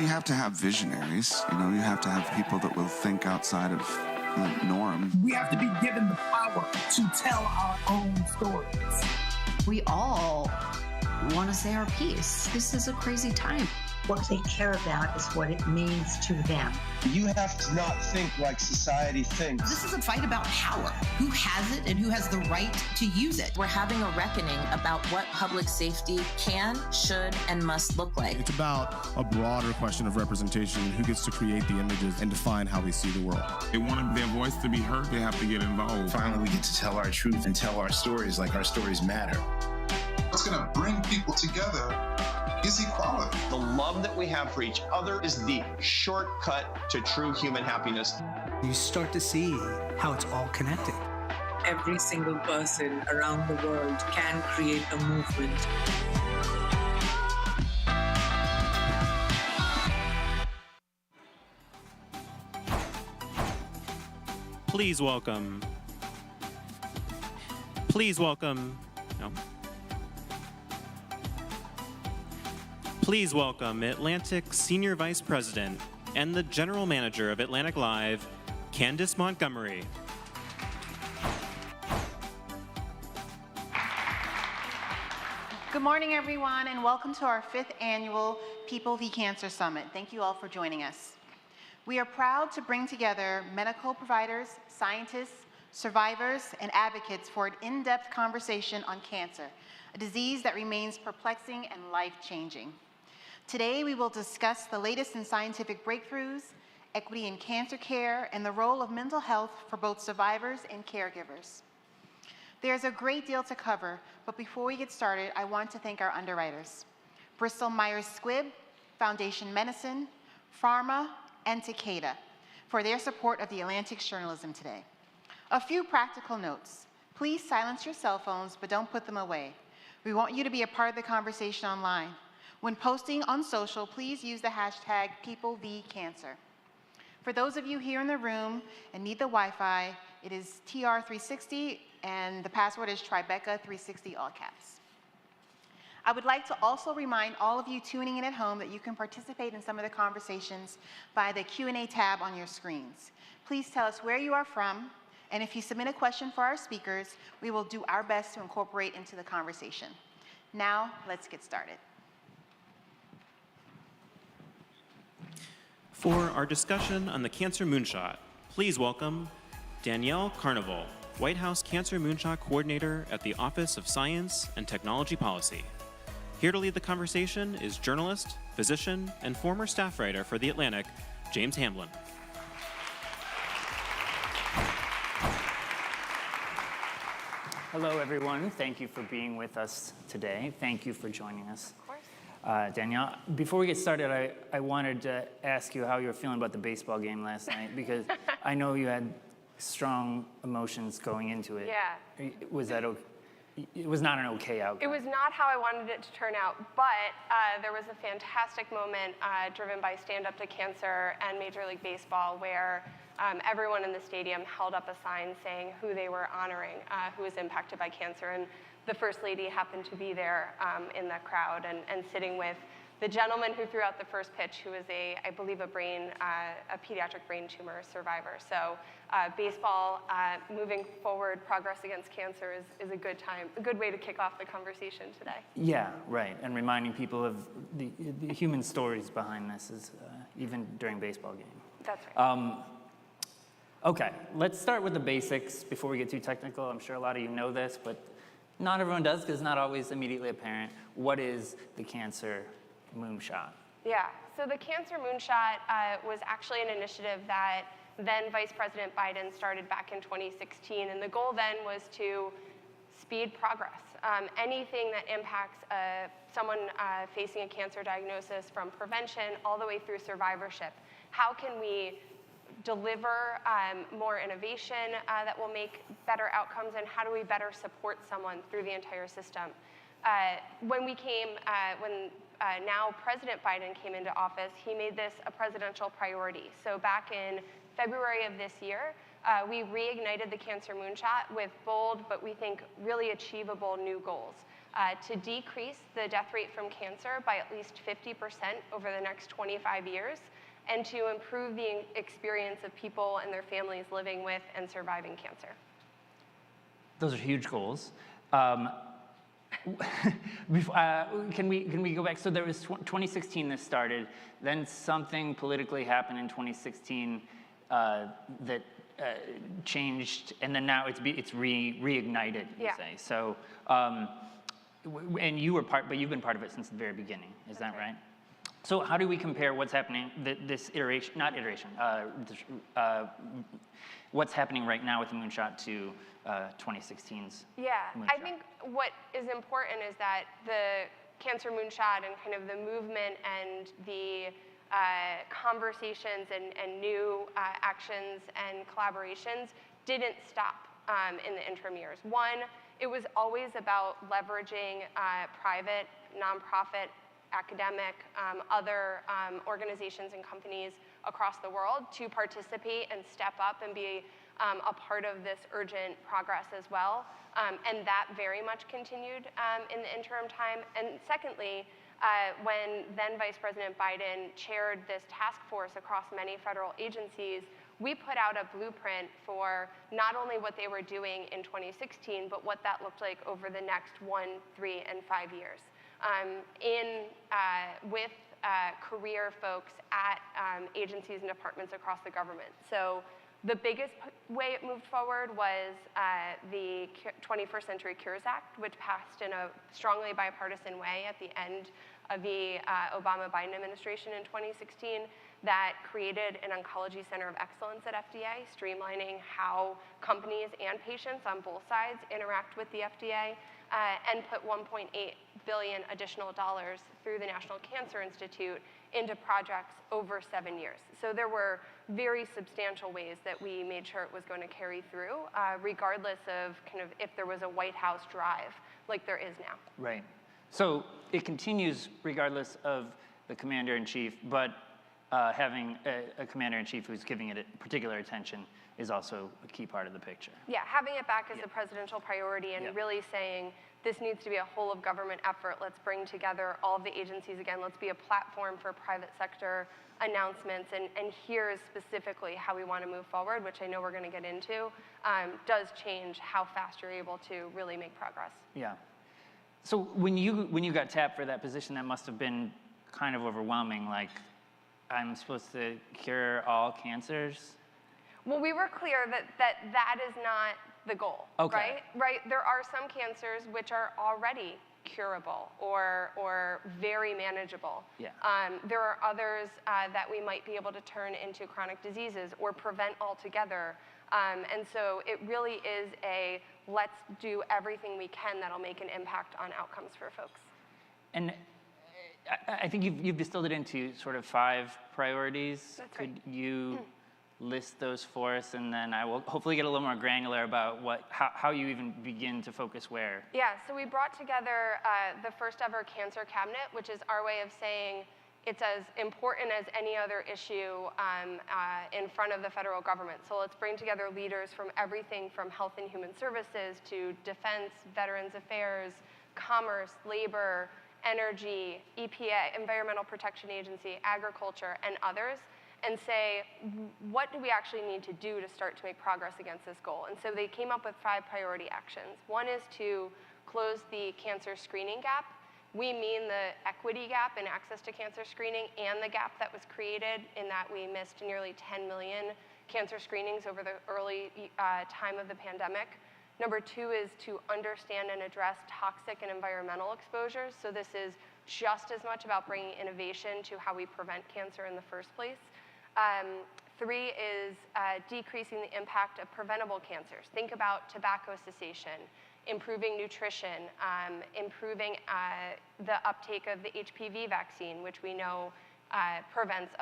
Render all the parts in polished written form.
You have to have visionaries. You know, you have to have people that will think outside of the norm. We have to be given the power to tell our own stories. We all want to say our piece. This is a crazy time. What they care about is what it means to them. You have to not think like society thinks. This is a fight about power. Who has it and who has the right to use it? We're having a reckoning about what public safety can, should, and must look like. It's about a broader question of representation, who gets to create the images and define how we see the world. They want their voice to be heard, they have to get involved. Finally, we get to tell our truth and tell our stories like our stories matter. What's going to bring people together is equality. The love that we have for each other is the shortcut to true human happiness. You start to see how it's all connected. Every single person around the world can create a movement. Please welcome. Please welcome Atlantic Senior Vice President and the General Manager of atlanticLIVE, Candace Montgomery. Good morning, everyone, and welcome to our 5th annual People v. Cancer Summit. Thank you all for joining us. We are proud to bring together medical providers, scientists, survivors, and advocates for an in-depth conversation on cancer, a disease that remains perplexing and life-changing. Today, we will discuss the latest in scientific breakthroughs, equity in cancer care, and the role of mental health for both survivors and caregivers. There's a great deal to cover, but before we get started, I want to thank our underwriters: Bristol Myers Squibb, Foundation Medicine, Pharma, and Takeda, for their support of the Atlantic's journalism today. A few practical notes. Please silence your cell phones, but don't put them away. We want you to be a part of the conversation online. When posting on social, please use the hashtag #PeopleVCancer. For those of you here in the room and need the Wi-Fi, it is TR360, and the password is Tribeca360, all caps. I would like to also remind all of you tuning in at home that you can participate in some of the conversations via the Q&A tab on your screens. Please tell us where you are from, and if you submit a question for our speakers, we will do our best to incorporate into the conversation. Now, let's get started. For our discussion on the Cancer Moonshot, please welcome Danielle Carnival, White House Cancer Moonshot Coordinator at the Office of Science and Technology Policy. Here to lead the conversation is journalist, physician, and former staff writer for The Atlantic, James Hamblin. Hello, everyone. Thank you for being with us today. Thank you for joining us. Of course. Danielle, before we get started, I wanted to ask you how you were feeling about the baseball game last night, because I know you had strong emotions going into it. Yeah. Was that okay? It was not an okay outcome. It was not how I wanted it to turn out, but there was a fantastic moment driven by Stand Up to Cancer and Major League Baseball where everyone in the stadium held up a sign saying who they were honoring, who was impacted by cancer. And the First Lady happened to be there in the crowd and sitting with the gentleman who threw out the first pitch, who is I believe a pediatric brain tumor survivor. So baseball, moving forward, progress against cancer is a good way to kick off the conversation today. Yeah, right, and reminding people of the human stories behind this is even during baseball game. That's right. Okay, let's start with the basics before we get too technical. I'm sure a lot of you know this, but not everyone does because it's not always immediately apparent. What is the Cancer Moonshot? Yeah, so the Cancer Moonshot was actually an initiative that then Vice President Biden started back in 2016, and the goal then was to speed progress. Anything that impacts someone facing a cancer diagnosis, from prevention all the way through survivorship. How can we deliver more innovation that will make better outcomes, and how do we better support someone through the entire system? When now President Biden came into office, he made this a presidential priority. So back in February of this year, we reignited the Cancer Moonshot with bold, but we think really achievable new goals. to decrease the death rate from cancer by at least 50% over the next 25 years, and to improve the experience of people and their families living with and surviving cancer. Those are huge goals. Can we go back? So there was 2016 this started, then something politically happened in 2016 that changed, and then now it's reignited, you say. So, and you were but you've been part of it since the very beginning, is that right? So how do we compare what's happening, this iteration, what's happening right now with the Moonshot to 2016's Yeah, Moonshot? I think what is important is that the Cancer Moonshot and kind of the movement and the conversations and new actions and collaborations didn't stop in the interim years. One, it was always about leveraging private, nonprofit, academic, other organizations and companies across the world to participate and step up and be a part of this urgent progress as well. And that very much continued in the interim time. And secondly, when then Vice President Biden chaired this task force across many federal agencies, we put out a blueprint for not only what they were doing in 2016, but what that looked like over the next 1, 3, and 5 years. With career folks at agencies and departments across the government. So the biggest way it moved forward was the 21st Century Cures Act, which passed in a strongly bipartisan way at the end of the Obama-Biden administration in 2016 that created an Oncology Center of Excellence at FDA, streamlining how companies and patients on both sides interact with the FDA, and put $1.8 billion additional dollars through the National Cancer Institute into projects over 7 years. So there were very substantial ways that we made sure it was going to carry through, regardless of kind of if there was a White House drive like there is now. Right. So it continues regardless of the commander-in-chief, but having a commander-in-chief who's giving it particular attention is also a key part of the picture. Yeah, having it back as a presidential priority and really saying this needs to be a whole of government effort. Let's bring together all of the agencies again. Let's be a platform for private sector announcements, and here's specifically how we want to move forward, which I know we're going to get into, does change how fast you're able to really make progress. Yeah. So when you got tapped for that position, that must have been kind of overwhelming. Like, I'm supposed to cure all cancers? Well, we were clear that is not the goal, okay. Right? There are some cancers which are already curable or very manageable. Yeah. There are others that we might be able to turn into chronic diseases or prevent altogether. And so it really is let's do everything we can that'll make an impact on outcomes for folks. And I think you've distilled it into sort of 5 priorities. That's Could right. you list those for us, and then I will hopefully get a little more granular about how you even begin to focus where. Yeah, so we brought together the first ever cancer cabinet, which is our way of saying it's as important as any other issue in front of the federal government. So let's bring together leaders from everything from health and human services to defense, veterans affairs, commerce, labor, energy, EPA, Environmental Protection Agency, agriculture, and others, and say, what do we actually need to do to start to make progress against this goal? And so they came up with 5 priority actions. One is to close the cancer screening gap. We mean the equity gap in access to cancer screening and the gap that was created in that we missed nearly 10 million cancer screenings over the early time of the pandemic. Number 2 is to understand and address toxic and environmental exposures. So this is just as much about bringing innovation to how we prevent cancer in the first place. 3 is decreasing the impact of preventable cancers. Think about tobacco cessation, improving nutrition, improving the uptake of the HPV vaccine, which we know prevents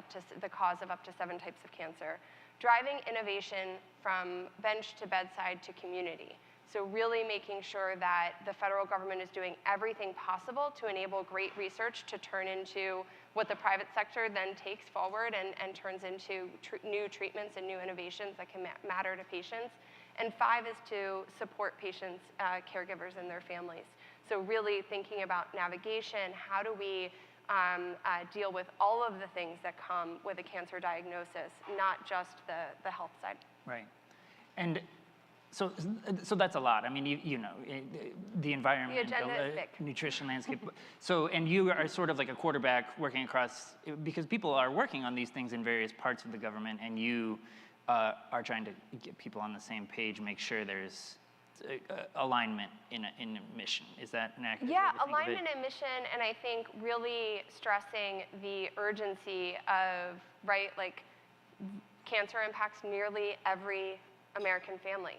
the cause of up to 7 types of cancer. Driving innovation from bench to bedside to community. So really making sure that the federal government is doing everything possible to enable great research to turn into what the private sector then takes forward and turns into new treatments and new innovations that can matter to patients. And 5 is to support patients, caregivers, and their families. So really thinking about navigation, how do we deal with all of the things that come with a cancer diagnosis, not just the health side. Right. And so that's a lot. I mean, you know, the environment, the agenda is big. Nutrition landscape. So, and you are sort of like a quarterback working across, because people are working on these things in various parts of the government, and you are trying to get people on the same page, make sure there's alignment in a mission. Is that an accurate way to think alignment of it? and mission, and I think really stressing the urgency of, right, like cancer impacts nearly every American family.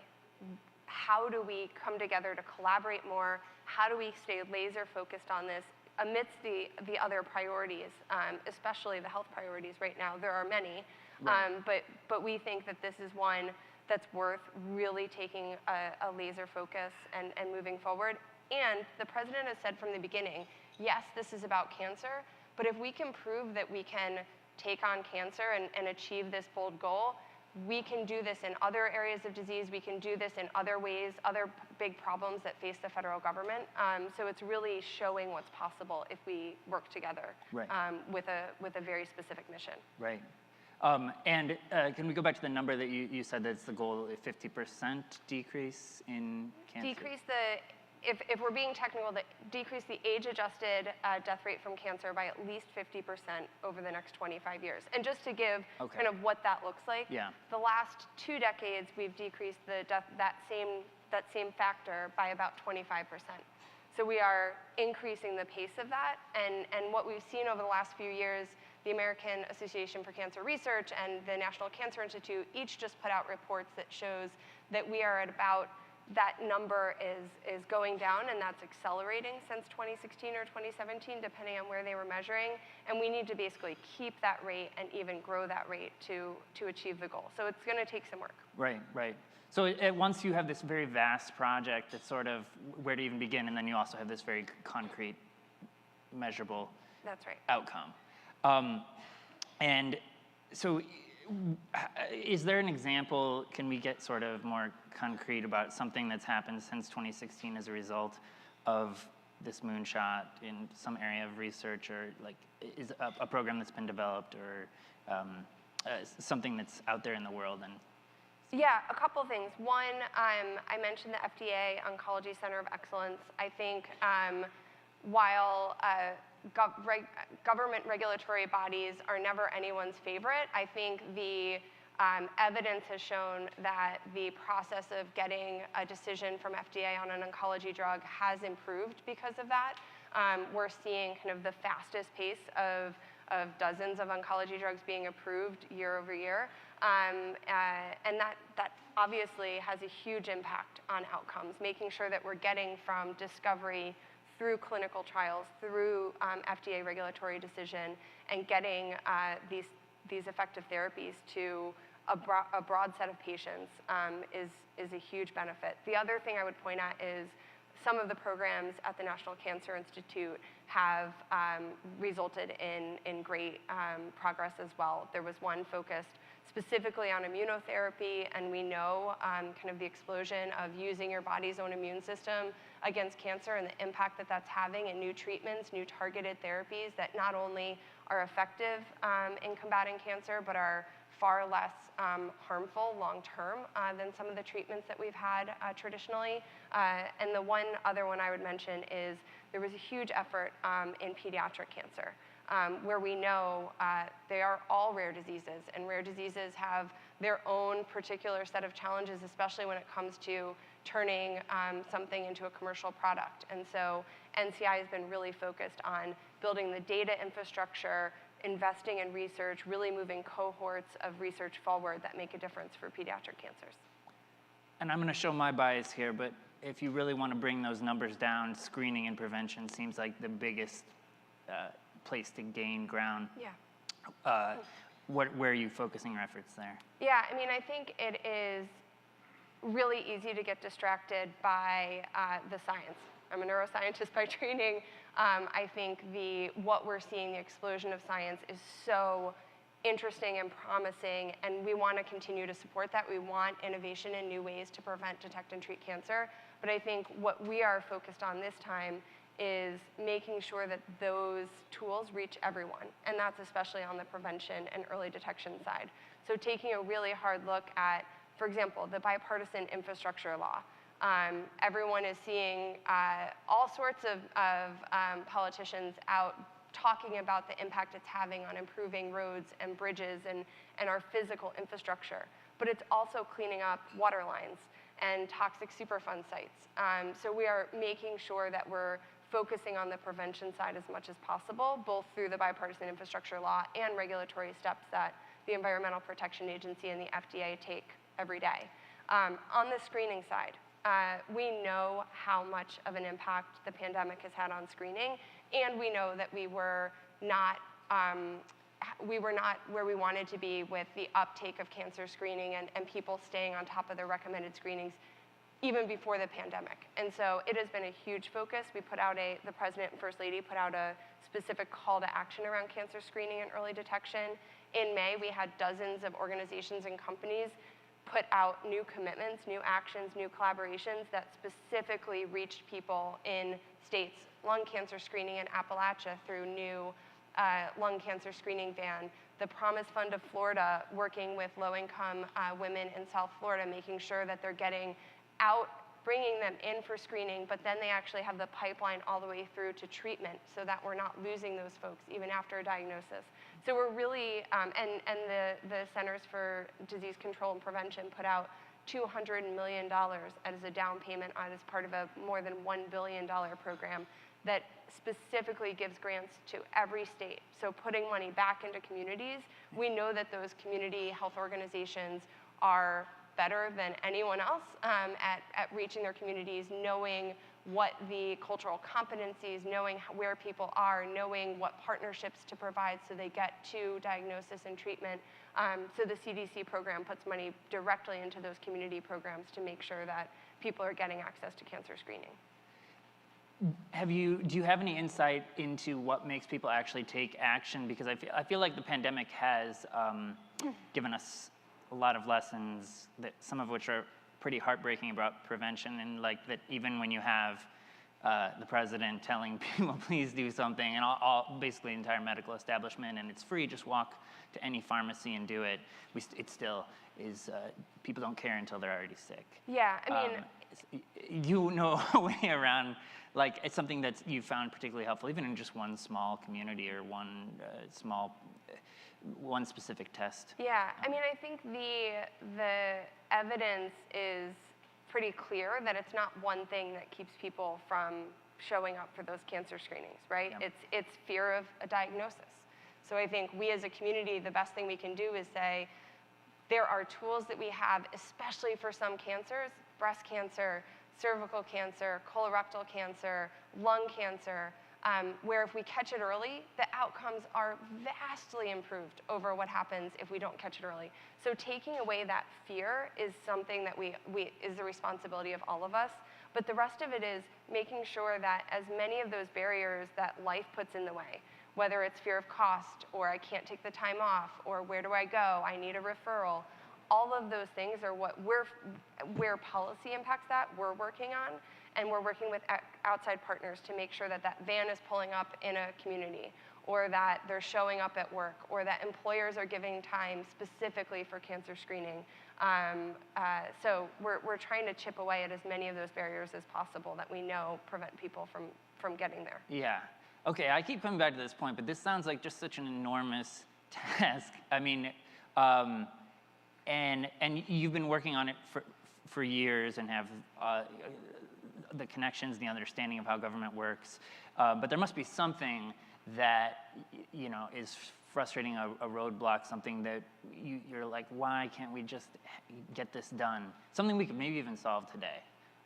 How do we come together to collaborate more? How do we stay laser focused on this amidst the other priorities, especially the health priorities right now? There are many, right. But we think that this is one that's worth really taking a laser focus and moving forward. And the president has said from the beginning, yes, this is about cancer, but if we can prove that we can take on cancer and achieve this bold goal, we can do this in other areas of disease. We can do this in other ways, other big problems that face the federal government. So it's really showing what's possible if we work together right. With a very specific mission. Right. And can we go back to the number that you said that's the goal, a 50% decrease in cancer? Decrease if we're being technical, decrease the age-adjusted death rate from cancer by at least 50% over the next 25 years. And just to give kind of what that looks like, the last 2 decades we've decreased the death, that same factor by about 25%. So we are increasing the pace of that, and what we've seen over the last few years, the American Association for Cancer Research and the National Cancer Institute each just put out reports that shows that we are at about, that number is going down, and that's accelerating since 2016 or 2017, depending on where they were measuring. And we need to basically keep that rate and even grow that rate to achieve the goal. So it's going to take some work. Right, right. So once you have this very vast project, it's sort of where to even begin, and then you also have this very concrete, measurable that's right. outcome. And so is there an example, can we get sort of more concrete about something that's happened since 2016 as a result of this moonshot in some area of research, or like is a program that's been developed, or something that's out there in the world? And yeah, a couple things. One, I mentioned the FDA Oncology Center of Excellence. I think while government regulatory bodies are never anyone's favorite, I think the evidence has shown that the process of getting a decision from FDA on an oncology drug has improved because of that. We're seeing kind of the fastest pace of dozens of oncology drugs being approved year over year. And that obviously has a huge impact on outcomes, making sure that we're getting from discovery through clinical trials, through FDA regulatory decision, and getting these effective therapies to a broad set of patients is a huge benefit. The other thing I would point out is some of the programs at the National Cancer Institute have resulted in great progress as well. There was one focused specifically on immunotherapy, and we know kind of the explosion of using your body's own immune system against cancer and the impact that that's having, and new treatments, new targeted therapies that not only are effective in combating cancer, but are far less harmful long-term than some of the treatments that we've had traditionally. And the one other one I would mention is there was a huge effort in pediatric cancer, where we know they are all rare diseases, and rare diseases have their own particular set of challenges, especially when it comes to turning something into a commercial product. And so NCI has been really focused on building the data infrastructure, investing in research, really moving cohorts of research forward that make a difference for pediatric cancers. And I'm going to show my bias here, but if you really want to bring those numbers down, screening and prevention seems like the biggest place to gain ground. Yeah. Where are you focusing your efforts there? Yeah, I mean, I think it is really easy to get distracted by the science. I'm a neuroscientist by training. I think what we're seeing, the explosion of science, is so interesting and promising, and we want to continue to support that. We want innovation and new ways to prevent, detect, and treat cancer. But I think what we are focused on this time is making sure that those tools reach everyone, and that's especially on the prevention and early detection side. So taking a really hard look at, for example, the bipartisan infrastructure law. Everyone is seeing all sorts of politicians out talking about the impact it's having on improving roads and bridges and our physical infrastructure. But it's also cleaning up water lines and toxic Superfund sites. So we are making sure that we're focusing on the prevention side as much as possible, both through the bipartisan infrastructure law and regulatory steps that the Environmental Protection Agency and the FDA take every day. On the screening side, we know how much of an impact the pandemic has had on screening, and we know that we were not where we wanted to be with the uptake of cancer screening and people staying on top of their recommended screenings even before the pandemic. And so it has been a huge focus. We put out the President and First Lady put out a specific call to action around cancer screening and early detection. In May, we had dozens of organizations and companies put out new commitments, new actions, new collaborations that specifically reached people in states. Lung cancer screening in Appalachia through new lung cancer screening van. The Promise Fund of Florida working with low-income women in South Florida, making sure that they're getting out, bringing them in for screening, but then they actually have the pipeline all the way through to treatment so that we're not losing those folks even after a diagnosis. So we're really, and the Centers for Disease Control and Prevention put out $200 million as a down payment as part of a more than $1 billion program that specifically gives grants to every state. So putting money back into communities, we know that those community health organizations are better than anyone else at reaching their communities, knowing what the cultural competencies, knowing where people are, knowing what partnerships to provide so they get to diagnosis and treatment. So the CDC program puts money directly into those community programs to make sure that people are getting access to cancer screening. Do you have any insight into what makes people actually take action? Because I feel like the pandemic has given us a lot of lessons, that some of which are pretty heartbreaking about prevention, and like that even when you have the president telling people please do something, and basically the entire medical establishment, and it's free, just walk to any pharmacy and do it, it still is, people don't care until they're already sick. Yeah, I mean, you know a way around, like it's something that you found particularly helpful, even in just one small community or one specific test. Yeah, I mean, I think the evidence is pretty clear that it's not one thing that keeps people from showing up for those cancer screenings, right? Yeah. It's fear of a diagnosis. So I think we as a community, the best thing we can do is say, there are tools that we have, especially for some cancers, breast cancer, cervical cancer, colorectal cancer, lung cancer, where if we catch it early, the outcomes are vastly improved over what happens if we don't catch it early. So taking away that fear is something that is the responsibility of all of us. But the rest of it is making sure that as many of those barriers that life puts in the way, whether it's fear of cost, or I can't take the time off, or where do I go, I need a referral, all of those things are where policy impacts that we're working on. And we're working with outside partners to make sure that that van is pulling up in a community, or that they're showing up at work, or that employers are giving time specifically for cancer screening. So we're trying to chip away at as many of those barriers as possible that we know prevent people from getting there. Yeah. Okay, I keep coming back to this point, but this sounds like just such an enormous task. I mean, and you've been working on it for years and have the connections, the understanding of how government works, but there must be something that is frustrating, a roadblock, something that you're like, why can't we just get this done? Something we could maybe even solve today.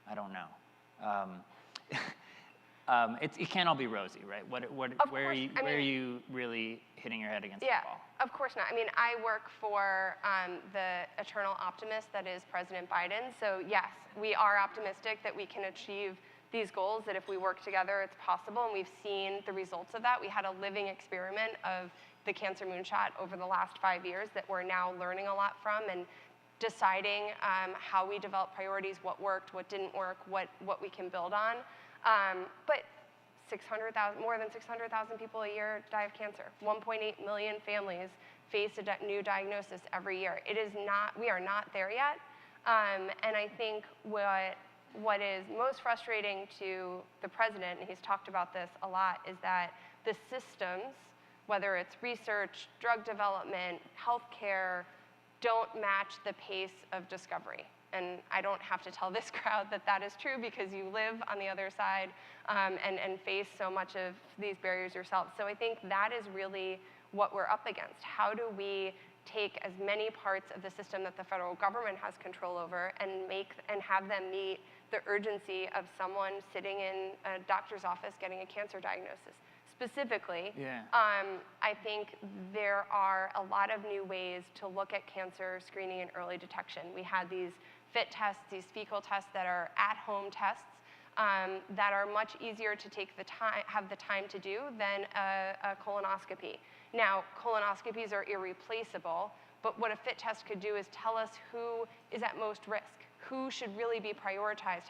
I don't know. It can't all be rosy, right? Where are you really hitting your head against the wall? Of course not. I mean, I work for the eternal optimist that is President Biden. So yes, we are optimistic that we can achieve these goals, that if we work together, it's possible. And we've seen the results of that. We had a living experiment of the Cancer Moonshot over the last 5 years that we're now learning a lot from and deciding how we develop priorities, what worked, what didn't work, what we can build on. But more than 600,000 people a year die of cancer. 1.8 million families face a new diagnosis every year. We are not there yet. And I think what is most frustrating to the president, and he's talked about this a lot, is that the systems, whether it's research, drug development, healthcare, don't match the pace of discovery. And I don't have to tell this crowd that that is true because you live on the other side and face so much of these barriers yourself. So I think that is really what we're up against. How do we take as many parts of the system that the federal government has control over and have them meet the urgency of someone sitting in a doctor's office getting a cancer diagnosis? Specifically, I think there are a lot of new ways to look at cancer screening and early detection. We had these FIT tests, these fecal tests that are at-home tests that are much easier to have the time to do than a colonoscopy. Now, colonoscopies are irreplaceable, but what a FIT test could do is tell us who is at most risk, who should really be prioritized,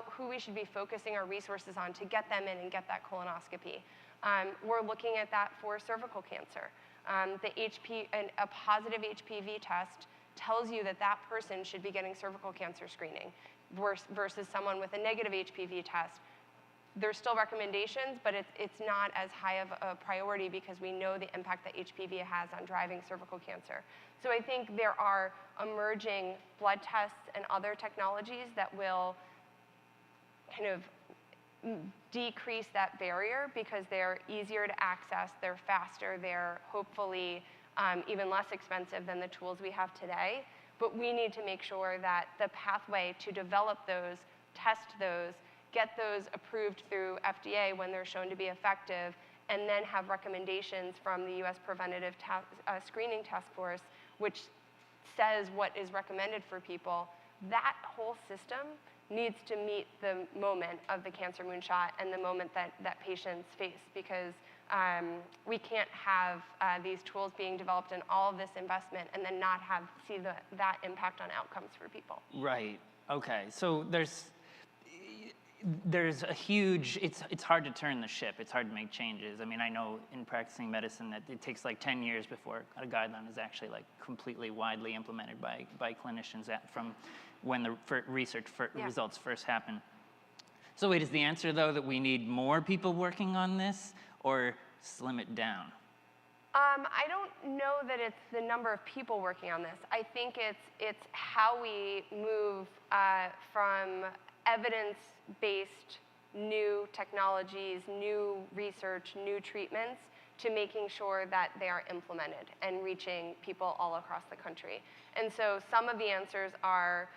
who we should be focusing our resources on to get them in and get that colonoscopy. We're looking at that for cervical cancer. A positive HPV test tells you that that person should be getting cervical cancer screening versus someone with a negative HPV test. There's still recommendations, but it's not as high of a priority because we know the impact that HPV has on driving cervical cancer. So I think there are emerging blood tests and other technologies that will kind of decrease that barrier because they're easier to access, they're faster, they're hopefully even less expensive than the tools we have today. But we need to make sure that the pathway to develop those, test those, get those approved through FDA when they're shown to be effective, and then have recommendations from the U.S. Preventative Screening Task Force, which says what is recommended for people. That whole system needs to meet the moment of the Cancer Moonshot and the moment that patients face, because we can't have these tools being developed and all of this investment and then not see that impact on outcomes for people. Right. Okay. So there's a huge, it's hard to turn the ship. It's hard to make changes. I mean, I know in practicing medicine that it takes like 10 years before a guideline is actually like completely widely implemented by clinicians from when the research results first happen. So wait, is the answer though that we need more people working on this or slim it down? I don't know that it's the number of people working on this. I think it's how we move from evidence-based new technologies, new research, new treatments, to making sure that they are implemented and reaching people all across the country. And so some of the answers are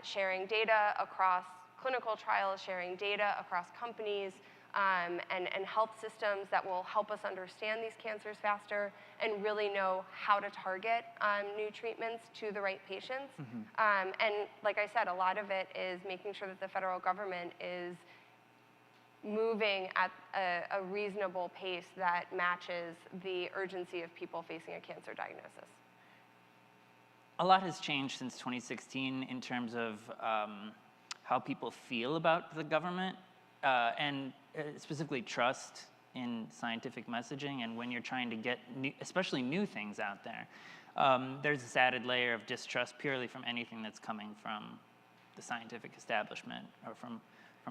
sharing data across clinical trials, sharing data across companies, and health systems that will help us understand these cancers faster and really know how to target new treatments to the right patients. Mm-hmm. And like I said, a lot of it is making sure that the federal government is moving at a reasonable pace that matches the urgency of people facing a cancer diagnosis. A lot has changed since 2016 in terms of how people feel about the government and specifically trust in scientific messaging, and when you're trying to get especially new things out there. There's this added layer of distrust purely from anything that's coming from the scientific establishment or from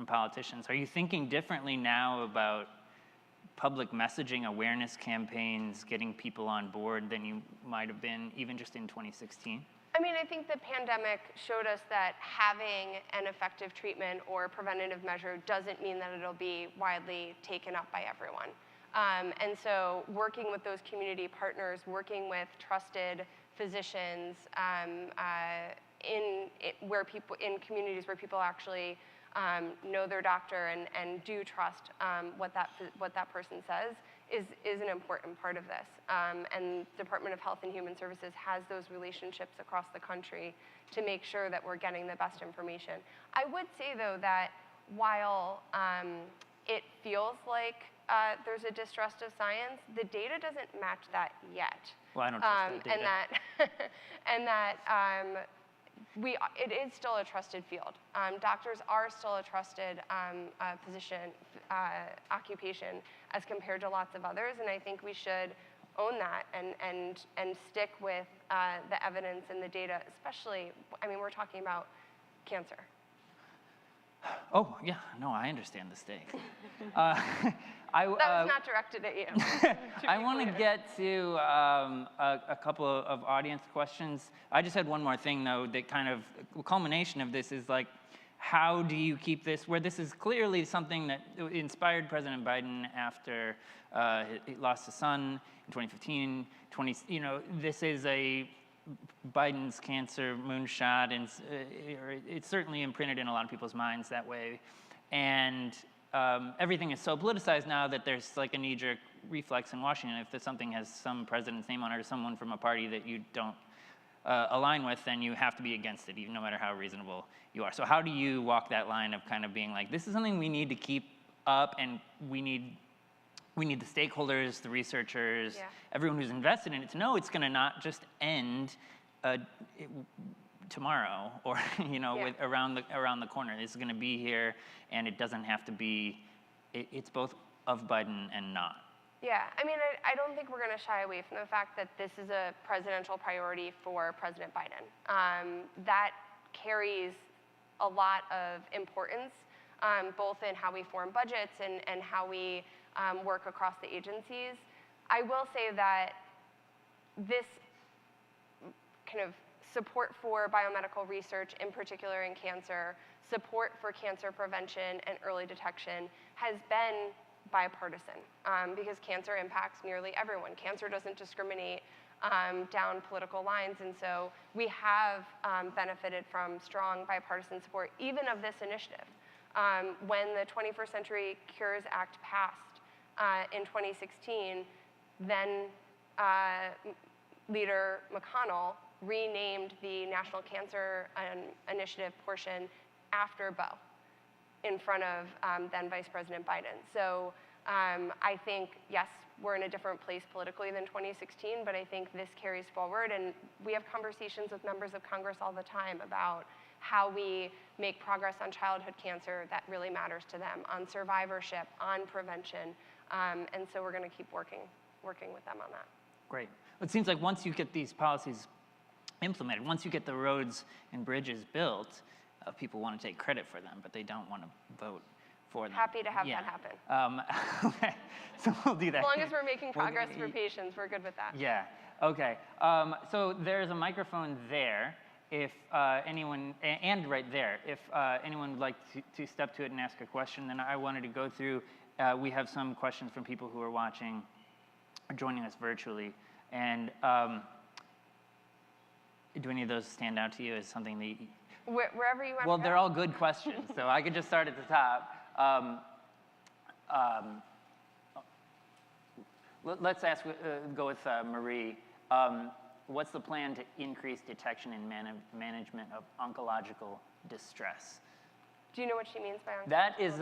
politicians. Are you thinking differently now about public messaging, awareness campaigns, getting people on board than you might have been even just in 2016? I mean, I think the pandemic showed us that having an effective treatment or preventative measure doesn't mean that it'll be widely taken up by everyone. And so working with those community partners, working with trusted physicians in communities where people actually know their doctor and do trust what that person says is an important part of this. And Department of Health and Human Services has those relationships across the country to make sure that we're getting the best information. I would say, though, that while it feels like there's a distrust of science. The data doesn't match that yet. Well, I don't trust that data. And that it is still a trusted field. Doctors are still a trusted position, occupation, as compared to lots of others, and I think we should own that and stick with the evidence and the data, especially, I mean, we're talking about cancer. Oh, yeah, no, I understand the stakes. That was not directed at you. I want to get to a couple of audience questions. I just had one more thing, though, that kind of culmination of this is like, how do you keep this, where this is clearly something that inspired President Biden after he lost his son in 2015, this is Biden's cancer moonshot, and it's certainly imprinted in a lot of people's minds that way. And everything is so politicized now that there's like a knee-jerk reflex in Washington. If something has some president's name on it or someone from a party that you don't align with, then you have to be against it, even no matter how reasonable you are. So how do you walk that line of kind of being like, this is something we need to keep up, and we need the stakeholders, the researchers, everyone who's invested in it to know it's going to not just end tomorrow or with around the corner. This is going to be here, and it doesn't have to be. It's both of Biden and not. Yeah, I mean, I don't think we're going to shy away from the fact that this is a presidential priority for President Biden. That carries a lot of importance, both in how we form budgets and how we work across the agencies. I will say that this kind of support for biomedical research, in particular in cancer, support for cancer prevention and early detection has been bipartisan because cancer impacts nearly everyone. Cancer doesn't discriminate down political lines, and so we have benefited from strong bipartisan support, even of this initiative. When the 21st Century Cures Act passed in 2016, then Leader McConnell renamed the National Cancer Initiative portion after Bo, in front of then Vice President Biden. So I think, yes, we're in a different place politically than 2016, but I think this carries forward, and we have conversations with members of Congress all the time about how we make progress on childhood cancer that really matters to them, on survivorship, on prevention, and so we're going to keep working with them on that. Great. It seems like once you get these policies implemented, once you get the roads and bridges built, people want to take credit for them, but they don't want to vote for them. Happy to have that happen. Okay, so we'll do that. As long as we're making progress for patients, we're good with that. Yeah, okay. So there's a microphone there. If anyone, and right there, if anyone would like to step to it and ask a question, then I wanted to go through, we have some questions from people who are watching or joining us virtually. And do any of those stand out to you as something that wherever you want well, to go? they're all good questions, so I could just start at the top. Let's go with Marie. What's the plan to increase detection and management of oncological distress? Do you know what she means by oncological That is,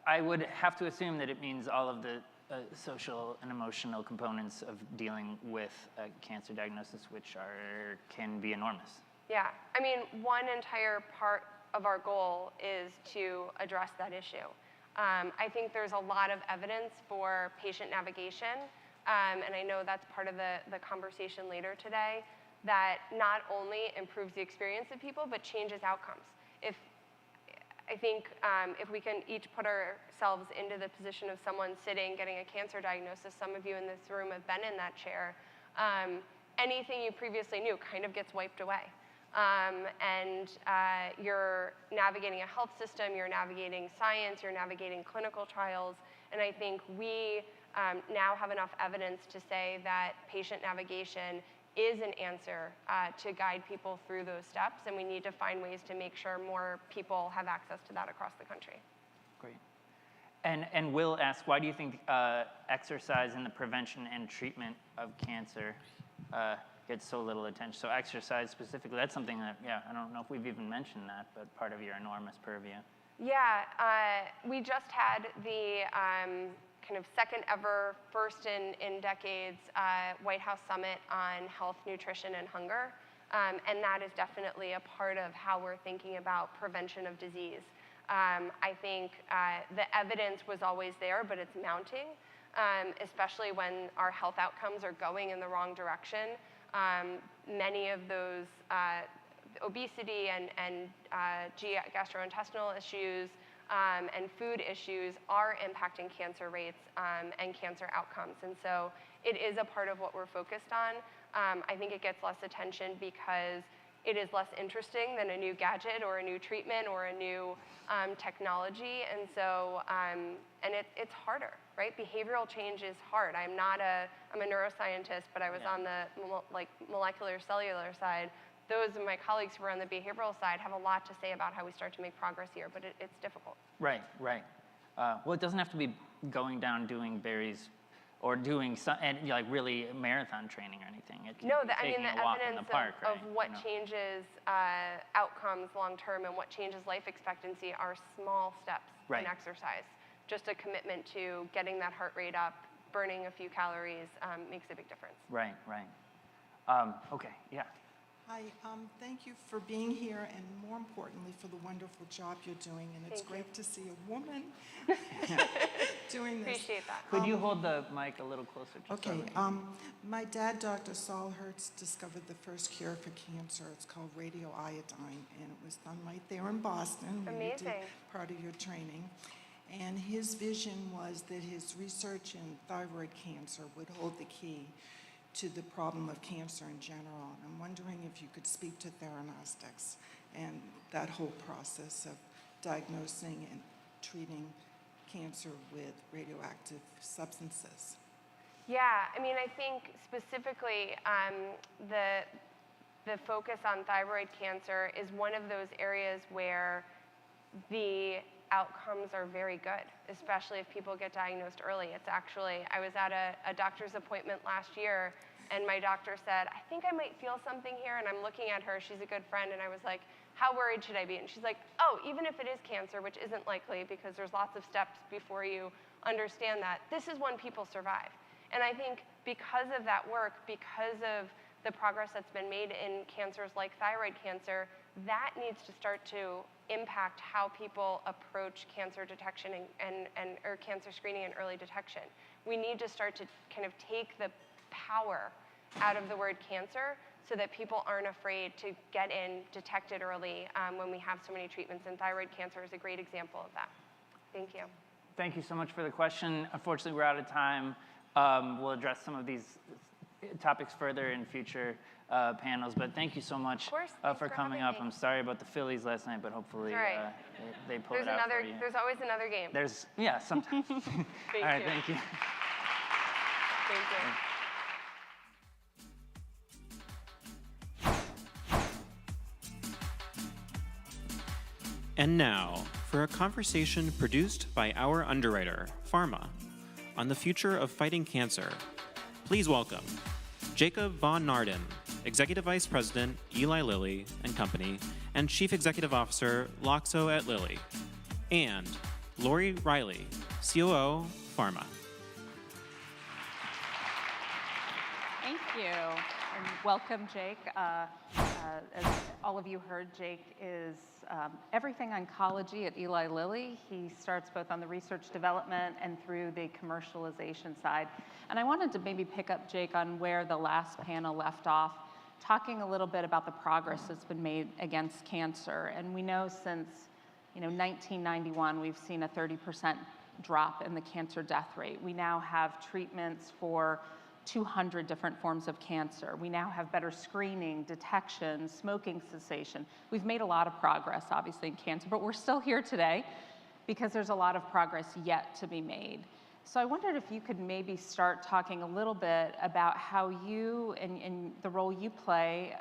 I would have to assume that it means all of the social and emotional components of dealing with cancer diagnosis, which can be enormous. Yeah, I mean, one entire part of our goal is to address that issue. I think there's a lot of evidence for patient navigation, and I know that's part of the conversation later today, that not only improves the experience of people, but changes outcomes. I think if we can each put ourselves into the position of someone sitting, getting a cancer diagnosis, some of you in this room have been in that chair, anything you previously knew kind of gets wiped away. And you're navigating a health system, you're navigating science, you're navigating clinical trials, and I think we now have enough evidence to say that patient navigation is an answer to guide people through those steps, and we need to find ways to make sure more people have access to that across the country. Great. And Will asks, why do you think exercise in the prevention and treatment of cancer gets so little attention? So exercise specifically, that's something that, I don't know if we've even mentioned that, but part of your enormous purview. Yeah, we just had the kind of second ever, first in decades, White House Summit on Health, Nutrition, and Hunger. And that is definitely a part of how we're thinking about prevention of disease. I think the evidence was always there, but it's mounting, especially when our health outcomes are going in the wrong direction. Many of those obesity and gastrointestinal issues and food issues are impacting cancer rates and cancer outcomes. And so it is a part of what we're focused on. I think it gets less attention because it is less interesting than a new gadget or a new treatment or a new technology. And so, it's harder, right? Behavioral change is hard. I'm a neuroscientist, but I was on the molecular cellular side. Those of my colleagues who are on the behavioral side have a lot to say about how we start to make progress here, but it's difficult. Right. Well, it doesn't have to be going down doing berries or doing really marathon training or anything. It can be taking a walk in the park, of what changes outcomes long term and what changes life expectancy are small steps in exercise. Just a commitment to getting that heart rate up, burning a few calories makes a big difference. Right. Okay, yeah. Hi, thank you for being here, and more importantly, for the wonderful job you're doing. And it's great to see a woman doing this. Appreciate that. Could you hold the mic a little closer? Okay. My dad, Dr. Saul Hertz, discovered the first cure for cancer. It's called radioiodine, and it was done right there in Boston. Where you did part of your training. And his vision was that his research in thyroid cancer would hold the key to the problem of cancer in general. And I'm wondering if you could speak to theranostics and that whole process of diagnosing and treating cancer with radioactive substances. Yeah, I think specifically the focus on thyroid cancer is one of those areas where the outcomes are very good, especially if people get diagnosed early. It's actually, I was at a doctor's appointment last year, and my doctor said, I think I might feel something here, and I'm looking at her, she's a good friend, and I was like, how worried should I be? And she's like, oh, even if it is cancer, which isn't likely because there's lots of steps before you understand that, this is when people survive. And I think because of that work, because of the progress that's been made in cancers like thyroid cancer, that needs to start to impact how people approach cancer detection or cancer screening and early detection. We need to start to kind of take the power out of the word cancer so that people aren't afraid to get in, detect it early when we have so many treatments, and thyroid cancer is a great example of that. Thank you. Thank you so much for the question. Unfortunately, we're out of time. We'll address some of these topics further in future panels, but thank you so much for coming up. I'm sorry about the Phillies last night, but hopefully they pull it out for you. There's always another game. Sometimes. All right, thank you. Thank you. And now, for a conversation produced by our underwriter, Pharma, on the future of fighting cancer, please welcome Jacob von Naarden, Executive Vice President, Eli Lilly and Company, and Chief Executive Officer, Loxo at Lilly, and Lori Riley, COO, Pharma. Thank you, and welcome, Jake. As all of you heard, Jake is everything oncology at Eli Lilly. He starts both on the research development and through the commercialization side. And I wanted to maybe pick up, Jake, on where the last panel left off, talking a little bit about the progress that's been made against cancer. And we know since 1991, we've seen a 30% drop in the cancer death rate. We now have treatments for 200 different forms of cancer. We now have better screening, detection, smoking cessation. We've made a lot of progress, obviously, in cancer, but we're still here today because there's a lot of progress yet to be made. So I wondered if you could maybe start talking a little bit about how you and the role you play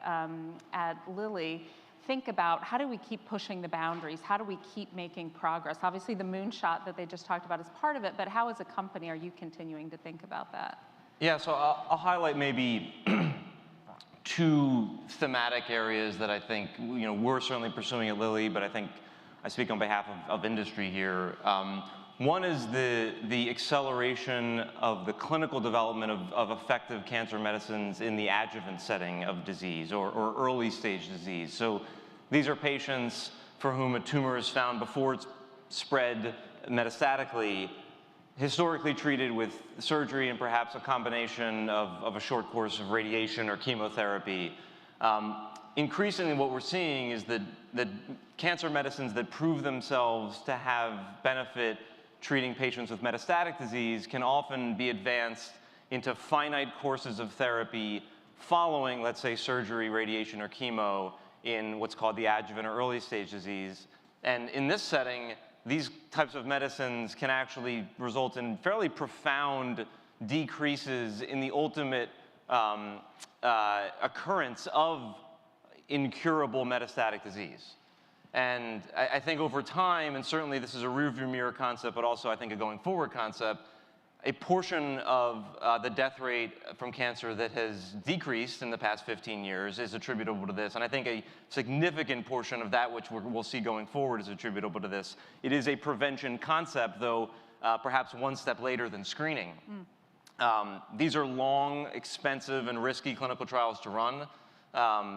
at Lilly think about how do we keep pushing the boundaries? How do we keep making progress? Obviously, the moonshot that they just talked about is part of it, but how as a company are you continuing to think about that? Yeah, so I'll highlight maybe two thematic areas that I think we're certainly pursuing at Lilly, but I think I speak on behalf of industry here. One is the acceleration of the clinical development of effective cancer medicines in the adjuvant setting of disease or early stage disease. So these are patients for whom a tumor is found before it's spread metastatically, historically treated with surgery and perhaps a combination of a short course of radiation or chemotherapy. Increasingly what we're seeing is that cancer medicines that prove themselves to have benefit treating patients with metastatic disease can often be advanced into finite courses of therapy following, let's say, surgery, radiation, or chemo in what's called the adjuvant or early stage disease. And in this setting, these types of medicines can actually result in fairly profound decreases in the ultimate occurrence of incurable metastatic disease. And I think over time, and certainly this is a rearview mirror concept, but also I think a going forward concept, a portion of the death rate from cancer that has decreased in the past 15 years is attributable to this. And I think a significant portion of that, which we'll see going forward, is attributable to this. It is a prevention concept, though perhaps one step later than screening. These are long, expensive, and risky clinical trials to run.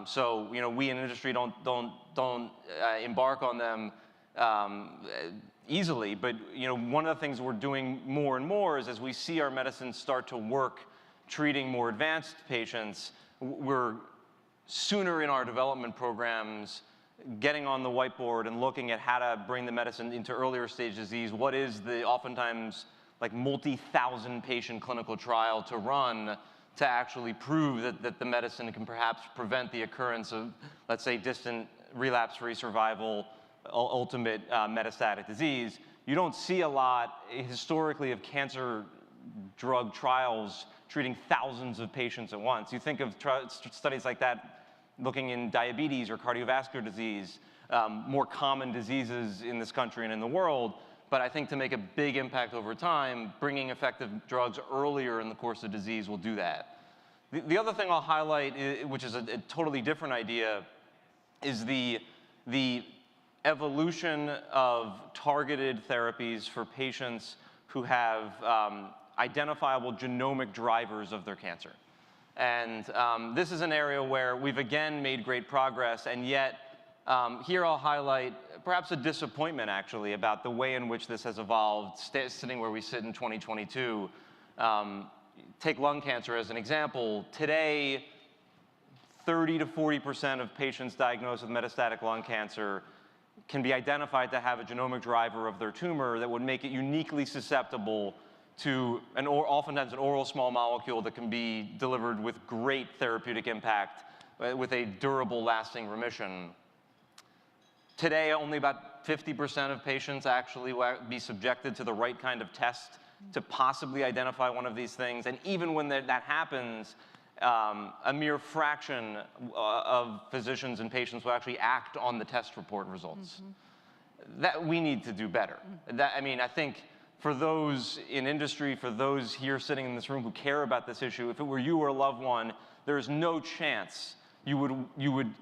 So, we in industry don't embark on them easily, but one of the things we're doing more and more is as we see our medicines start to work treating more advanced patients, we're sooner in our development programs getting on the whiteboard and looking at how to bring the medicine into earlier stage disease. What is the oftentimes like multi-thousand patient clinical trial to run to actually prove that the medicine can perhaps prevent the occurrence of, let's say, distant relapse-free survival, ultimate metastatic disease. You don't see a lot historically of cancer drug trials treating thousands of patients at once. You think of studies like that looking in diabetes or cardiovascular disease, more common diseases in this country and in the world. But I think to make a big impact over time, bringing effective drugs earlier in the course of disease will do that. The other thing I'll highlight, which is a totally different idea, is the evolution of targeted therapies for patients who have identifiable genomic drivers of their cancer. And this is an area where we've again made great progress, and yet here I'll highlight perhaps a disappointment actually about the way in which this has evolved, sitting where we sit in 2022. Take lung cancer as an example. Today, 30 to 40% of patients diagnosed with metastatic lung cancer can be identified to have a genomic driver of their tumor that would make it uniquely susceptible to oftentimes an oral small molecule that can be delivered with great therapeutic impact with a durable, lasting remission. Today, only about 50% of patients actually will be subjected to the right kind of test to possibly identify one of these things. And even when that happens, a mere fraction of physicians and patients will actually act on the test report results. That we need to do better. I think for those in industry, for those here sitting in this room who care about this issue, if it were you or a loved one, there's no chance you would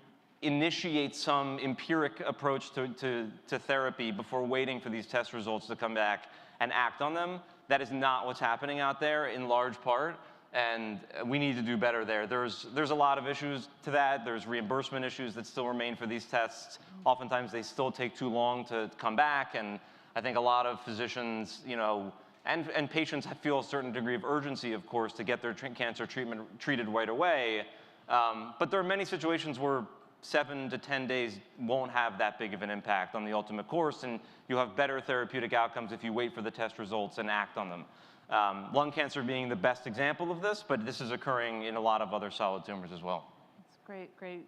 initiate some empiric approach to therapy before waiting for these test results to come back and act on them. That is not what's happening out there in large part, and we need to do better there. There's a lot of issues to that. There's reimbursement issues that still remain for these tests. Oftentimes they still take too long to come back, and I think a lot of physicians, and patients feel a certain degree of urgency, of course, to get their cancer treated right away. But there are many situations where 7 to 10 days won't have that big of an impact on the ultimate course, and you'll have better therapeutic outcomes if you wait for the test results and act on them. Lung cancer being the best example of this, but this is occurring in a lot of other solid tumors as well. It's a great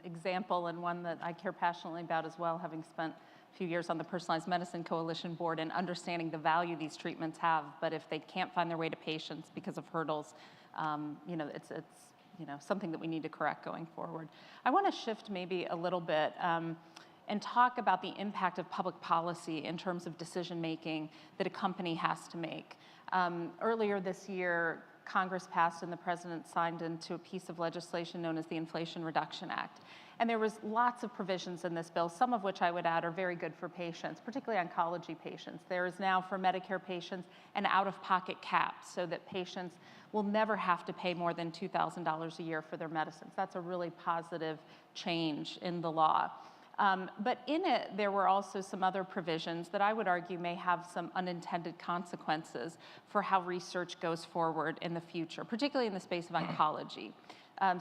example, and one that I care passionately about as well, having spent a few years on the Personalized Medicine Coalition Board and understanding the value these treatments have. But if they can't find their way to patients because of hurdles, it's something that we need to correct going forward. I want to shift maybe a little bit and talk about the impact of public policy in terms of decision-making that a company has to make. Earlier this year, Congress passed and the President signed into a piece of legislation known as the Inflation Reduction Act. And there was lots of provisions in this bill, some of which I would add are very good for patients, particularly oncology patients. There is now for Medicare patients an out-of-pocket cap so that patients will never have to pay more than $2,000 a year for their medicines. That's a really positive change in the law. But in it, there were also some other provisions that I would argue may have some unintended consequences for how research goes forward in the future, particularly in the space of oncology.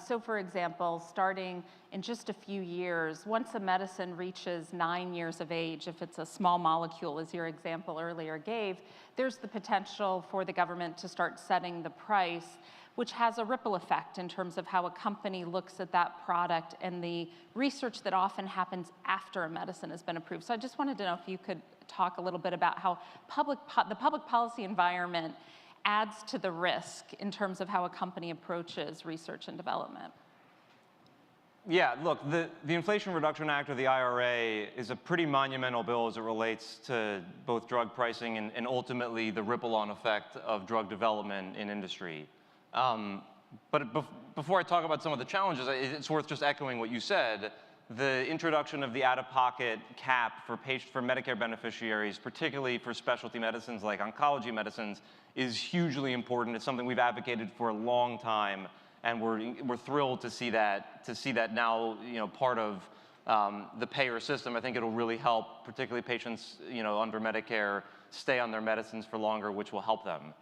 So for example, starting in just a few years, once a medicine reaches 9 years of age, if it's a small molecule, as your example earlier gave, there's the potential for the government to start setting the price, which has a ripple effect in terms of how a company looks at that product and the research that often happens after a medicine has been approved. So I just wanted to know if you could talk a little bit about how the public policy environment adds to the risk in terms of how a company approaches research and development. Yeah, look, the Inflation Reduction Act, or the IRA, is a pretty monumental bill as it relates to both drug pricing and ultimately the ripple-on effect of drug development in industry. But before I talk about some of the challenges, it's worth just echoing what you said. The introduction of the out-of-pocket cap for Medicare beneficiaries, particularly for specialty medicines like oncology medicines, is hugely important. It's something we've advocated for a long time, and we're thrilled to see that now, part of the payer system. I think it'll really help, particularly patients, under Medicare, stay on their medicines for longer, which will help them.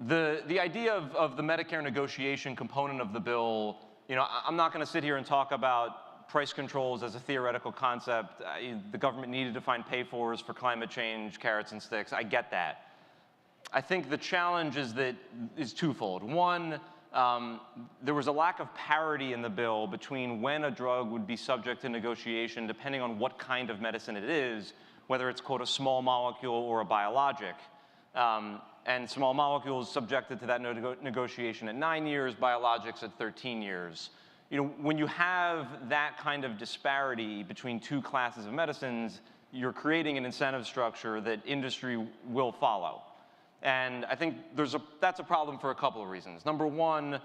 The idea of the Medicare negotiation component of the bill, I'm not going to sit here and talk about price controls as a theoretical concept. The government needed to find pay-fors for climate change, carrots and sticks. I get that. I think the challenge is twofold. One, there was a lack of parity in the bill between when a drug would be subject to negotiation, depending on what kind of medicine it is, whether it's, quote, a small molecule or a biologic. And small molecules subjected to that negotiation at 9 years, biologics at 13 years. When you have that kind of disparity between two classes of medicines, you're creating an incentive structure that industry will follow. And I think that's a problem for a couple of reasons. Number one,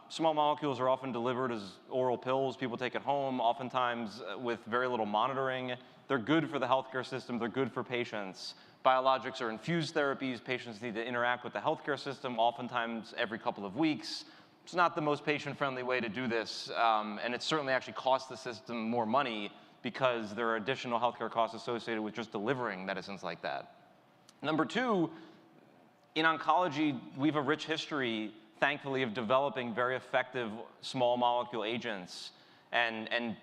small molecules are often delivered as oral pills. People take it home, oftentimes with very little monitoring. They're good for the healthcare system. They're good for patients. Biologics are infused therapies. Patients need to interact with the healthcare system, oftentimes every couple of weeks. It's not the most patient-friendly way to do this, and it certainly actually costs the system more money because there are additional healthcare costs associated with just delivering medicines like that. Number two, in oncology, we have a rich history, thankfully, of developing very effective small molecule agents, and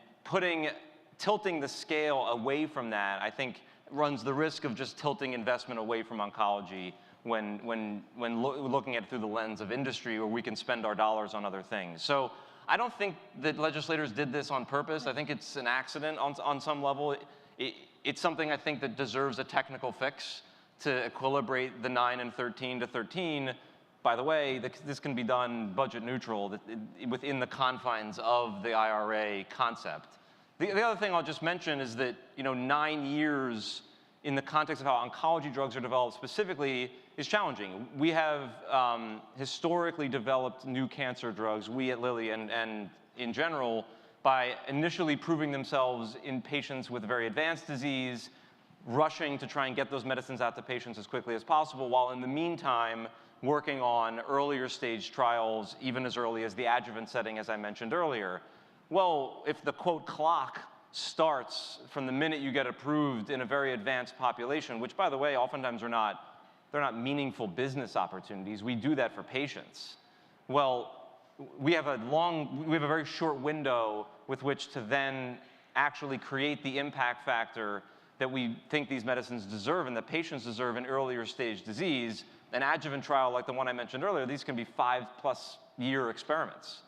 tilting the scale away from that, I think, runs the risk of just tilting investment away from oncology when looking at it through the lens of industry, where we can spend our dollars on other things. So I don't think that legislators did this on purpose. I think it's an accident on some level. It's something I think that deserves a technical fix to equilibrate the 9 and 13 to 13. By the way, this can be done budget neutral within the confines of the IRA concept. The other thing I'll just mention is that 9 years in the context of how oncology drugs are developed specifically is challenging. We have historically developed new cancer drugs, we at Lilly and in general, by initially proving themselves in patients with very advanced disease, rushing to try and get those medicines out to patients as quickly as possible, while in the meantime working on earlier stage trials, even as early as the adjuvant setting, as I mentioned earlier. Well, if the, quote, clock starts from the minute you get approved in a very advanced population, which, by the way, oftentimes they're not meaningful business opportunities. We do that for patients. Well, we have a very short window with which to then actually create the impact factor that we think these medicines deserve and that patients deserve in earlier stage disease. An adjuvant trial like the one I mentioned earlier, these can be 5+ year experiments.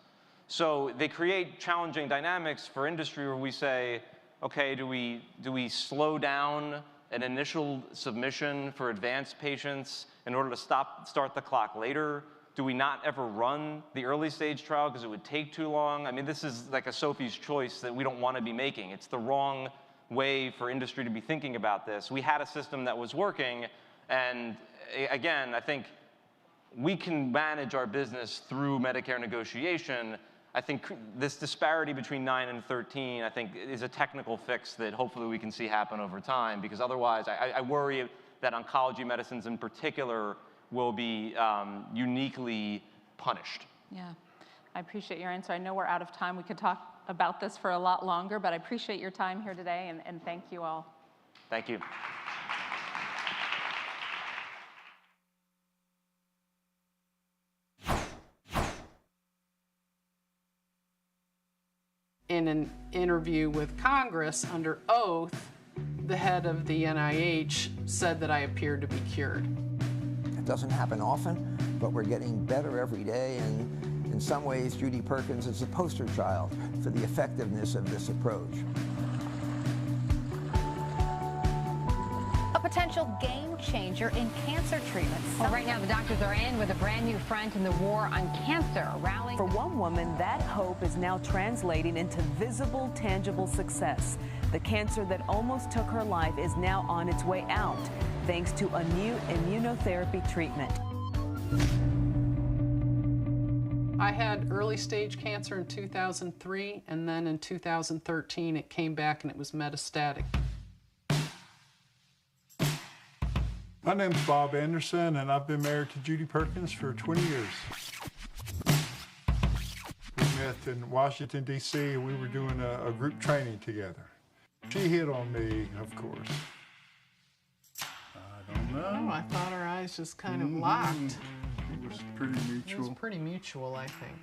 So they create challenging dynamics for industry where we say, okay, do we slow down an initial submission for advanced patients in order to start the clock later? Do we not ever run the early stage trial because it would take too long? I mean, this is like a Sophie's choice that we don't want to be making. It's the wrong way for industry to be thinking about this. We had a system that was working, and again, I think we can manage our business through Medicare negotiation. I think this disparity between 9 and 13, I think, is a technical fix that hopefully we can see happen over time, because otherwise I worry that oncology medicines in particular will be uniquely punished. Yeah, I appreciate your answer. I know we're out of time. We could talk about this for a lot longer, but I appreciate your time here today, and thank you all. Thank you. In an interview with Congress under oath, the head of the NIH said that I appeared to be cured. It doesn't happen often, but we're getting better every day, and in some ways, Judy Perkins is a poster child for the effectiveness of this approach. A potential game changer in cancer treatment. Well, right now, the doctors are in with a brand new front in the war on cancer, rallying. For one woman, that hope is now translating into visible, tangible success. The cancer that almost took her life is now on its way out, thanks to a new immunotherapy treatment. I had early stage cancer in 2003, and then in 2013 it came back and it was metastatic. My name's Bob Anderson, and I've been married to Judy Perkins for 20 years. We met in Washington, D.C., and we were doing a group training together. She hit on me, of course. I don't know. Oh, I thought our eyes just kind of locked. It was pretty mutual. It was pretty mutual, I think.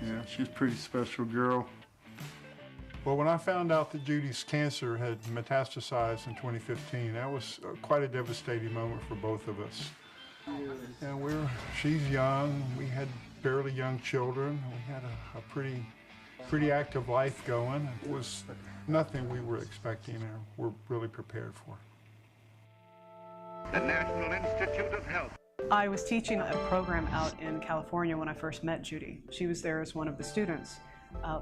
Yeah, she's a pretty special girl. Well, when I found out that Judy's cancer had metastasized in 2015, that was quite a devastating moment for both of us. And she's young, we had barely young children, we had a pretty active life going. It was nothing we were expecting or were really prepared for. The National Institute of Health. I was teaching a program out in California when I first met Judy. She was there as one of the students.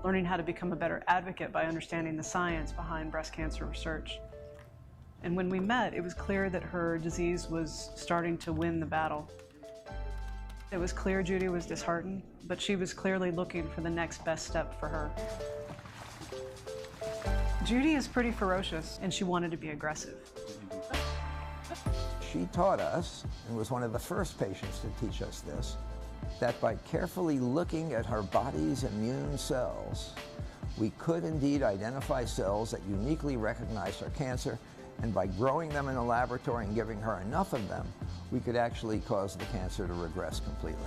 Learning how to become a better advocate by understanding the science behind breast cancer research. And when we met, it was clear that her disease was starting to win the battle. It was clear Judy was disheartened, but she was clearly looking for the next best step for her. Judy is pretty ferocious, and she wanted to be aggressive. She taught us, and was one of the first patients to teach us this, that by carefully looking at her body's immune cells, we could indeed identify cells that uniquely recognized her cancer, and by growing them in a laboratory and giving her enough of them, we could actually cause the cancer to regress completely.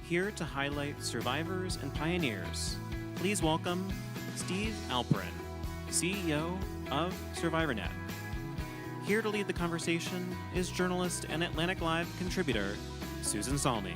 Here to highlight survivors and pioneers, please welcome Steve Alperin, CEO of SurvivorNet. Here to lead the conversation is journalist and atlanticLIVE contributor, Susan Salmi.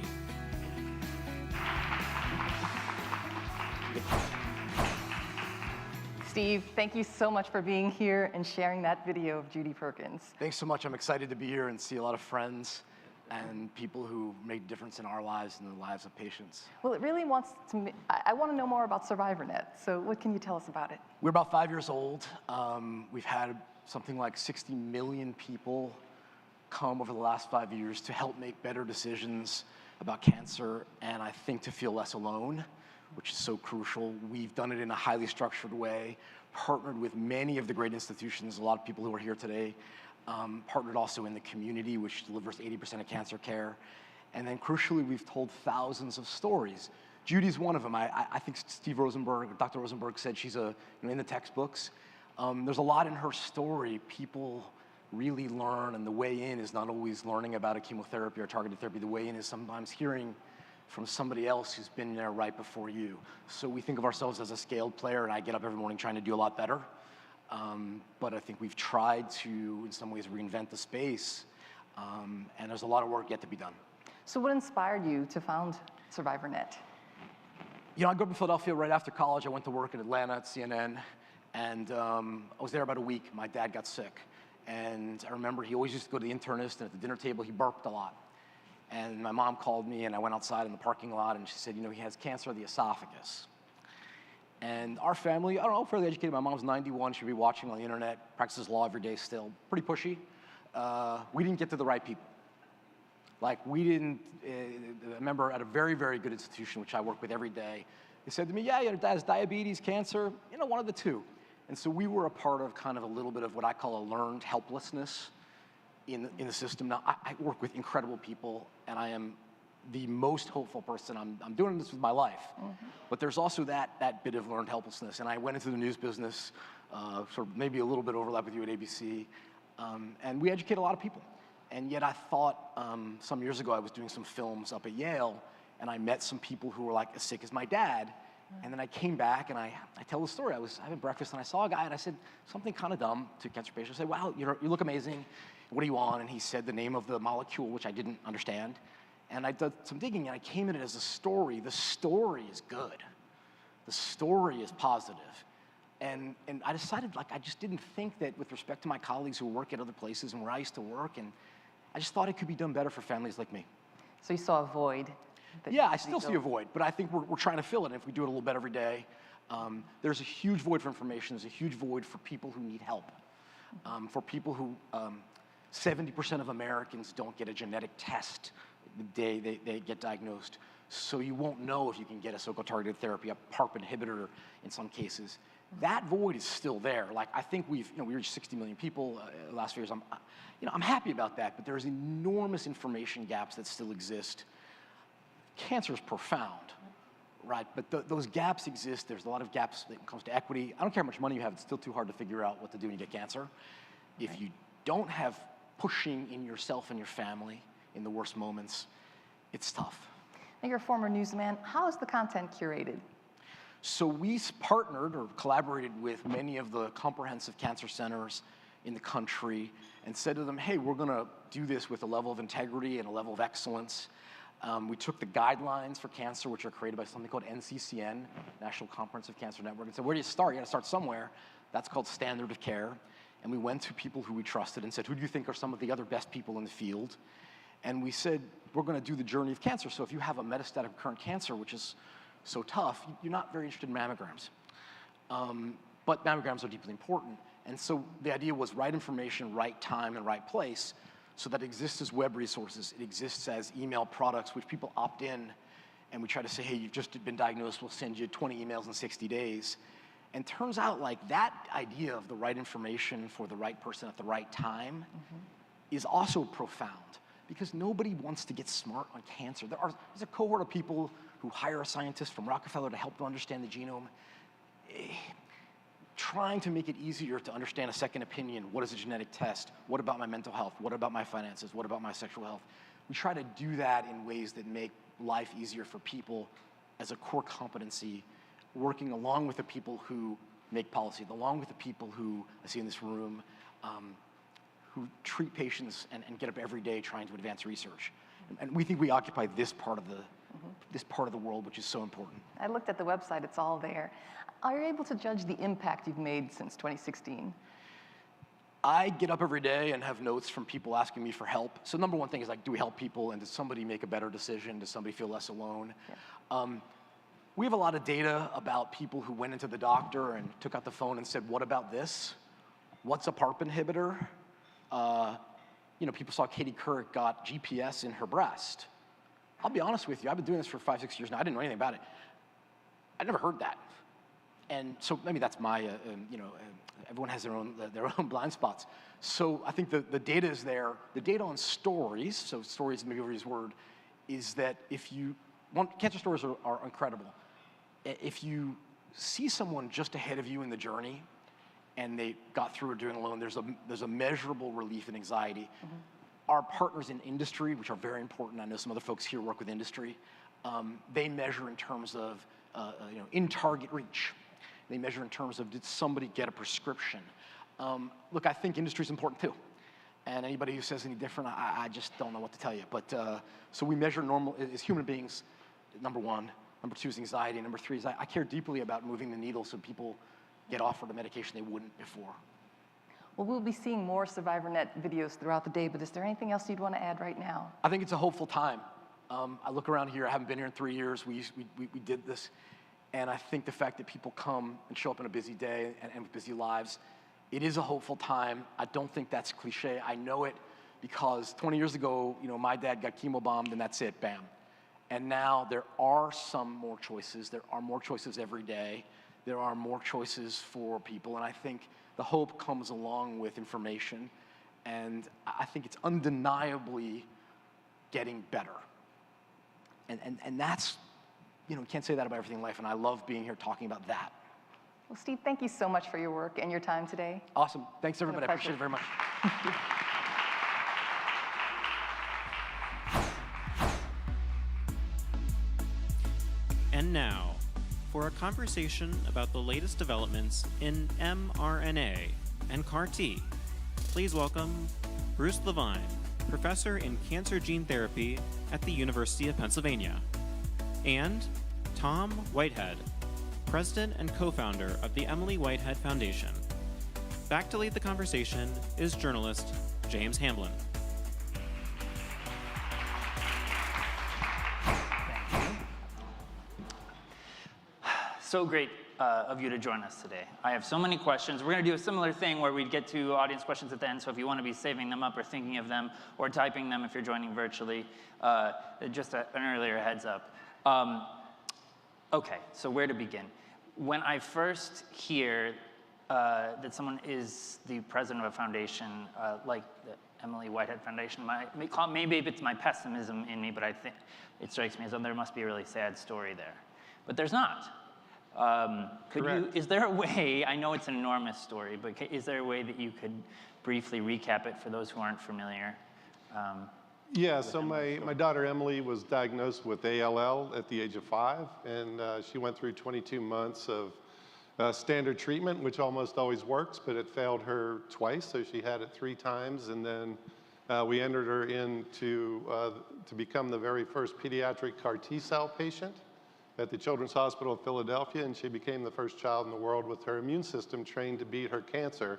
Steve, thank you so much for being here and sharing that video of Judy Perkins. Thanks so much. I'm excited to be here and see a lot of friends and people who make a difference in our lives and the lives of patients. Well, it really wants to, I want to know more about SurvivorNet. So what can you tell us about it? We're about 5 years old. We've had something like 60 million people come over the last 5 years to help make better decisions about cancer, and I think to feel less alone, which is so crucial. We've done it in a highly structured way, partnered with many of the great institutions, a lot of people who are here today, partnered also in the community, which delivers 80% of cancer care. And then crucially, we've told thousands of stories. Judy's one of them. I think Steve Rosenberg, Dr. Rosenberg said she's in the textbooks. There's a lot in her story people really learn, and the way in is not always learning about a chemotherapy or targeted therapy. The way in is sometimes hearing from somebody else who's been there right before you. So we think of ourselves as a scaled player, and I get up every morning trying to do a lot better. But I think we've tried to, in some ways, reinvent the space, and there's a lot of work yet to be done. So what inspired you to found SurvivorNet? You know, I grew up in Philadelphia right after college. I went to work in Atlanta at CNN, and I was there about a week. My dad got sick, and I remember he always used to go to the internist, and at the dinner table, he burped a lot. And my mom called me, and I went outside in the parking lot, and she said, you know, he has cancer of the esophagus. And our family, I don't know, fairly educated. My mom's 91, she'd be watching on the internet, practices law every day still, pretty pushy. We didn't get to the right people. Like we didn't, I remember at a very, very good institution, which I work with every day, they said to me, yeah, your dad has diabetes, cancer, one of the two. And so we were a part of kind of a little bit of what I call a learned helplessness in the system. Now, I work with incredible people, and I am the most hopeful person. I'm doing this with my life. But there's also that bit of learned helplessness. And I went into the news business, sort of maybe a little bit overlap with you at ABC, and we educate a lot of people. And yet I thought some years ago I was doing some films up at Yale, and I met some people who were like as sick as my dad. And then I came back and I tell the story. I was having breakfast and I saw a guy and I said something kind of dumb to a cancer patient. I said, wow, you look amazing. What are you on? And he said the name of the molecule, which I didn't understand. And I did some digging and I came at it as a story. The story is good. The story is positive. And I decided, like, I just didn't think that with respect to my colleagues who work at other places and where I used to work, and I just thought it could be done better for families like me. So you saw a void. Yeah, I still see a void, but I think we're trying to fill it. And if we do it a little bit every day, there's a huge void for information. There's a huge void for people who need help. For people who, 70% of Americans don't get a genetic test the day they get diagnosed. So you won't know if you can get a so-called targeted therapy, a PARP inhibitor in some cases. That void is still there. Like, I think we reached 60 million people the last few years. I'm happy about that, but there's enormous information gaps that still exist. Cancer is profound, right? But those gaps exist. There's a lot of gaps when it comes to equity. I don't care how much money you have, it's still too hard to figure out what to do when you get cancer. If you don't have pushing in yourself and your family in the worst moments, it's tough. Now, you're a former newsman. How is the content curated? So we partnered or collaborated with many of the comprehensive cancer centers in the country and said to them, hey, we're going to do this with a level of integrity and a level of excellence. We took the guidelines for cancer, which are created by something called NCCN, National Comprehensive Cancer Network, and said, where do you start? You got to start somewhere. That's called standard of care. And we went to people who we trusted and said, who do you think are some of the other best people in the field? And we said, we're going to do the journey of cancer. So if you have a metastatic recurrent cancer, which is so tough, you're not very interested in mammograms. But mammograms are deeply important. And so the idea was right information, right time, and right place. So that exists as web resources. It exists as email products, which people opt in. And we try to say, hey, you've just been diagnosed. We'll send you 20 emails in 60 days. And turns out, like, that idea of the right information for the right person at the right time is also profound. Because nobody wants to get smart on cancer. There's a cohort of people who hire a scientist from Rockefeller to help them understand the genome. Trying to make it easier to understand a second opinion. What is a genetic test? What about my mental health? What about my finances? What about my sexual health? We try to do that in ways that make life easier for people as a core competency, working along with the people who make policy, along with the people who I see in this room, who treat patients and get up every day trying to advance research. And we think we occupy this part of the world, which is so important. I looked at the website, it's all there. Are you able to judge the impact you've made since 2016? I get up every day and have notes from people asking me for help. So number one thing is, like, do we help people, and does somebody make a better decision? Does somebody feel less alone? Yeah. We have a lot of data about people who went into the doctor and took out the phone and said, what about this? What's a PARP inhibitor? People saw Katie Couric got GPS in her breast. I'll be honest with you, I've been doing this for 5-6 years now. I didn't know anything about it. I never heard that. And so maybe that's my, everyone has their own blind spots. So I think the data is there. The data on stories, so stories, maybe everybody's word, is that cancer stories are incredible. If you see someone just ahead of you in the journey and they got through it doing it alone, there's a measurable relief in anxiety. Our partners in industry, which are very important, I know some other folks here work with industry, they measure in terms of in-target reach. They measure in terms of, did somebody get a prescription? Look, I think industry is important too. And anybody who says any different, I just don't know what to tell you. But so we measure normal, as human beings, number one. Number two is anxiety. Number three is I care deeply about moving the needle so people get offered a medication they wouldn't before. Well, we'll be seeing more SurvivorNet videos throughout the day, but is there anything else you'd want to add right now? I think it's a hopeful time. I look around here, I haven't been here in 3 years. We did this. And I think the fact that people come and show up on a busy day and with busy lives, it is a hopeful time. I don't think that's cliche. I know it because 20 years ago, my dad got chemo bombed and that's it, bam. And now there are some more choices. There are more choices every day. There are more choices for people, and I think the hope comes along with information, and I think it's undeniably getting better. And that's, you can't say that about everything in life, and I love being here talking about that. Well, Steve, thank you so much for your work and your time today. Awesome. Thanks, everybody. I appreciate it very much. And now, for a conversation about the latest developments in mRNA and CAR-T, please welcome Bruce Levine, professor in cancer gene therapy at the University of Pennsylvania, and Tom Whitehead, president and co-founder of the Emily Whitehead Foundation. Back to lead the conversation is journalist James Hamblin. So great of you to join us today. I have so many questions. We're going to do a similar thing where we get to audience questions at the end, so if you want to be saving them up or thinking of them or typing them if you're joining virtually, just an earlier heads up. Okay, so where to begin? When I first hear that someone is the president of a foundation like the Emily Whitehead Foundation, maybe it's my pessimism in me, but I think it strikes me as though there must be a really sad story there. But there's not. Is there a way, I know it's an enormous story, but is there a way that you could briefly recap it for those who aren't familiar? Yeah, so my daughter Emily was diagnosed with ALL at the age of 5, and she went through 22 months of standard treatment, which almost always works, but it failed her twice, so she had it 3 times, and then we entered her into to become the very first pediatric CAR T-cell patient at the Children's Hospital of Philadelphia, and she became the first child in the world with her immune system trained to beat her cancer.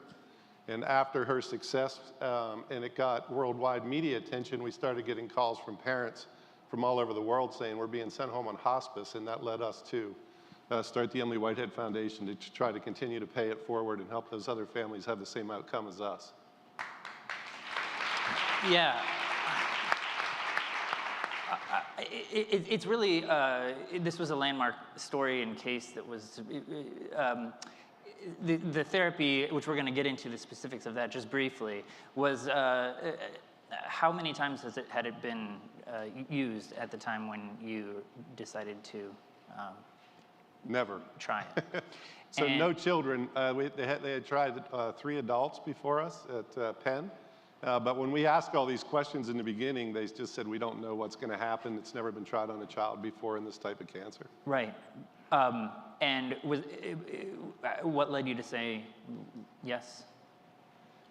And after her success, and it got worldwide media attention, we started getting calls from parents from all over the world saying we're being sent home on hospice, and that led us to start the Emily Whitehead Foundation to try to continue to pay it forward and help those other families have the same outcome as us. Yeah. It's really, this was a landmark story and case that was, the therapy, which we're going to get into the specifics of that just briefly, was how many times had it been used at the time when you decided to Never. Try it? So no children. They had tried 3 adults before us at Penn. But when we asked all these questions in the beginning, they just said, we don't know what's going to happen. It's never been tried on a child before in this type of cancer. Right. And what led you to say yes?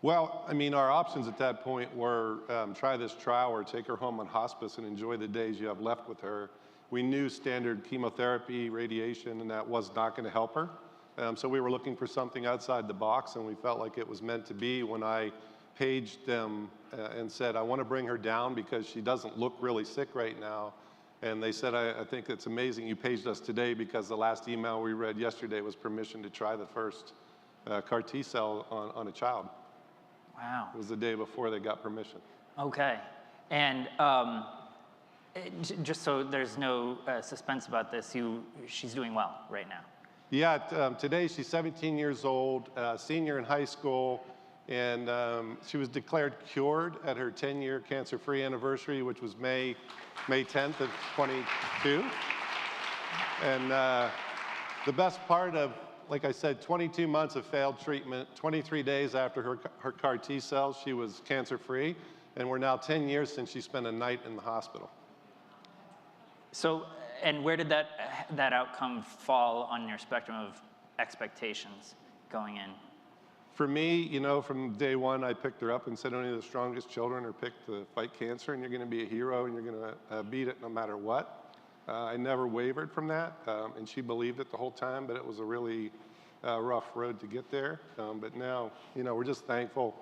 Well, I mean, our options at that point were try this trial or take her home on hospice and enjoy the days you have left with her. We knew standard chemotherapy, radiation, and that was not going to help her. So we were looking for something outside the box, and we felt like it was meant to be when I paged them and said, I want to bring her down because she doesn't look really sick right now. And they said, I think it's amazing you paged us today because the last email we read yesterday was permission to try the first CAR T-cell on a child. Wow. It was the day before they got permission. Okay. And just so there's no suspense about this, she's doing well right now. Yeah, today she's 17 years old, senior in high school. And she was declared cured at her 10-year cancer-free anniversary, which was May 10th of 22. And the best part of, like I said, 22 months of failed treatment, 23 days after her CAR T-cells, she was cancer-free. And we're now 10 years since she spent a night in the hospital. So, and where did that outcome fall on your spectrum of expectations going in? For me, you know, from day one, I picked her up and said only the strongest children are picked to fight cancer, and you're going to be a hero, and you're going to beat it no matter what. I never wavered from that, and she believed it the whole time, but it was a really rough road to get there. But now, you know, we're just thankful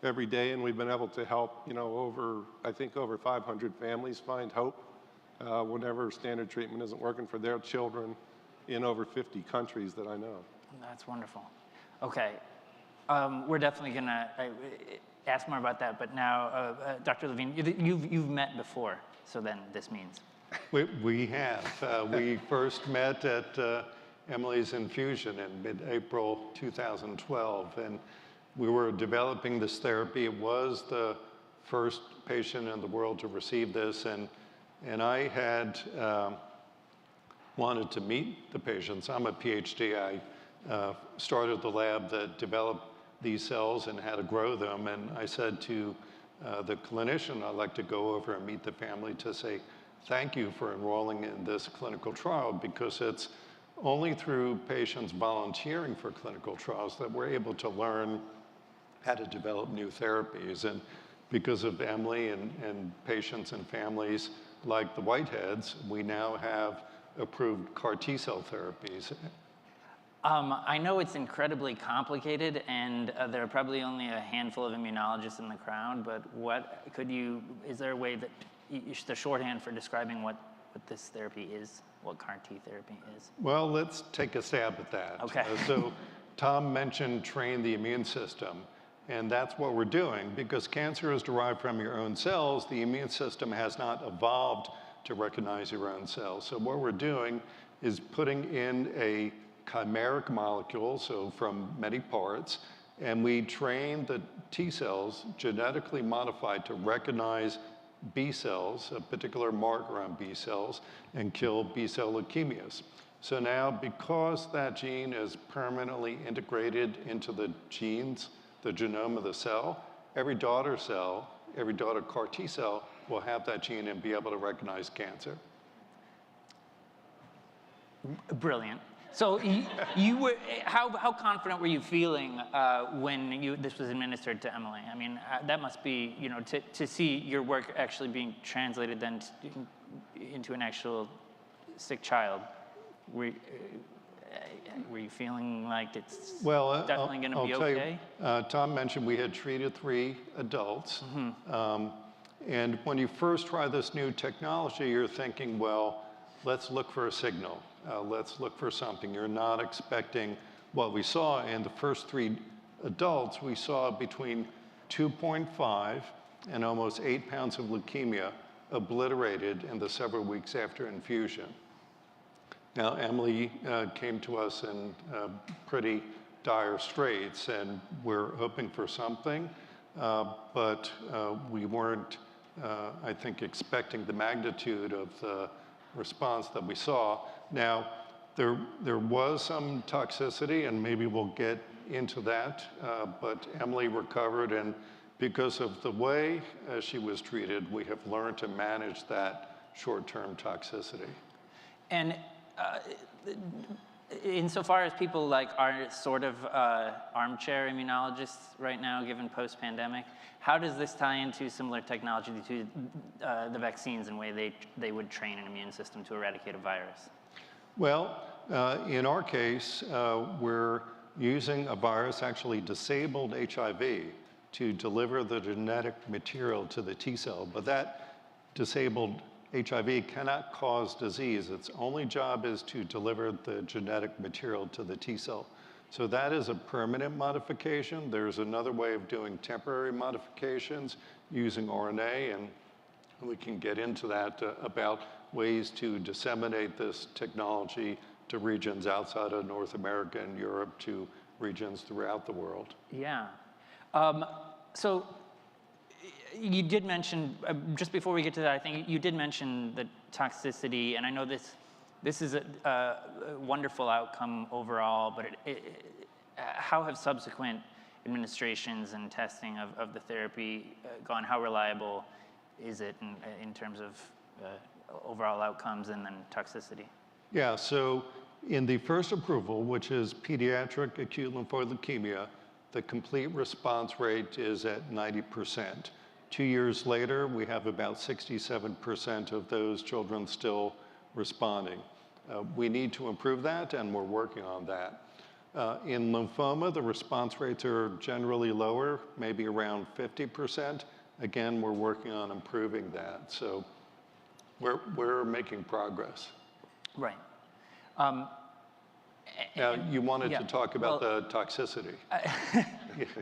every day, and we've been able to help, you know, I think over 500 families find hope whenever standard treatment isn't working for their children in over 50 countries that I know. That's wonderful. Okay. We're definitely going to ask more about that, but now, Dr. Levine, you've met before, so then this means. We have. We first met at Emily's infusion in mid-April 2012, and we were developing this therapy. It was the first patient in the world to receive this, and I had wanted to meet the patients. I'm a PhD. I started the lab that developed these cells and how to grow them, and I said to the clinician, I'd like to go over and meet the family to say thank you for enrolling in this clinical trial, because it's only through patients volunteering for clinical trials that we're able to learn how to develop new therapies. And because of Emily and patients and families like the Whiteheads, we now have approved CAR T-cell therapies. I know it's incredibly complicated, and there are probably only a handful of immunologists in the crowd, but is there a way that, the shorthand for describing what this therapy is, what CAR T therapy is? Well, let's take a stab at that. Okay. So Tom mentioned train the immune system, and that's what we're doing. Because cancer is derived from your own cells, the immune system has not evolved to recognize your own cells. So what we're doing is putting in a chimeric molecule, so from many parts, and we train the T cells, genetically modified, to recognize B cells, a particular marker on B cells, and kill B cell leukemias. So now, because that gene is permanently integrated into the genes, the genome of the cell, every daughter cell, every daughter CAR T cell will have that gene and be able to recognize cancer. Brilliant. So you were, how confident were you feeling when this was administered to Emily? I mean, that must be, to see your work actually being translated then into an actual sick child. Were you feeling like it's definitely going to be okay? Tell you, Tom mentioned we had treated 3 adults. Mm-hmm. And when you first try this new technology, you're thinking, well, let's look for a signal. Let's look for something. You're not expecting what we saw in the first 3 adults. We saw between 2.5 and almost 8 pounds of leukemia obliterated in the several weeks after infusion. Now, Emily came to us in pretty dire straits, and we're hoping for something, but we weren't, I think, expecting the magnitude of the response that we saw. Now, there was some toxicity, and maybe we'll get into that, but Emily recovered, and because of the way she was treated, we have learned to manage that short-term toxicity. And insofar as people are sort of armchair immunologists right now, given post-pandemic, how does this tie into similar technology to the vaccines and the way they would train an immune system to eradicate a virus? Well, in our case, we're using a virus, actually disabled HIV, to deliver the genetic material to the T cell, but that disabled HIV cannot cause disease. Its only job is to deliver the genetic material to the T cell. So that is a permanent modification. There's another way of doing temporary modifications using RNA, and we can get into that about ways to disseminate this technology to regions outside of North America and Europe, to regions throughout the world. Yeah. So you did mention, just before we get to that, I think you did mention the toxicity, and I know this is a wonderful outcome overall, but how have subsequent administrations and testing of the therapy gone? How reliable is it in terms of overall outcomes and then toxicity? Yeah, so in the first approval, which is pediatric acute lymphoid leukemia, the complete response rate is at 90%. 2 years later, we have about 67% of those children still responding. We need to improve that, and we're working on that. In lymphoma, the response rates are generally lower, maybe around 50%. Again, we're working on improving that. So we're making progress. Right. Now, you wanted to talk about the toxicity.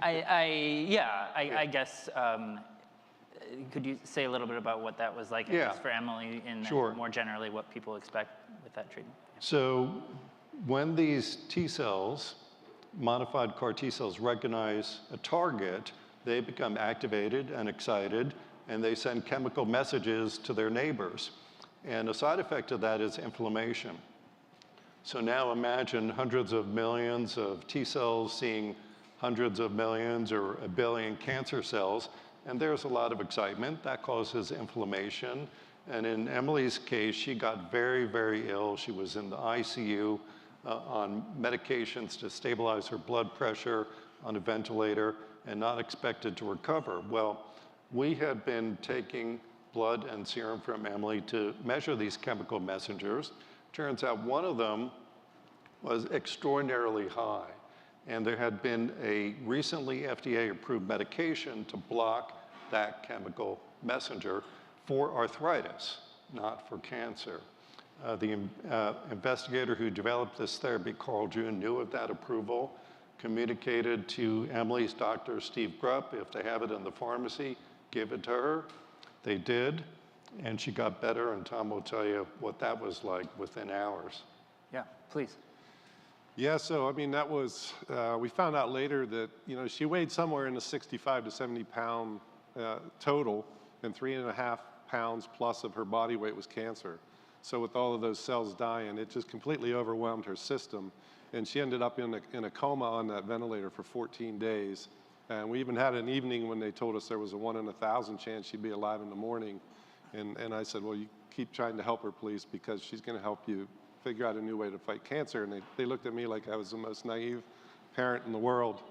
I guess, could you say a little bit about what that was like at least for Emily, and then more generally what people expect with that treatment? So when these T cells, modified CAR T cells, recognize a target, they become activated and excited, and they send chemical messages to their neighbors. And a side effect of that is inflammation. So now imagine hundreds of millions of T cells seeing hundreds of millions or a billion cancer cells, and there's a lot of excitement. That causes inflammation. And in Emily's case, she got very, very ill. She was in the ICU on medications to stabilize her blood pressure, on a ventilator, and not expected to recover. Well, we had been taking blood and serum from Emily to measure these chemical messengers. Turns out one of them was extraordinarily high. And there had been a recently FDA-approved medication to block that chemical messenger for arthritis, not for cancer. The investigator who developed this therapy, Carl June, knew of that approval, communicated to Emily's doctor, Steve Grupp, if they have it in the pharmacy, give it to her. They did, and she got better, and Tom will tell you what that was like within hours. Yeah, please. Yeah, so I mean, that was, we found out later that, you know, she weighed somewhere in the 65 to 70 pound total, and 3.5 pounds plus of her body weight was cancer. So with all of those cells dying, it just completely overwhelmed her system. And she ended up in a coma on that ventilator for 14 days. And we even had an evening when they told us there was a 1 in 1,000 chance she'd be alive in the morning. And I said, well, you keep trying to help her, please, because she's going to help you figure out a new way to fight cancer. And they looked at me like I was the most naive parent in the world.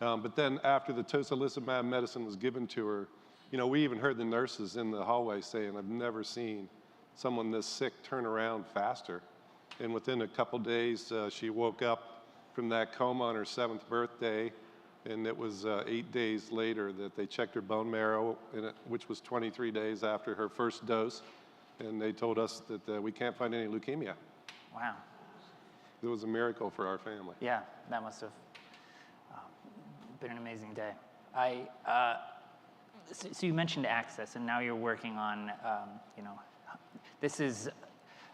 But then after the tocilizumab medicine was given to her, you know, we even heard the nurses in the hallway saying, I've never seen someone this sick turn around faster. And within a couple days, she woke up from that coma on her 7th birthday. And it was 8 days later that they checked her bone marrow, which was 23 days after her first dose. And they told us that we can't find any leukemia. Wow. It was a miracle for our family. Yeah, that must have been an amazing day. So you mentioned access, and now you're working on, you know, this is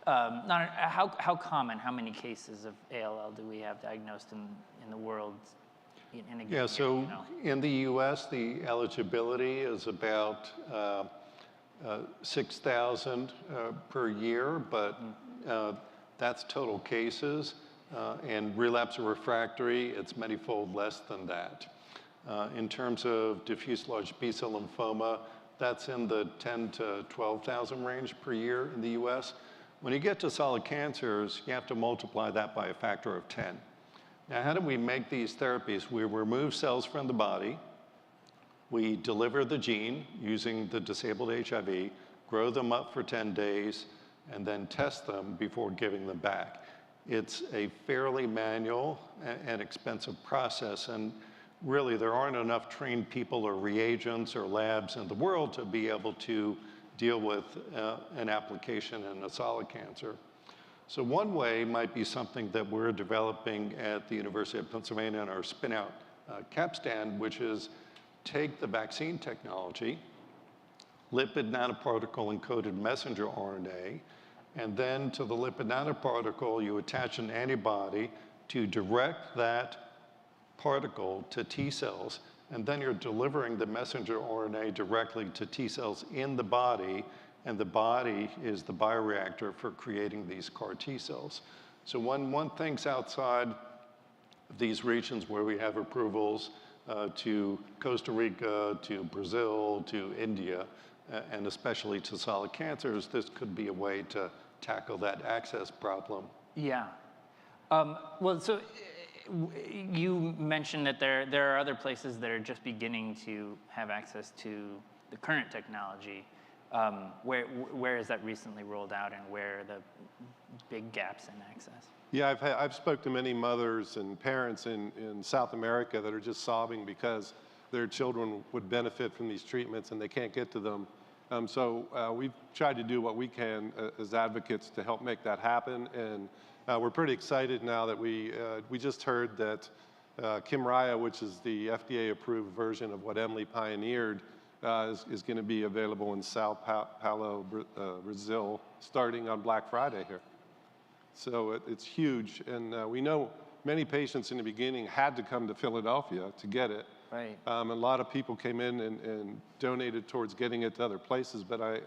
not how common, how many cases of ALL do we have diagnosed in the world in a given year, so you know? in the US, the eligibility is about 6,000 per year, but that's total cases. And relapse or refractory, it's many-fold less than that. In terms of diffuse large B-cell lymphoma, that's in the 10 to 12,000 range per year in the US. When you get to solid cancers, you have to multiply that by a factor of 10. Now, how do we make these therapies? We remove cells from the body, we deliver the gene using the disabled HIV, grow them up for 10 days, and then test them before giving them back. It's a fairly manual and expensive process, and really there aren't enough trained people or reagents or labs in the world to be able to deal with an application in a solid cancer. So one way might be something that we're developing at the University of Pennsylvania in our spin-out capstan, which is take the vaccine technology, lipid nanoparticle encoded messenger RNA, and then to the lipid nanoparticle, you attach an antibody to direct that particle to T cells, and then you're delivering the messenger RNA directly to T cells in the body, and the body is the bioreactor for creating these CAR T cells. So when one thinks outside of these regions where we have approvals to Costa Rica, to Brazil, to India, and especially to solid cancers, this could be a way to tackle that access problem. Yeah. Well, so you mentioned that there are other places that are just beginning to have access to the current technology. Where is that recently rolled out, and where are the big gaps in access? Yeah, I've spoke to many mothers and parents in South America that are just sobbing because their children would benefit from these treatments and they can't get to them. So we've tried to do what we can as advocates to help make that happen, and we're pretty excited now that we just heard that Kymriah, which is the FDA-approved version of what Emily pioneered, is going to be available in Sao Paulo, Brazil, starting on Black Friday here. So it's huge, and we know many patients in the beginning had to come to Philadelphia to get it. Right. A lot of people came in and donated towards getting it to other places, but I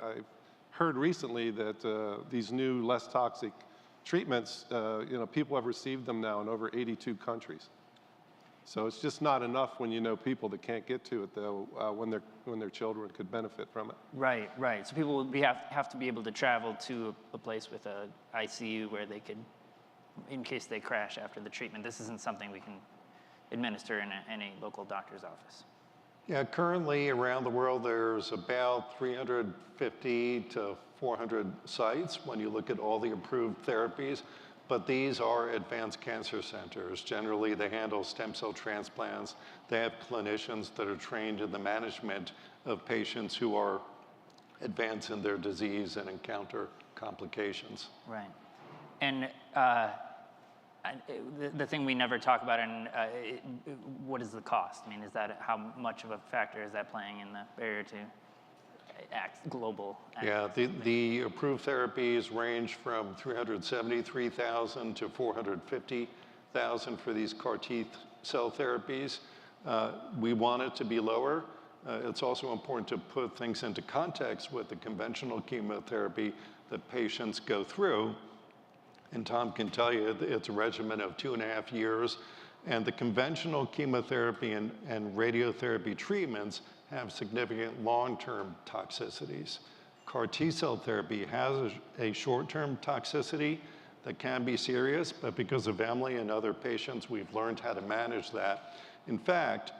heard recently that these new, less toxic treatments, people have received them now in over 82 countries. So it's just not enough when you know people that can't get to it, though, when their children could benefit from it. Right, right. So people would have to be able to travel to a place with a ICU where they could, in case they crash after the treatment. This isn't something we can administer in a local doctor's office. Yeah, currently around the world, there's about 350 to 400 sites when you look at all the approved therapies. But these are advanced cancer centers. Generally, they handle stem cell transplants. They have clinicians that are trained in the management of patients who are advanced in their disease and encounter complications. Right. And the thing we never talk about, what is the cost? I mean, is that how much of a factor is that playing in the barrier to global access? Yeah, the approved therapies range from $373,000 to $450,000 for these CAR T cell therapies. We want it to be lower. It's also important to put things into context with the conventional chemotherapy that patients go through. And Tom can tell you it's a regimen of 2.5 years. And the conventional chemotherapy and radiotherapy treatments have significant long-term toxicities. CAR T-cell therapy has a short-term toxicity that can be serious, but because of Emily and other patients, we've learned how to manage that. In fact,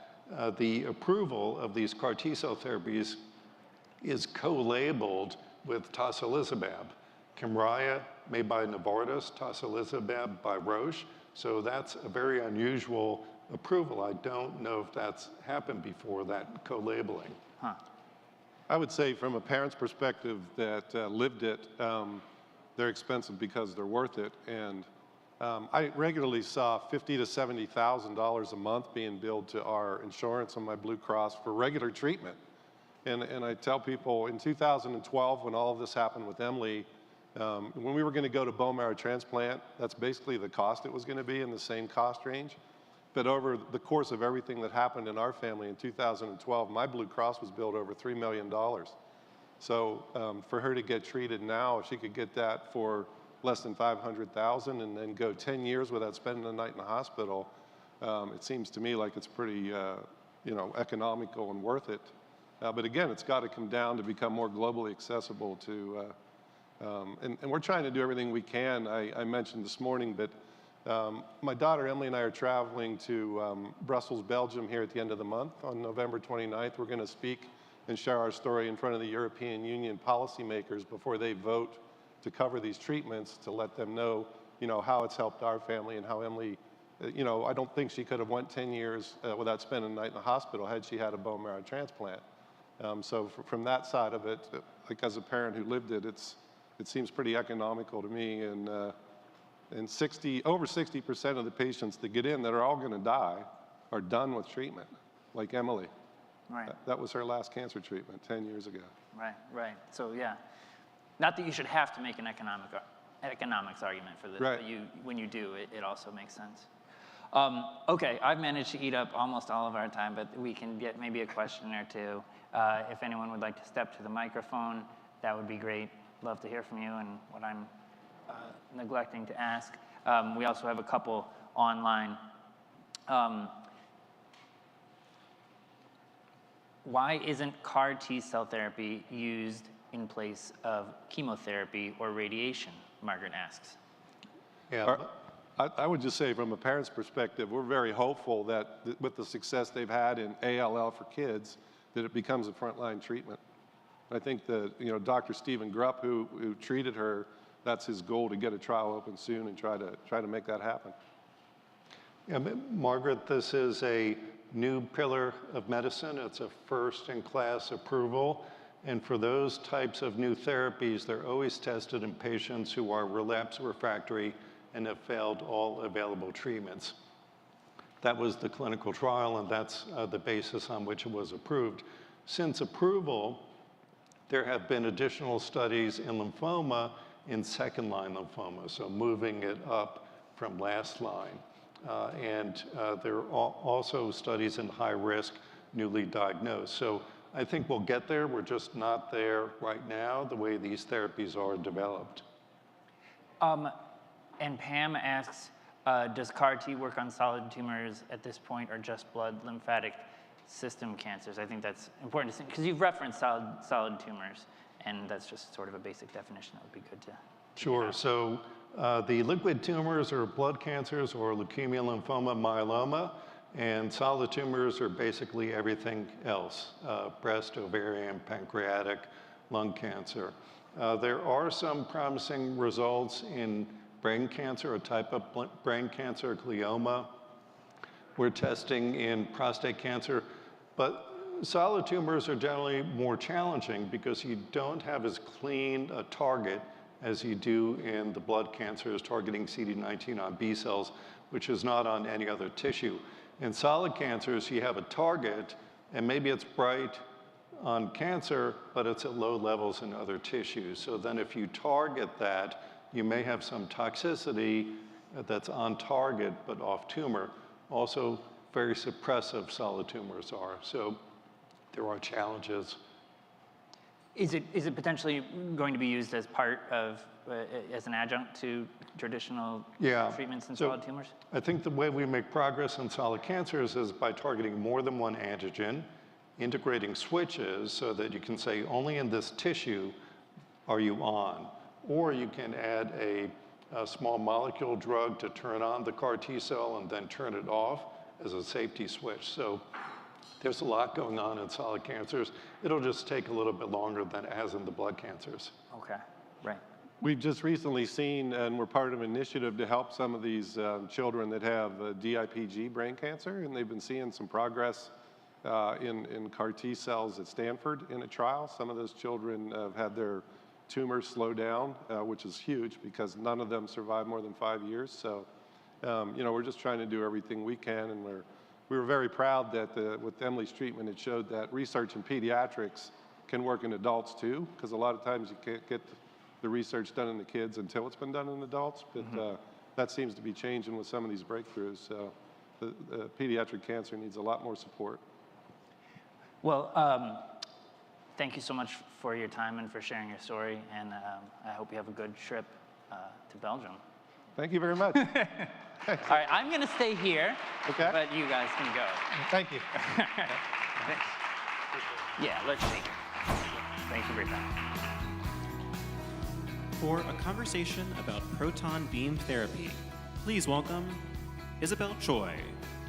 the approval of these CAR T-cell therapies is co-labeled with tocilizumab. Kymriah made by Novartis, tocilizumab by Roche. So that's a very unusual approval. I don't know if that's happened before, that co-labeling. Huh. I would say from a parent's perspective that lived it, they're expensive because they're worth it. And I regularly saw $50,000 to $70,000 a month being billed to our insurance on my Blue Cross for regular treatment. And I tell people in 2012, when all of this happened with Emily, when we were going to go to bone marrow transplant, that's basically the cost it was going to be, in the same cost range. But over the course of everything that happened in our family in 2012, my Blue Cross was billed over $3 million. So for her to get treated now, if she could get that for less than $500,000 and then go 10 years without spending a night in the hospital, it seems to me like it's pretty economical and worth it. But again, it's got to come down to become more globally accessible to, and we're trying to do everything we can. I mentioned this morning, but my daughter Emily and I are traveling to Brussels, Belgium here at the end of the month. On November 29th, we're going to speak and share our story in front of the European Union policymakers before they vote to cover these treatments, to let them know, how it's helped our family and how Emily, I don't think she could have went 10 years without spending a night in the hospital had she had a bone marrow transplant. So from that side of it, like as a parent who lived it, it seems pretty economical to me. And over 60% of the patients that get in that are all going to die are done with treatment, like Emily. Right. That was her last cancer treatment 10 years ago. Right, right. So yeah, not that you should have to make an economics argument for this, right. But when you do, it also makes sense. Okay, I've managed to eat up almost all of our time, but we can get maybe a question or two. If anyone would like to step to the microphone, that would be great. Love to hear from you and what I'm neglecting to ask. We also have a couple online. Why isn't CAR T-cell therapy used in place of chemotherapy or radiation? Margaret asks. Yeah. I would just say from a parent's perspective, we're very hopeful that with the success they've had in ALL for kids, that it becomes a frontline treatment. I think that, Dr. Stephen Grupp, who treated her, that's his goal, to get a trial open soon and try to make that happen. Yeah, Margaret, this is a new pillar of medicine. It's a first-in-class approval. And for those types of new therapies, they're always tested in patients who are relapse refractory and have failed all available treatments. That was the clinical trial, and that's the basis on which it was approved. Since approval, there have been additional studies in lymphoma in second-line lymphoma, so moving it up from last line. There are also studies in high-risk, newly diagnosed. So I think we'll get there. We're just not there right now, the way these therapies are developed. And Pam asks, does CAR T work on solid tumors at this point, or just blood lymphatic system cancers? I think that's important to see, because you've referenced solid tumors, and that's just sort of a basic definition that would be good to. Sure. So the liquid tumors are blood cancers or leukemia, lymphoma, myeloma, and solid tumors are basically everything else, breast, ovarian, pancreatic, lung cancer. There are some promising results in brain cancer, a type of brain cancer, glioma. We're testing in prostate cancer, but solid tumors are generally more challenging because you don't have as clean a target as you do in the blood cancers targeting CD19 on B cells, which is not on any other tissue. In solid cancers, you have a target, and maybe it's bright on cancer, but it's at low levels in other tissues. So then if you target that, you may have some toxicity that's on target but off tumor. Also, very suppressive solid tumors are. So there are challenges. Is it potentially going to be used as part of, as an adjunct to traditional treatments in solid tumors? I think the way we make progress in solid cancers is by targeting more than one antigen, integrating switches so that you can say only in this tissue are you on, or you can add a small molecule drug to turn on the CAR T cell and then turn it off as a safety switch. So there's a lot going on in solid cancers. It'll just take a little bit longer than it has in the blood cancers. Okay, right. We've just recently seen, and we're part of an initiative to help some of these children that have DIPG brain cancer, and they've been seeing some progress in CAR T cells at Stanford in a trial. Some of those children have had their tumors slow down, which is huge because none of them survive more than 5 years. So, we're just trying to do everything we can, and we were very proud that with Emily's treatment, it showed that research in pediatrics can work in adults too, because a lot of times you can't get the research done in the kids until it's been done in adults, but that seems to be changing with some of these breakthroughs. So the pediatric cancer needs a lot more support. Well, thank you so much for your time and for sharing your story, and I hope you have a good trip to Belgium. Thank you very much. All right, I'm going to stay here, but you guys can go. Thank you. Thanks. Yeah, let's see. Thank you for your time. For a conversation about proton beam therapy, please welcome Isabel Choi,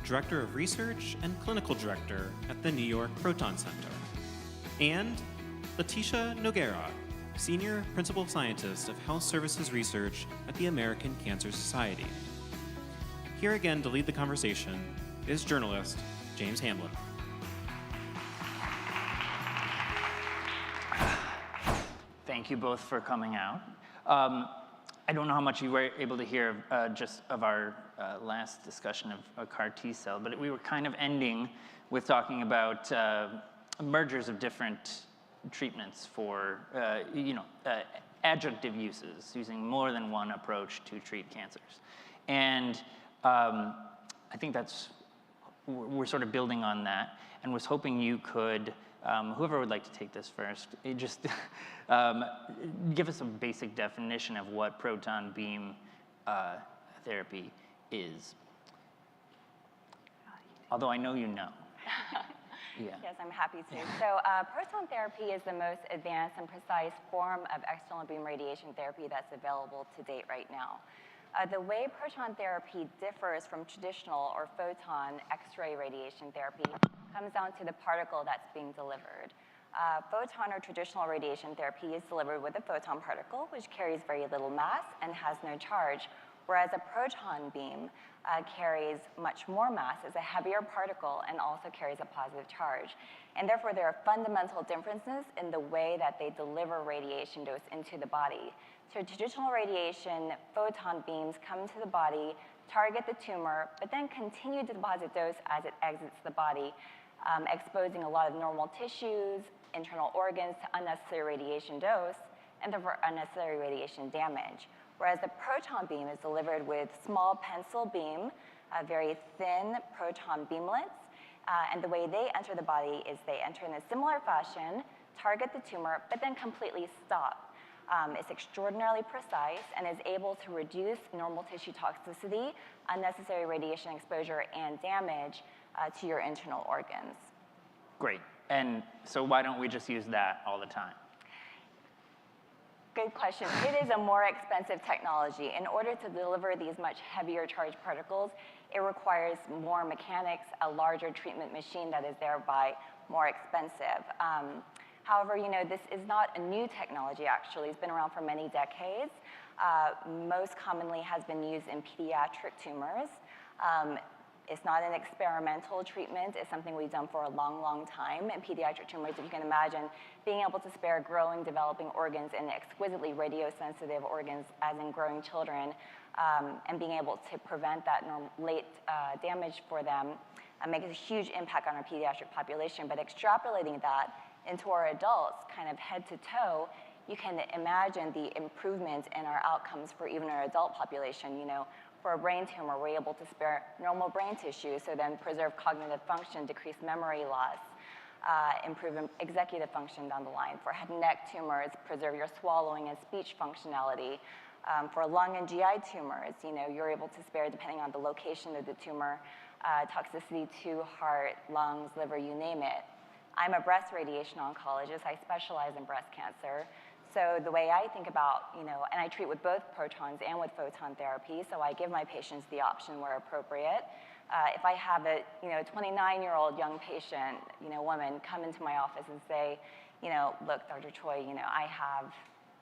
Director of Research and Clinical Director at the New York Proton Center, and Leticia Noguera, Senior Principal Scientist of Health Services Research at the American Cancer Society. Here again to lead the conversation is journalist James Hamblin. Thank you both for coming out. I don't know how much you were able to hear just of our last discussion of a CAR T cell, but we were kind of ending with talking about mergers of different treatments for, adjunctive uses, using more than one approach to treat cancers. And I think we're sort of building on that, and was hoping you could, whoever would like to take this first, just give us a basic definition of what proton beam therapy is. Although I know you know. Yeah. Yes, I'm happy to. So proton therapy is the most advanced and precise form of external beam radiation therapy that's available to date right now. The way proton therapy differs from traditional or photon X-ray radiation therapy comes down to the particle that's being delivered. Photon or traditional radiation therapy is delivered with a photon particle, which carries very little mass and has no charge, whereas a proton beam carries much more mass, is a heavier particle, and also carries a positive charge. And therefore, there are fundamental differences in the way that they deliver radiation dose into the body. So traditional radiation, photon beams come into the body, target the tumor, but then continue to deposit dose as it exits the body, exposing a lot of normal tissues, internal organs to unnecessary radiation dose, and therefore unnecessary radiation damage. Whereas the proton beam is delivered with small pencil beam, very thin proton beamlets, and the way they enter the body is they enter in a similar fashion, target the tumor, but then completely stop. It's extraordinarily precise and is able to reduce normal tissue toxicity, unnecessary radiation exposure, and damage to your internal organs. Great. And so why don't we just use that all the time? Good question. It is a more expensive technology. In order to deliver these much heavier charged particles, it requires more mechanics, a larger treatment machine that is thereby more expensive. However, this is not a new technology, actually. It's been around for many decades. Most commonly has been used in pediatric tumors. It's not an experimental treatment. It's something we've done for a long, long time. In pediatric tumors, if you can imagine, being able to spare growing, developing organs and exquisitely radiosensitive organs, as in growing children, and being able to prevent that late damage for them makes a huge impact on our pediatric population. But extrapolating that into our adults, kind of head to toe, you can imagine the improvement in our outcomes for even our adult population. For a brain tumor, we're able to spare normal brain tissue, so then preserve cognitive function, decrease memory loss, improve executive function down the line. For head and neck tumors, preserve your swallowing and speech functionality. For lung and GI tumors, you're able to spare, depending on the location of the tumor, toxicity to heart, lungs, liver, you name it. I'm a breast radiation oncologist. I specialize in breast cancer. So the way I think about, and I treat with both protons and with photon therapy, so I give my patients the option where appropriate. If I have a 29-year-old young patient, woman, come into my office and say, look, Dr. Choi, I have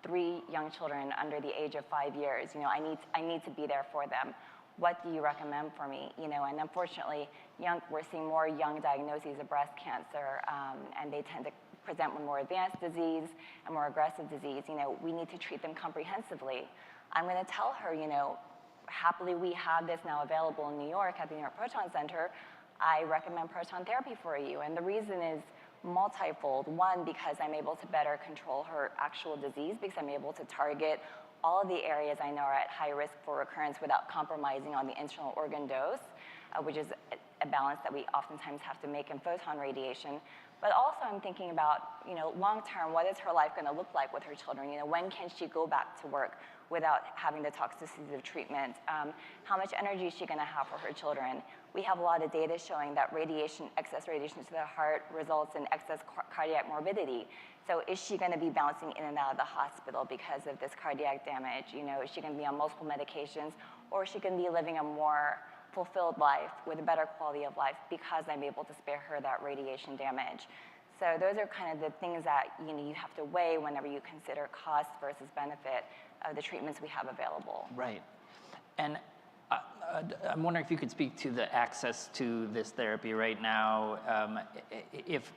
3 young children under the age of 5 years. I need to be there for them. What do you recommend for me? And unfortunately, we're seeing more young diagnoses of breast cancer, and they tend to present with more advanced disease and more aggressive disease. We need to treat them comprehensively. I'm going to tell her, happily we have this now available in New York at the New York Proton Center. I recommend proton therapy for you. And the reason is multifold. One, because I'm able to better control her actual disease, because I'm able to target all of the areas I know are at high risk for recurrence without compromising on the internal organ dose, which is a balance that we oftentimes have to make in photon radiation. But also I'm thinking about, long term, what is her life going to look like with her children? When can she go back to work without having the toxicities of treatment? How much energy is she going to have for her children? We have a lot of data showing that excess radiation to the heart results in excess cardiac morbidity. So is she going to be bouncing in and out of the hospital because of this cardiac damage? Is she going to be on multiple medications? Or is she going to be living a more fulfilled life with a better quality of life because I'm able to spare her that radiation damage? So those are kind of the things that you have to weigh whenever you consider cost versus benefit of the treatments we have available. Right. And I'm wondering if you could speak to the access to this therapy right now. If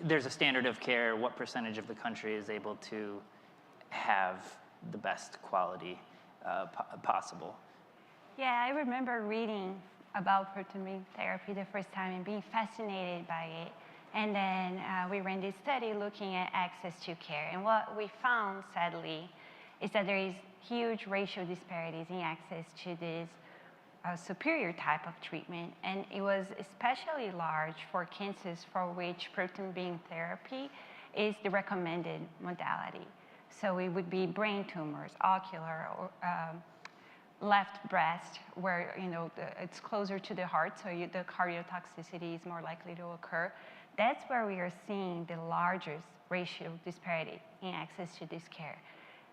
there's a standard of care, what percentage of the country is able to have the best quality possible? Yeah, I remember reading about proton beam therapy the first time and being fascinated by it. And then we ran this study looking at access to care. And what we found, sadly, is that there is huge racial disparities in access to this superior type of treatment. And it was especially large for cancers for which proton beam therapy is the recommended modality. So it would be brain tumors, ocular, or left breast, where it's closer to the heart, so the cardiotoxicity is more likely to occur. That's where we are seeing the largest racial disparity in access to this care.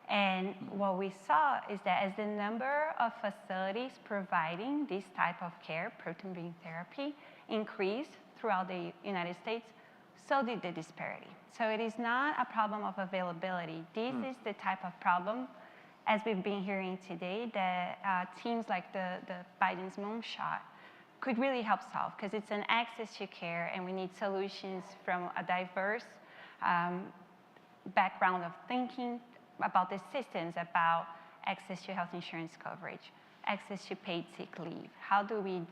And what we saw is that as the number of facilities providing this type of care, proton beam therapy, increased throughout the United States, so did the disparity. So it is not a problem of availability. This is the type of problem, as we've been hearing today, that teams like the Biden's Moonshot could really help solve, because it's an access to care, and we need solutions from a diverse background of thinking about the systems, about access to health insurance coverage, access to paid sick leave. How do we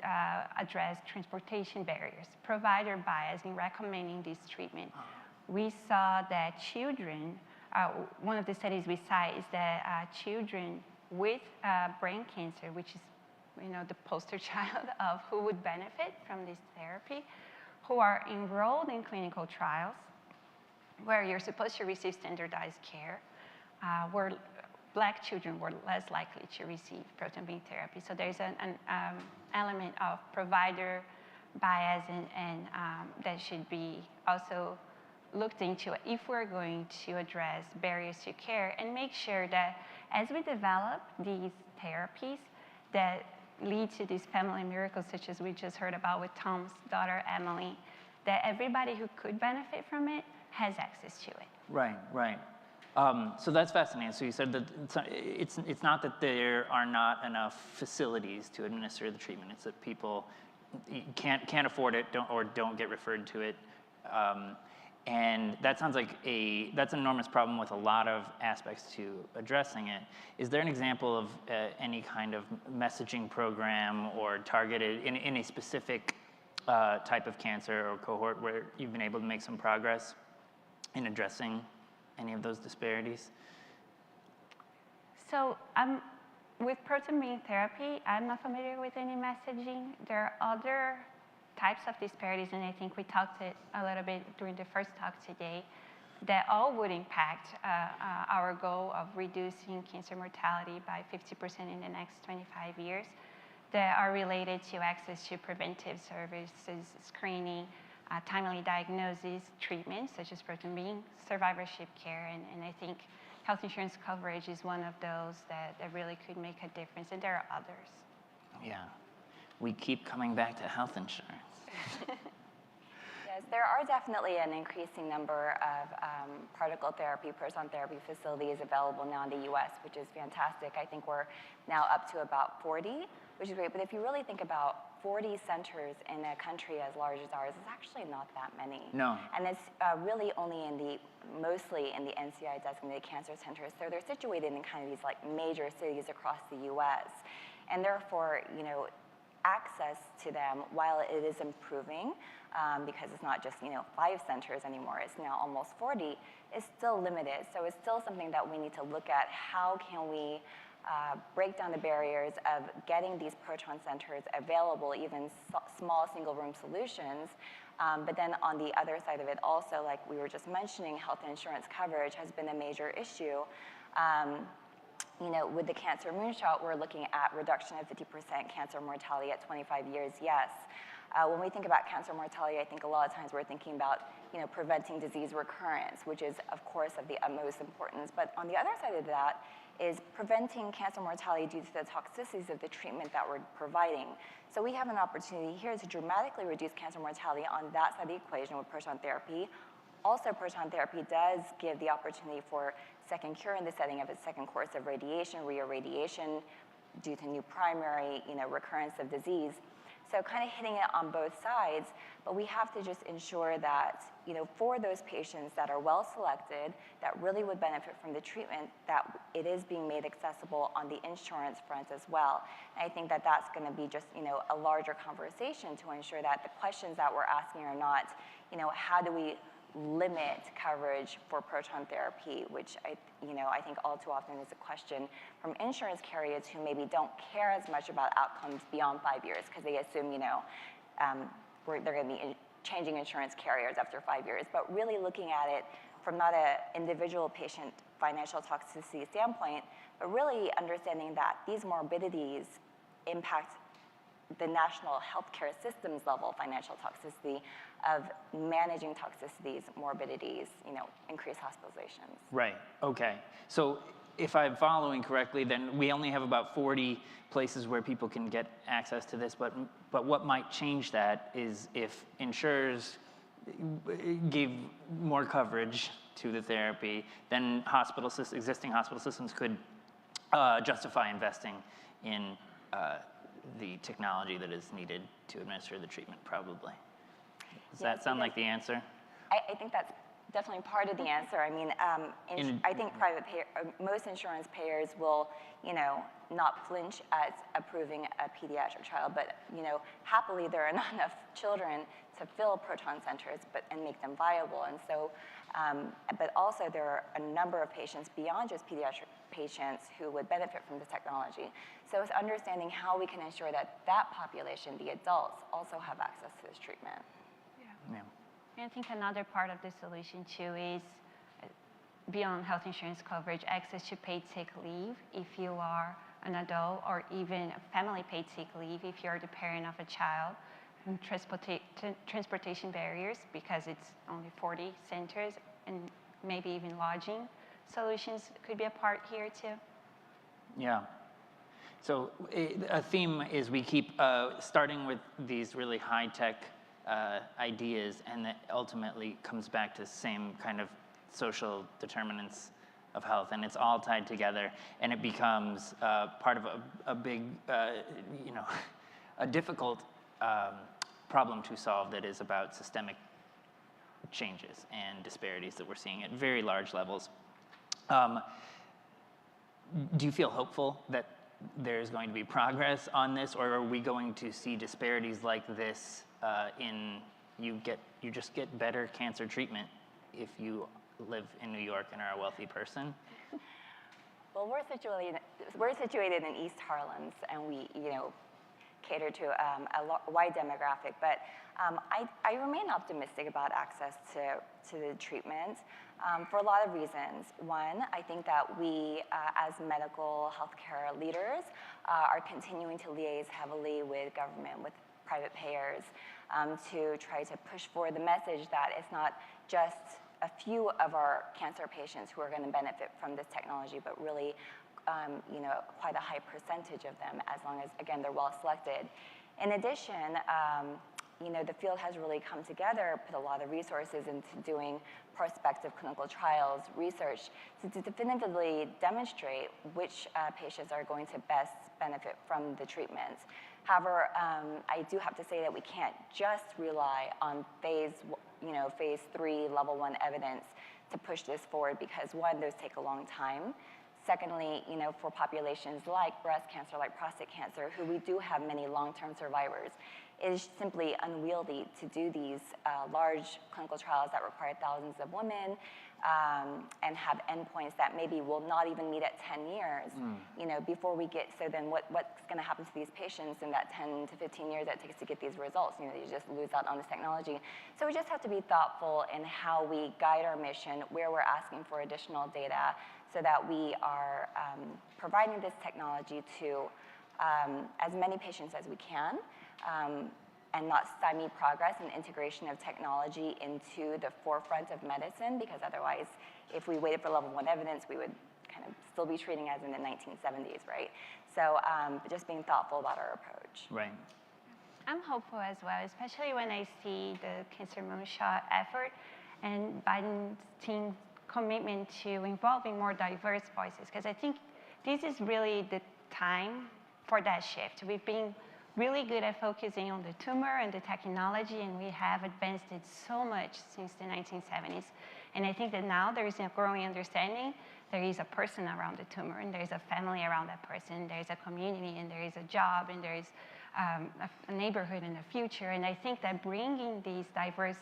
address transportation barriers, provider bias in recommending this treatment? We saw that children, one of the studies we cite is that children with brain cancer, which is the poster child of who would benefit from this therapy, who are enrolled in clinical trials where you're supposed to receive standardized care, where Black children were less likely to receive proton beam therapy. So there's an element of provider bias and that should be also looked into if we're going to address barriers to care and make sure that as we develop these therapies that lead to these family miracles such as we just heard about with Tom's daughter, Emily, that everybody who could benefit from it has access to it. Right, right. So that's fascinating. So you said that it's not that there are not enough facilities to administer the treatment. It's that people can't afford it or don't get referred to it. And that sounds like that's an enormous problem with a lot of aspects to addressing it. Is there an example of any kind of messaging program or targeted in a specific type of cancer or cohort where you've been able to make some progress in addressing any of those disparities? So with proton beam therapy, I'm not familiar with any messaging. There are other types of disparities, and I think we talked it a little bit during the first talk today, that all would impact our goal of reducing cancer mortality by 50% in the next 25 years, that are related to access to preventive services, screening, timely diagnosis, treatments such as proton beam, survivorship care, and I think health insurance coverage is one of those that really could make a difference, and there are others. Yeah, we keep coming back to health insurance. Yes, there are definitely an increasing number of particle therapy, proton therapy facilities available now in the U.S., which is fantastic. I think we're now up to about 40, which is great. But if you really think about 40 centers in a country as large as ours, it's actually not that many. No. And it's really only mostly in the NCI designated cancer centers. So they're situated in kind of these like major cities across the U.S. And therefore, access to them, while it is improving, because it's not just 5 centers anymore, it's now almost 40, is still limited. So it's still something that we need to look at. How can we break down the barriers of getting these proton centers available, even small single-room solutions? But then on the other side of it also, like we were just mentioning, health insurance coverage has been a major issue. With the Cancer Moonshot, we're looking at reduction of 50% cancer mortality at 25 years, yes. When we think about cancer mortality, I think a lot of times we're thinking about, preventing disease recurrence, which is, of course, of the utmost importance. But on the other side of that is preventing cancer mortality due to the toxicities of the treatment that we're providing. So we have an opportunity here to dramatically reduce cancer mortality on that side of the equation with proton therapy. Also, proton therapy does give the opportunity for second cure in the setting of a second course of radiation, reirradiation, due to new primary, recurrence of disease. So kind of hitting it on both sides, but we have to just ensure that, for those patients that are well selected, that really would benefit from the treatment, that it is being made accessible on the insurance front as well. And I think that that's going to be just, a larger conversation to ensure that the questions that we're asking are not, how do we limit coverage for proton therapy, which I think all too often is a question from insurance carriers who maybe don't care as much about outcomes beyond 5 years because they assume, they're going to be changing insurance carriers after 5 years. But really looking at it from not an individual patient financial toxicity standpoint, but really understanding that these morbidities impact the national healthcare systems level financial toxicity of managing toxicities, morbidities, increased hospitalizations. Right, okay. So if I'm following correctly, then we only have about 40 places where people can get access to this, but what might change that is if insurers gave more coverage to the therapy, then existing hospital systems could justify investing in the technology that is needed to administer the treatment, probably. Does that sound like the answer? I think that's definitely part of the answer. I mean, I think most insurance payers will, not flinch at approving a pediatric child, but happily there are not enough children to fill Proton centers, and make them viable. And so, but also there are a number of patients beyond just pediatric patients who would benefit from the technology. So it's understanding how we can ensure that that population, the adults, also have access to this treatment. Yeah. And I think another part of the solution too is beyond health insurance coverage, access to paid sick leave if you are an adult, or even family paid sick leave if you're the parent of a child, and transportation barriers because it's only 40 centers, and maybe even lodging solutions could be a part here too. Yeah. So a theme is we keep starting with these really high-tech ideas, and that ultimately comes back to the same kind of social determinants of health, and it's all tied together, and it becomes part of a big, a difficult problem to solve that is about systemic changes and disparities that we're seeing at very large levels. Do you feel hopeful that there's going to be progress on this, or are we going to see disparities like this you just get better cancer treatment if you live in New York and are a wealthy person? Well, we're situated in East Harlem, and we, cater to a wide demographic. But I remain optimistic about access to the treatment for a lot of reasons. One, I think that we, as medical healthcare leaders, are continuing to liaise heavily with government, with private payers, to try to push forward the message that it's not just a few of our cancer patients who are going to benefit from this technology, but really, quite a high percentage of them, as long as, again, they're well selected. In addition, the field has really come together, put a lot of resources into doing prospective clinical trials, research, to definitively demonstrate which patients are going to best benefit from the treatment. However, I do have to say that we can't just rely on phase 3, level 1 evidence to push this forward, because one, those take a long time. Secondly, for populations like breast cancer, like prostate cancer, who we do have many long-term survivors, it is simply unwieldy to do these large clinical trials that require thousands of women and have endpoints that maybe will not even meet at 10 years, before we get, so then what's going to happen to these patients in that 10 to 15 years that it takes to get these results? You just lose out on this technology. So we just have to be thoughtful in how we guide our mission, where we're asking for additional data, so that we are providing this technology to as many patients as we can, and not stymie progress and integration of technology into the forefront of medicine, because otherwise, if we waited for level 1 evidence, we would kind of still be treating as in the 1970s, right? So just being thoughtful about our approach. Right. I'm hopeful as well, especially when I see the Cancer Moonshot effort and Biden's team's commitment to involving more diverse voices, because I think this is really the time for that shift. We've been really good at focusing on the tumor and the technology, and we have advanced it so much since the 1970s. And I think that now there is a growing understanding. There is a person around the tumor, and there is a family around that person. There is a community, and there is a job, and there is a neighborhood in the future. And I think that bringing these diverse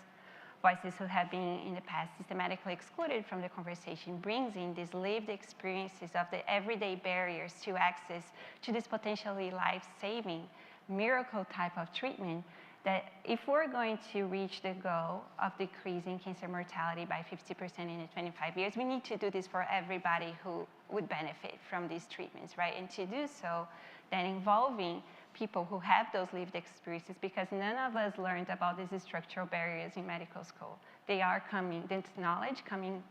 voices who have been in the past systematically excluded from the conversation brings in these lived experiences of the everyday barriers to access to this potentially life-saving miracle type of treatment, that if we're going to reach the goal of decreasing cancer mortality by 50% in the 25 years, we need to do this for everybody who would benefit from these treatments, right? And to do so, then involving people who have those lived experiences, because none of us learned about these structural barriers in medical school. They are coming, this knowledge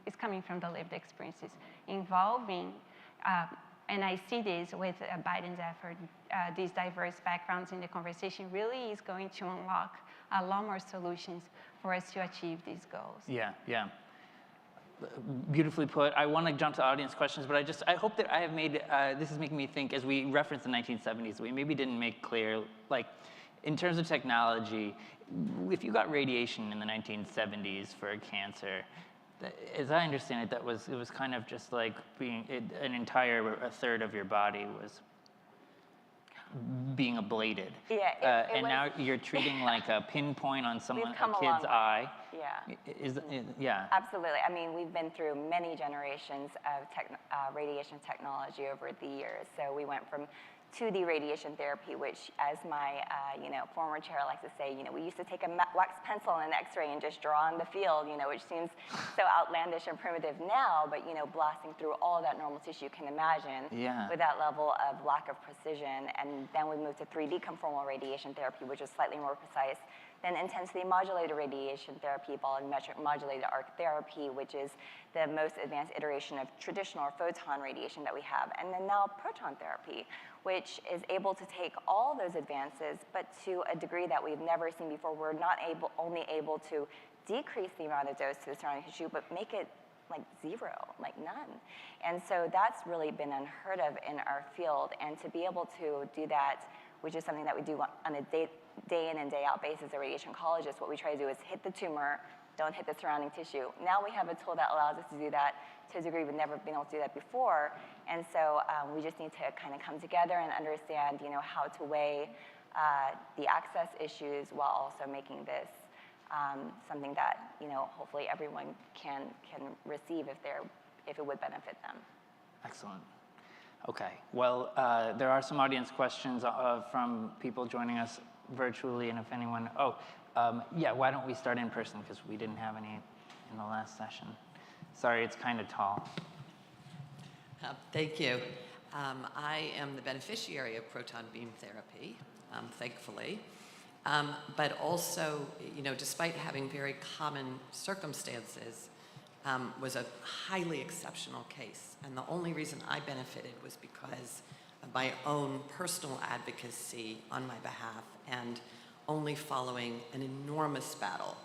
is coming from the lived experiences, involving, and I see this with Biden's effort, these diverse backgrounds in the conversation really is going to unlock a lot more solutions for us to achieve these goals. Yeah, yeah. Beautifully put. I want to jump to audience questions, but I hope that I have made, this is making me think, as we reference the 1970s, we maybe didn't make clear, like, in terms of technology, if you got radiation in the 1970s for a cancer, As I understand it, it was kind of just like being a third of your body was being ablated. Yeah, and now you're treating like a pinpoint on a kid's eye. Yeah. Yeah. Absolutely. I mean, we've been through many generations of radiation technology over the years. So we went from 2D radiation therapy, which, as my former chair likes to say, we used to take a wax pencil and an X-ray and just draw on the field, which seems so outlandish and primitive now, but blasting through all that normal tissue you can imagine with that level of lack of precision. And then we moved to 3D conformal radiation therapy, which is slightly more precise. Then intensity modulated radiation therapy, volumetric modulated arc therapy, which is the most advanced iteration of traditional or photon radiation that we have. And then now proton therapy, which is able to take all those advances, but to a degree that we've never seen before. We're not only able to decrease the amount of dose to the surrounding tissue, but make it like zero, like none. And so that's really been unheard of in our field. And to be able to do that, which is something that we do on a day in and day out basis as radiation oncologists, what we try to do is hit the tumor, don't hit the surrounding tissue. Now we have a tool that allows us to do that to a degree we've never been able to do that before. And so we just need to kind of come together and understand, how to weigh the access issues while also making this something that, hopefully everyone can receive if it would benefit them. Excellent. Okay. Well, there are some audience questions from people joining us virtually, and if anyone, why don't we start in person, because we didn't have any in the last session. Sorry, it's kind of tall. Thank you. I am the beneficiary of proton beam therapy, thankfully, but also, despite having very common circumstances, was a highly exceptional case. And the only reason I benefited was because of my own personal advocacy on my behalf and only following an enormous battle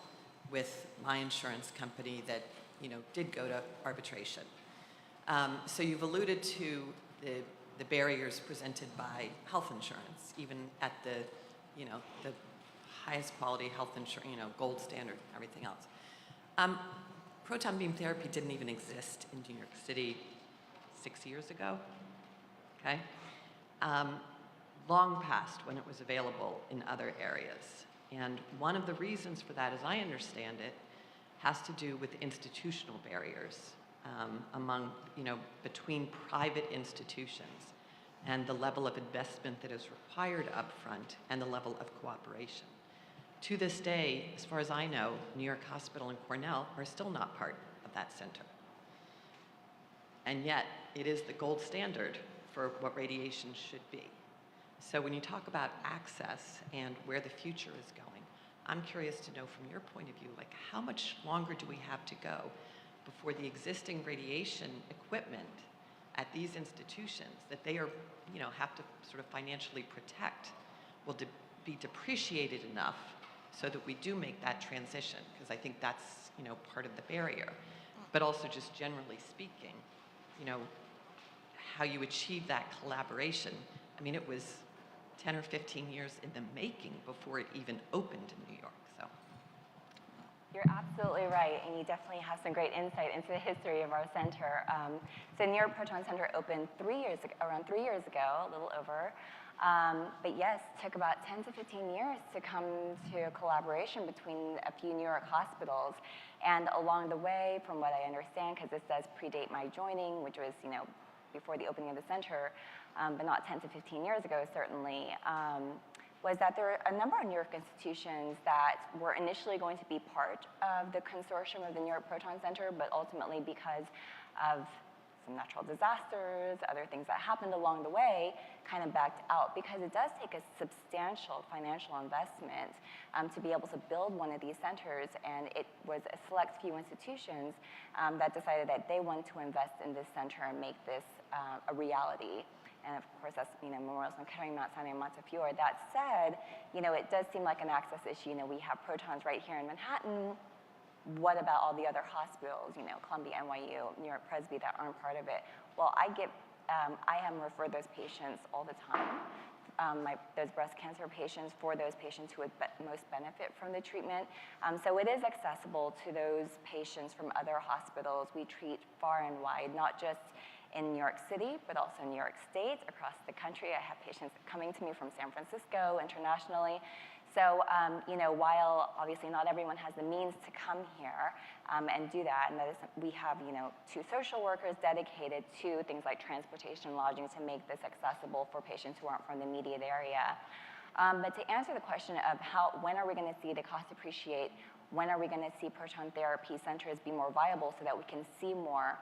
with my insurance company that, did go to arbitration. So you've alluded to the barriers presented by health insurance, even at the highest quality health insurance, gold standard and everything else. Proton beam therapy didn't even exist in New York City 6 years ago, okay? Long past when it was available in other areas. And one of the reasons for that, as I understand it, has to do with institutional barriers between private institutions and the level of investment that is required up front and the level of cooperation. To this day, as far as I know, New York Hospital and Cornell are still not part of that center. And yet, it is the gold standard for what radiation should be. So when you talk about access and where the future is going, I'm curious to know from your point of view, like how much longer do we have to go before the existing radiation equipment at these institutions that they are, have to sort of financially protect will be depreciated enough so that we do make that transition, because I think that's, part of the barrier. But also just generally speaking, how you achieve that collaboration. I mean, it was 10 or 15 years in the making before it even opened in New York, so. You're absolutely right, and you definitely have some great insight into the history of our center. So New York Proton Center opened around 3 years ago, a little over. But yes, it took about 10 to 15 years to come to a collaboration between a few New York hospitals. And along the way, from what I understand, because this does predate my joining, which was, before the opening of the center, but not 10 to 15 years ago, certainly, was that there were a number of New York institutions that were initially going to be part of the consortium of the New York Proton Center, but ultimately because of some natural disasters, other things that happened along the way, kind of backed out, because it does take a substantial financial investment to be able to build one of these centers, and it was a select few institutions that decided that they wanted to invest in this center and make this a reality. And of course, that's Memorial Sloan Kettering, Mount Sinai, and Montefiore. That said, it does seem like an access issue. We have protons right here in Manhattan. What about all the other hospitals, Columbia, NYU, New York Presby, that aren't part of it? Well, I am referred those patients all the time those breast cancer patients for those patients who would most benefit from the treatment. So it is accessible to those patients from other hospitals. We treat far and wide, not just in New York City, but also New York State, across the country. I have patients coming to me from San Francisco, internationally. So, you know, while obviously not everyone has the means to come here and do that, and we have, you know, 2 social workers dedicated to things like transportation and lodging to make this accessible for patients who aren't from the immediate area. But to answer the question of when are we going to see the cost appreciate, when are we going to see proton therapy centers be more viable so that we can see more?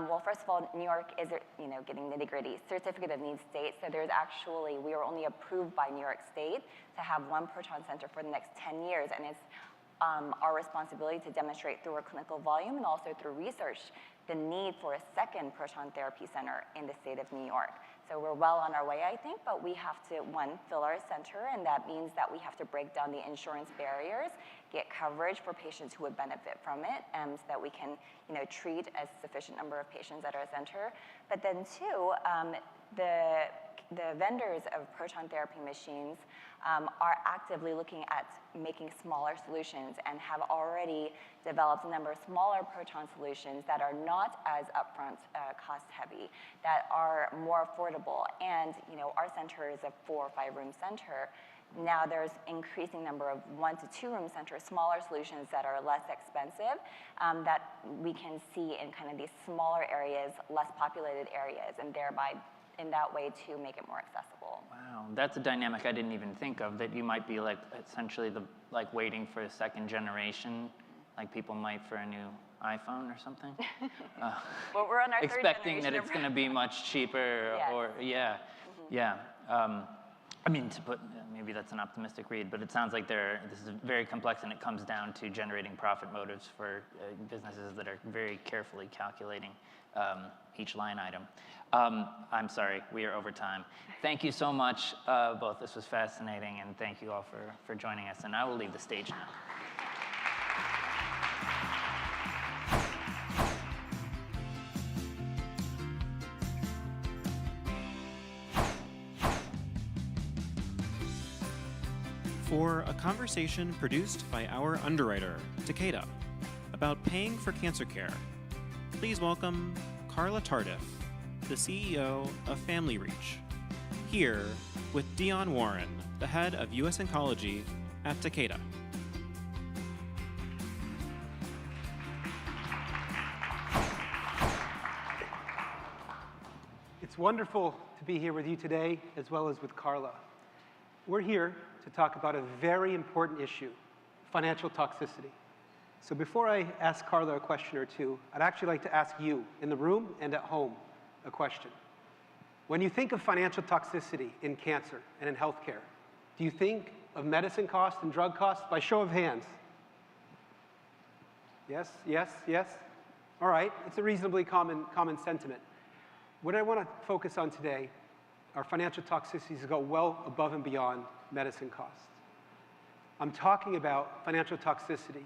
Well, first of all, New York is, you know, getting nitty-gritty, certificate of need state. So there's actually, we are only approved by New York State to have 1 proton center for the next 10 years. And it's our responsibility to demonstrate through our clinical volume and also through research the need for a 2nd proton therapy center in the state of New York. So we're well on our way, I think, but we have to, 1, fill our center, and that means that we have to break down the insurance barriers, get coverage for patients who would benefit from it, so that we can, you know, treat a sufficient number of patients at our center. But then 2, the vendors of proton therapy machines are actively looking at making smaller solutions and have already developed a number of smaller proton solutions that are not as upfront cost heavy, that are more affordable. And, you know, our center is a 4 or 5 room center. Now there's increasing number of 1 to 2 room centers, smaller solutions that are less expensive, that we can see in kind of these smaller areas, less populated areas, and thereby in that way to make it more accessible. Wow, that's a dynamic I didn't even think of, that you might be like essentially like waiting for a 2nd generation, like people might for a new iPhone or something. Well, we're on our 3rd expecting generation. that it's going to be much cheaper, Yes. or yeah. I mean, to put, maybe that's an optimistic read, but it sounds like this is very complex, and it comes down to generating profit motives for businesses that are very carefully calculating each line item. I'm sorry, we are over time. Thank you so much, both. This was fascinating, and thank you all for joining us. And I will leave the stage now. For a conversation produced by our underwriter, Takeda, about paying for cancer care, please welcome Carla Tardif, the CEO of Family Reach, here with Dion Warren, the head of U.S. Oncology at Takeda. It's wonderful to be here with you today, as well as with Carla. We're here to talk about a very important issue, financial toxicity. So before I ask Carla a question or two, I'd actually like to ask you in the room and at home a question. When you think of financial toxicity in cancer and in healthcare, do you think of medicine costs and drug costs? By show of hands. Yes, yes, yes? All right, it's a reasonably common sentiment. What I want to focus on today are financial toxicities that go well above and beyond medicine costs. I'm talking about financial toxicity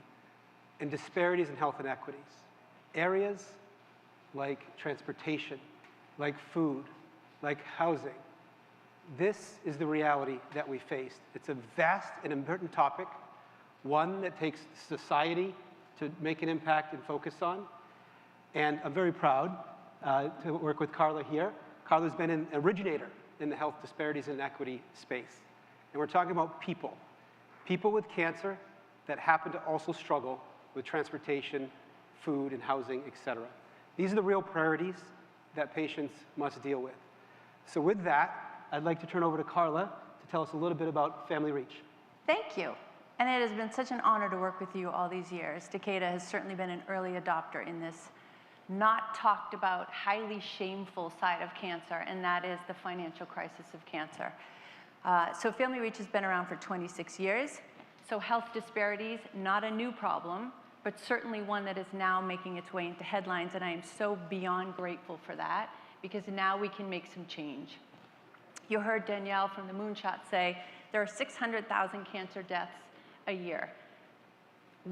and disparities in health inequities. Areas like transportation, like food, like housing. This is the reality that we faced. It's a vast and important topic, one that takes society to make an impact and focus on. And I'm very proud to work with Carla here. Carla's been an originator in the health disparities and inequity space. And we're talking about people. People with cancer that happen to also struggle with transportation, food, and housing, et cetera. These are the real priorities that patients must deal with. So with that, I'd like to turn over to Carla to tell us a little bit about Family Reach. Thank you. And it has been such an honor to work with you all these years. Takeda has certainly been an early adopter in this not talked about, highly shameful side of cancer, and that is the financial crisis of cancer. So Family Reach has been around for 26 years. So health disparities, not a new problem, but certainly one that is now making its way into headlines, and I am so beyond grateful for that, because now we can make some change. You heard Danielle from the Moonshot say there are 600,000 cancer deaths a year.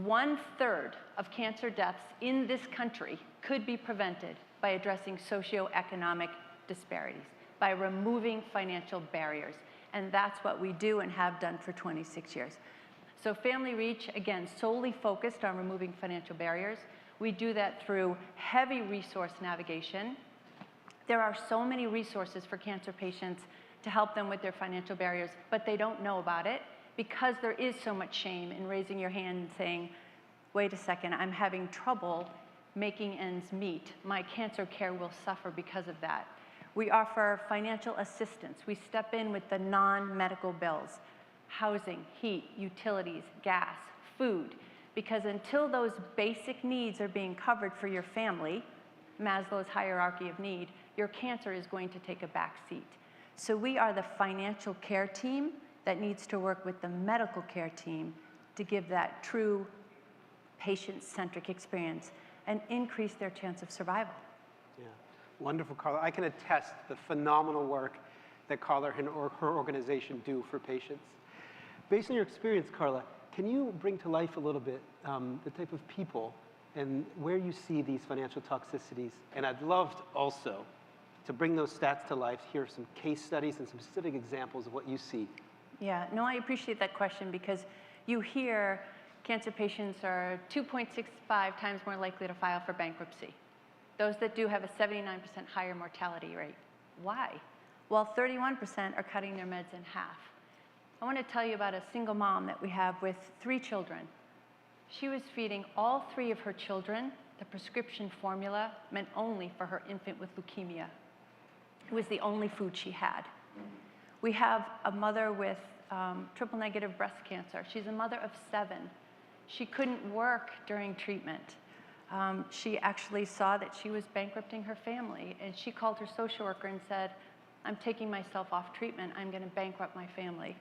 1/3 of cancer deaths in this country could be prevented by addressing socioeconomic disparities, by removing financial barriers. And that's what we do and have done for 26 years. So Family Reach, again, solely focused on removing financial barriers. We do that through heavy resource navigation. There are so many resources for cancer patients to help them with their financial barriers, but they don't know about it because there is so much shame in raising your hand and saying, wait a second, I'm having trouble making ends meet. My cancer care will suffer because of that. We offer financial assistance. We step in with the non-medical bills, housing, heat, utilities, gas, food, because until those basic needs are being covered for your family, Maslow's hierarchy of need, your cancer is going to take a back seat. So we are the financial care team that needs to work with the medical care team to give that true patient-centric experience and increase their chance of survival. Yeah, wonderful, Carla. I can attest the phenomenal work that Carla and her organization do for patients. Based on your experience, Carla, can you bring to life a little bit the type of people and where you see these financial toxicities? And I'd love also to bring those stats to life, hear some case studies and some specific examples of what you see. Yeah, no, I appreciate that question because you hear cancer patients are 2.65 times more likely to file for bankruptcy. Those that do have a 79% higher mortality rate. Why? Well, 31% are cutting their meds in half. I want to tell you about a single mom that we have with 3 children. She was feeding all 3 of her children the prescription formula meant only for her infant with leukemia. It was the only food she had. We have a mother with triple-negative breast cancer. She's a mother of 7. She couldn't work during treatment. She actually saw that she was bankrupting her family, and she called her social worker and said, I'm taking myself off treatment. I'm going to bankrupt my family.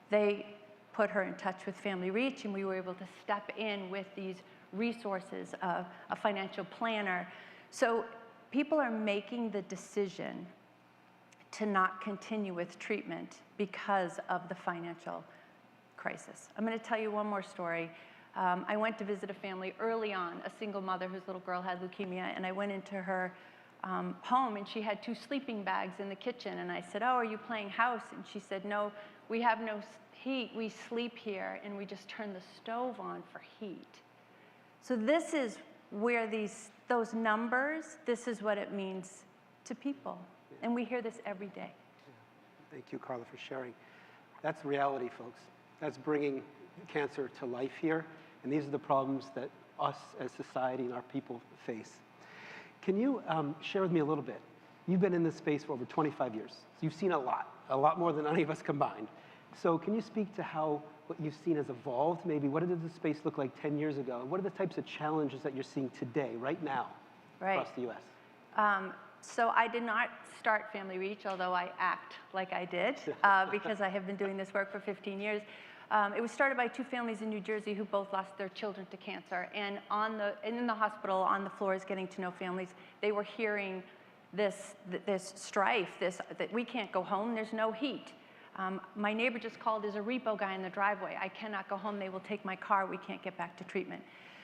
They put her in touch with Family Reach, and we were able to step in with these resources of a financial planner. So people are making the decision to not continue with treatment because of the financial crisis. I'm going to tell you one more story. I went to visit a family early on, a single mother whose little girl had leukemia, and I went into her home, and she had 2 sleeping bags in the kitchen, and I said, oh, are you playing house? And she said, no, we have no heat. We sleep here, and we just turn the stove on for heat. So this is where those numbers, this is what it means to people. And we hear this every day. Thank you, Carla, for sharing. That's reality, folks. That's bringing cancer to life here. And these are the problems that us as society and our people face. Can you share with me a little bit? You've been in this space for over 25 years. So you've seen a lot more than any of us combined. So can you speak to how what you've seen has evolved? Maybe what did the space look like 10 years ago? And what are the types of challenges that you're seeing today, right now, across the U.S.? So I did not start Family Reach, although I act like I did, because I have been doing this work for 15 years. It was started by 2 families in New Jersey who both lost their children to cancer. And in the hospital, on the floors, getting to know families, they were hearing this strife, that we can't go home, there's no heat. My neighbor just called, there's a repo guy in the driveway. I cannot go home, they will take my car, we can't get back to treatment.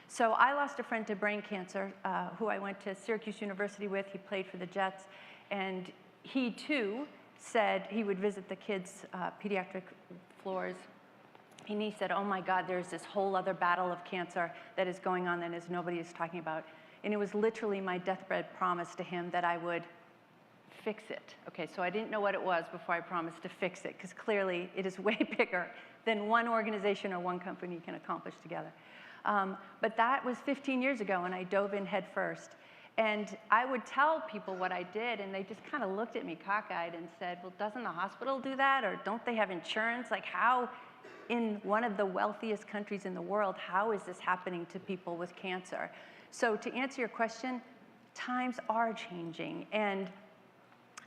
So I lost a friend to brain cancer who I went to Syracuse University with. He played for the Jets. And he, too, said he would visit the kids' pediatric floors. And he said, oh, my God, there's this whole other battle of cancer that is going on that nobody is talking about. And it was literally my deathbed promise to him that I would fix it. Okay, so I didn't know what it was before I promised to fix it, because clearly it is way bigger than one organization or one company can accomplish together. But that was 15 years ago, and I dove in head first. And I would tell people what I did, and they just kind of looked at me cockeyed and said, well, doesn't the hospital do that? Or don't they have insurance? Like, how, in one of the wealthiest countries in the world, how is this happening to people with cancer? So to answer your question, times are changing. And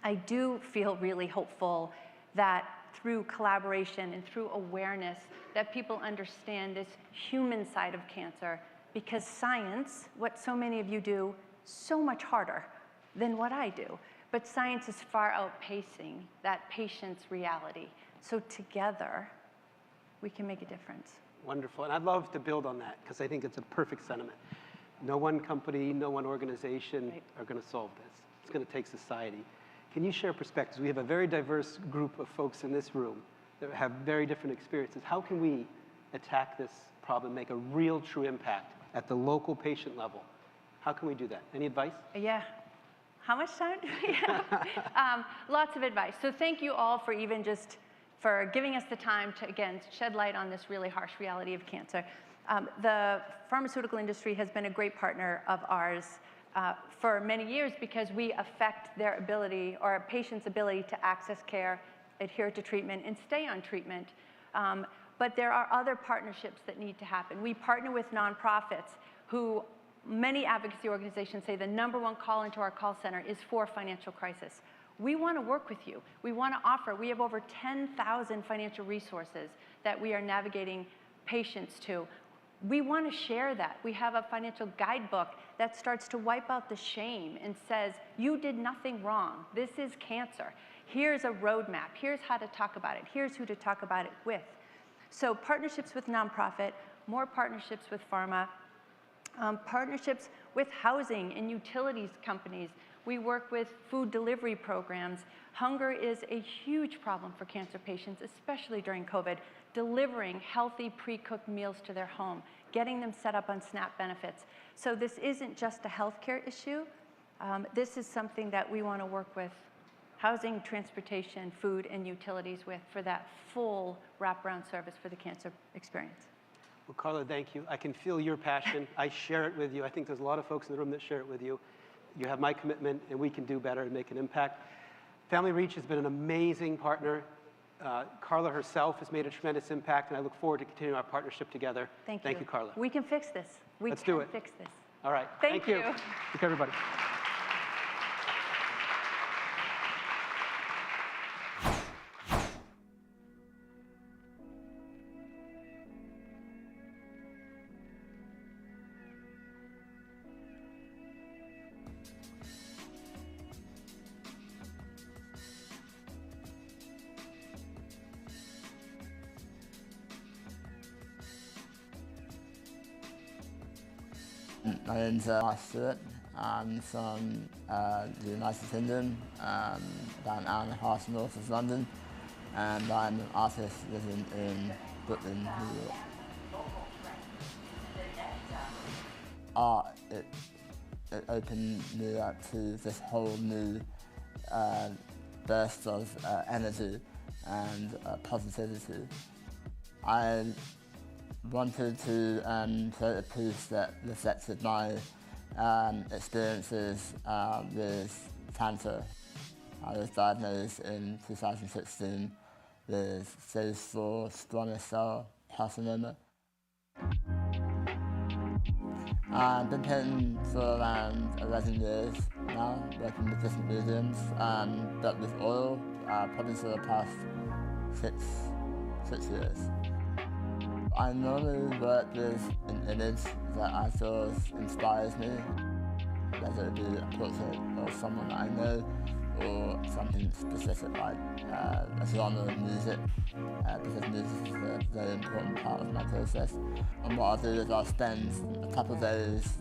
I do feel really hopeful that through collaboration and through awareness, that people understand this human side of cancer, because science, what so many of you do, so much harder than what I do. But science is far outpacing that patient's reality. So together, we can make a difference. Wonderful. And I'd love to build on that, because I think it's a perfect sentiment. No one company, no one organization are going to solve this. It's going to take society. Can you share perspectives? We have a very diverse group of folks in this room that have very different experiences. How can we attack this problem, make a real, true impact at the local patient level? How can we do that? Any advice? Yeah. How much time do we have? Lots of advice. So thank you all for even just for giving us the time to, again, shed light on this really harsh reality of cancer. The pharmaceutical industry has been a great partner of ours for many years because we affect their ability or a patient's ability to access care, adhere to treatment, and stay on treatment. But there are other partnerships that need to happen. We partner with nonprofits who many advocacy organizations say the #1 call into our call center is for financial crisis. We want to work with you. We want to offer, we have over 10,000 financial resources that we are navigating patients to. We want to share that. We have a financial guidebook that starts to wipe out the shame and says, you did nothing wrong. This is cancer. Here's a roadmap. Here's how to talk about it. Here's who to talk about it with. So partnerships with nonprofit, more partnerships with pharma, partnerships with housing and utilities companies. We work with food delivery programs. Hunger is a huge problem for cancer patients, especially during COVID. Delivering healthy pre-cooked meals to their home, getting them set up on SNAP benefits. So this isn't just a healthcare issue. This is something that we want to work with housing, transportation, food, and utilities with for that full wraparound service for the cancer experience. Well, Carla, thank you. I can feel your passion. I share it with you. I think there's a lot of folks in the room that share it with you. You have my commitment, and we can do better and make an impact. Family Reach has been an amazing partner. Carla herself has made a tremendous impact, and I look forward to continuing our partnership together. Thank you, Carla. We can fix this. Let's do it. Fix this. All right. Thank you. Thank you, everybody. My name's Mark Stewart. I'm from the United Kingdom, about an hour and a half north of London, and I'm an artist living in Brooklyn, New York. Art, it opened me up to this whole new burst of energy and positivity. I wanted to create a piece that reflected my experiences with cancer. I was diagnosed in 2016 with stage 4 squamous cell carcinoma. I've been painting for around 11 years now, working with different mediums, but with oil, probably for the past six years. I normally work with an image that I feel inspires me, whether it be a portrait of someone that I know or something specific like a genre of music, because music is a very important part of my process. And what I'll do is I'll spend a couple of days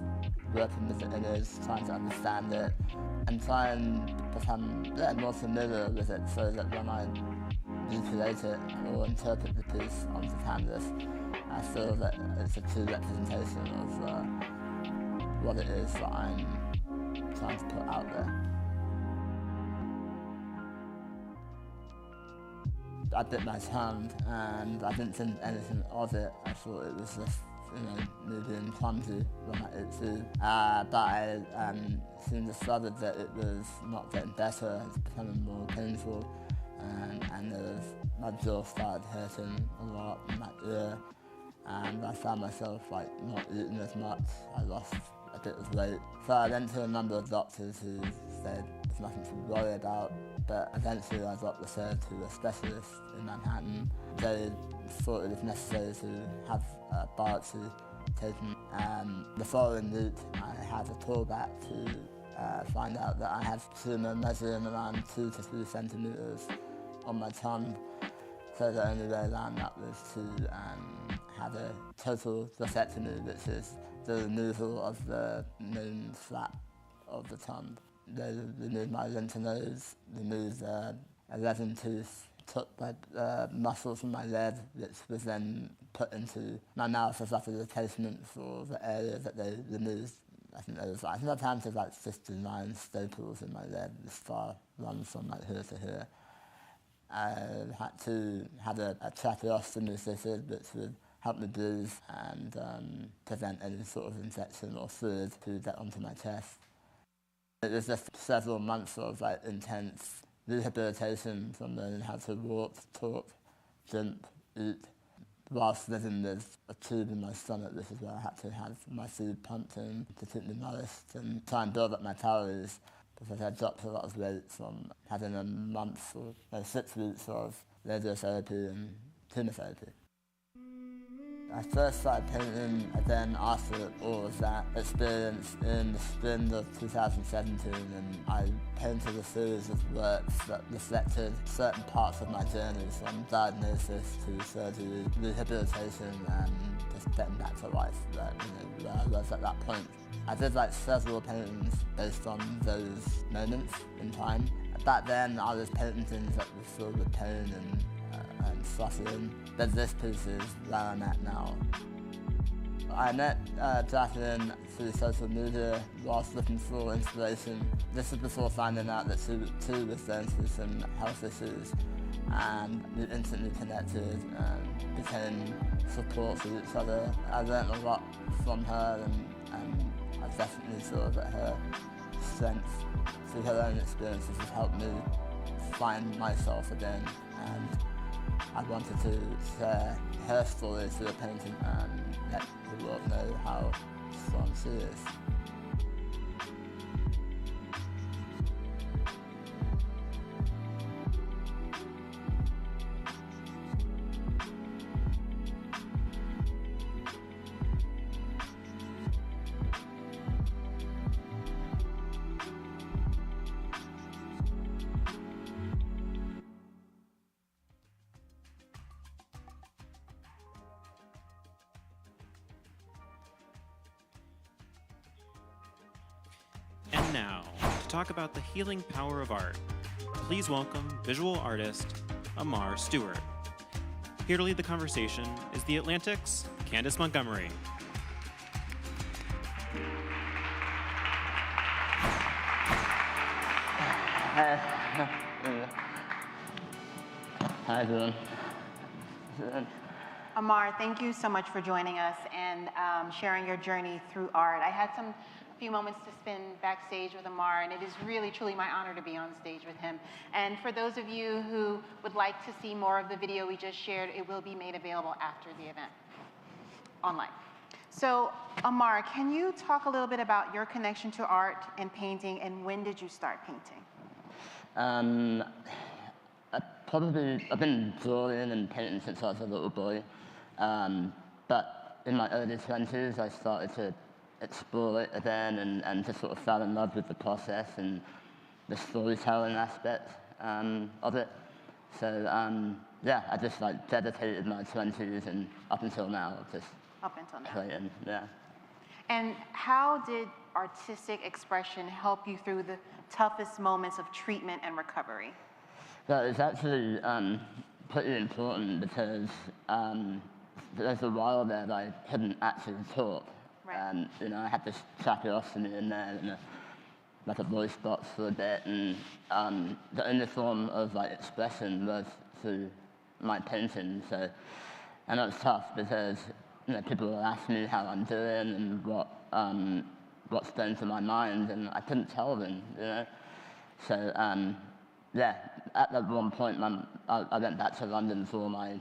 working with the image, trying to understand it, and try and become more familiar with it so that when I recreate it or interpret the piece onto canvas, I feel that it's a true representation of what it is that I'm trying to put out there. I bit my tongue and I didn't think anything of it. I thought it was just, me being clumsy when I ate food. But I soon discovered that it was not getting better, it's becoming more painful, and my jaw started hurting a lot in my ear, and I found myself not eating as much. I lost a bit of weight. So I went to a number of doctors who said there's nothing to worry about, but eventually I got referred to a specialist in Manhattan. They thought it was necessary to have a biopsy taken. The following week I had a callback to find out that I had a tumour measuring around 2 to 3 centimetres on my tongue. So the only way around that was to have a total gastrectomy, which is the removal of the main flap of the tongue. They removed my lymph nodes, removed 11 teeth, took my muscle from my leg, which was then put into my mouth as like a replacement for the area that they removed. I think I've had like 59 staples in my leg. This far runs from like here to here. I had to have a tracheostomy fitted, which would help me breathe and prevent any sort of infection or fluid to get onto my chest. It was just several months of like intense rehabilitation from learning how to walk, talk, jump, eat, whilst living with a tube in my stomach. This is where I had to have my food pumped in to keep me nourished and try and build up my calories, because I dropped a lot of weight from having a month or 6 weeks of radiotherapy and chemotherapy. I first started painting again after all of that experience in the spring of 2017, and I painted a series of works that reflected certain parts of my journey, from diagnosis to surgery, rehabilitation, and just getting back to life, where I was at that point. I did like several paintings based on those moments in time. Back then I was painting things that were filled with pain and suffering, but this piece is where I'm at now. I met Jacqueline through social media whilst looking for inspiration. This was before finding out that she too was going through some health issues, and we instantly connected and became support for each other. I learned a lot from her, and I definitely saw that her strength through her own experiences has helped me find myself again, and I wanted to share her story through a painting and let the world know how strong she is. And now, to talk about the healing power of art, please welcome visual artist Amar Stewart. Here to lead the conversation is The Atlantic's Candace Montgomery. Hi, everyone. Amar, thank you so much for joining us and sharing your journey through art. I had a few moments to spend backstage with Amar, and it is really, truly my honor to be on stage with him. And for those of you who would like to see more of the video we just shared, it will be made available after the event, online. So, Amar, can you talk a little bit about your connection to art and painting, and when did you start painting? I've been drawing and painting since I was a little boy, but in my early 20s I started to explore it again and just sort of fell in love with the process and the storytelling aspect of it. So yeah, I just like dedicated my 20s and up until now, just creating, yeah. And how did artistic expression help you through the toughest moments of treatment and recovery? Well, it's actually pretty important because there's a while there that I couldn't actually talk. Right. You know, I had this tracheostomy in there and like a voice box for a bit, and the only form of like expression was through my painting. So, and it was tough because people would ask me how I'm doing and what's going through my mind, and I couldn't tell them. So yeah, at that one point, I went back to London for my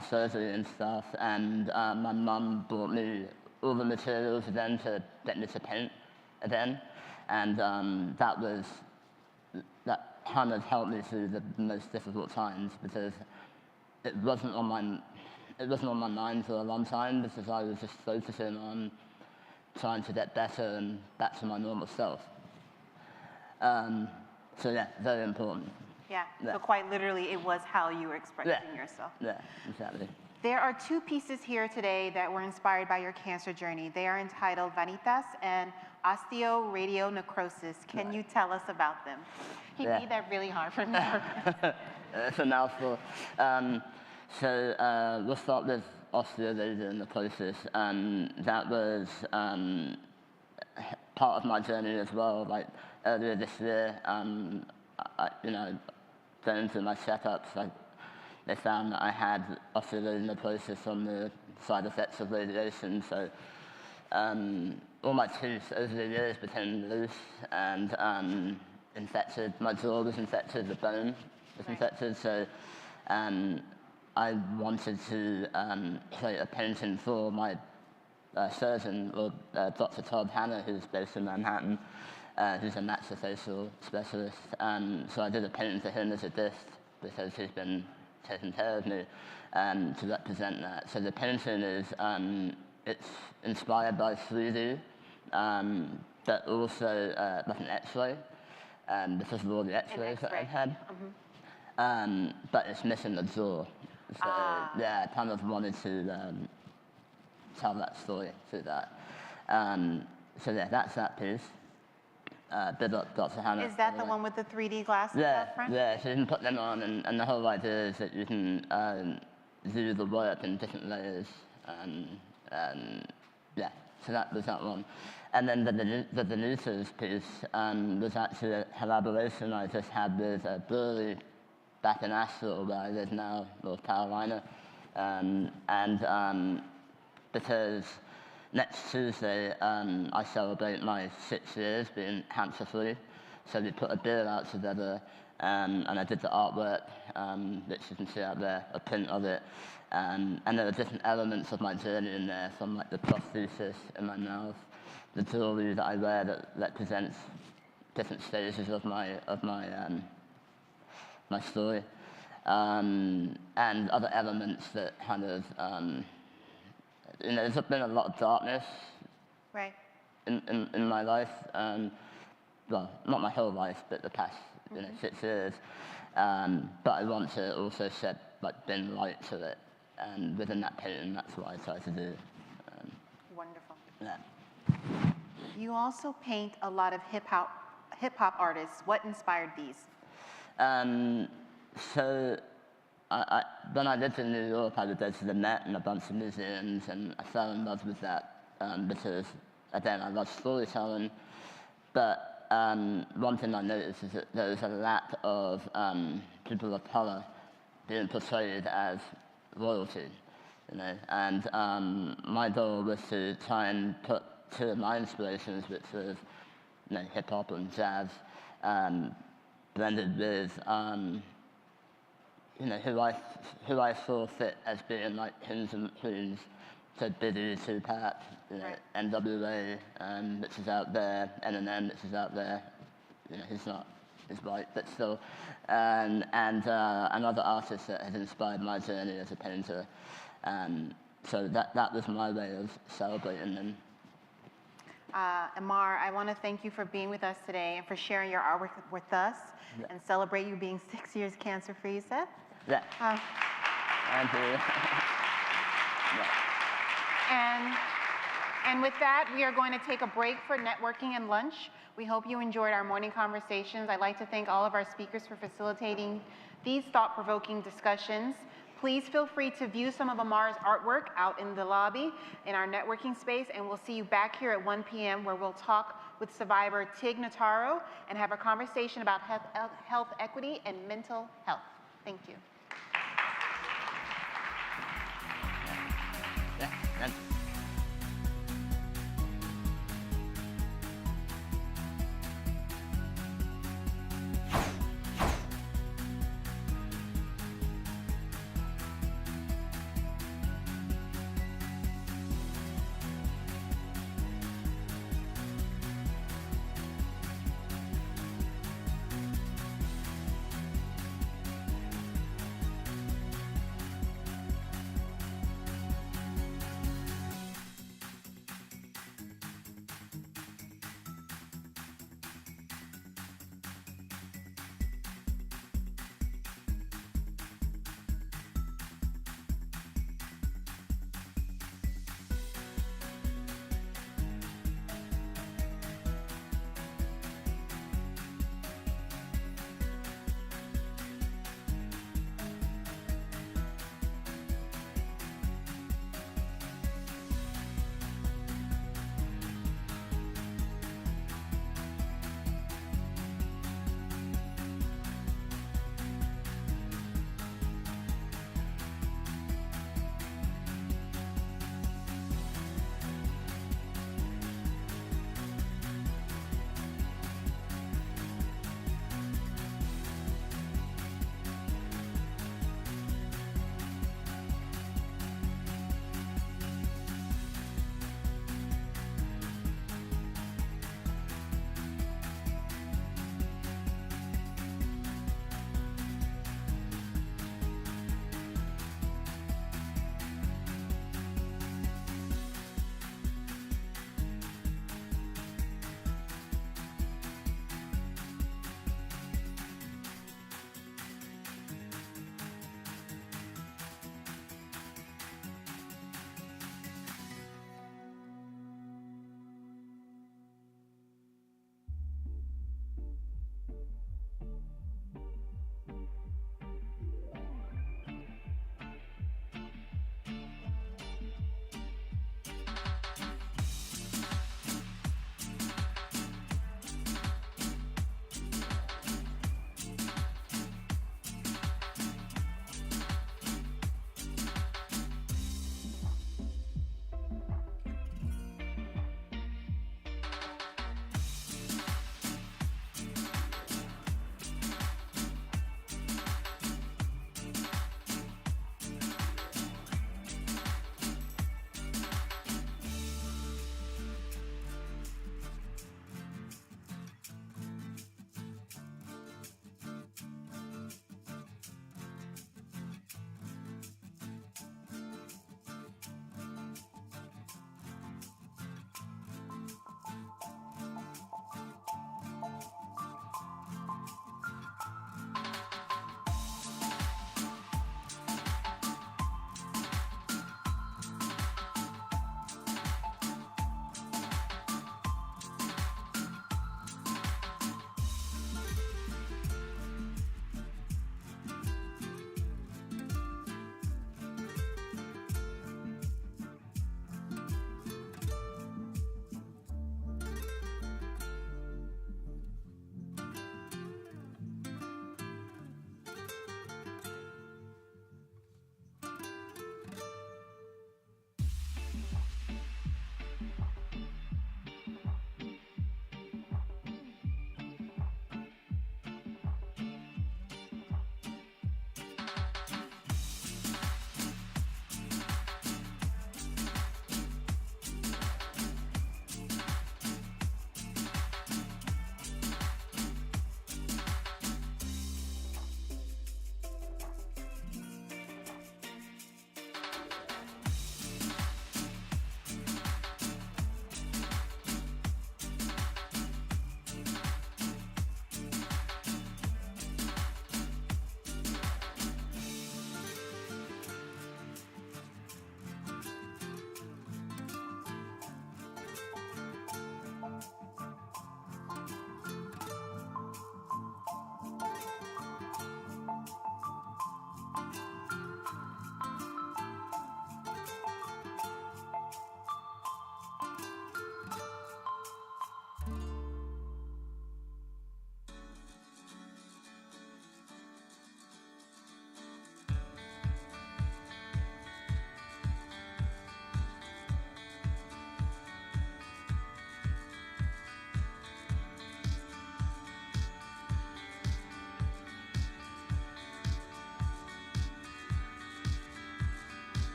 surgery and stuff, and my mum brought me all the materials then to get me to paint again, and that kind of helped me through the most difficult times, because it wasn't on my mind for a long time, because I was just focusing on trying to get better and back to my normal self. So yeah, very important. Yeah, so quite literally, it was how you were expressing yourself. Yeah, exactly. There are two pieces here today that were inspired by your cancer journey. They are entitled Vanitas and osteoradionecrosis. Can you tell us about them? He made that really hard for me. It's a mouthful. We'll start with osteoradionecrosis. That was part of my journey as well. Like earlier this year, going through my checkups, they found that I had osteoradionecrosis from the side effects of radiation. So all my teeth over the years became loose and infected. My jaw was infected, the bone was infected. So I wanted to create a painting for my surgeon, or Dr. Todd Hanna, who's based in Manhattan, who's a maxillofacial specialist. So I did a painting for him as a gift because he's been taking care of me to represent that. So the painting is, it's inspired by 3D, but also like an X-ray, because of all the X-rays that I've had. But it's missing the jaw. So yeah, I kind of wanted to tell that story through that. So yeah, that's that piece. Big up Dr. Hanna. Is that the one with the 3D glasses up front? Yeah, so you can put them on, and the whole idea is that you can do the work in different layers. Yeah, so that was that one. And then the Venetas piece was actually a collaboration I just had with a brewery back in Asheville, where I live now, North Carolina. Because next Tuesday, I celebrate my 6 years being cancer-free. So we put a beer out together, and I did the artwork, which you can see out there, a print of it. And there are different elements of my journey in there, from like the prosthesis in my mouth, the jewelry that I wear that represents different stages of my story, and other elements that kind of, there's been a lot of darkness in my life. Well, not my whole life, but the past 6 years. But I want to also shed bring light to it, and within that painting, that's what I try to do. Wonderful. Yeah. You also paint a lot of hip hop artists. What inspired these? So when I lived in New York, I would go to the Met and a bunch of museums, and I fell in love with that because, again, I love storytelling. But one thing I noticed is that there is a lack of people of color being portrayed as royalty, And my goal was to try and put two of my inspirations, which was hip hop and jazz, blended with who I saw fit as being like kings and queens. So Biggie, Tupac, NWA, which is out there, Eminem, which is out there. He's not, he's white, but still. And other artists that has inspired my journey as a painter. So that was my way of celebrating them. Amar, I want to thank you for being with us today and for sharing your artwork with us and celebrate you being 6 years cancer-free, you said? Yeah. Thank you. And with that, we are going to take a break for networking and lunch. We hope you enjoyed our morning conversations. I'd like to thank all of our speakers for facilitating these thought-provoking discussions. Please feel free to view some of Amar's artwork out in the lobby in our networking space, and we'll see you back here at 1 p.m. where we'll talk with survivor Tig Notaro and have a conversation about health equity and mental health. Thank you.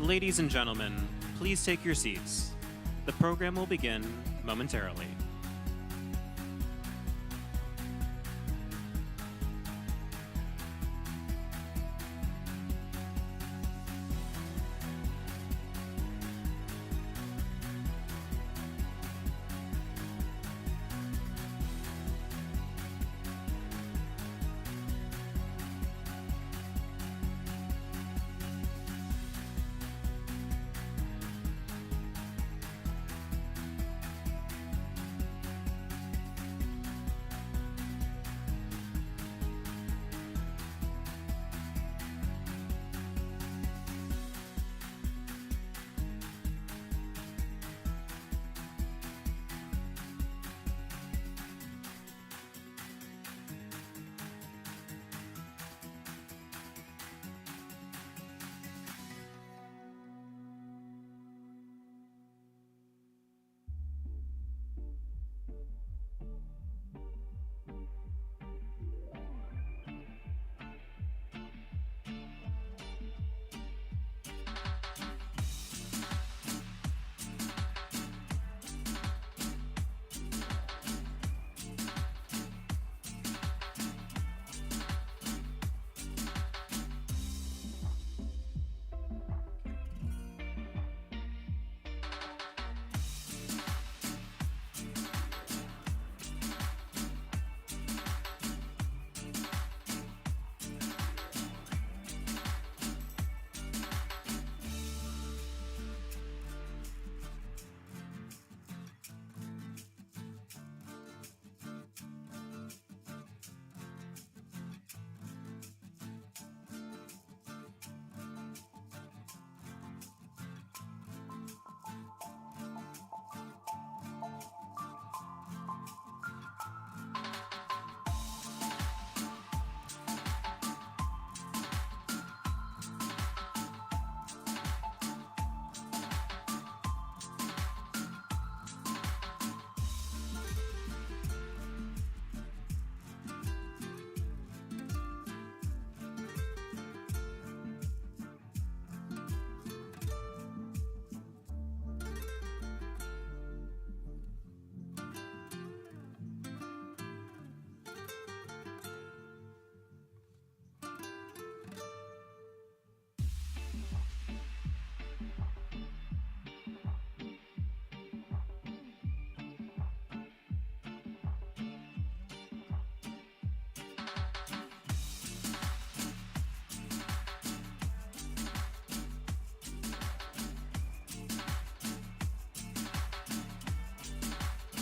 Ladies and gentlemen, please take your seats. The program will begin momentarily.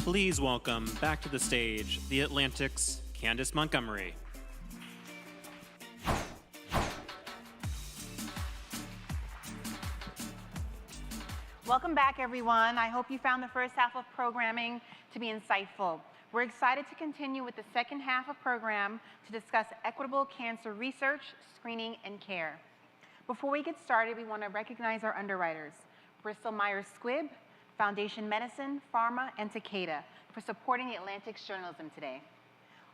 Please welcome back to the stage the Atlantic's Candace Montgomery. Welcome back, everyone. I hope you found the first half of programming to be insightful. We're excited to continue with the second half of program to discuss equitable cancer research, screening, and care. Before we get started, we want to recognize our underwriters, Bristol Myers Squibb, Foundation Medicine, Pharma, and Takeda, for supporting the Atlantic's journalism today.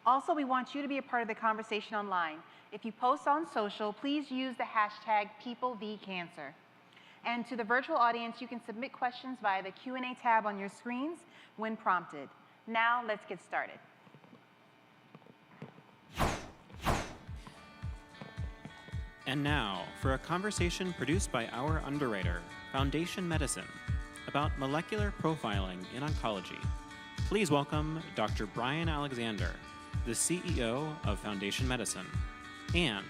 Also, we want you to be a part of the conversation online. If you post on social, please use the hashtag #PeopleVCancer. And to the virtual audience, you can submit questions via the Q&A tab on your screens when prompted. Now, let's get started. And now, for a conversation produced by our underwriter, Foundation Medicine, about molecular profiling in oncology. Please welcome Dr. Brian Alexander, the CEO of Foundation Medicine, and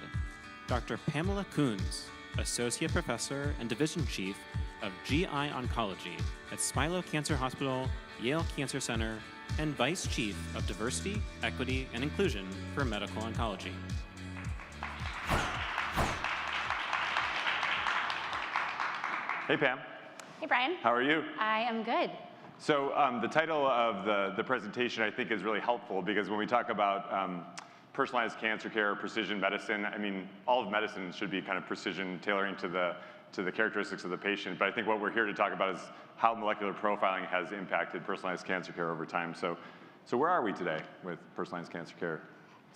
Dr. Pamela Coons, Associate Professor and Division Chief of GI Oncology at Spilo Cancer Hospital, Yale Cancer Center, and Vice Chief of Diversity, Equity, and Inclusion for Medical Oncology. Hey, Pam. Hey, Brian. How are you? I am good. So the title of the presentation, I think, is really helpful because when we talk about personalized cancer care, precision medicine, I mean, all of medicine should be kind of precision tailoring to the characteristics of the patient. But I think what we're here to talk about is how molecular profiling has impacted personalized cancer care over time. So where are we today with personalized cancer care?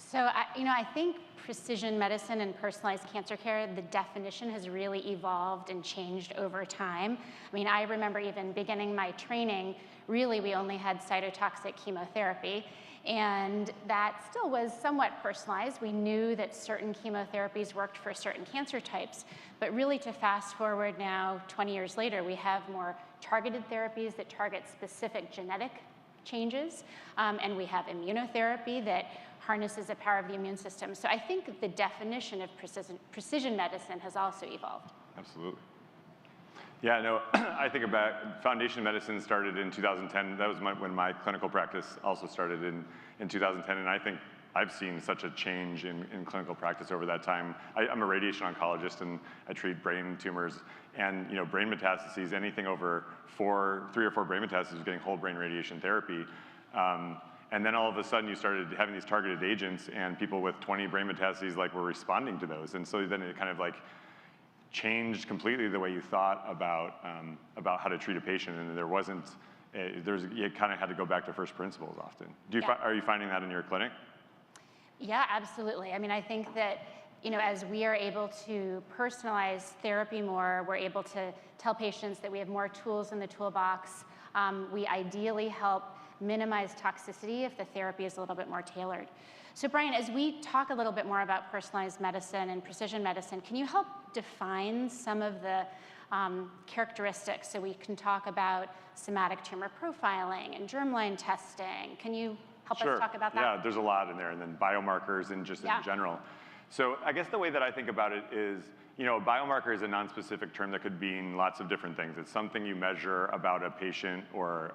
So, I think precision medicine and personalized cancer care, the definition has really evolved and changed over time. I mean, I remember even beginning my training, really we only had cytotoxic chemotherapy, and that still was somewhat personalized. We knew that certain chemotherapies worked for certain cancer types, but really to fast forward now, 20 years later, we have more targeted therapies that target specific genetic changes, and we have immunotherapy that harnesses the power of the immune system. So I think the definition of precision medicine has also evolved. Absolutely. Yeah, no, I think about foundation medicine started in 2010. That was when my clinical practice also started in 2010, and I think I've seen such a change in clinical practice over that time. I'm a radiation oncologist, and I treat brain tumors, and brain metastases, anything over 3 or 4 brain metastases, getting whole brain radiation therapy. And then all of a sudden you started having these targeted agents, and people with 20 brain metastases were responding to those. And so then it kind of changed completely the way you thought about how to treat a patient, and you kind of had to go back to first principles often. Are you finding that in your clinic? Yeah, absolutely. I mean, I think that as we are able to personalize therapy more, we're able to tell patients that we have more tools in the toolbox. We ideally help minimize toxicity if the therapy is a little bit more tailored. So Brian, as we talk a little bit more about personalized medicine and precision medicine, can you help define some of the characteristics so we can talk about somatic tumor profiling and germline testing? Can you help us talk about that? Yeah, there's a lot in there, and then biomarkers and just in general. So I guess the way that I think about it is, a biomarker is a non-specific term that could mean lots of different things. It's something you measure about a patient or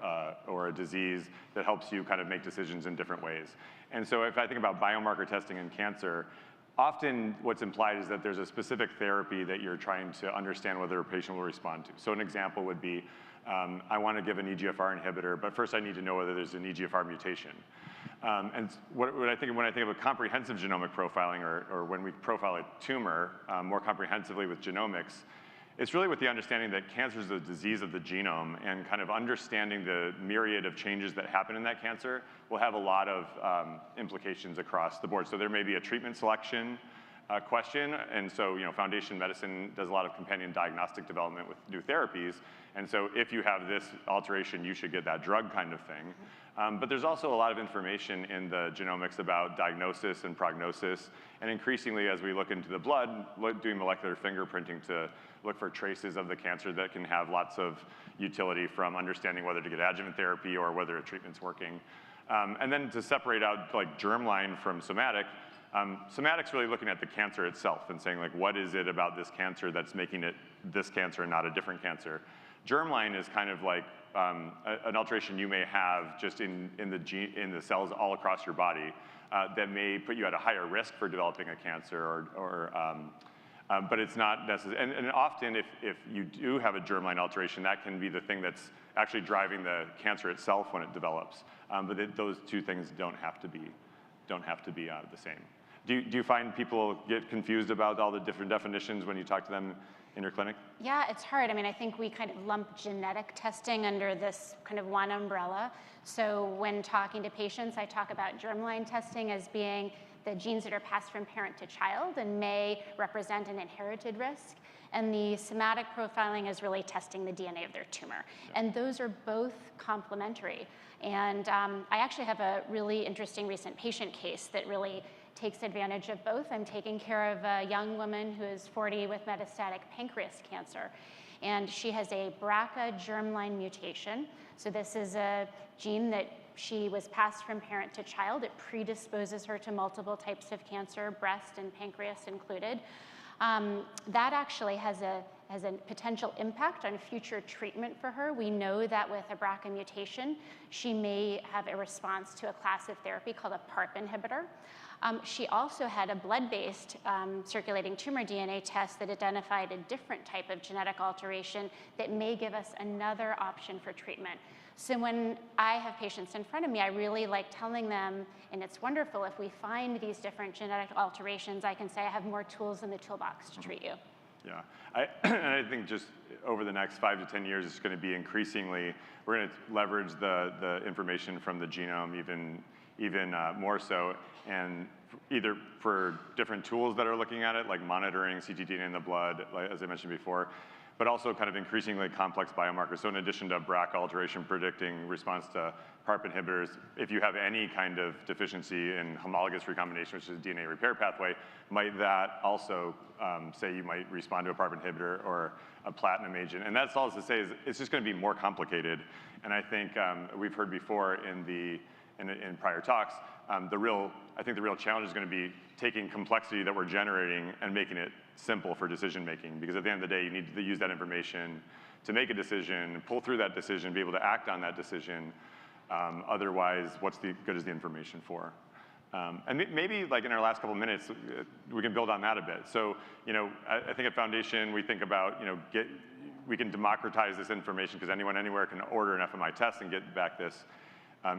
a disease that helps you kind of make decisions in different ways. And so if I think about biomarker testing in cancer, often what's implied is that there's a specific therapy that you're trying to understand whether a patient will respond to. So an example would be, I want to give an EGFR inhibitor, but first I need to know whether there's an EGFR mutation. And when I think of a comprehensive genomic profiling, or when we profile a tumor more comprehensively with genomics, it's really with the understanding that cancer is a disease of the genome, and kind of understanding the myriad of changes that happen in that cancer will have a lot of implications across the board. So there may be a treatment selection question, and so foundation medicine does a lot of companion diagnostic development with new therapies, and so if you have this alteration, you should get that drug kind of thing. But there's also a lot of information in the genomics about diagnosis and prognosis, and increasingly as we look into the blood, doing molecular fingerprinting to look for traces of the cancer that can have lots of utility, from understanding whether to get adjuvant therapy or whether a treatment's working. And then to separate out germline from somatic, somatic's really looking at the cancer itself and saying what is it about this cancer that's making it this cancer and not a different cancer. Germline is kind of an alteration you may have just in the cells all across your body that may put you at a higher risk for developing a cancer, but it's not necessary. And often if you do have a germline alteration, that can be the thing that's actually driving the cancer itself when it develops. But those two things don't have to be the same. Do you find people get confused about all the different definitions when you talk to them in your clinic? Yeah, it's hard. I mean, I think we kind of lump genetic testing under this kind of one umbrella. So when talking to patients, I talk about germline testing as being the genes that are passed from parent to child and may represent an inherited risk. And the somatic profiling is really testing the DNA of their tumor. And those are both complementary. And I actually have a really interesting recent patient case that really takes advantage of both. I'm taking care of a young woman who is 40 with metastatic pancreas cancer. And she has a BRCA germline mutation. So this is a gene that she was passed from parent to child. It predisposes her to multiple types of cancer, breast and pancreas included. That actually has a potential impact on future treatment for her. We know that with a BRCA mutation, she may have a response to a class of therapy called a PARP inhibitor. She also had a blood-based circulating tumor DNA test that identified a different type of genetic alteration that may give us another option for treatment. So when I have patients in front of me, I really like telling them, and it's wonderful if we find these different genetic alterations, I can say I have more tools in the toolbox to treat you. Yeah, I think just over the next 5 to 10 years, it's going to be increasingly, we're going to leverage the information from the genome even more so, and either for different tools that are looking at it, like monitoring ctDNA in the blood, like, as I mentioned before, but also kind of increasingly complex biomarkers. So in addition to BRCA alteration predicting response to PARP inhibitors, if you have any kind of deficiency in homologous recombination, which is a DNA repair pathway, might that also say you might respond to a PARP inhibitor or a platinum agent? And that's all to say is it's just going to be more complicated. And I think we've heard before in prior talks, I think the real challenge is going to be taking complexity that we're generating and making it simple for decision making, because at the end of the day, you need to use that information to make a decision, pull through that decision, be able to act on that decision. Otherwise, what's the good is the information for? And maybe like in our last couple minutes, we can build on that a bit. So, I think at Foundation, we think about, we can democratize this information because anyone anywhere can order an FMI test and get back this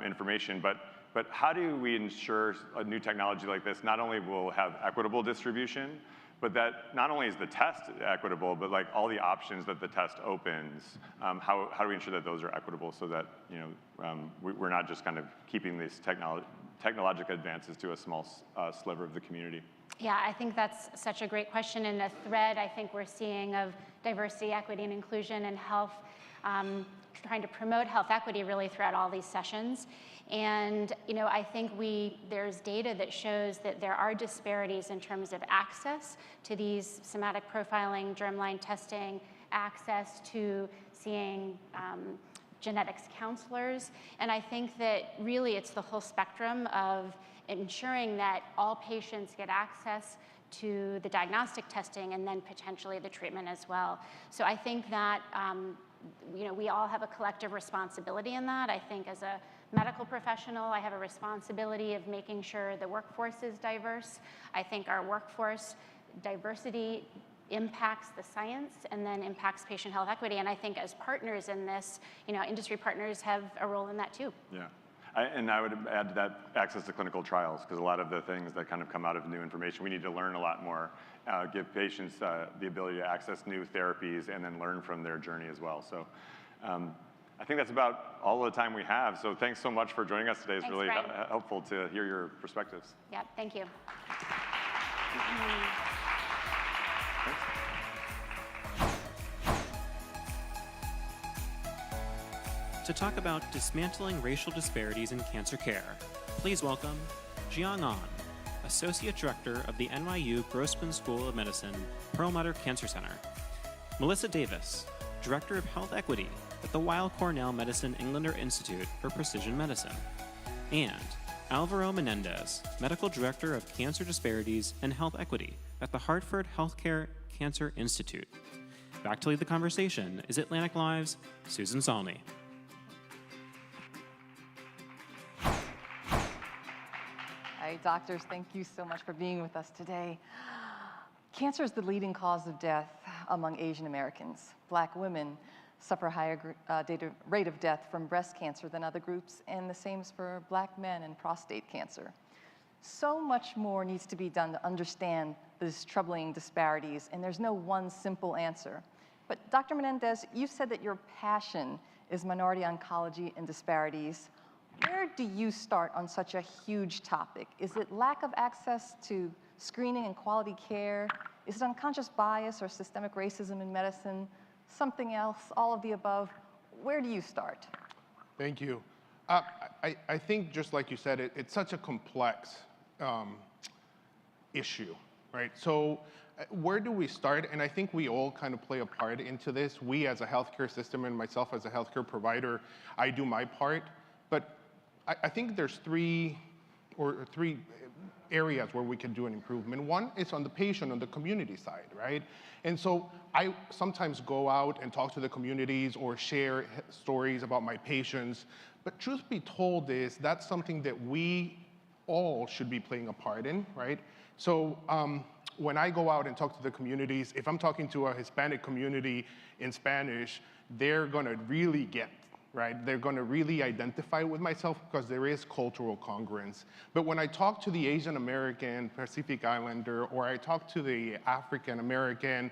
information. But how do we ensure a new technology like this not only will have equitable distribution, but that not only is the test equitable, but like all the options that the test opens, how do we ensure that those are equitable so that we're not just kind of keeping these technological advances to a small sliver of the community? Yeah, I think that's such a great question, and a thread I think we're seeing of diversity, equity, and inclusion in health, trying to promote health equity really throughout all these sessions. And I think there's data that shows that there are disparities in terms of access to these somatic profiling, germline testing, access to seeing genetics counselors. And I think that really it's the whole spectrum of ensuring that all patients get access to the diagnostic testing and then potentially the treatment as well. So I think that we all have a collective responsibility in that. I think as a medical professional, I have a responsibility of making sure the workforce is diverse. I think our workforce diversity impacts the science and then impacts patient health equity. And I think as partners in this, industry partners have a role in that too. Yeah. And I would add to that access to clinical trials, because a lot of the things that kind of come out of new information, we need to learn a lot more, give patients the ability to access new therapies and then learn from their journey as well. So I think that's about all the time we have. So thanks so much for joining us today. It's really helpful to hear your perspectives. Yeah, thank you. To talk about dismantling racial disparities in cancer care, please welcome Jiang An, Associate Director of the NYU Grossman School of Medicine, Perlmutter Cancer Center, Melissa Davis, Director of Health Equity at the Weill Cornell Medicine Englander Institute for Precision Medicine, and Alvaro Menendez, Medical Director of Cancer Disparities and Health Equity at the Hartford Healthcare Cancer Institute. Back to lead the conversation is atlanticLIVE's Susan Salney. Hi, doctors. Thank you so much for being with us today. Cancer is the leading cause of death among Asian Americans. Black women suffer a higher rate of death from breast cancer than other groups, and the same is for Black men and prostate cancer. So much more needs to be done to understand these troubling disparities, and there's no one simple answer. But Dr. Menendez, you said that your passion is minority oncology and disparities. Where do you start on such a huge topic? Is it lack of access to screening and quality care? Is it unconscious bias or systemic racism in medicine? Something else, all of the above? Where do you start? Thank you. I think, just like you said, it's such a complex issue, right? So where do we start? And I think we all kind of play a part into this. We as a healthcare system and myself as a healthcare provider, I do my part. But I think there's three areas where we can do an improvement. One is on the patient, on the community side, right? And so I sometimes go out and talk to the communities or share stories about my patients. But truth be told is that's something that we all should be playing a part in, right? So when I go out and talk to the communities, if I'm talking to a Hispanic community in Spanish, they're gonna really get, right? They're gonna really identify with myself because there is cultural congruence. But when I talk to the Asian American, Pacific Islander, or I talk to the African American,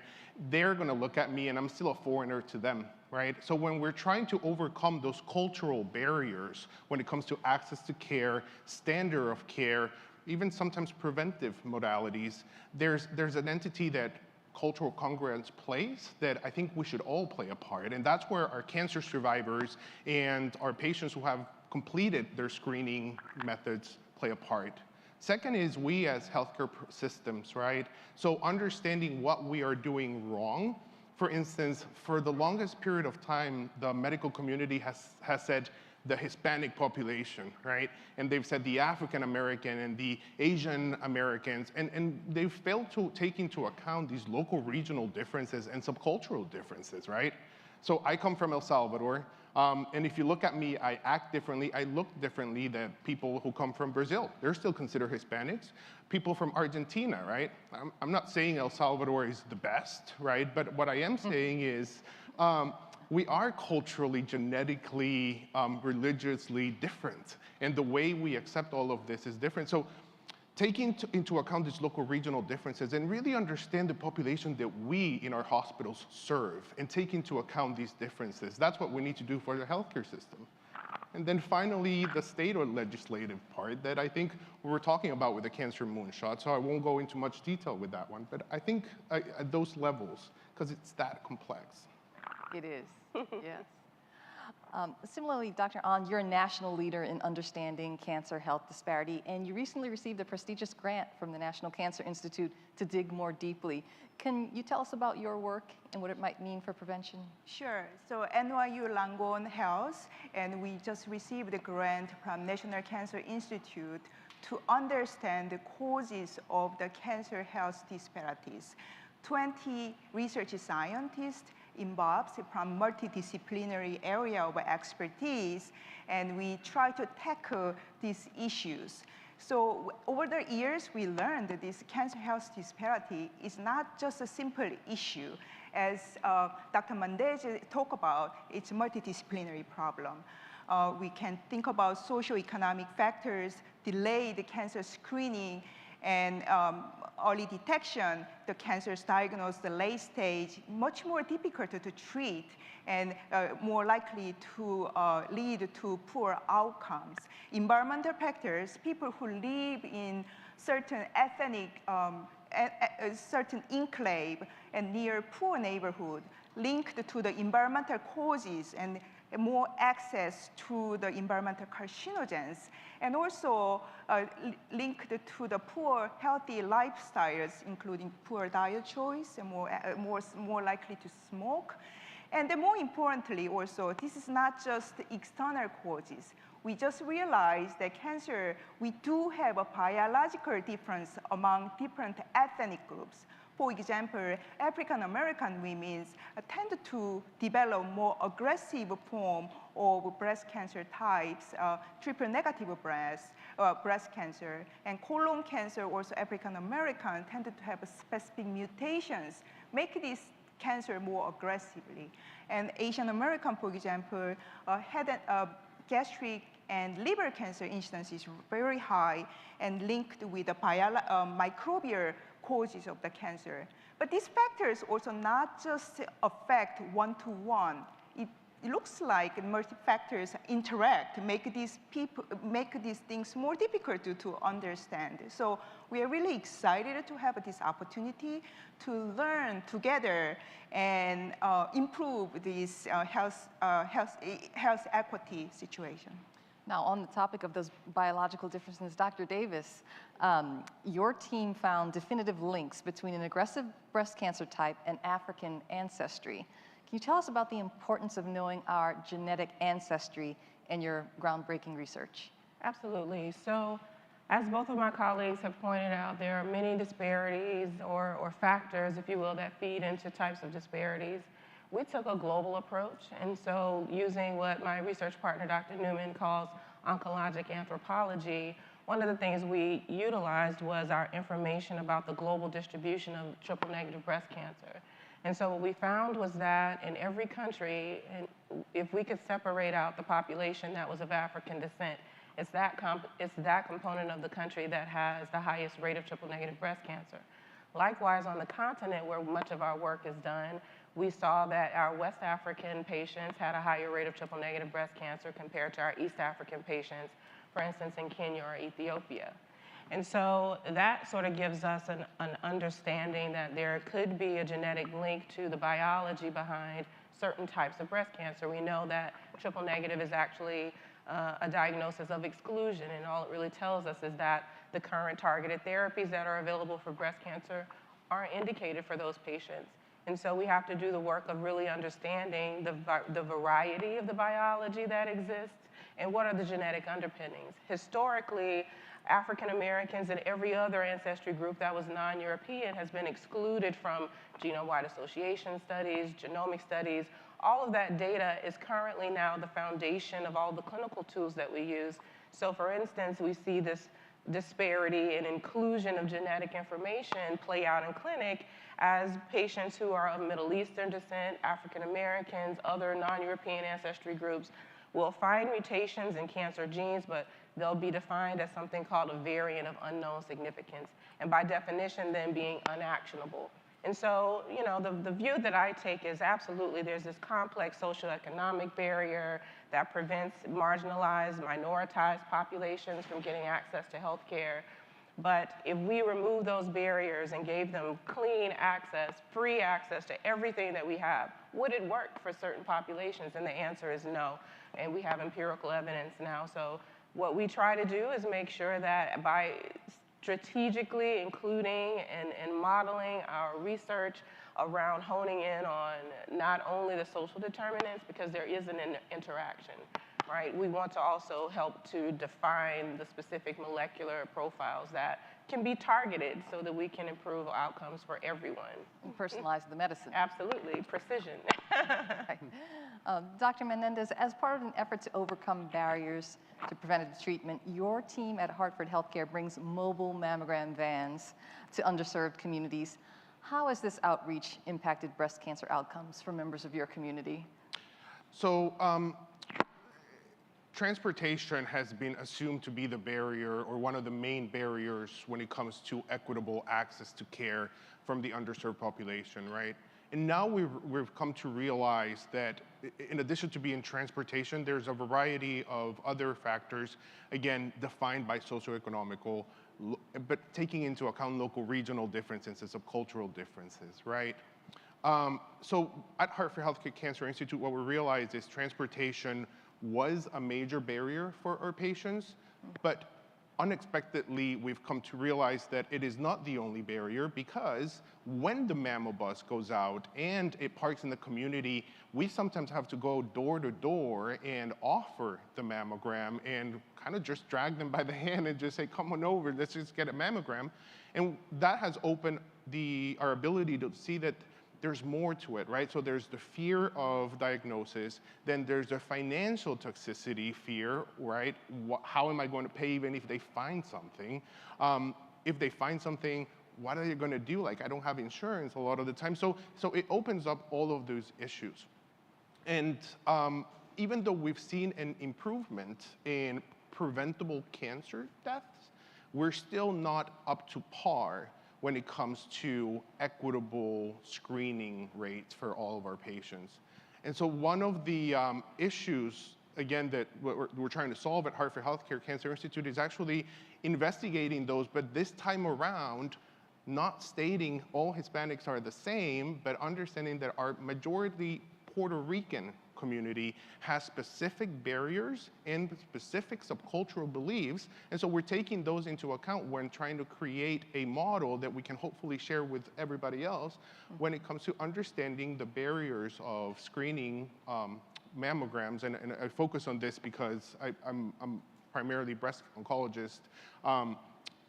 they're gonna look at me and I'm still a foreigner to them, right? So when we're trying to overcome those cultural barriers when it comes to access to care, standard of care, even sometimes preventive modalities, there's an entity that cultural congruence plays that I think we should all play a part. And that's where our cancer survivors and our patients who have completed their screening methods play a part. Second is we as healthcare systems, right? So understanding what we are doing wrong. For instance, for the longest period of time, the medical community has said the Hispanic population, right? And they've said the African American and the Asian Americans, and they've failed to take into account these local regional differences and subcultural differences, right? So I come from El Salvador, and if you look at me, I act differently, I look differently than people who come from Brazil. They're still considered Hispanics. People from Argentina, right? I'm not saying El Salvador is the best, right? But what I am saying is, we are culturally, genetically, religiously different. And the way we accept all of this is different. So taking into account these local regional differences and really understand the population that we in our hospitals serve and take into account these differences. That's what we need to do for the healthcare system. And then finally, the state or legislative part that I think we were talking about with the cancer moonshot, so I won't go into much detail with that one, but I think at those levels, because it's that complex. It is, yes. Similarly, Dr. An, you're a national leader in understanding cancer health disparity, and you recently received a prestigious grant from the National Cancer Institute to dig more deeply. Can you tell us about your work and what it might mean for prevention? Sure. So NYU Langone Health, and we just received a grant from National Cancer Institute to understand the causes of the cancer health disparities. 20 research scientists involved from multidisciplinary area of expertise, and we try to tackle these issues. So over the years, we learned that this cancer health disparity is not just a simple issue. As Dr. Mendez talked about, it's a multidisciplinary problem. We can think about socioeconomic factors, delayed cancer screening, and early detection, the cancer is diagnosed the late stage, much more difficult to treat and more likely to lead to poor outcomes. Environmental factors, people who live in certain ethnic, certain enclave and near poor neighborhood linked to the environmental causes and more access to the environmental carcinogens, and also linked to the poor healthy lifestyles, including poor diet choice and more likely to smoke. And then more importantly also, this is not just external causes. We just realized that cancer, we do have a biological difference among different ethnic groups. For example, African American women tend to develop more aggressive form of breast cancer types, triple negative breast cancer, and colon cancer, also African American, tend to have specific mutations, make this cancer more aggressively. And Asian American, for example, had gastric and liver cancer incidence is very high and linked with the microbial causes of the cancer. But these factors also not just affect one-to-one. It looks like multi-factors interact, make these things more difficult to understand. So we are really excited to have this opportunity to learn together and improve this health equity situation. Now, on the topic of those biological differences, Dr. Davis, your team found definitive links between an aggressive breast cancer type and African ancestry. Can you tell us about the importance of knowing our genetic ancestry in your groundbreaking research? Absolutely. So, as both of my colleagues have pointed out, there are many disparities or factors, if you will, that feed into types of disparities. We took a global approach, and so using what my research partner, Dr. Newman, calls oncologic anthropology, one of the things we utilized was our information about the global distribution of triple-negative breast cancer. And so what we found was that in every country, and if we could separate out the population that was of African descent, it's that component of the country that has the highest rate of triple-negative breast cancer. Likewise, on the continent where much of our work is done, we saw that our West African patients had a higher rate of triple-negative breast cancer compared to our East African patients, for instance, in Kenya or Ethiopia. And so that sort of gives us an understanding that there could be a genetic link to the biology behind certain types of breast cancer. We know that triple-negative is actually a diagnosis of exclusion, and all it really tells us is that the current targeted therapies that are available for breast cancer aren't indicated for those patients. And so we have to do the work of really understanding the variety of the biology that exists and what are the genetic underpinnings. Historically, African Americans and every other ancestry group that was non-European has been excluded from genome-wide association studies, genomic studies. All of that data is currently now the foundation of all the clinical tools that we use. So for instance, we see this disparity in inclusion of genetic information play out in clinic as patients who are of Middle Eastern descent, African Americans, other non-European ancestry groups will find mutations in cancer genes, but they'll be defined as something called a variant of unknown significance, and by definition then being unactionable. And so, the view that I take is absolutely there's this complex socioeconomic barrier that prevents marginalized, minoritized populations from getting access to health care. But if we remove those barriers and gave them clean access, free access to everything that we have, would it work for certain populations? And the answer is no. And we have empirical evidence now. So what we try to do is make sure that by strategically including and modeling our research around honing in on not only the social determinants, because there is an interaction, right? We want to also help to define the specific molecular profiles that can be targeted so that we can improve outcomes for everyone. And personalize the medicine. Absolutely, precision. Right. Dr. Menendez, as part of an effort to overcome barriers to preventative treatment, your team at Hartford Healthcare brings mobile mammogram vans to underserved communities. How has this outreach impacted breast cancer outcomes for members of your community? So transportation has been assumed to be the barrier or one of the main barriers when it comes to equitable access to care from the underserved population, right? And now we've come to realize that in addition to being transportation, there's a variety of other factors, again, defined by socioeconomical, but taking into account local regional differences of cultural differences, right? So at Hartford Healthcare Cancer Institute, what we realized is transportation was a major barrier for our patients, but unexpectedly, we've come to realize that it is not the only barrier, because when the mammo bus goes out and it parks in the community, we sometimes have to go door to door and offer the mammogram and kind of just drag them by the hand and just say, come on over, let's just get a mammogram. And that has opened our ability to see that there's more to it, right? So there's the fear of diagnosis, then there's the financial toxicity fear, right? How am I going to pay even if they find something? If they find something, what are they going to do? Like, I don't have insurance a lot of the time. So it opens up all of those issues. And even though we've seen an improvement in preventable cancer deaths, we're still not up to par when it comes to equitable screening rates for all of our patients. And so one of the issues, again, that we're trying to solve at Hartford Healthcare Cancer Institute is actually investigating those, but this time around, not stating all Hispanics are the same, but understanding that our majority Puerto Rican community has specific barriers and specific subcultural beliefs. And so we're taking those into account when trying to create a model that we can hopefully share with everybody else when it comes to understanding the barriers of screening mammograms. And I focus on this because I'm primarily breast oncologist,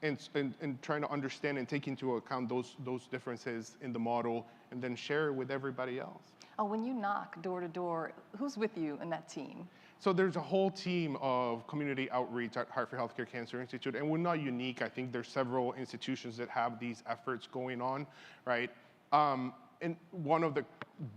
and trying to understand and take into account those differences in the model and then share it with everybody else. When you knock door to door, who's with you in that team? So there's a whole team of community outreach at Hartford Healthcare Cancer Institute, and we're not unique. I think there's several institutions that have these efforts going on, right? And one of the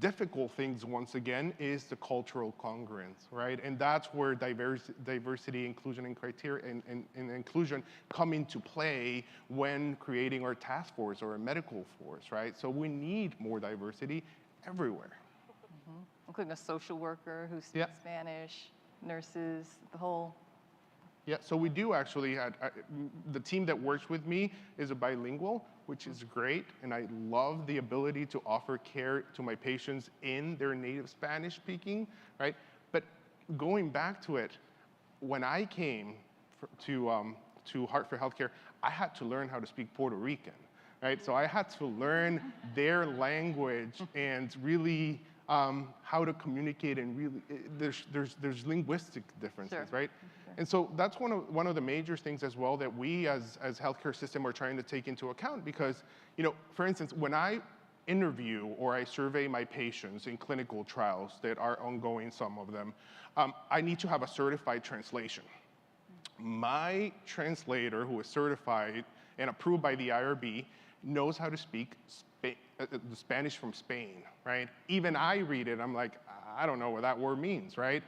difficult things, once again, is the cultural congruence, right? And that's where diversity, inclusion, and criteria and inclusion come into play when creating our task force or a medical force, right? So we need more diversity. everywhere. Including a social worker who speaks Spanish, nurses, the whole. Yeah, so we do actually the team that works with me is a bilingual, which is great, and I love the ability to offer care to my patients in their native Spanish speaking, right? But going back to it, when I came to Hartford Healthcare, I had to learn how to speak Puerto Rican, right? So I had to learn their language and really how to communicate, and really there's linguistic differences, right? And so that's one of the major things as well that we as healthcare system are trying to take into account, because, you know, for instance, when I interview or I survey my patients in clinical trials that are ongoing, some of them, I need to have a certified translation. My translator, who is certified and approved by the IRB, knows how to speak the Spanish from Spain, right? Even I read it, I'm like, I don't know what that word means, right?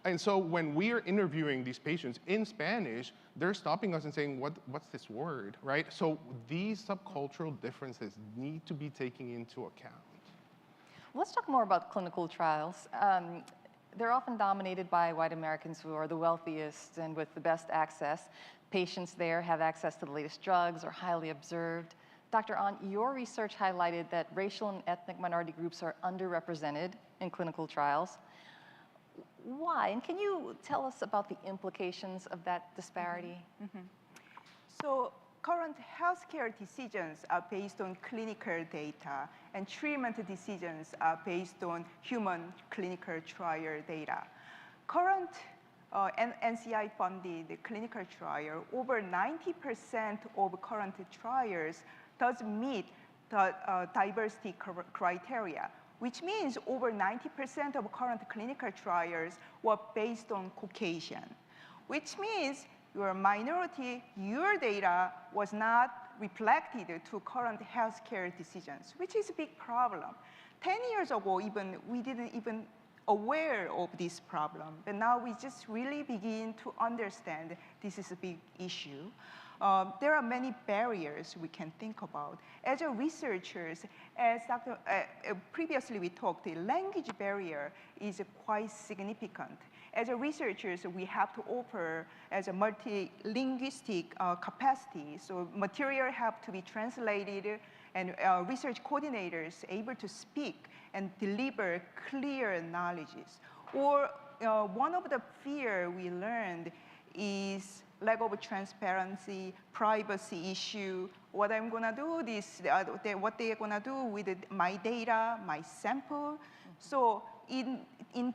And so when we are interviewing these patients in Spanish, they're stopping us and saying, what's this word, right? So these subcultural differences need to be taken into account. Let's talk more about clinical trials. They're often dominated by white Americans who are the wealthiest and with the best access. Patients there have access to the latest drugs, are highly observed. Dr. An, your research highlighted that racial and ethnic minority groups are underrepresented in clinical trials. Why? And can you tell us about the implications of that disparity? So current healthcare decisions are based on clinical data, and treatment decisions are based on human clinical trial data. Current NCI-funded clinical trial, over 90% of current trials does meet the diversity criteria, which means over 90% of current clinical trials were based on Caucasian, which means you're a minority, your data was not reflected to current healthcare decisions, which is a big problem. 10 years ago, we didn't even aware of this problem, but now we just really begin to understand this is a big issue. There are many barriers we can think about. As a researchers, as previously we talked, the language barrier is quite significant. As a researchers, we have to offer as a multilinguistic capacity, so material have to be translated, and research coordinators able to speak and deliver clear knowledges. Or one of the fear we learned is lack of transparency, privacy issue, what I'm gonna do, what they're gonna do with my data, my sample. So in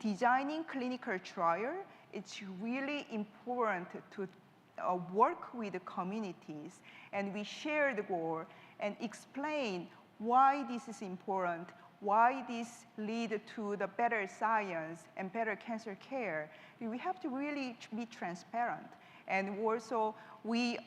designing clinical trial, it's really important to work with the communities, and we share the goal and explain why this is important, why this lead to the better science and better cancer care. We have to really be transparent. And also, we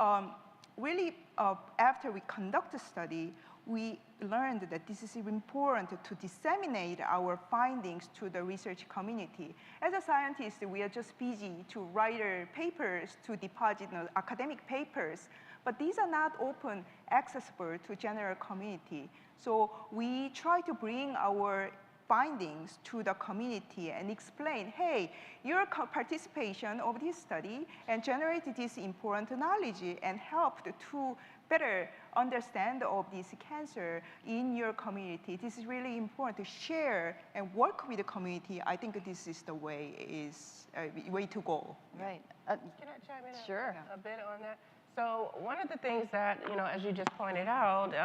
really, after we conduct the study, we learned that this is important to disseminate our findings to the research community. As a scientist, we are just busy to write papers, to deposit academic papers, but these are not open, accessible to general community. So we try to bring our findings to the community and explain, hey, your participation of this study and generated this important knowledge and helped to better understand of this cancer in your community. This is really important to share and work with the community. I think this is the way to go. Right. Can I chime in sure. a bit on that? So one of the things that, as you just pointed out,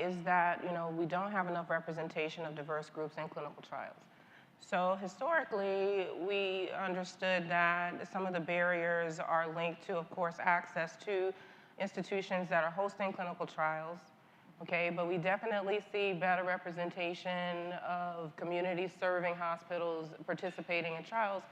is that, we don't have enough representation of diverse groups in clinical trials. So historically, we understood that some of the barriers are linked to, of course, access to institutions that are hosting clinical trials, okay? But we definitely see better representation of communities serving hospitals, participating in trials.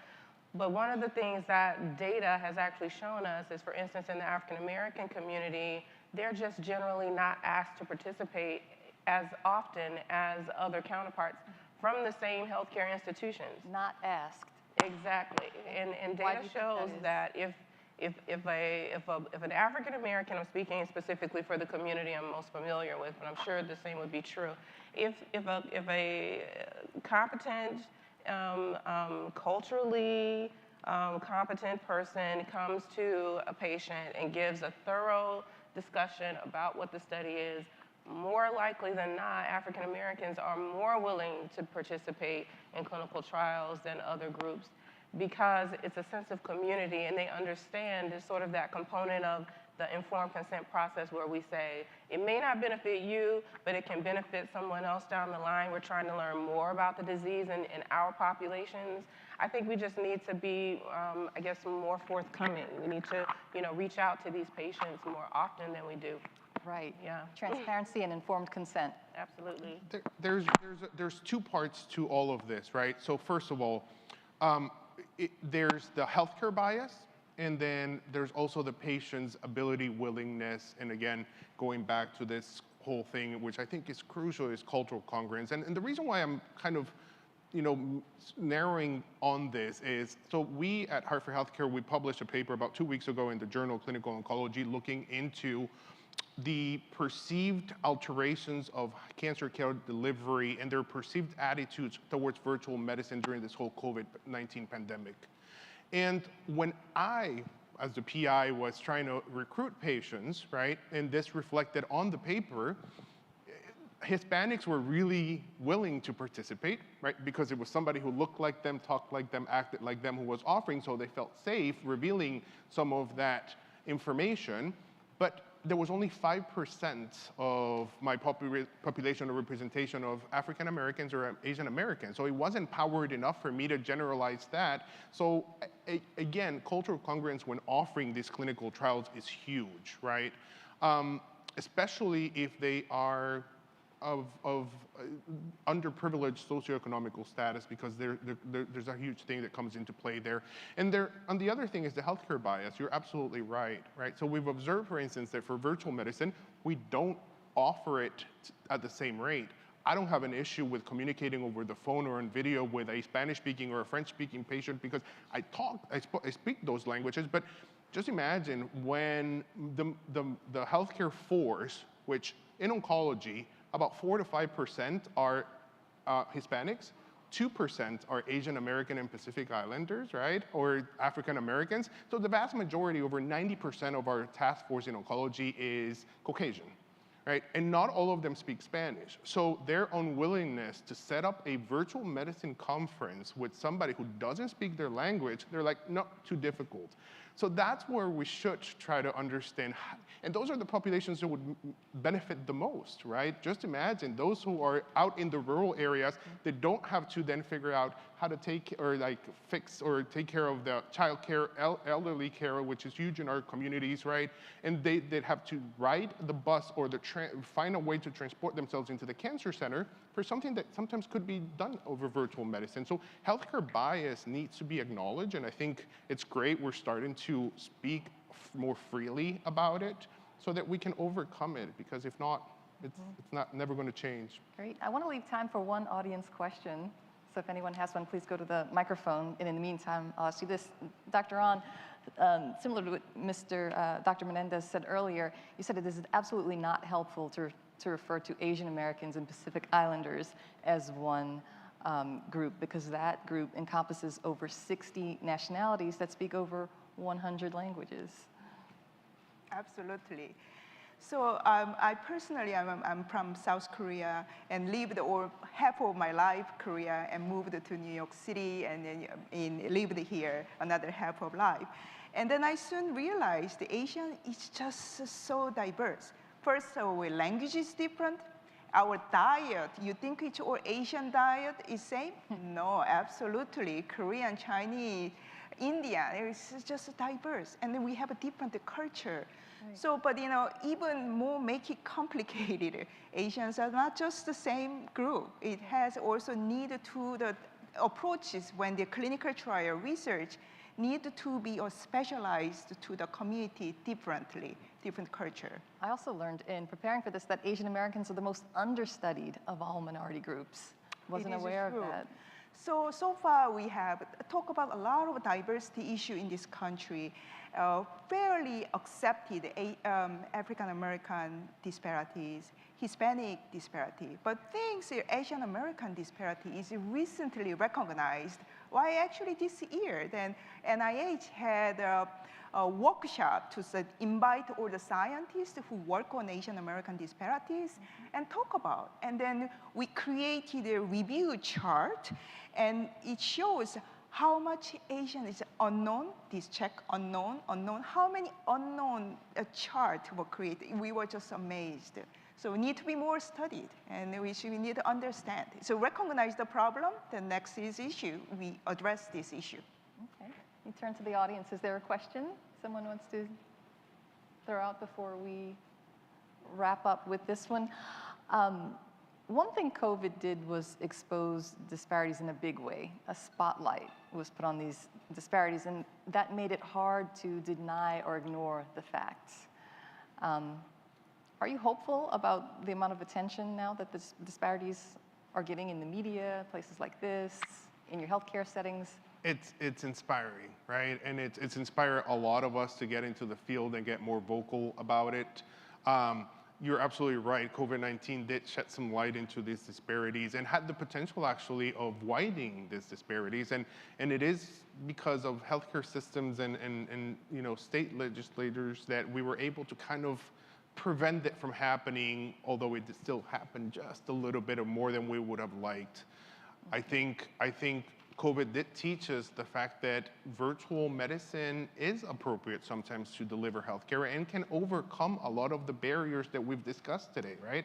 But one of the things that data has actually shown us is, for instance, in the African American community, they're just generally not asked to participate as often as other counterparts from the same healthcare institutions. Not asked. Exactly. And data shows that if If an African American, I'm speaking specifically for the community I'm most familiar with, but I'm sure the same would be true. If a competent, culturally competent person comes to a patient and gives a thorough discussion about what the study is, more likely than not, African Americans are more willing to participate in clinical trials than other groups, because it's a sense of community and they understand it's sort of that component of the informed consent process where we say, it may not benefit you, but it can benefit someone else down the line. We're trying to learn more about the disease in our populations. I think we just need to be, I guess, more forthcoming. We need to, reach out to these patients more often than we do. Right. Yeah. Transparency and informed consent. Absolutely. There's two parts to all of this, right? So first of all, there's the healthcare bias, and then there's also the patient's ability, willingness, and again, going back to this whole thing, which I think is crucial, is cultural congruence. And the reason why I'm kind of, narrowing on this is, so we at Hartford Healthcare, we published a paper about 2 weeks ago in the Journal of Clinical Oncology looking into the perceived alterations of cancer care delivery and their perceived attitudes towards virtual medicine during this whole COVID-19 pandemic. And when I, as the PI, was trying to recruit patients, right, and this reflected on the paper, Hispanics were really willing to participate, right, because it was somebody who looked like them, talked like them, acted like them who was offering, so they felt safe revealing some of that information. But there was only 5% of my population or representation of African Americans or Asian Americans. So it wasn't powered enough for me to generalize that. So again, cultural congruence when offering these clinical trials is huge, right? Especially if they are of underprivileged socioeconomical status, because there's a huge thing that comes into play there. And the other thing is the healthcare bias. You're absolutely right? So we've observed, for instance, that for virtual medicine, we don't offer it at the same rate. I don't have an issue with communicating over the phone or on video with a Spanish-speaking or a French-speaking patient, because I speak those languages, but just imagine when the healthcare force, which in oncology, about 4 to 5% are Hispanics, 2% are Asian American and Pacific Islanders, right? Or African Americans. So the vast majority, over 90% of our task force in oncology is Caucasian, right? And not all of them speak Spanish. So their unwillingness to set up a virtual medicine conference with somebody who doesn't speak their language, they're like, no, too difficult. So that's where we should try to understand, and those are the populations that would benefit the most, right? Just imagine those who are out in the rural areas that don't have to then figure out how to take or fix or take care of the child care, elderly care, which is huge in our communities, right? And they'd have to ride the bus or find a way to transport themselves into the cancer center for something that sometimes could be done over virtual medicine. So healthcare bias needs to be acknowledged, and I think it's great we're starting to speak more freely about it so that we can overcome it, because if not, it's never going to change. Great. I want to leave time for one audience question. So if anyone has one, please go to the microphone. And in the meantime, I'll ask you this. Dr. Ahn, similar to what Dr. Menendez said earlier, you said it is absolutely not helpful to refer to Asian Americans and Pacific Islanders as one group, because that group encompasses over 60 nationalities that speak over 100 languages. Absolutely. So I personally, I'm from South Korea and lived half of my life Korea and moved to New York City and then lived here another half of life. And then I soon realized the Asian is just so diverse. First, our language is different. Our diet, you think it's all Asian diet is same? No, absolutely. Korean, Chinese, Indian, it's just diverse. And then we have a different culture. Right. So, but even more make it complicated. Asians are not just the same group. It has also need to the approaches when the clinical trial research need to be specialized to the community differently, different culture. I also learned in preparing for this that Asian Americans are the most understudied of all minority groups. Wasn't aware of that. So far we have talk about a lot of diversity issue in this country, fairly accepted African American disparities, Hispanic disparity, but things Asian American disparity is recently recognized. Why actually this year, then NIH had a workshop to invite all the scientists who work on Asian American disparities and talk about. And then we created a review chart, and it shows how much Asian is unknown, this check unknown, how many unknown chart were created. We were just amazed. So we need to be more studied, and we need to understand. So recognize the problem, the next is issue, we address this issue. Okay, you turn to the audience. Is there a question someone wants to throw out before we wrap up with this one? One thing COVID did was expose disparities in a big way. A spotlight was put on these disparities, and that made it hard to deny or ignore the facts. Are you hopeful about the amount of attention now that the disparities are getting in the media, places like this, in your healthcare settings? It's inspiring, right? And it's inspired a lot of us to get into the field and get more vocal about it. You're absolutely right. COVID-19 did shed some light into these disparities and had the potential actually of widening these disparities. And it is because of healthcare systems and state legislators that we were able to kind of prevent it from happening, although it still happened just a little bit more than we would have liked. I think COVID did teach us the fact that virtual medicine is appropriate sometimes to deliver healthcare and can overcome a lot of the barriers that we've discussed today, right?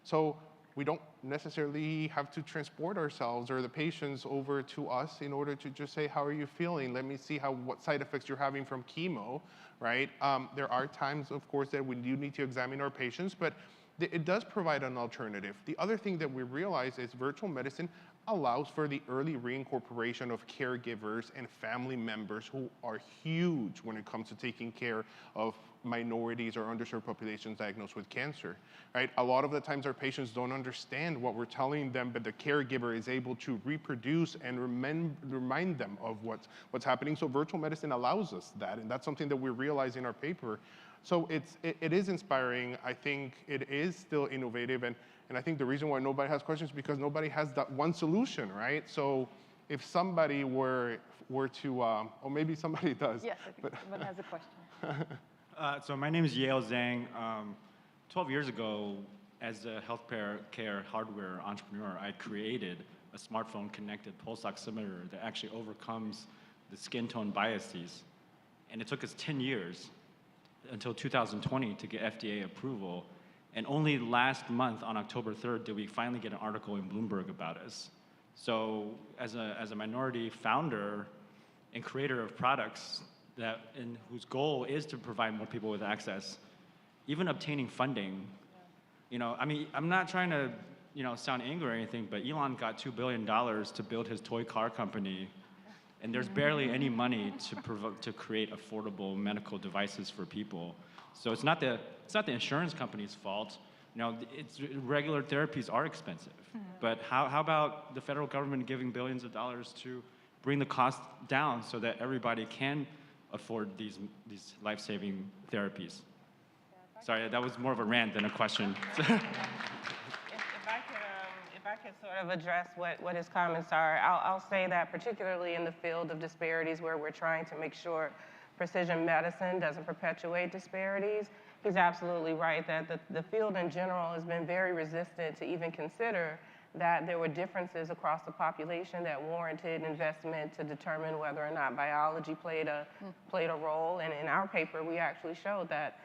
So we don't necessarily have to transport ourselves or the patients over to us in order to just say, how are you feeling? Let me see what side effects you're having from chemo, right? There are times, of course, that we do need to examine our patients, but it does provide an alternative. The other thing that we realize is virtual medicine allows for the early reincorporation of caregivers and family members who are huge when it comes to taking care of minorities or underserved populations diagnosed with cancer, right? A lot of the times our patients don't understand what we're telling them, but the caregiver is able to reproduce and remind them of what's happening. So virtual medicine allows us that, and that's something that we realize in our paper. So it is inspiring. I think it is still innovative, and I think the reason why nobody has questions is because nobody has that one solution, right? So if somebody were to, or maybe somebody does. Yes, I think someone has a question. So my name is Yale Zhang. 12 years ago, as a healthcare hardware entrepreneur, I created a smartphone-connected pulse oximeter that actually overcomes the skin tone biases. And it took us 10 years until 2020 to get FDA approval. And only last month, on October 3rd, did we finally get an article in Bloomberg about us. So as a minority founder and creator of products whose goal is to provide more people with access, even obtaining funding, I mean, I'm not trying to, sound angry or anything, but Elon got $2 billion to build his toy car company, and there's barely any money to create affordable medical devices for people. So it's not the insurance company's fault. Regular therapies are expensive. But how about the federal government giving billions of dollars to bring the cost down so that everybody can afford these life-saving therapies? Sorry, that was more of a rant than a question. If I could sort of address what his comments are, I'll say that particularly in the field of disparities where we're trying to make sure precision medicine doesn't perpetuate disparities, he's absolutely right that the field in general has been very resistant to even consider that there were differences across the population that warranted investment to determine whether or not biology played a role. And in our paper, we actually showed that,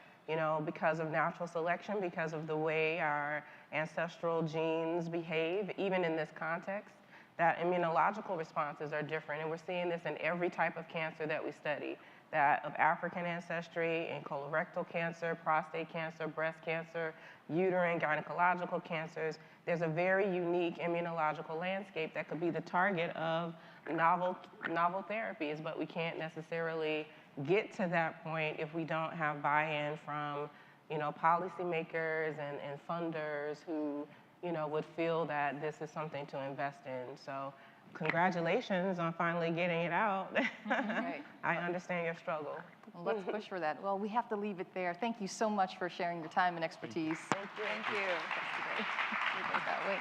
because of natural selection, because of the way our ancestral genes behave, even in this context, that immunological responses are different. And we're seeing this in every type of cancer that we study, that of African ancestry in colorectal cancer, prostate cancer, breast cancer, uterine, gynecological cancers. There's a very unique immunological landscape that could be the target of novel therapies, but we can't necessarily get to that point if we don't have buy-in from, policymakers and funders who, would feel that this is something to invest in. So congratulations on finally getting it out. Right. I understand your struggle. Well, let's push for that. Well, we have to leave it there. Thank you so much for sharing your time and expertise. Thank you. Thank you. Leave it that way.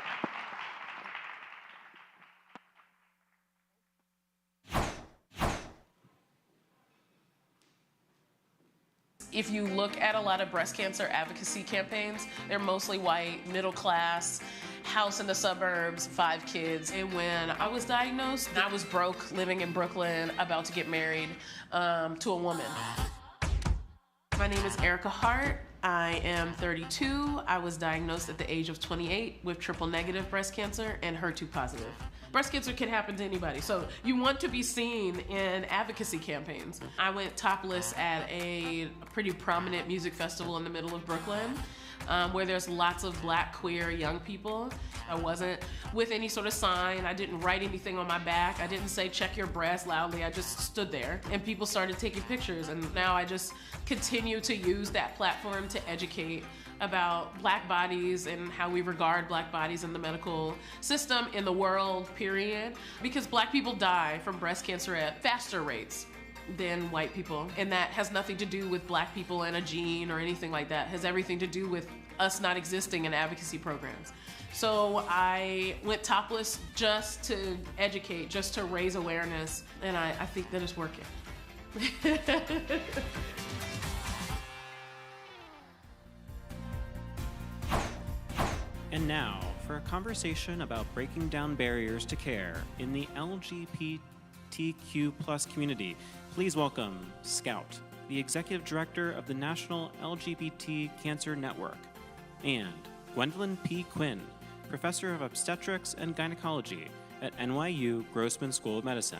If you look at a lot of breast cancer advocacy campaigns, they're mostly white, middle class, house in the suburbs, 5 kids. And when I was diagnosed, I was broke, living in Brooklyn, about to get married to a woman. My name is Erica Hart. I am 32. I was diagnosed at the age of 28 with triple-negative breast cancer and HER2 positive. Breast cancer can happen to anybody, so you want to be seen in advocacy campaigns. I went topless at a pretty prominent music festival in the middle of Brooklyn, where there's lots of Black queer young people. I wasn't with any sort of sign. I didn't write anything on my back. I didn't say check your breast loudly. I just stood there and people started taking pictures, and now I just continue to use that platform to educate about Black bodies and how we regard Black bodies in the medical system, in the world, period. Because Black people die from breast cancer at faster rates than white people. And that has nothing to do with Black people and a gene or anything like that. It has everything to do with us not existing in advocacy programs. So I went topless just to educate, just to raise awareness, and I think that it's working. And now, for a conversation about breaking down barriers to care in the LGBTQ+ community, please welcome Scout, the Executive Director of the National LGBT Cancer Network, and Gwendolyn P. Quinn, Professor of Obstetrics and Gynecology at NYU Grossman School of Medicine.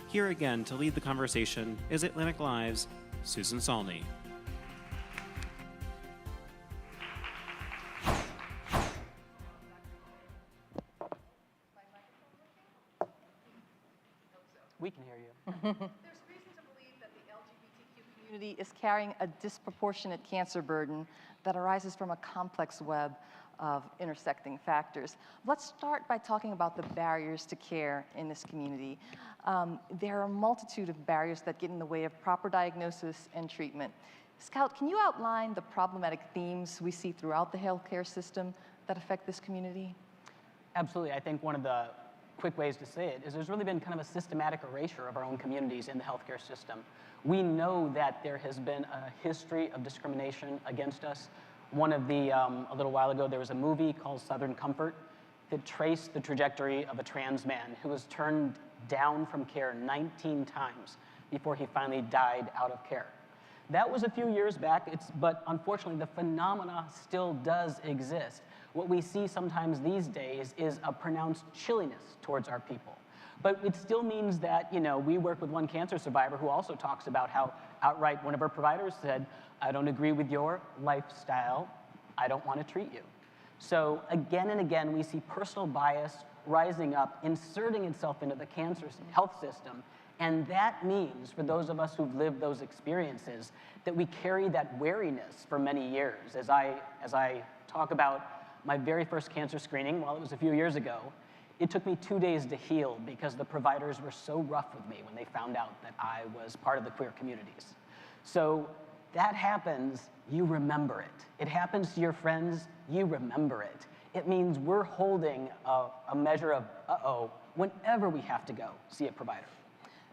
Here again to lead the conversation is AtlanticLIVE's Susan Salney. We can hear you. There's reason to believe that the LGBTQ community is carrying a disproportionate cancer burden that arises from a complex web of intersecting factors. Let's start by talking about the barriers to care in this community. There are a multitude of barriers that get in the way of proper diagnosis and treatment. Scout, can you outline the problematic themes we see throughout the healthcare system that affect this community? Absolutely. I think one of the quick ways to say it is there's really been kind of a systematic erasure of our own communities in the healthcare system. We know that there has been a history of discrimination against us. One of the, a little while ago, there was a movie called Southern Comfort that traced the trajectory of a trans man who was turned down from care 19 times before he finally died out of care. That was a few years back, but unfortunately the phenomena still does exist. What we see sometimes these days is a pronounced chilliness towards our people. But it still means that, you know, we work with one cancer survivor who also talks about how outright one of her providers said, I don't agree with your lifestyle, I don't want to treat you. So again and again, we see personal bias rising up, inserting itself into the cancer health system. And that means, for those of us who've lived those experiences, that we carry that wariness for many years. As I talk about my very first cancer screening, well, it was a few years ago, it took me 2 days to heal because the providers were so rough with me when they found out that I was part of the queer communities. So that happens, you remember it. It happens to your friends, you remember it. It means we're holding a measure of, uh-oh, whenever we have to go see a provider.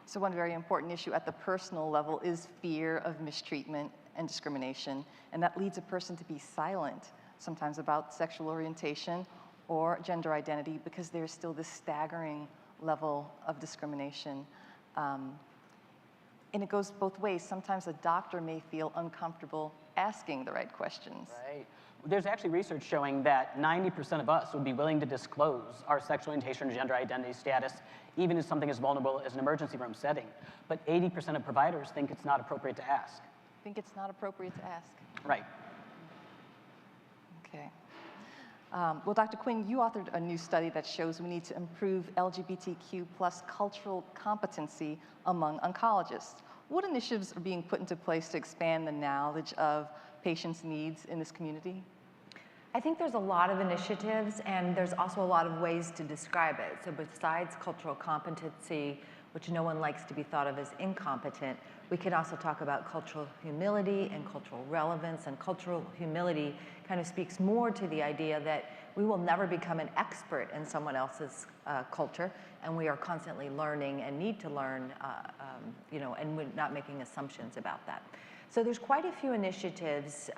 So one very important issue at the personal level is fear of mistreatment and discrimination, and that leads a person to be silent, sometimes about sexual orientation or gender identity, because there's still this staggering level of discrimination. And it goes both ways. Sometimes a doctor may feel uncomfortable asking the right questions. Right. There's actually research showing that 90% of us would be willing to disclose our sexual orientation or gender identity status, even as something as vulnerable as an emergency room setting. But 80% of providers think it's not appropriate to ask. Think it's not appropriate to ask. Right. Okay. Well, Dr. Quinn, you authored a new study that shows we need to improve LGBTQ+ cultural competency among oncologists. What initiatives are being put into place to expand the knowledge of patients' needs in this community? I think there's a lot of initiatives, and there's also a lot of ways to describe it. So besides cultural competency, which no one likes to be thought of as incompetent, we can also talk about cultural humility and cultural relevance. And cultural humility kind of speaks more to the idea that we will never become an expert in someone else's culture, and we are constantly learning and need to learn, you know, and we're not making assumptions about that. So there's quite a few initiatives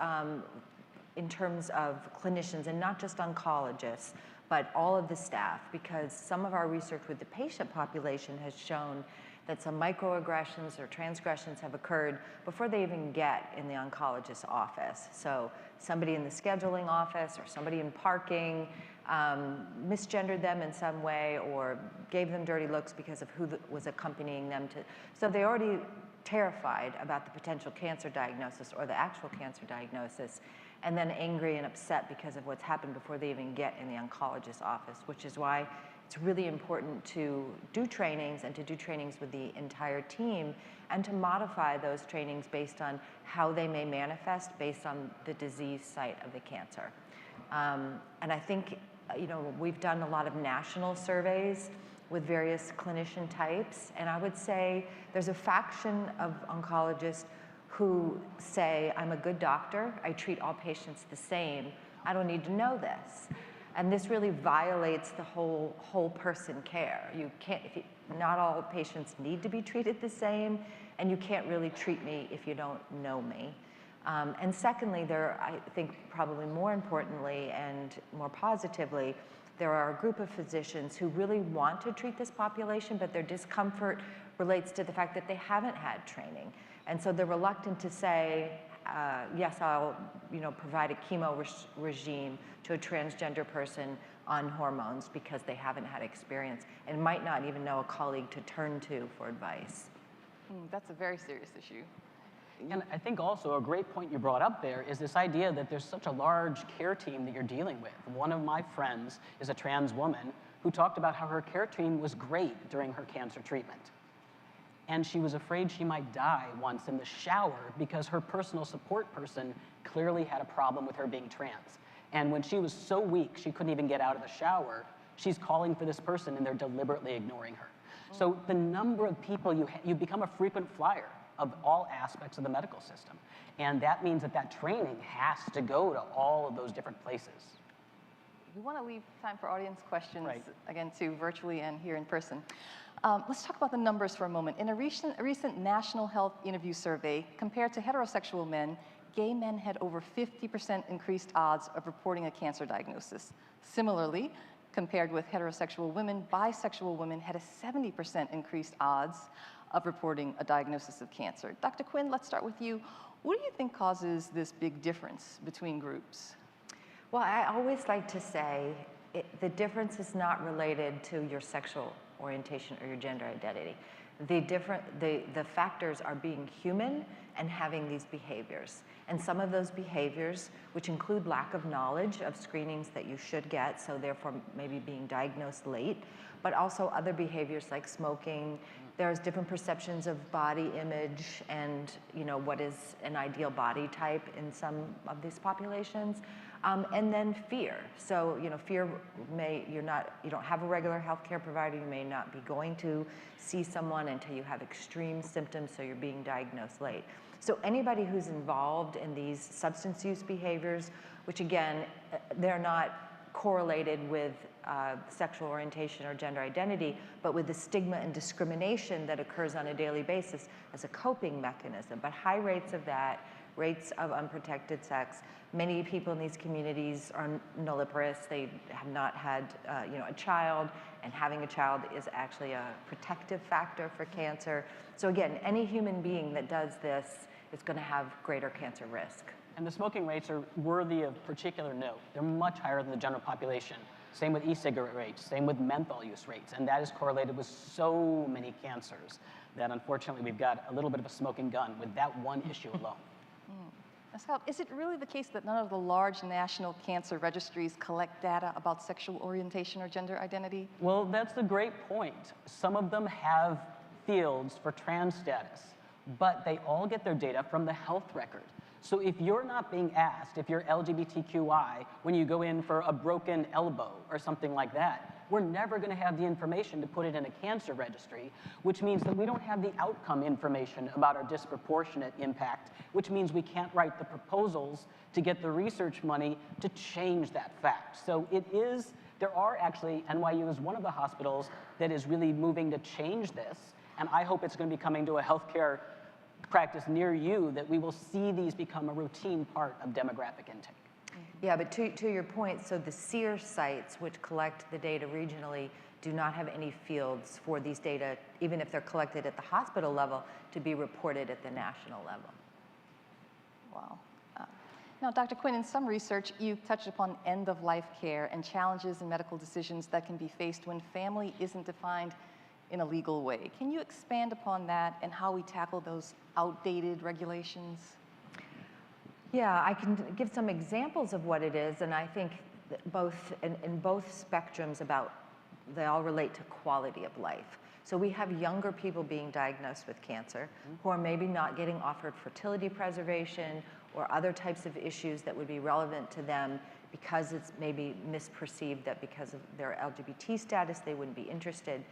in terms of clinicians, and not just oncologists, but all of the staff, because some of our research with the patient population has shown that some microaggressions or transgressions have occurred before they even get in the oncologist's office. So somebody in the scheduling office or somebody in parking misgendered them in some way or gave them dirty looks because of who was accompanying them to. So they're already terrified about the potential cancer diagnosis or the actual cancer diagnosis, and then angry and upset because of what's happened before they even get in the oncologist's office, which is why it's really important to do trainings and to do trainings with the entire team and to modify those trainings based on how they may manifest based on the disease site of the cancer. And I think, you know, we've done a lot of national surveys with various clinician types, and I would say there's a faction of oncologists who say, I'm a good doctor, I treat all patients the same, I don't need to know this. And this really violates the whole person care. You can't, not all patients need to be treated the same, and you can't really treat me if you don't know me. And secondly, I think probably more importantly and more positively, there are a group of physicians who really want to treat this population, but their discomfort relates to the fact that they haven't had training. And so they're reluctant to say, yes, I'll provide a chemo regime to a transgender person on hormones because they haven't had experience and might not even know a colleague to turn to for advice. That's a very serious issue. And I think also a great point you brought up there is this idea that there's such a large care team that you're dealing with. One of my friends is a trans woman who talked about how her care team was great during her cancer treatment. And she was afraid she might die once in the shower because her personal support person clearly had a problem with her being trans. And when she was so weak she couldn't even get out of the shower, she's calling for this person and they're deliberately ignoring her. So the number of people you become a frequent flyer of all aspects of the medical system. And that means that training has to go to all of those different places. We want to leave time for audience questions, again, too, virtually and here in person. Let's talk about the numbers for a moment. In a recent National Health Interview Survey, compared to heterosexual men, gay men had over 50% increased odds of reporting a cancer diagnosis. Similarly, compared with heterosexual women, bisexual women had a 70% increased odds of reporting a diagnosis of cancer. Dr. Quinn, let's start with you. What do you think causes this big difference between groups? Well, I always like to say the difference is not related to your sexual orientation or your gender identity. The factors are being human and having these behaviors. And some of those behaviors, which include lack of knowledge of screenings that you should get, so therefore maybe being diagnosed late, but also other behaviors like smoking. There's different perceptions of body image and what is an ideal body type in some of these populations. And then fear. So, fear you don't have a regular healthcare provider, you may not be going to see someone until you have extreme symptoms, so you're being diagnosed late. So anybody who's involved in these substance use behaviors, which again, they're not correlated with sexual orientation or gender identity, but with the stigma and discrimination that occurs on a daily basis as a coping mechanism. But high rates of that, rates of unprotected sex. Many people in these communities are nulliparous. They have not had a child, and having a child is actually a protective factor for cancer. So again, any human being that does this is going to have greater cancer risk. And the smoking rates are worthy of particular note. They're much higher than the general population. Same with e-cigarette rates, same with menthol use rates, and that is correlated with so many cancers that unfortunately we've got a little bit of a smoking gun with that one issue alone. Scott, is it really the case that none of the large national cancer registries collect data about sexual orientation or gender identity? Well, that's a great point. Some of them have fields for trans status, but they all get their data from the health record. So if you're not being asked if you're LGBTQI when you go in for a broken elbow or something like that, we're never going to have the information to put it in a cancer registry, which means that we don't have the outcome information about our disproportionate impact, which means we can't write the proposals to get the research money to change that fact. So there are actually, NYU is one of the hospitals that is really moving to change this, and I hope it's going to be coming to a healthcare practice near you that we will see these become a routine part of demographic intake. Yeah, but to your point, so the SEER sites, which collect the data regionally, do not have any fields for these data, even if they're collected at the hospital level, to be reported at the national level. Wow. Now, Dr. Quinn, in some research, you touched upon end-of-life care and challenges in medical decisions that can be faced when family isn't defined in a legal way. Can you expand upon that and how we tackle those outdated regulations? Yeah, I can give some examples of what it is, and I think that in both spectrums they all relate to quality of life. So we have younger people being diagnosed with cancer who are maybe not getting offered fertility preservation or other types of issues that would be relevant to them because it's maybe misperceived that because of their LGBT status they wouldn't be interested.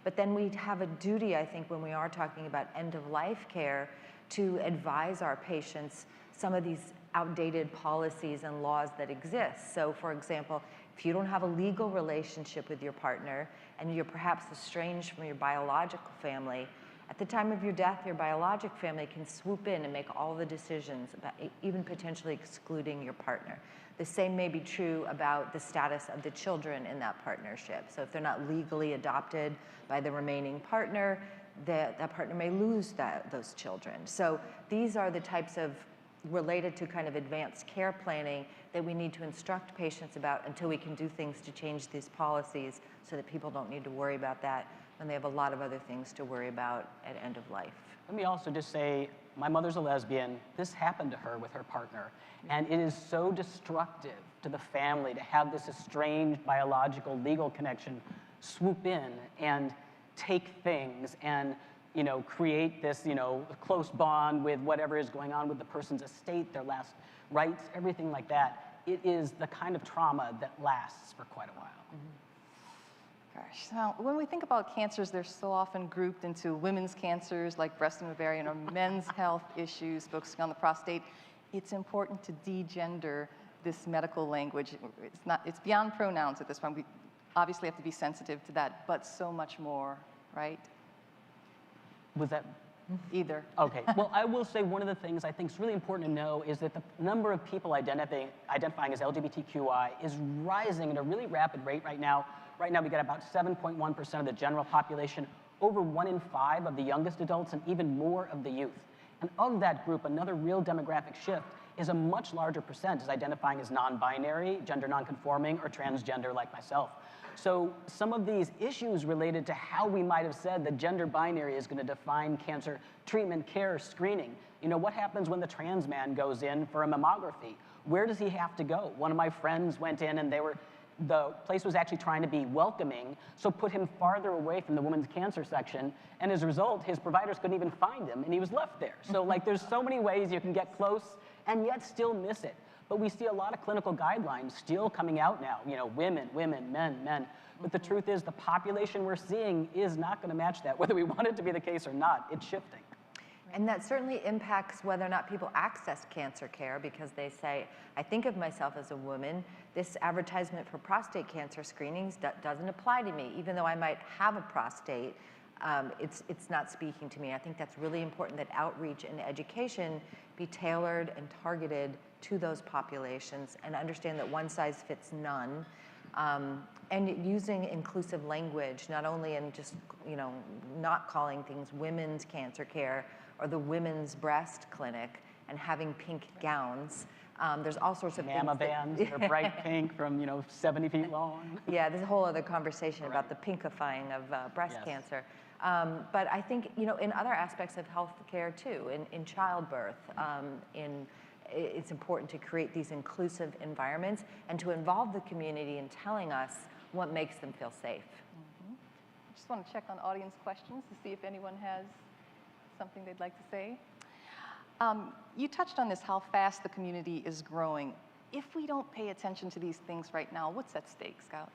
But then we have a duty, I think, when we are talking about end-of-life care to advise our patients some of these outdated policies and laws that exist. So for example, if you don't have a legal relationship with your partner and you're perhaps estranged from your biological family, at the time of your death, your biologic family can swoop in and make all the decisions, about even potentially excluding your partner. The same may be true about the status of the children in that partnership. So if they're not legally adopted by the remaining partner, that partner may lose those children. So these are the types of related to kind of advanced care planning that we need to instruct patients about until we can do things to change these policies so that people don't need to worry about that when they have a lot of other things to worry about at end of life. Let me also just say, my mother's a lesbian. This happened to her with her partner. And it is so destructive to the family to have this estranged biological legal connection swoop in and take things and create this, close bond with whatever is going on with the person's estate, their last rights, everything like that. It is the kind of trauma that lasts for quite a while. Gosh, now when we think about cancers, they're so often grouped into women's cancers like breast and ovarian, or men's health issues focusing on the prostate. It's important to de-gender this medical language. It's beyond pronouns at this point. We obviously have to be sensitive to that, but so much more, right? Was that? Either. Okay. Well, I will say one of the things I think is really important to know is that the number of people identifying as LGBTQI is rising at a really rapid rate right now. Right now, we got about 7.1% of the general population, over 1 in 5 of the youngest adults, and even more of the youth. And of that group, another real demographic shift is a much larger percent is identifying as non-binary, gender non-conforming, or transgender like myself. So some of these issues related to how we might have said the gender binary is going to define cancer treatment, care, screening. What happens when the trans man goes in for a mammography? Where does he have to go? One of my friends went in and the place was actually trying to be welcoming, so put him farther away from the women's cancer section, and as a result, his providers couldn't even find him, and he was left there. So there's so many ways you can get close and yet still miss it. But we see a lot of clinical guidelines still coming out now, women, men. But the truth is the population we're seeing is not going to match that, whether we want it to be the case or not. It's shifting. And that certainly impacts whether or not people access cancer care, because they say, I think of myself as a woman, this advertisement for prostate cancer screenings doesn't apply to me. Even though I might have a prostate, it's not speaking to me. I think that's really important that outreach and education be tailored and targeted to those populations, and understand that one size fits none. And using inclusive language, not only in just, not calling things women's cancer care or the women's breast clinic and having pink gowns. There's all sorts of Mama bands that are bright pink from 70 feet long. Yeah, there's a whole other conversation about the pinkifying of breast cancer. But I think in other aspects of healthcare too, in childbirth, it's important to create these inclusive environments and to involve the community in telling us what makes them feel safe. I just want to check on audience questions to see if anyone has something they'd like to say. You touched on this, how fast the community is growing. If we don't pay attention to these things right now, what's at stake, Scout?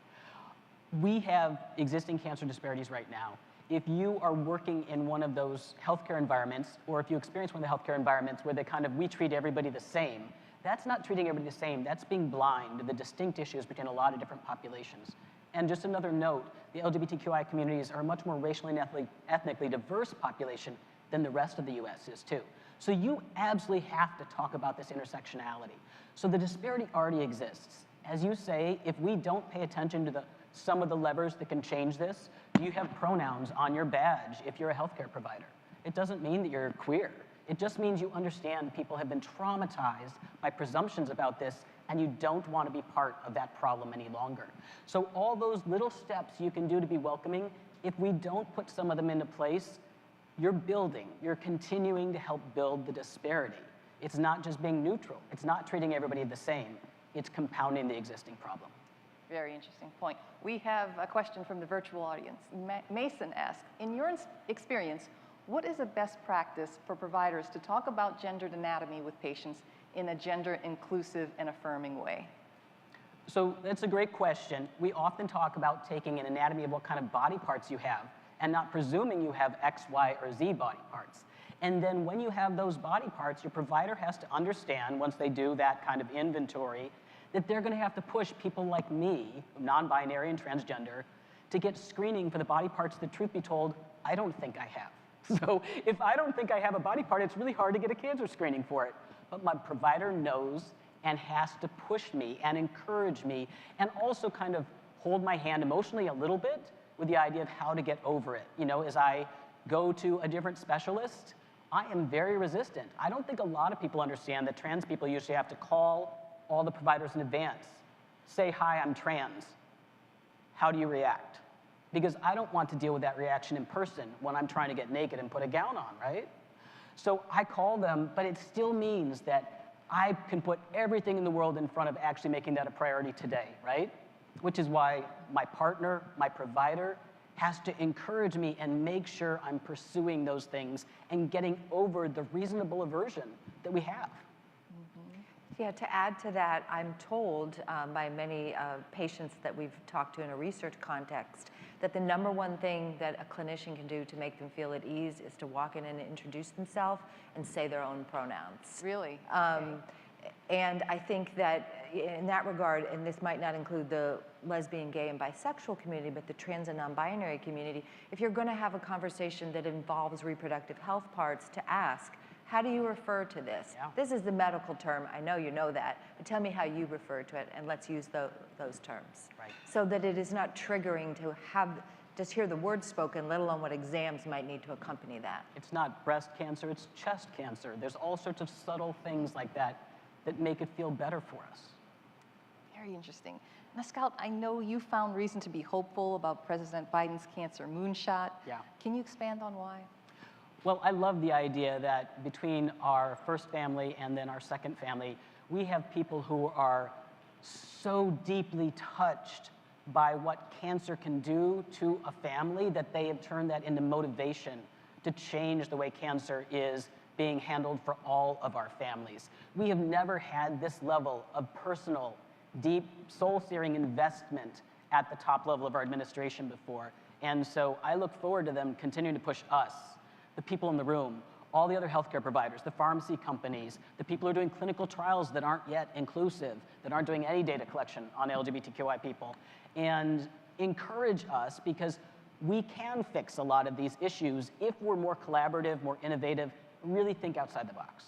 We have existing cancer disparities right now. If you are working in one of those healthcare environments, or if you experience one of the healthcare environments where we treat everybody the same, that's not treating everybody the same. That's being blind to the distinct issues between a lot of different populations. And just another note, the LGBTQI communities are a much more racially and ethnically diverse population than the rest of the US is too. So you absolutely have to talk about this intersectionality. So the disparity already exists. As you say, if we don't pay attention to some of the levers that can change this, you have pronouns on your badge if you're a healthcare provider. It doesn't mean that you're queer. It just means you understand people have been traumatized by presumptions about this, and you don't want to be part of that problem any longer. So all those little steps you can do to be welcoming, if we don't put some of them into place, you're continuing to help build the disparity. It's not just being neutral. It's not treating everybody the same. It's compounding the existing problem. Very interesting point. We have a question from the virtual audience. Mason asks, in your experience, what is a best practice for providers to talk about gendered anatomy with patients in a gender-inclusive and affirming way? So that's a great question. We often talk about taking an anatomy of what kind of body parts you have and not presuming you have X, Y, or Z body parts. And then when you have those body parts, your provider has to understand, once they do that kind of inventory, that they're going to have to push people like me, non-binary and transgender, to get screening for the body parts that, truth be told, I don't think I have. So if I don't think I have a body part, it's really hard to get a cancer screening for it. But my provider knows and has to push me and encourage me and also kind of hold my hand emotionally a little bit with the idea of how to get over it. You know, as I go to a different specialist, I am very resistant. I don't think a lot of people understand that trans people usually have to call all the providers in advance, say, hi, I'm trans. How do you react? Because I don't want to deal with that reaction in person when I'm trying to get naked and put a gown on, right? So I call them, but it still means that I can put everything in the world in front of actually making that a priority today, right? Which is why my partner, my provider, has to encourage me and make sure I'm pursuing those things and getting over the reasonable aversion that we have. Yeah, to add to that, I'm told by many patients that we've talked to in a research context that the number one thing that a clinician can do to make them feel at ease is to walk in and introduce themselves and say their own pronouns. Really? And I think that in that regard, and this might not include the lesbian, gay, and bisexual community, but the trans and non-binary community, if you're going to have a conversation that involves reproductive health parts, to ask, how do you refer to this? Yeah. This is the medical term. I know you know that, but tell me how you refer to it, and let's use those terms. Right. So that it is not triggering to have just hear the words spoken, let alone what exams might need to accompany that. It's not breast cancer, it's chest cancer. There's all sorts of subtle things like that that make it feel better for us. Very interesting. Now, Scout, I know you found reason to be hopeful about President Biden's cancer moonshot. Yeah. Can you expand on why? Well, I love the idea that between our first family and then our second family, we have people who are so deeply touched by what cancer can do to a family that they have turned that into motivation to change the way cancer is being handled for all of our families. We have never had this level of personal, deep, soul-searing investment at the top level of our administration before. And so I look forward to them continuing to push us, the people in the room, all the other healthcare providers, the pharmacy companies, the people who are doing clinical trials that aren't yet inclusive, that aren't doing any data collection on LGBTQI people, and encourage us because we can fix a lot of these issues if we're more collaborative, more innovative, really think outside the box.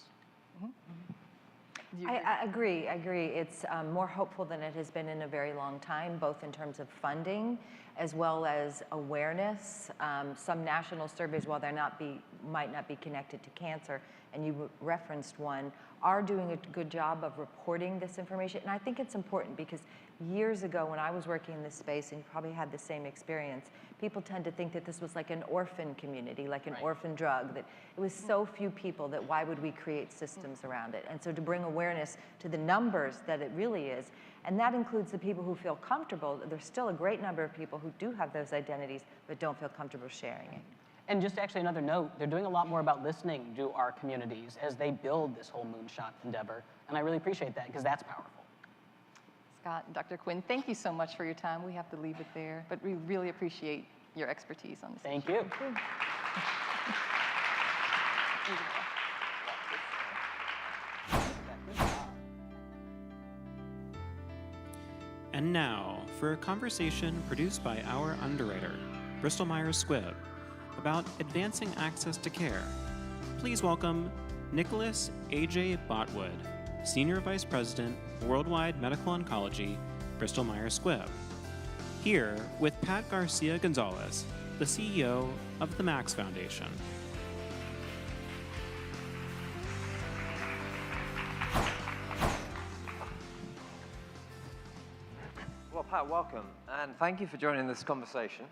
I agree. It's more hopeful than it has been in a very long time, both in terms of funding as well as awareness. Some national surveys, while they might not be connected to cancer, and you referenced one, are doing a good job of reporting this information. And I think it's important because years ago when I was working in this space, and you probably had the same experience, people tend to think that this was like an orphan community, like an orphan drug, that it was so few people that why would we create systems around it? And so to bring awareness to the numbers that it really is, and that includes the people who feel comfortable. There's still a great number of people who do have those identities but don't feel comfortable sharing it. And just actually another note, they're doing a lot more about listening to our communities as they build this whole Moonshot endeavor. And I really appreciate that because that's powerful. Scott and Dr. Quinn, thank you so much for your time. We have to leave it there, but we really appreciate your expertise on this. Thank you. And now, for a conversation produced by our underwriter, Bristol Myers Squibb, about advancing access to care, please welcome Nicholas A.J. Botwood, Senior Vice President, Worldwide Medical Oncology, Bristol Myers Squibb. Here with Pat Garcia-Gonzalez, the CEO of the Max Foundation. Well, Pat, welcome, and thank you for joining this conversation.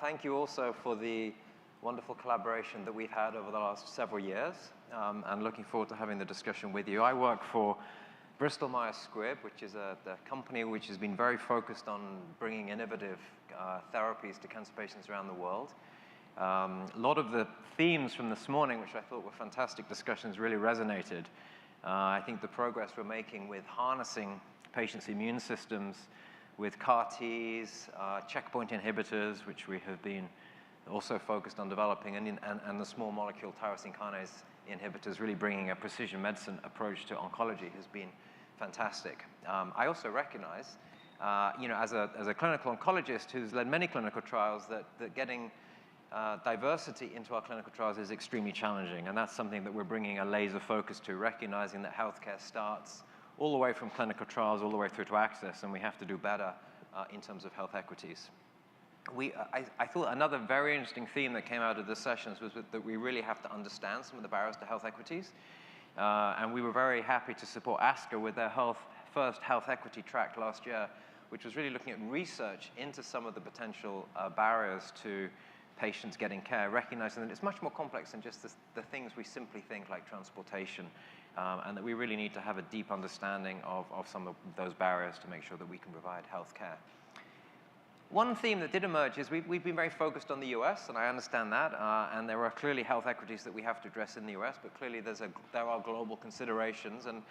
Thank you also for the wonderful collaboration that we've had over the last several years, and looking forward to having the discussion with you. I work for Bristol Myers Squibb, which is a company which has been very focused on bringing innovative therapies to cancer patients around the world. A lot of the themes from this morning, which I thought were fantastic discussions, really resonated. I think the progress we're making with harnessing patients' immune systems with CAR-Ts, checkpoint inhibitors, which we have been also focused on developing, and the small molecule tyrosine kinase inhibitors, really bringing a precision medicine approach to oncology has been fantastic. I also recognize, as a clinical oncologist who's led many clinical trials, that getting diversity into our clinical trials is extremely challenging, and that's something that we're bringing a laser focus to, recognizing that healthcare starts all the way from clinical trials all the way through to access, and we have to do better in terms of health equities. I thought another very interesting theme that came out of the sessions was that we really have to understand some of the barriers to health equities, and we were very happy to support ASCA with their first health equity track last year, which was really looking at research into some of the potential barriers to patients getting care, recognizing that it's much more complex than just the things we simply think, like transportation, and that we really need to have a deep understanding of some of those barriers to make sure that we can provide health care. One theme that did emerge is we've been very focused on the US, and I understand that, and there are clearly health equities that we have to address in the US, but clearly there are global considerations. And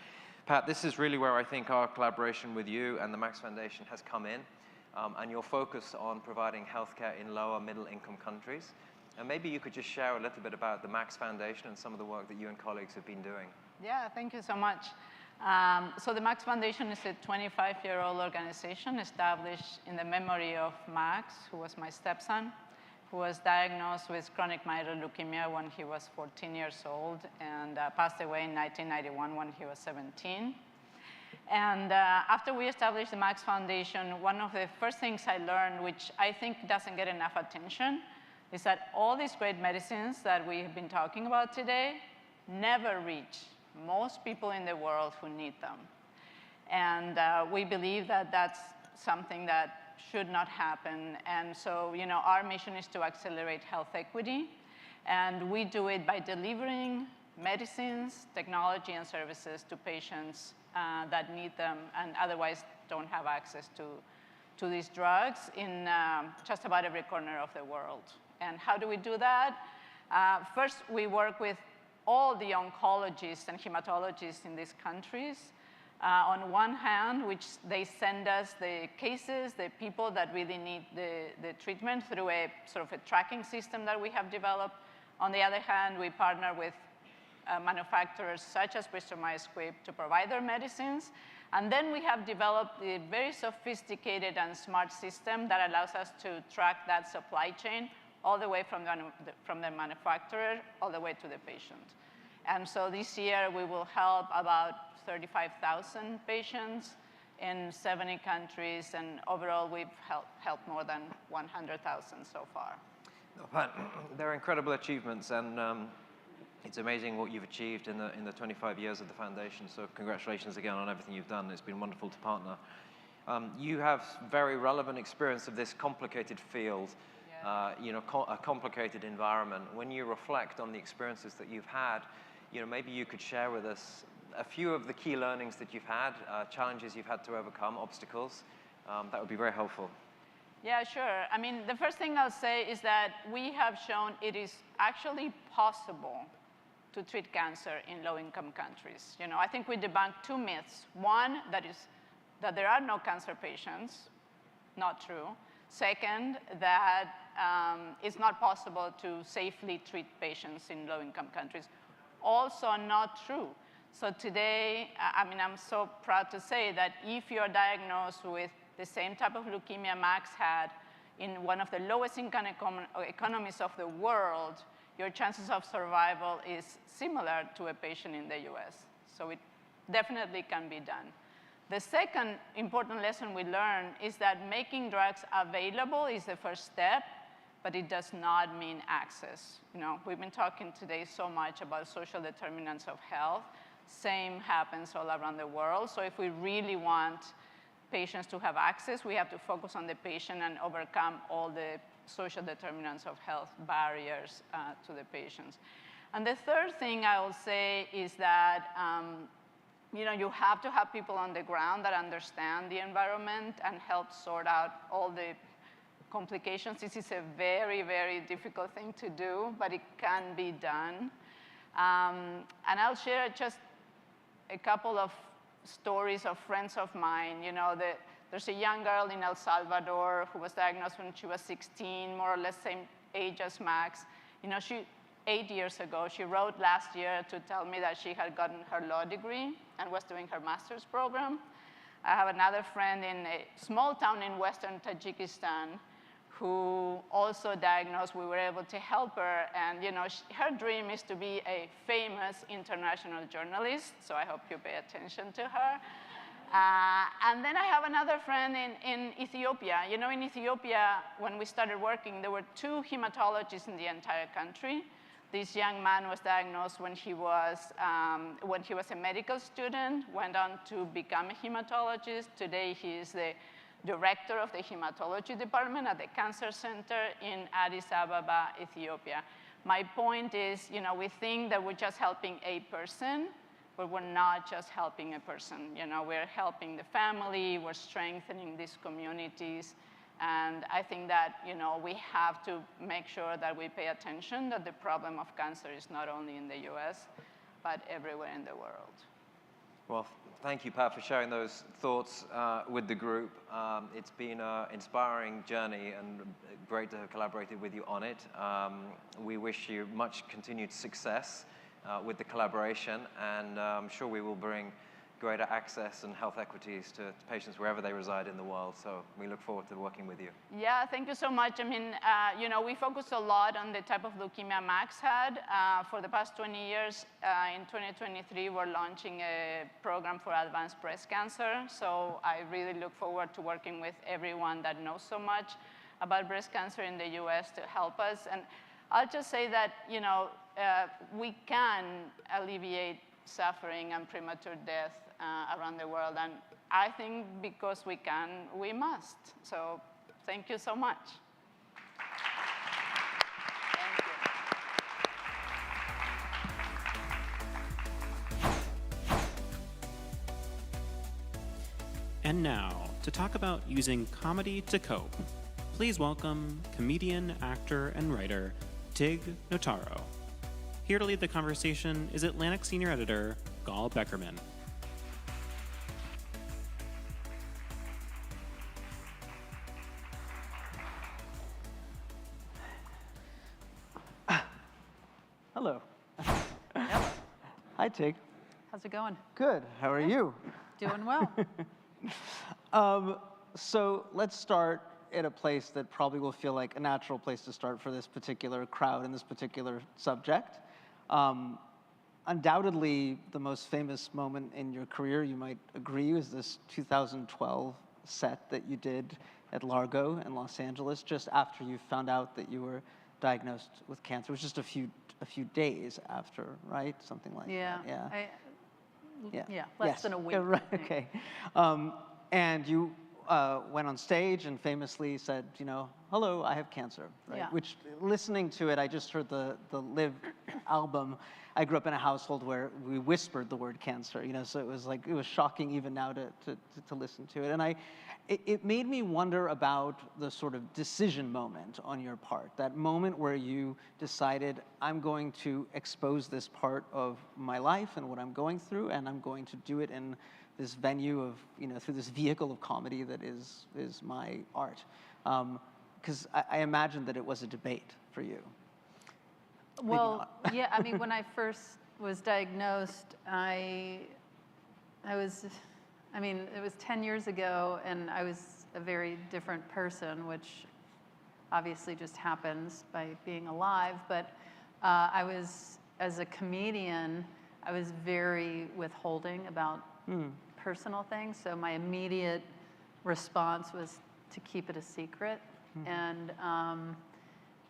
Pat, this is really where I think our collaboration with you and the Max Foundation has come in, and your focus on providing healthcare in lower middle-income countries. And maybe you could just share a little bit about the Max Foundation and some of the work that you and colleagues have been doing. Yeah, thank you so much. So the Max Foundation is a 25-year-old organization established in the memory of Max, who was my stepson, who was diagnosed with chronic myeloid leukemia when he was 14 years old and passed away in 1991 when he was 17. And after we established the Max Foundation, one of the first things I learned, which I think doesn't get enough attention, is that all these great medicines that we have been talking about today never reach most people in the world who need them. And we believe that that's something that should not happen. And so, our mission is to accelerate health equity. And we do it by delivering medicines, technology, and services to patients that need them and otherwise don't have access to these drugs in just about every corner of the world. And how do we do that? First, we work with all the oncologists and hematologists in these countries. On one hand, which they send us the cases, the people that really need the treatment through a sort of a tracking system that we have developed. On the other hand, we partner with manufacturers such as Bristol Myers Squibb to provide their medicines. And then we have developed a very sophisticated and smart system that allows us to track that supply chain all the way from the manufacturer all the way to the patient. And so this year we will help about 35,000 patients in 70 countries, and overall we've helped more than 100,000 so far. Pat, they're incredible achievements, and it's amazing what you've achieved in the 25 years of the foundation, so congratulations again on everything you've done. It's been wonderful to partner. You have very relevant experience of this complicated field, a complicated environment. When you reflect on the experiences that you've had, maybe you could share with us a few of the key learnings that you've had, challenges you've had to overcome, obstacles. That would be very helpful. Yeah, sure. I mean, the first thing I'll say is that we have shown it is actually possible to treat cancer in low-income countries. You know, I think we debunked 2 myths. One, that there are no cancer patients, not true. Second, that it's not possible to safely treat patients in low-income countries. Also not true. So today, I mean, I'm so proud to say that if you're diagnosed with the same type of leukemia Max had in one of the lowest income economies of the world, your chances of survival is similar to a patient in the US. So it definitely can be done. The second important lesson we learned is that making drugs available is the first step, but it does not mean access. You know, we've been talking today so much about social determinants of health. Same happens all around the world. So if we really want patients to have access, we have to focus on the patient and overcome all the social determinants of health barriers to the patients. And the third thing I will say is that you know, you have to have people on the ground that understand the environment and help sort out all the complications. This is a very, very difficult thing to do, but it can be done. And I'll share just a couple of stories of friends of mine. You know, there's a young girl in El Salvador who was diagnosed when she was 16, more or less same age as Max. You know, 8 years ago, she wrote last year to tell me that she had gotten her law degree and was doing her master's program. I have another friend in a small town in western Tajikistan who also diagnosed. We were able to help her, and you know, her dream is to be a famous international journalist, so I hope you pay attention to her. And then I have another friend in Ethiopia. You know, in Ethiopia, when we started working, there were 2 hematologists in the entire country. This young man was diagnosed when he was a medical student, went on to become a hematologist. Today, he is the director of the hematology department at the cancer center in Addis Ababa, Ethiopia. My point is, you know, we think that we're just helping a person, but we're not just helping a person. You know, we're helping the family, we're strengthening these communities. And I think that, you know, we have to make sure that we pay attention that the problem of cancer is not only in the US, but everywhere in the world. Well, thank you, Pat, for sharing those thoughts with the group. It's been an inspiring journey and great to have collaborated with you on it. We wish you much continued success with the collaboration, and I'm sure we will bring greater access and health equities to patients wherever they reside in the world. So we look forward to working with you. Yeah, thank you so much. I mean, you know, we focus a lot on the type of leukemia Max had. For the past 20 years, in 2023, we're launching a program for advanced breast cancer. So I really look forward to working with everyone that knows so much about breast cancer in the US to help us. And I'll just say that, you know, we can alleviate suffering and premature death around the world. And I think because we can, we must. So thank you so much. And now, to talk about using comedy to cope, please welcome comedian, actor, and writer Tig Notaro. Here to lead the conversation is Atlantic Senior Editor Gal Beckerman. Hello. Hi, Tig. How's it going? Good. How are you? Doing well. So let's start at a place that probably will feel like a natural place to start for this particular crowd and this particular subject. Undoubtedly, the most famous moment in your career, you might agree, is this 2012 set that you did at Largo in Los Angeles just after you found out that you were diagnosed with cancer. It was just a few days after, right? Something like that. Yeah. Less than a week. Right, okay. And you went on stage and famously said, you know, hello, I have cancer, right? Yeah. Which, listening to it, I just heard the Live album. I grew up in a household where we whispered the word cancer, you know, so it was like, it was shocking even now to listen to it. And it made me wonder about the sort of decision moment on your part, that moment where you decided, I'm going to expose this part of my life and what I'm going through, and I'm going to do it in this venue of, you know, through this vehicle of comedy that is my art. Because I imagine that it was a debate for you. Well, yeah, I mean, when I first was diagnosed, it was 10 years ago, and I was a very different person, which obviously just happens by being alive. But as a comedian, I was very withholding about personal things. So my immediate response was to keep it a secret. And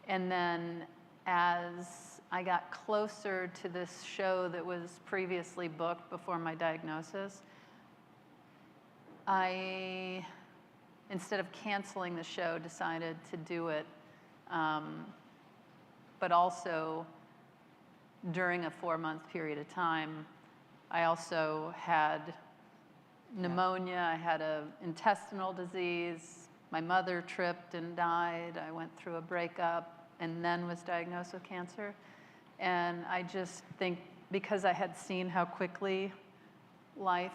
then as I got closer to this show that was previously booked before my diagnosis, I, instead of canceling the show, decided to do it, but also during a 4-month period of time, I also had pneumonia, I had an intestinal disease, my mother tripped and died, I went through a breakup, and then was diagnosed with cancer. And I just think because I had seen how quickly life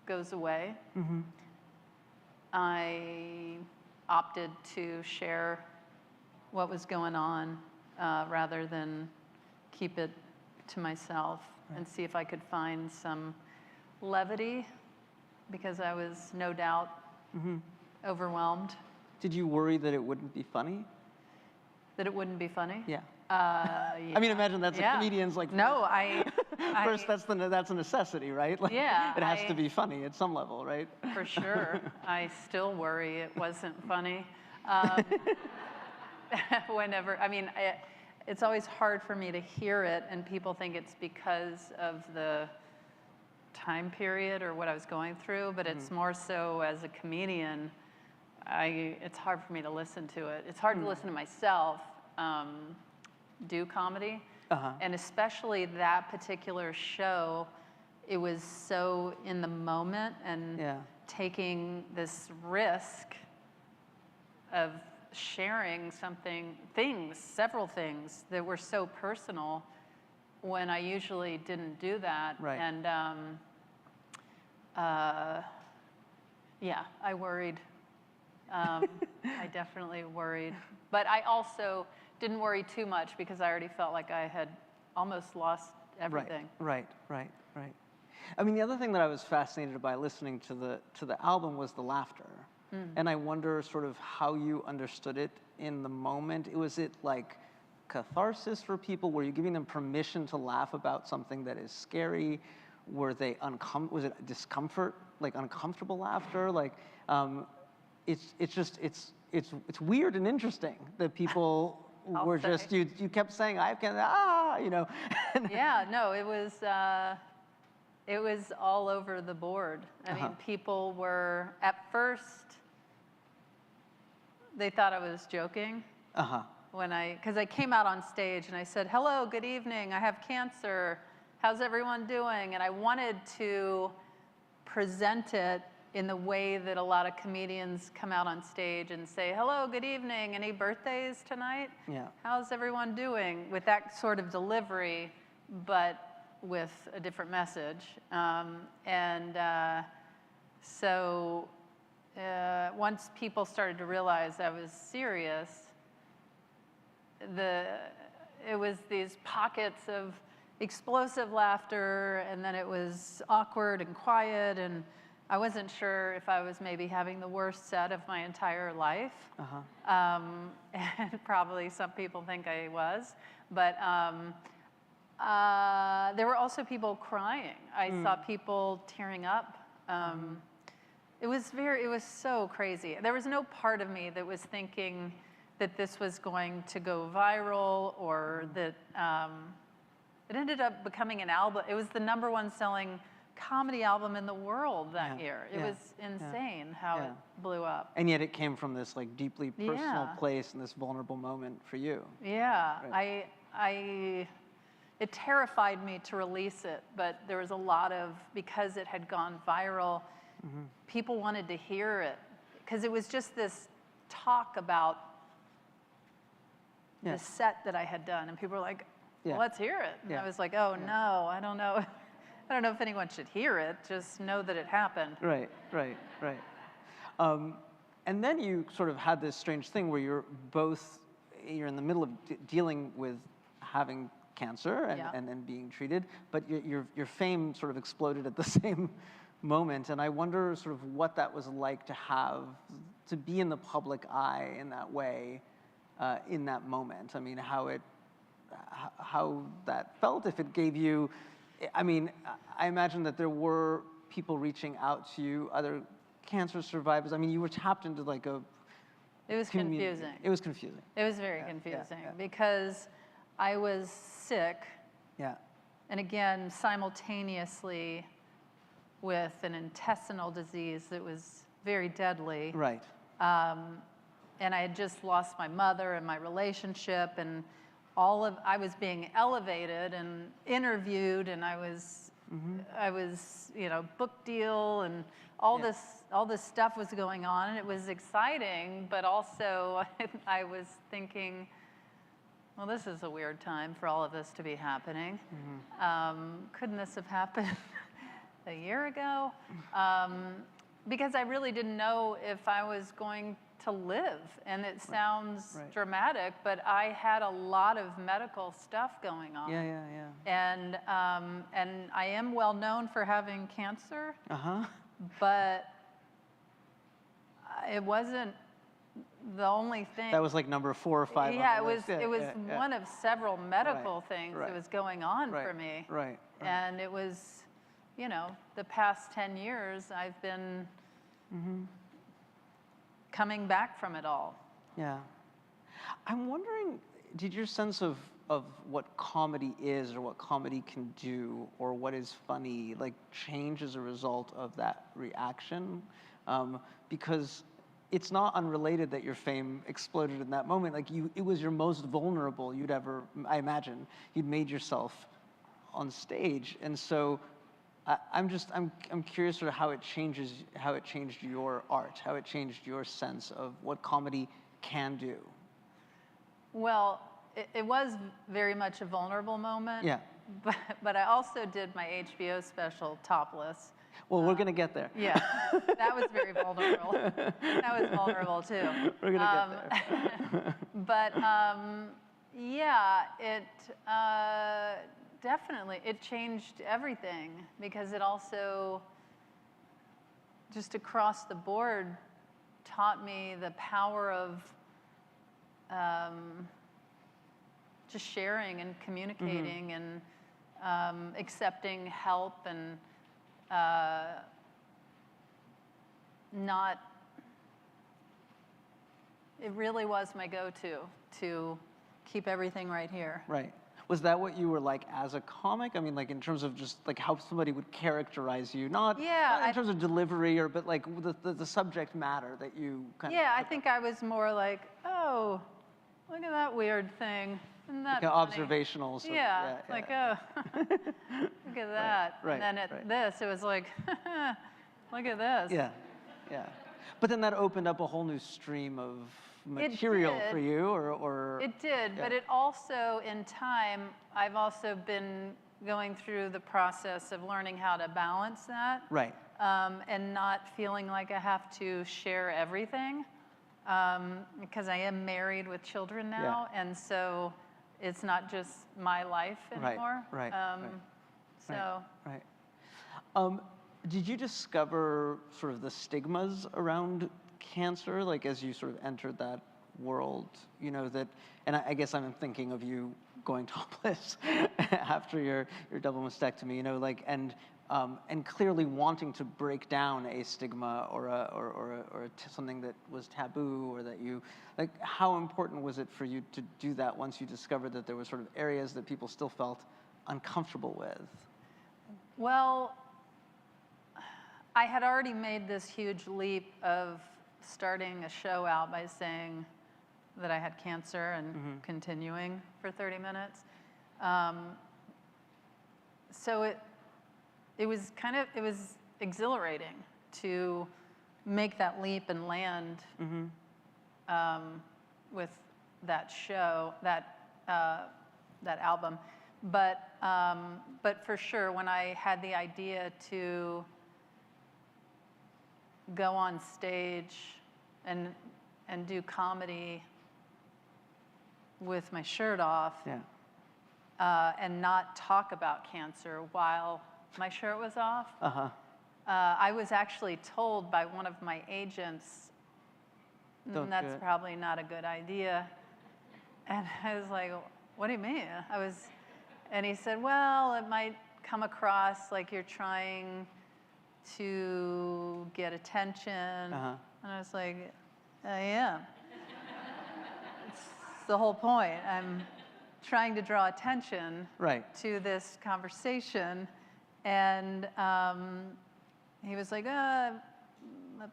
goes away, I opted to share what was going on rather than keep it to myself and see if I could find some levity, because I was no doubt overwhelmed. Did you worry that it wouldn't be funny? That it wouldn't be funny? Yeah. Yeah. I mean, imagine that's a comedian's like. No, first, that's a necessity, right? Like, yeah. It has to be funny at some level, right? For sure. I still worry it wasn't funny. Whenever, I mean, it's always hard for me to hear it, and people think it's because of the time period or what I was going through, but it's more so as a comedian, it's hard for me to listen to it. It's hard to listen to myself do comedy, and especially that particular show, it was so in the moment and taking this risk of sharing several things that were so personal when I usually didn't do that. Right. And yeah, I worried. I definitely worried. But I also didn't worry too much because I already felt like I had almost lost everything. Right. I mean, the other thing that I was fascinated by listening to the album was the laughter. And I wonder sort of how you understood it in the moment. Was it like catharsis for people? Were you giving them permission to laugh about something that is scary? Was it discomfort, like uncomfortable laughter? Like, it's weird and interesting that people were just, you kept saying, I can, you know. Yeah, no, it was all over the board. I mean, people were, at first, they thought I was joking. Because I came out on stage and I said, hello, good evening, I have cancer, how's everyone doing? And I wanted to present it in the way that a lot of comedians come out on stage and say, hello, good evening, any birthdays tonight? Yeah. How's everyone doing? With that sort of delivery, but with a different message. So once people started to realize I was serious, it was these pockets of explosive laughter, and then it was awkward and quiet, and I wasn't sure if I was maybe having the worst set of my entire life. And probably some people think I was. But there were also people crying. I saw people tearing up. It was so crazy. There was no part of me that was thinking that this was going to go viral, or that it ended up becoming an album. It was the #1 selling comedy album in the world that year. It yeah, was insane how it blew up. And yet it came from this like deeply personal Yeah. place and this vulnerable moment for you. Yeah, Right. it terrified me to release it, but there was a lot of, because it had gone viral, people wanted to hear it. Because it was just this talk about the set that I had done, and people were like, well, let's hear it. And I was like, oh no, I don't know. I don't know if anyone should hear it, just know that it happened. Right. And then you sort of had this strange thing where you're in the middle of dealing with having cancer and then being treated, but your fame sort of exploded at the same moment. And I wonder sort of what that was like to be in the public eye in that way, in that moment. I mean, how that felt, if it gave you, I mean, I imagine that there were people reaching out to you, other cancer survivors. I mean, you were tapped into like a... It was confusing. It was confusing. It was very confusing because I was sick. Yeah. And again, simultaneously with an intestinal disease that was very deadly. Right. And I had just lost my mother and my relationship, and I was being elevated and interviewed, and I was, book deal, and all this stuff was going on, and it was exciting, but also I was thinking, well, this is a weird time for all of this to be happening. Couldn't this have happened a year ago? Because I really didn't know if I was going to live, and it sounds dramatic, but I had a lot of medical stuff going on. And I am well known for having cancer, but it wasn't the only thing. That was like number 4 or 5. Yeah, it was one of several medical things that was going on for me. Right. And it was, the past 10 years, I've been coming back from it all. Yeah. I'm wondering, did your sense of what comedy is or what comedy can do or what is funny like change as a result of that reaction? Because it's not unrelated that your fame exploded in that moment. Like it was your most vulnerable you'd ever, I imagine, you'd made yourself on stage. And so I'm curious sort of how it changed your art, how it changed your sense of what comedy can do. Well, it was very much a vulnerable moment. Yeah. But I also did my HBO special topless. Well, we're going to get there. Yeah, that was very vulnerable. That was vulnerable too. We're going to get there. But yeah, it definitely, it changed everything because it also, just across the board, taught me the power of just sharing and communicating and accepting help and it really was my go-to to keep everything right here. Right. Was that what you were like as a comic? I mean, like in terms of just like how somebody would characterize you, not in terms of delivery but like the subject matter that you kind of. Yeah, I think I was more like, oh, look at that weird thing. Isn't that like funny? Observational. Sort yeah, like, oh, look at that. Right, and then at this, it was like, look at this. Yeah. But then that opened up a whole new stream of material for you, or it did, but it also, in time, I've also been going through the process of learning how to balance that. Right. And not feeling like I have to share everything, because I am married with children now, and so it's not just my life anymore. Right. So. Right. Did you discover sort of the stigmas around cancer, like as you sort of entered that world, that, and I guess I'm thinking of you going topless after your double mastectomy, like, and clearly wanting to break down a stigma or something that was taboo, or that you, like, how important was it for you to do that once you discovered that there were sort of areas that people still felt uncomfortable with? Well, I had already made this huge leap of starting a show out by saying that I had cancer and continuing for 30 minutes. So it was exhilarating to make that leap and land with that show, that album. But for sure, when I had the idea to go on stage and do comedy with my shirt off, and not talk about cancer while my shirt was off, I was actually told by one of my agents, that's probably not a good idea. And I was like, what do you mean? And he said, well, it might come across like you're trying to get attention. And I was like, I am. It's the whole point. I'm trying to draw attention to this conversation. And he was like, a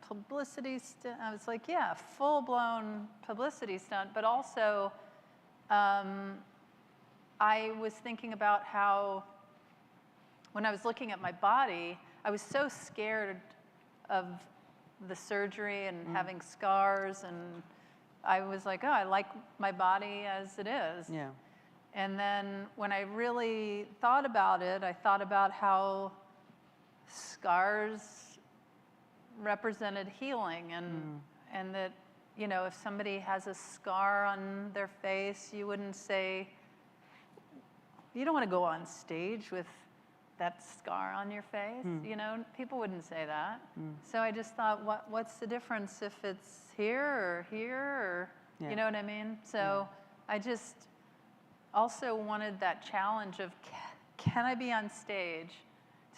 publicity stunt. I was like, yeah, full-blown publicity stunt. But also, I was thinking about how, when I was looking at my body, I was so scared of the surgery and having scars. And I was like, oh, I like my body as it is. Yeah. And then when I really thought about it, I thought about how scars represented healing, and that, you know, if somebody has a scar on their face, you wouldn't say, you don't want to go on stage with that scar on your face. You know, people wouldn't say that. So I just thought, what's the difference if it's here or here, or you know what I mean? So I just also wanted that challenge of, can I be on stage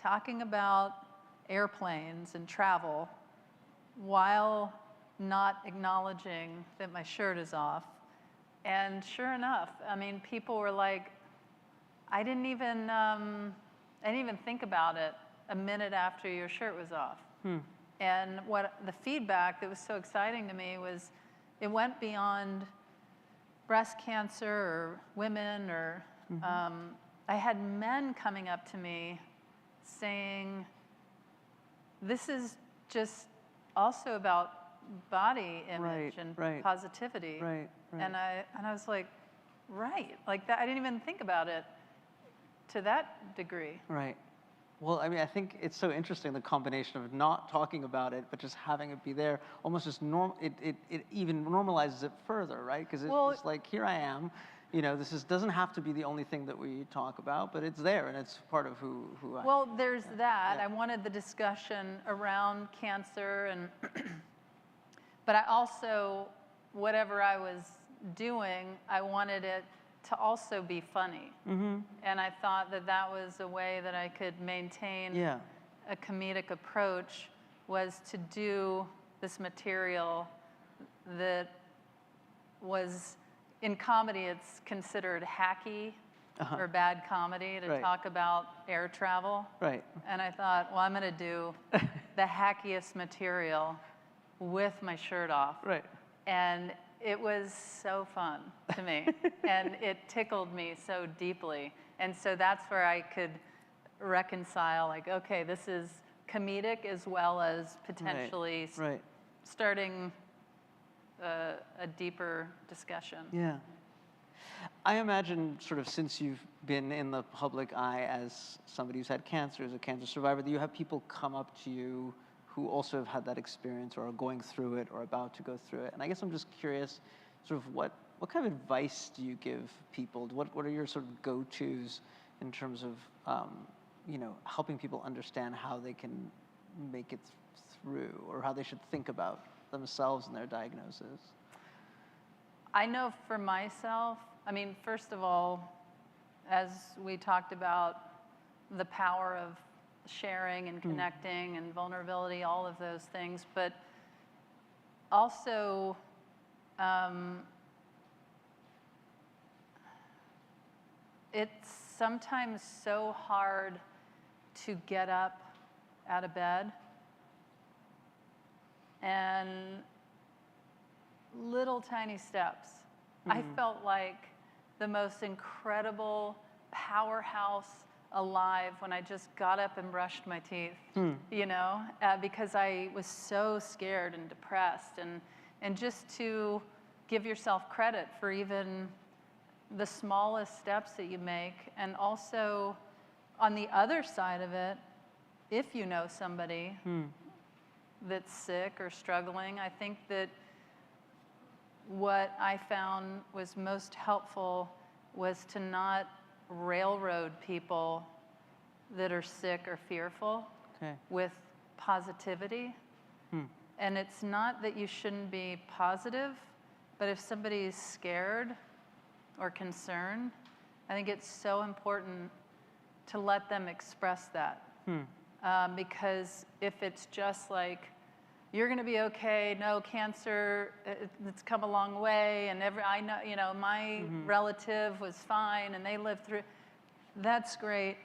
talking about airplanes and travel while not acknowledging that my shirt is off? And sure enough, I mean, people were like, I didn't even think about it a minute after your shirt was off. And what the feedback that was so exciting to me was, it went beyond breast cancer or women, or I had men coming up to me saying, this is just also about body image and positivity. And I was like, like that, I didn't even think about it to that degree. Well, I mean, I think it's so interesting, the combination of not talking about it, but just having it be there, almost just it even normalizes it further, right? Because it's like, here I am, you know, doesn't have to be the only thing that we talk about, but it's there, and it's part of who I am. Well, there's that. I wanted the discussion around cancer, and but I also, whatever I was doing, I wanted it to also be funny. And I thought that that was a way that I could maintain a comedic approach, was to do this material that was, in comedy, it's considered hacky or bad comedy to talk about air travel. And I thought, well, I'm going to do the hackiest material with my shirt off. And it was so fun to me, and it tickled me so deeply. And so that's where I could reconcile, like, okay, this is comedic as well as potentially starting a deeper discussion. Yeah. I imagine, sort of, since you've been in the public eye as somebody who's had cancer, as a cancer survivor, that you have people come up to you who also have had that experience, or are going through it, or about to go through it. And I guess I'm just curious, sort of, what kind of advice do you give people? What are your sort of go-tos in terms of, you know, helping people understand how they can make it through, or how they should think about themselves and their diagnosis? I know for myself, I mean, first of all, as we talked about, the power of sharing and connecting and vulnerability, all of those things, but also it's sometimes so hard to get up out of bed and little tiny steps. I felt like the most incredible powerhouse alive when I just got up and brushed my teeth, you know, because I was so scared and depressed, and just to give yourself credit for even the smallest steps that you make. And also on the other side of it, if you know somebody that's sick or struggling, I think that what I found was most helpful was to not railroad people that are sick or fearful with positivity. And it's not that you shouldn't be positive, but if somebody's scared or concerned, I think it's so important to let them express that. Because if it's just like, you're going to be okay, no, cancer, it's come a long way, and I know, you know, my relative was fine and they lived through, that's great,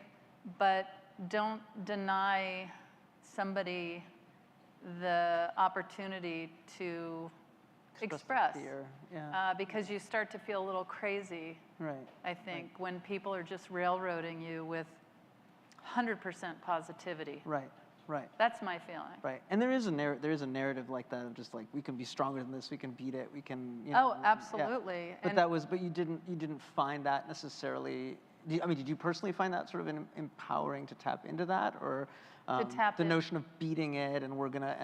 but don't deny somebody the opportunity to express. Fear. Because you start to feel a little crazy, I think, when people are just railroading you with 100% positivity. Right. That's my feeling. Right. And there is a narrative like that of just like, we can be stronger than this, we can beat it, we can, you know. Oh, absolutely. Yeah. But you didn't find that necessarily. I mean, did you personally find that sort of empowering to tap into that, or the notion of beating it, and we're gonna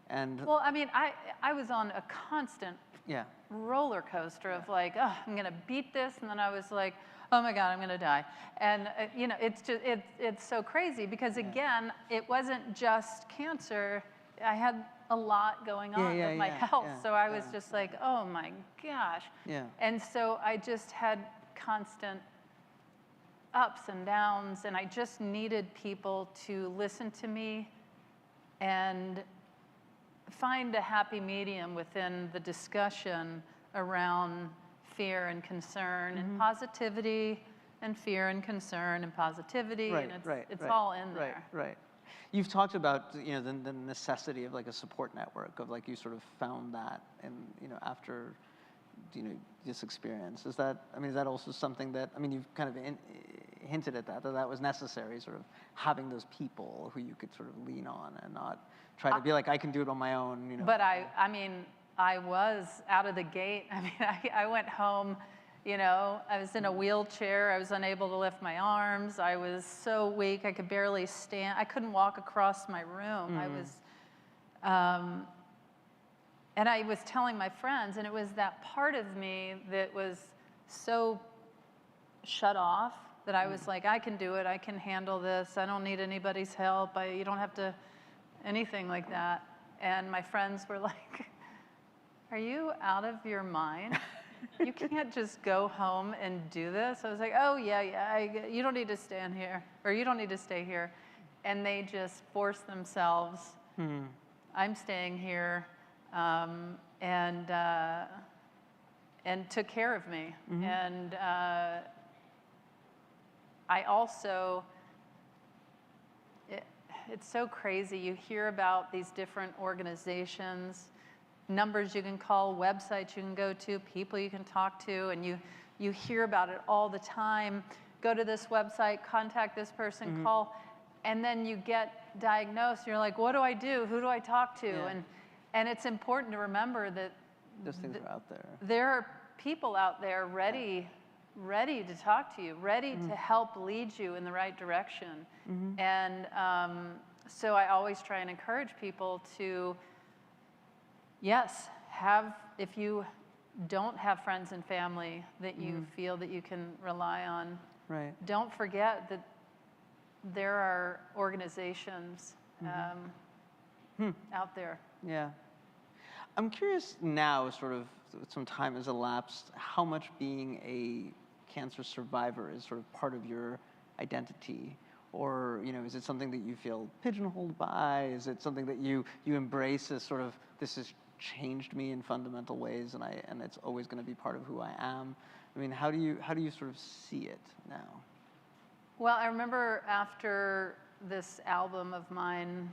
and well, I mean, I was on a constant roller coaster of like, oh, I'm gonna beat this, and then I was like, oh my God, I'm gonna die. And you know, it's just, it's so crazy because again, it wasn't just cancer. I had a lot going on with my health. So I was just like, oh my gosh. And so I just had constant ups and downs, and I just needed people to listen to me and find a happy medium within the discussion around fear and concern and positivity, and fear and concern and positivity, and it's all in there. Right. You've talked about, you know, the necessity of like a support network, of like you sort of found that, and you know, after, you know, this experience. Is that also something that, I mean, you've kind of hinted at that was necessary, sort of having those people who you could sort of lean on and not try to be like, I can do it on my own, you know. But I mean, I was out of the gate. I mean, I went home, you know, I was in a wheelchair. I was unable to lift my arms. I was so weak, I could barely stand. I couldn't walk across my room. I was, and I was telling my friends, and it was that part of me that was so shut off that I was like, I can do it. I can handle this. I don't need anybody's help. You don't have to, anything like that. And my friends were like, are you out of your mind? You can't just go home and do this. I was like, oh, yeah, you don't need to stand here, or you don't need to stay here. And they just forced themselves, I'm staying here, and took care of me. And I also, it's so crazy. You hear about these different organizations, numbers you can call, websites you can go to, people you can talk to, and you hear about it all the time. Go to this website, contact this person, call, and then you get diagnosed. You're like, what do I do? Who do I talk to? And it's important to remember that those things are out there. There are people out there ready to talk to you, ready to help lead you in the right direction. And so I always try and encourage people to, yes, if you don't have friends and family that you feel that you can rely on, don't forget that there are organizations out there. Yeah. I'm curious now, sort of some time has elapsed, how much being a cancer survivor is sort of part of your identity, or, you know, is it something that you feel pigeonholed by? Is it something that you embrace as sort of, this has changed me in fundamental ways, and it's always going to be part of who I am? I mean, how do you sort of see it now? Well, I remember after this album of mine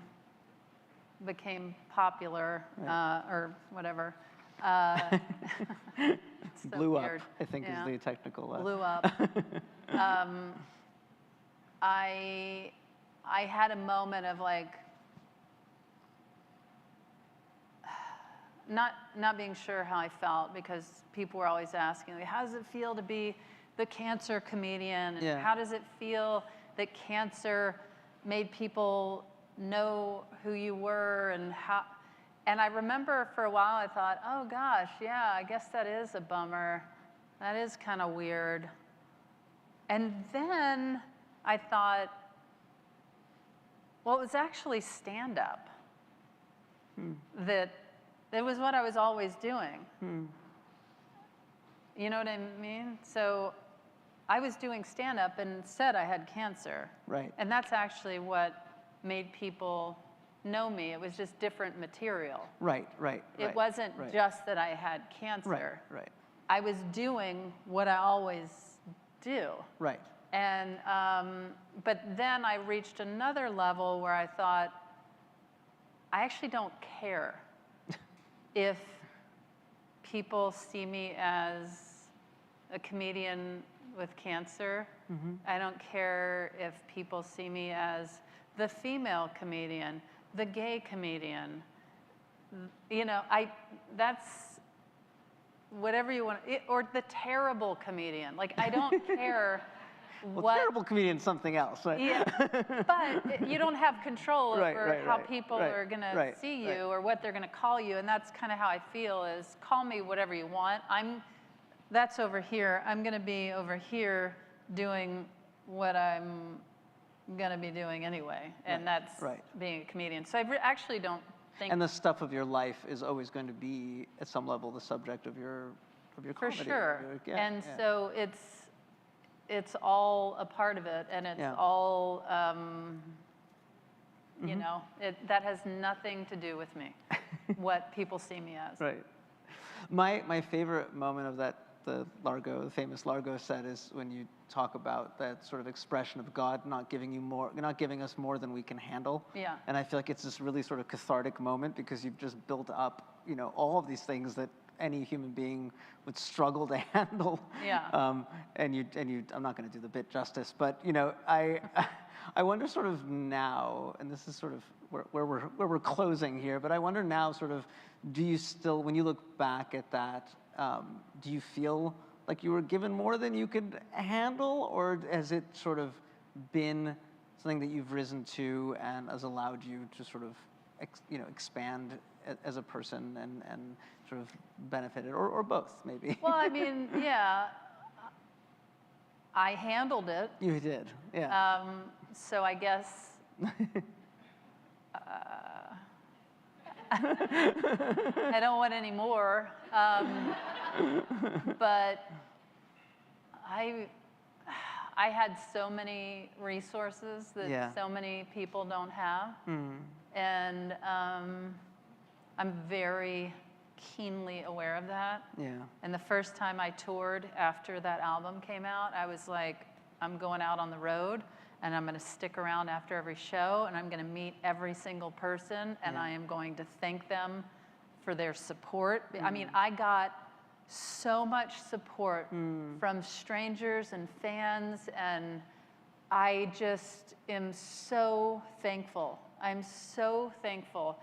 became popular or whatever. So blew weird. up, I think is the technical. Blew up. I had a moment of like, not being sure how I felt, because people were always asking me, how does it feel to be the cancer comedian? And how does it feel that cancer made people know who you were and how? And I remember for a while I thought, oh gosh, yeah, I guess that is a bummer. That is kind of weird. And then I thought, well, it was actually stand-up. That it was what I was always doing. You know what I mean? So I was doing stand-up and said I had cancer. Right. And that's actually what made people know me. It was just different material. Right, right. It wasn't just that I had cancer. Right. I was doing what I always do. Right. And, but then I reached another level where I thought, I actually don't care if people see me as a comedian with cancer. I don't care if people see me as the female comedian, the gay comedian. You know, that's whatever you want, or the terrible comedian. Like, I don't care. Well, terrible comedian is something else, right? Yeah, but you don't have control over how people are going to see you or what they're going to call you, and that's kind of how I feel is call me whatever you want. That's over here. I'm going to be over here doing what I'm going to be doing anyway, and that's being a comedian. So I actually don't think. And the stuff of your life is always going to be, at some level, the subject of your comedy. For sure. So it's all a part of it, and it's all, you know, that has nothing to do with me, what people see me as. Right. My favorite moment of that, the famous Largo set, is when you talk about that sort of expression of God not giving us more than we can handle. Yeah. And I feel like it's this really sort of cathartic moment, because you've just built up, you know, all of these things that any human being would struggle to handle. Yeah. And I'm not going to do the bit justice, but you know, I wonder sort of now, and this is sort of where we're closing here, but I wonder now, sort of, do you still, when you look back at that, do you feel like you were given more than you could handle, or has it sort of been something that you've risen to and has allowed you to sort of, expand as a person and sort of benefited, or both, maybe? Well, I mean, yeah, I handled it. You did, yeah. So I guess, I don't want any more, but I had so many resources that so many people don't have. And I'm very keenly aware of that. Yeah. And the first time I toured after that album came out, I was like, I'm going out on the road, and I'm going to stick around after every show, and I'm going to meet every single person, and I am going to thank them for their support. I mean, I got so much support from strangers and fans, and I just am so thankful. I'm so thankful.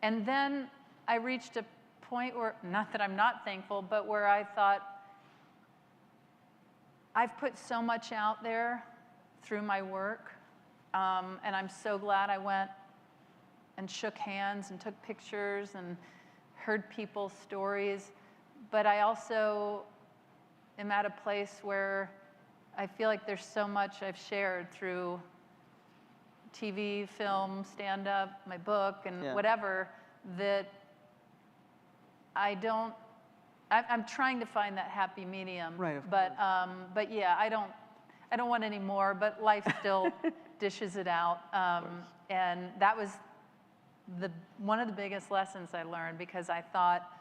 And then I reached a point where, not that I'm not thankful, but where I thought, I've put so much out there through my work, and I'm so glad I went and shook hands and took pictures and heard people's stories. But I also am at a place where I feel like there's so much I've shared through TV, film, stand-up, my book, and whatever, that I'm trying to find that happy medium. Right, but yeah, I don't want any more, but life still dishes it out. And that was one of the biggest lessons I learned, because I thought,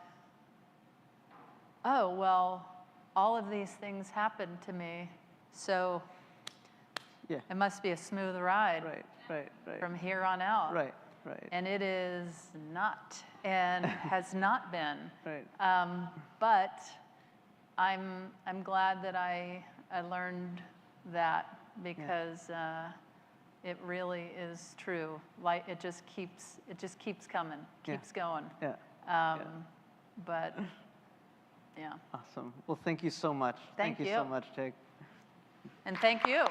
oh, well, all of these things happened to me, so it must be a smooth ride from here on out. Right. Right. And it is not, and has not been. Right. But I'm glad that I learned that, because it really is true. Like, it just keeps coming, keeps going. Yeah. But yeah. Awesome. Well, thank you so much. Thank you you so much, Tig. And thank you.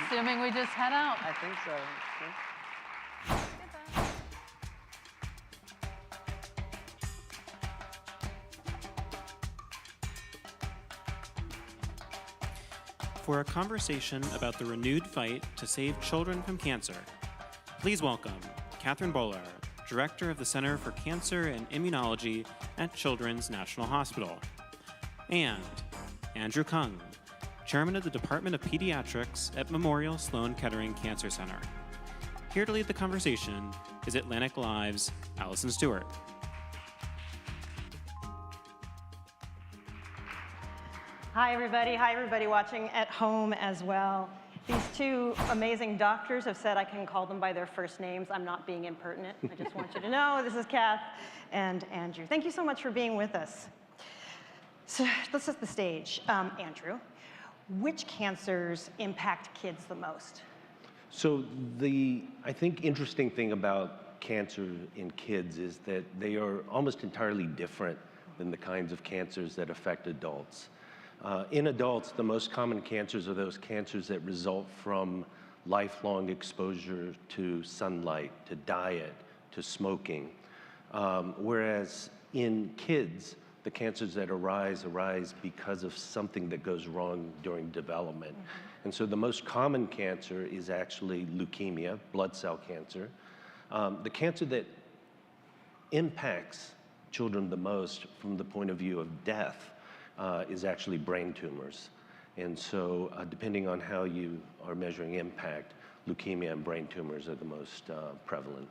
Assuming we just head out. I think so. For a conversation about the renewed fight to save children from cancer, please welcome Catherine Boller, Director of the Center for Cancer and Immunology at Children's National Hospital, and Andrew Kung, Chairman of the Department of Pediatrics at Memorial Sloan Kettering Cancer Center. Here to lead the conversation is atlanticLIVE's Allison Stewart. Hi, everybody. Hi, everybody watching at home as well. These two amazing doctors have said I can call them by their first names. I'm not being impertinent. I just want you to know this is Kath and Andrew. Thank you so much for being with us. So let's set the stage. Andrew, which cancers impact kids the most? So I think, interesting thing about cancer in kids is that they are almost entirely different than the kinds of cancers that affect adults. In adults, the most common cancers are those cancers that result from lifelong exposure to sunlight, to diet, to smoking. Whereas in kids, the cancers that arise because of something that goes wrong during development. And so the most common cancer is actually leukemia, blood cell cancer. The cancer that impacts children the most from the point of view of death is actually brain tumors. And so depending on how you are measuring impact, leukemia and brain tumors are the most prevalent.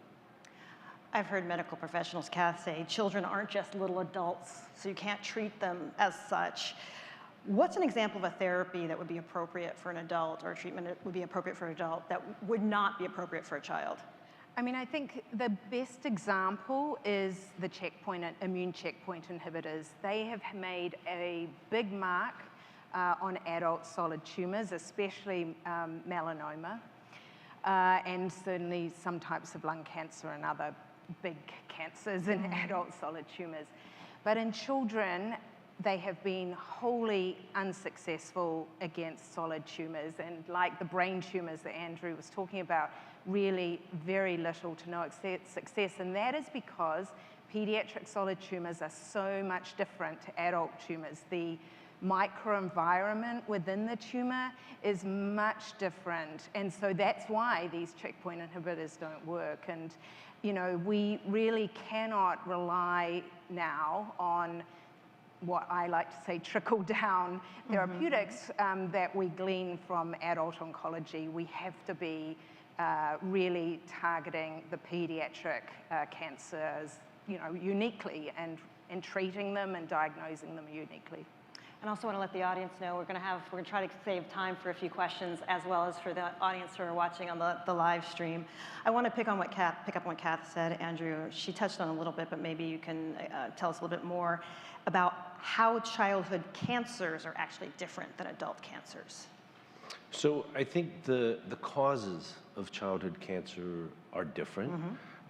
I've heard medical professionals, Kath, say children aren't just little adults, so you can't treat them as such. What's an example of a therapy that would be appropriate for an adult, or a treatment that would be appropriate for an adult that would not be appropriate for a child? I mean, I think the best example is the immune checkpoint inhibitors. They have made a big mark on adult solid tumors, especially melanoma, and certainly some types of lung cancer and other big cancers in adult solid tumors. But in children, they have been wholly unsuccessful against solid tumors, and like the brain tumors that Andrew was talking about, really very little to no success. And that is because pediatric solid tumors are so much different to adult tumors. The microenvironment within the tumor is much different. And so that's why these checkpoint inhibitors don't work. And, you know, we really cannot rely now on what I like to say trickle-down therapeutics that we glean from adult oncology. We have to be really targeting the pediatric cancers, you know, uniquely, and treating them and diagnosing them uniquely. And also want to let the audience know we're going to try to save time for a few questions, as well as for the audience who are watching on the live stream. I want to pick up on what Kath said, Andrew. She touched on a little bit, but maybe you can tell us a little bit more about how childhood cancers are actually different than adult cancers. So I think the causes of childhood cancer are different.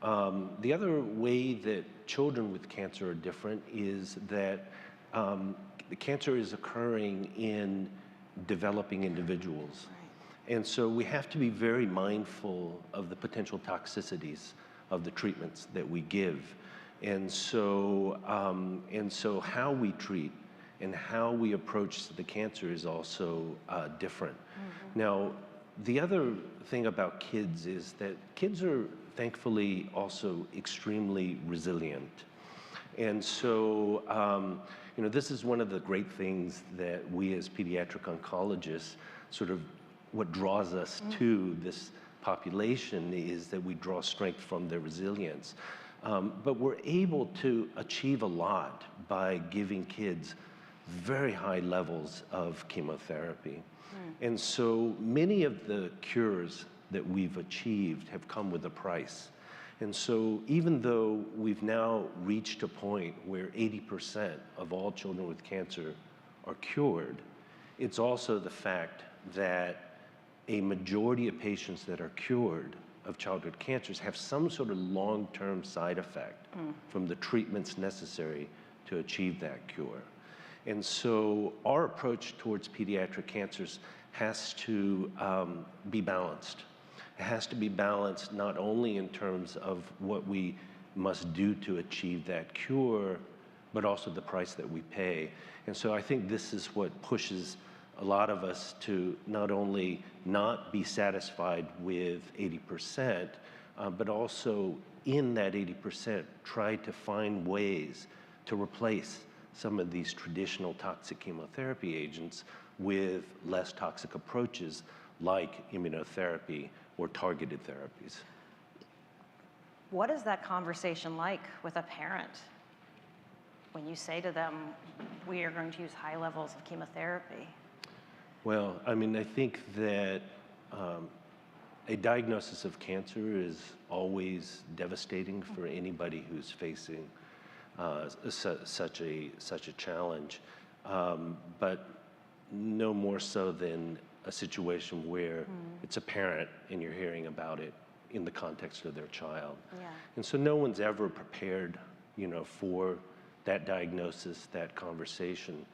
The other way that children with cancer are different is that the cancer is occurring in developing individuals. Right. And so we have to be very mindful of the potential toxicities of the treatments that we give. And so how we treat and how we approach the cancer is also different. Now, the other thing about kids is that kids are thankfully also extremely resilient. And so, you know, this is one of the great things that we as pediatric oncologists, sort of what draws us to this population is that we draw strength from their resilience. But we're able to achieve a lot by giving kids very high levels of chemotherapy. And so many of the cures that we've achieved have come with a price. And so even though we've now reached a point where 80% of all children with cancer are cured, it's also the fact that a majority of patients that are cured of childhood cancers have some sort of long-term side effect from the treatments necessary to achieve that cure. And so our approach towards pediatric cancers has to be balanced. It has to be balanced not only in terms of what we must do to achieve that cure, but also the price that we pay. And so I think this is what pushes a lot of us to not only not be satisfied with 80%, but also in that 80% try to find ways to replace some of these traditional toxic chemotherapy agents with less toxic approaches like immunotherapy or targeted therapies. What is that conversation like with a parent when you say to them, we are going to use high levels of chemotherapy? Well, I mean, I think that a diagnosis of cancer is always devastating for anybody who's facing such a challenge, but no more so than a situation where it's a parent and you're hearing about it in the context of their child. Yeah. And so no one's ever prepared, for that diagnosis, that conversation.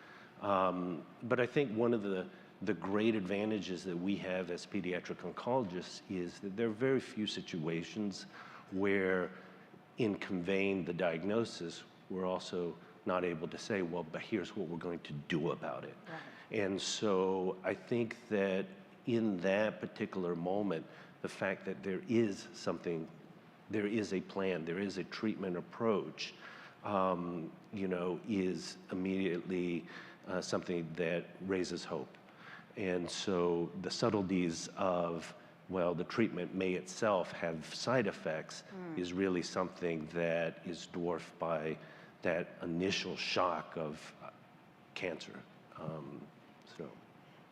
But I think one of the great advantages that we have as pediatric oncologists is that there are very few situations where in conveying the diagnosis, we're also not able to say, well, but here's what we're going to do about it. Right. And so I think that in that particular moment, the fact that there is something, there is a plan, there is a treatment approach, is immediately something that raises hope. And so the subtleties of, well, the treatment may itself have side effects is really something that is dwarfed by that initial shock of cancer.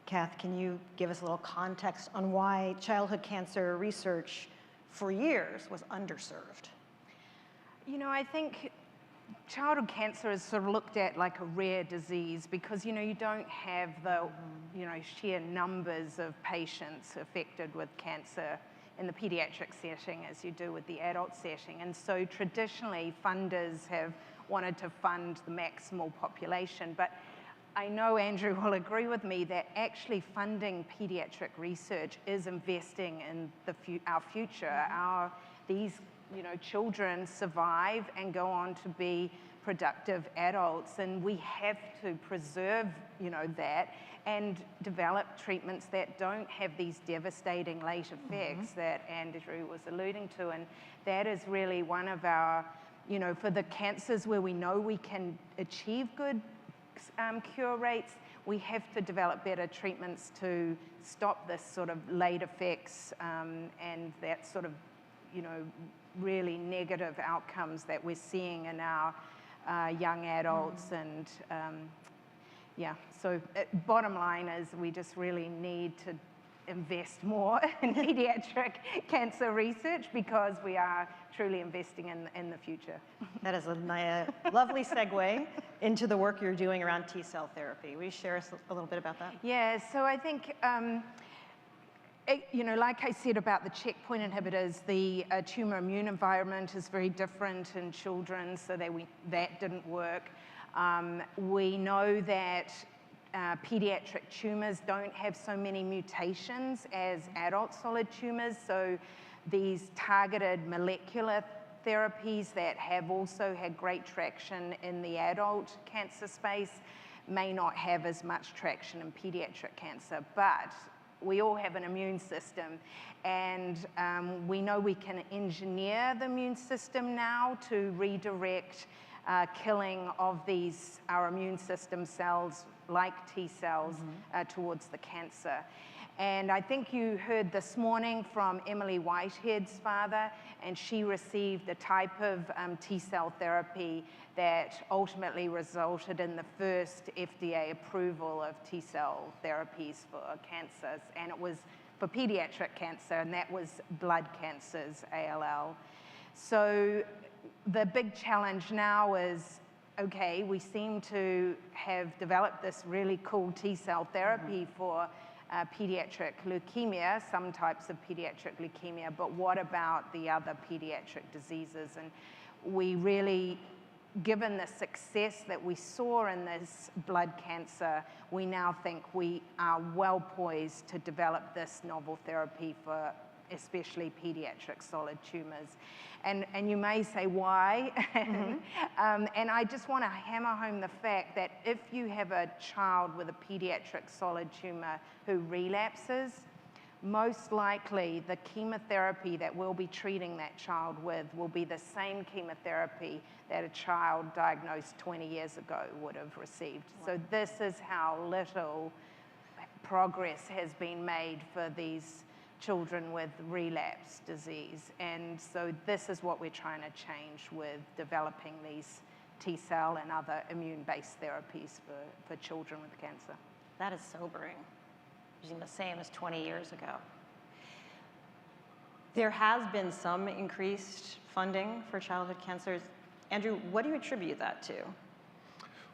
Kath, can you give us a little context on why childhood cancer research for years was underserved? I think childhood cancer is sort of looked at like a rare disease because, you don't have the, sheer numbers of patients affected with cancer in the pediatric setting as you do with the adult setting. And so traditionally, funders have wanted to fund the maximal population. But I know Andrew will agree with me that actually funding pediatric research is investing in our future. These children survive and go on to be productive adults, and we have to preserve, that and develop treatments that don't have these devastating late effects that Andrew was alluding to. And that is really one of our, for the cancers where we know we can achieve good cure rates, we have to develop better treatments to stop this sort of late effects and that sort of, really negative outcomes that we're seeing in our young adults. And so bottom line is we just really need to invest more in pediatric cancer research because we are truly investing in the future. That is a lovely segue into the work you're doing around T-cell therapy. Will you share us a little bit about that? Yeah, so I think, like I said about the checkpoint inhibitors, the tumor immune environment is very different in children, so that didn't work. We know that pediatric tumors don't have so many mutations as adult solid tumors, so these targeted molecular therapies that have also had great traction in the adult cancer space may not have as much traction in pediatric cancer. But we all have an immune system, and we know we can engineer the immune system now to redirect killing of our immune system cells like T cells towards the cancer. And I think you heard this morning from Emily Whitehead's father, and she received the type of T-cell therapy that ultimately resulted in the first FDA approval of T-cell therapies for cancers, and it was for pediatric cancer, and that was blood cancers, ALL. So the big challenge now is, okay, we seem to have developed this really cool T-cell therapy for pediatric leukemia, some types of pediatric leukemia, but what about the other pediatric diseases? And we really, given the success that we saw in this blood cancer, we now think we are well poised to develop this novel therapy for especially pediatric solid tumors. And you may say, why? And I just want to hammer home the fact that if you have a child with a pediatric solid tumor who relapses, most likely the chemotherapy that we'll be treating that child with will be the same chemotherapy that a child diagnosed 20 years ago would have received. So this is how little progress has been made for these children with relapse disease. And so this is what we're trying to change with developing these T-cell and other immune-based therapies for children with cancer. That is sobering, using the same as 20 years ago. There has been some increased funding for childhood cancers. Andrew, what do you attribute that to?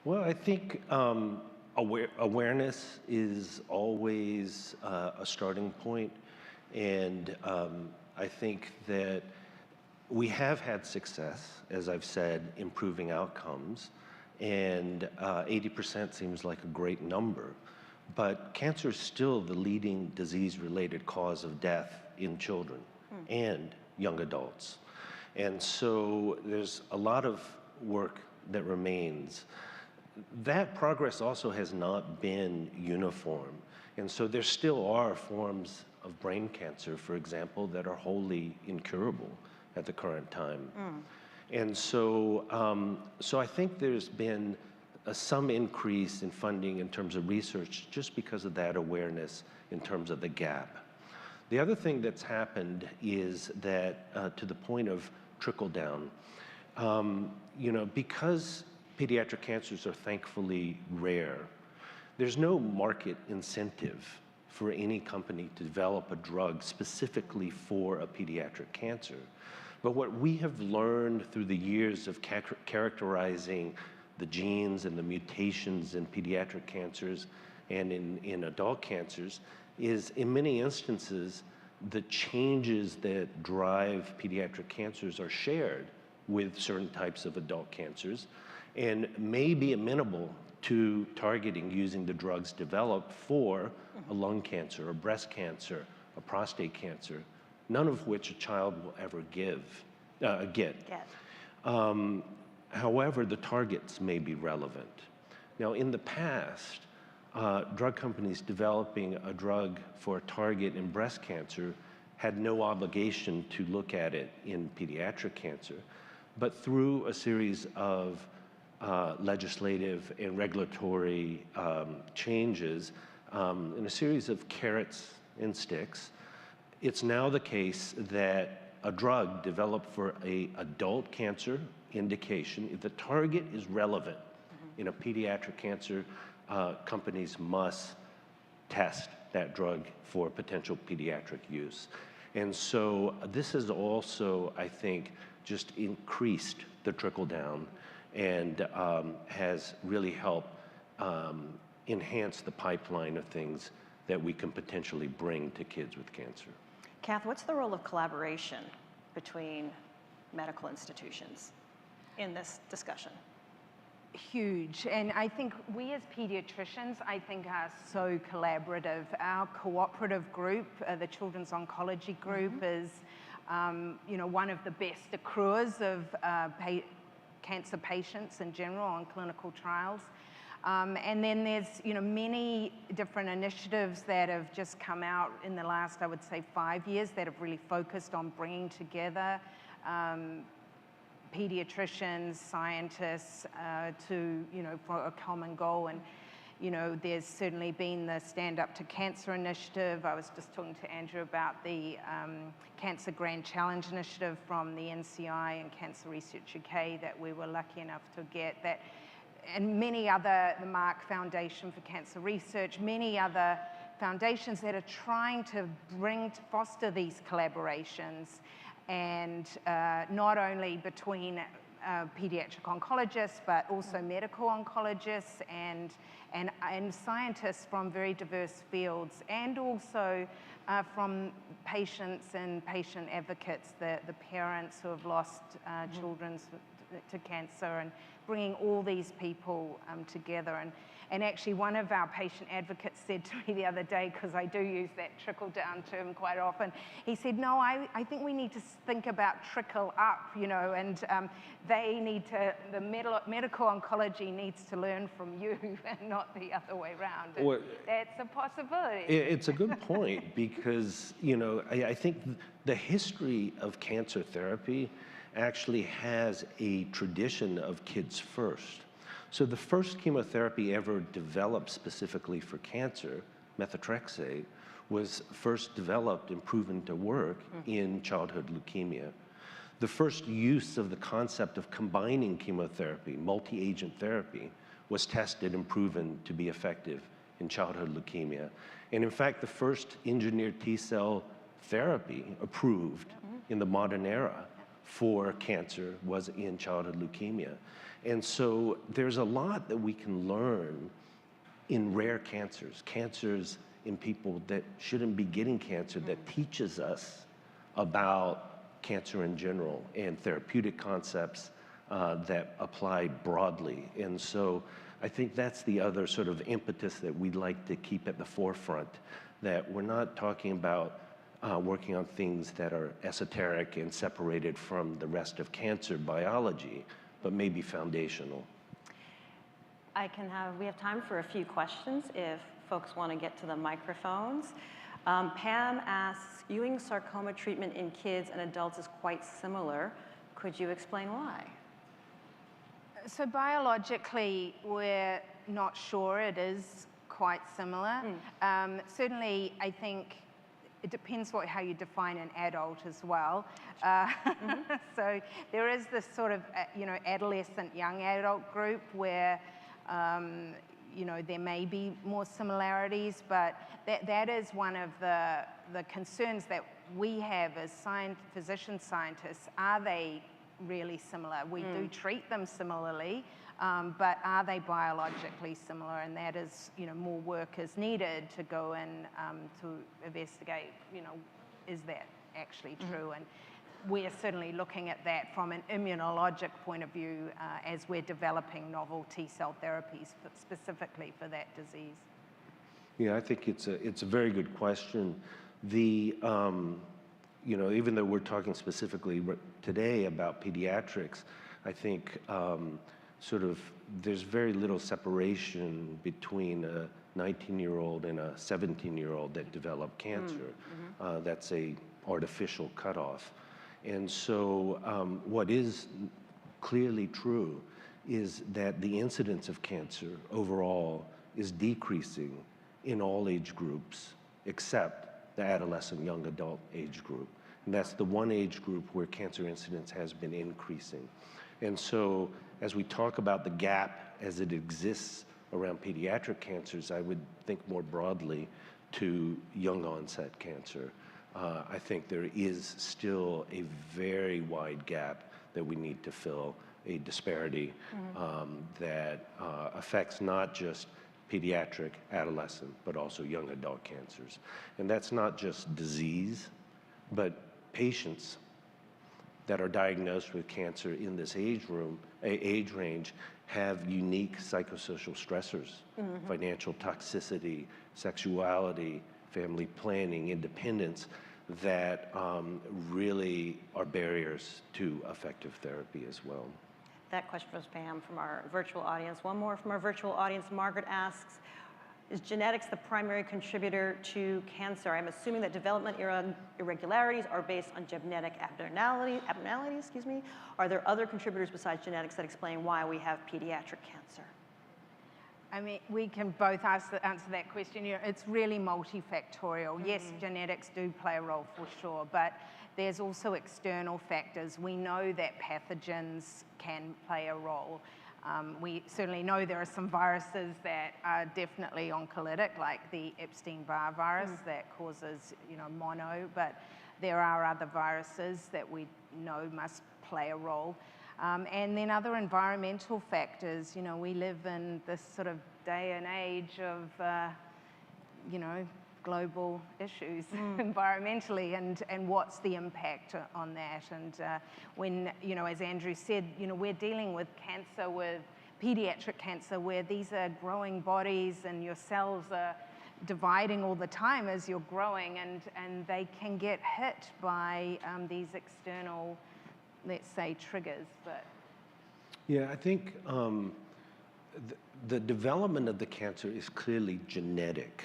Well, I think awareness is always a starting point. And I think that we have had success, as I've said, improving outcomes. And 80% seems like a great number. But cancer is still the leading disease-related cause of death in children and young adults. And so there's a lot of work that remains. That progress also has not been uniform. And so there still are forms of brain cancer, for example, that are wholly incurable at the current time. And so, so I think there's been some increase in funding in terms of research just because of that awareness in terms of the gap. The other thing that's happened is that to the point of trickle down, you know, because pediatric cancers are thankfully rare, there's no market incentive for any company to develop a drug specifically for a pediatric cancer. But what we have learned through the years of characterizing the genes and the mutations in pediatric cancers and in adult cancers is, in many instances, the changes that drive pediatric cancers are shared with certain types of adult cancers and may be amenable to targeting using the drugs developed for a lung cancer, a breast cancer, a prostate cancer, none of which a child will ever get. However, the targets may be relevant. Now, in the past, drug companies developing a drug for a target in breast cancer had no obligation to look at it in pediatric cancer. But through a series of legislative and regulatory changes and a series of carrots and sticks, it's now the case that a drug developed for an adult cancer indication, if the target is relevant in a pediatric cancer, companies must test that drug for potential pediatric use. And so this has also, I think, just increased the trickle down and has really helped enhance the pipeline of things that we can potentially bring to kids with cancer. Kath, what's the role of collaboration between medical institutions in this discussion? Huge. And I think we as pediatricians, I think, are so collaborative. Our cooperative group, the Children's Oncology Group, is you know, one of the best accruers of cancer patients in general on clinical trials. And then there's, you know, many different initiatives that have just come out in the last, I would say, 5 years that have really focused on bringing together pediatricians, scientists to, you know, for a common goal. And, you know, there's certainly been the Stand Up to Cancer initiative. I was just talking to Andrew about the Cancer Grand Challenge initiative from the NCI and Cancer Research UK that we were lucky enough to get. That, and many other, the Mark Foundation for Cancer Research, many other foundations that are trying to foster these collaborations, and not only between pediatric oncologists, but also medical oncologists and scientists from very diverse fields, and also from patients and patient advocates, the parents who have lost children to cancer, and bringing all these people together. And actually, one of our patient advocates said to me the other day, because I do use that trickle-down term quite often, he said, no, I think we need to think about trickle up, you know, and they need to, the medical oncology needs to learn from you and not the other way around. Well, that's a possibility. It's a good point because, you know, I think the history of cancer therapy actually has a tradition of kids first. So the first chemotherapy ever developed specifically for cancer, methotrexate, was first developed and proven to work in childhood leukemia. The first use of the concept of combining chemotherapy, multi-agent therapy, was tested and proven to be effective in childhood leukemia. And in fact, the first engineered T-cell therapy approved in the modern era for cancer was in childhood leukemia. And so there's a lot that we can learn in rare cancers, cancers in people that shouldn't be getting cancer, that teaches us about cancer in general and therapeutic concepts that apply broadly. And so I think that's the other sort of impetus that we'd like to keep at the forefront, that we're not talking about working on things that are esoteric and separated from the rest of cancer biology, but maybe foundational. We have time for a few questions if folks want to get to the microphones. Pam asks, Ewing sarcoma treatment in kids and adults is quite similar. Could you explain why? So biologically, we're not sure it is quite similar. Certainly, I think it depends how you define an adult as well. So there is this sort of, you know, adolescent young adult group where, you know, there may be more similarities, but that is one of the concerns that we have as physician scientists. Are they really similar? We do treat them similarly, but are they biologically similar? And that is, you know, more work is needed to go in to investigate, you know, is that actually true? And we're certainly looking at that from an immunologic point of view as we're developing novel T-cell therapies specifically for that disease. Yeah, I think it's a very good question. The, you know, even though we're talking specifically today about pediatrics, I think sort of there's very little separation between a 19-year-old and a 17-year-old that develop cancer. That's a artificial cutoff. And so what is clearly true is that the incidence of cancer overall is decreasing in all age groups except the adolescent young adult age group. And that's the one age group where cancer incidence has been increasing. And so as we talk about the gap as it exists around pediatric cancers, I would think more broadly to young onset cancer. I think there is still a very wide gap that we need to fill, a disparity that affects not just pediatric, adolescent, but also young adult cancers. And that's not just disease, but patients that are diagnosed with cancer in this age range have unique psychosocial stressors, financial toxicity, sexuality, family planning, independence, that really are barriers to effective therapy as well. That question was Pam from our virtual audience. One more from our virtual audience. Margaret asks, is genetics the primary contributor to cancer? I'm assuming that development irregularities are based on genetic abnormalities, excuse me. Are there other contributors besides genetics that explain why we have pediatric cancer? I mean, we can both answer that question. You know, it's really multifactorial. Yes, genetics do play a role for sure, but there's also external factors. We know that pathogens can play a role. We certainly know there are some viruses that are definitely oncolytic, like the Epstein-Barr virus that causes, you know, mono, but there are other viruses that we know must play a role. And then other environmental factors. You know, we live in this sort of day and age of, you know, global issues environmentally, and what's the impact on that. And when, you know, as Andrew said, you know, we're dealing with cancer, with pediatric cancer, where these are growing bodies and your cells are dividing all the time as you're growing, and they can get hit by these external, let's say, triggers. But yeah, I think the development of the cancer is clearly genetic,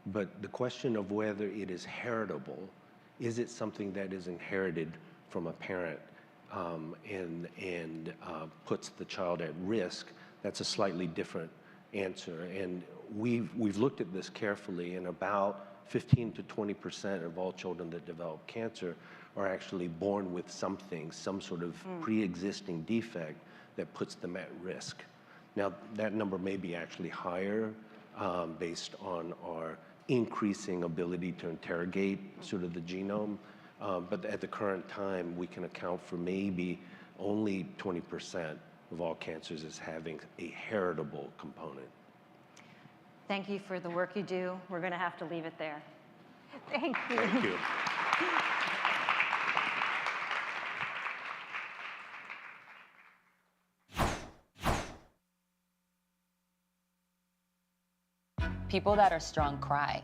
but the question of whether it is heritable, is it something that is inherited from a parent and puts the child at risk? That's a slightly different answer. And we've looked at this carefully, and about 15 to 20% of all children that develop cancer are actually born with something, some sort of pre-existing defect that puts them at risk. Now, that number may be actually higher based on our increasing ability to interrogate sort of the genome, but at the current time, we can account for maybe only 20% of all cancers as having a heritable component. Thank you for the work you do. We're going to have to leave it there. Thank you. Thank you. People that are strong cry.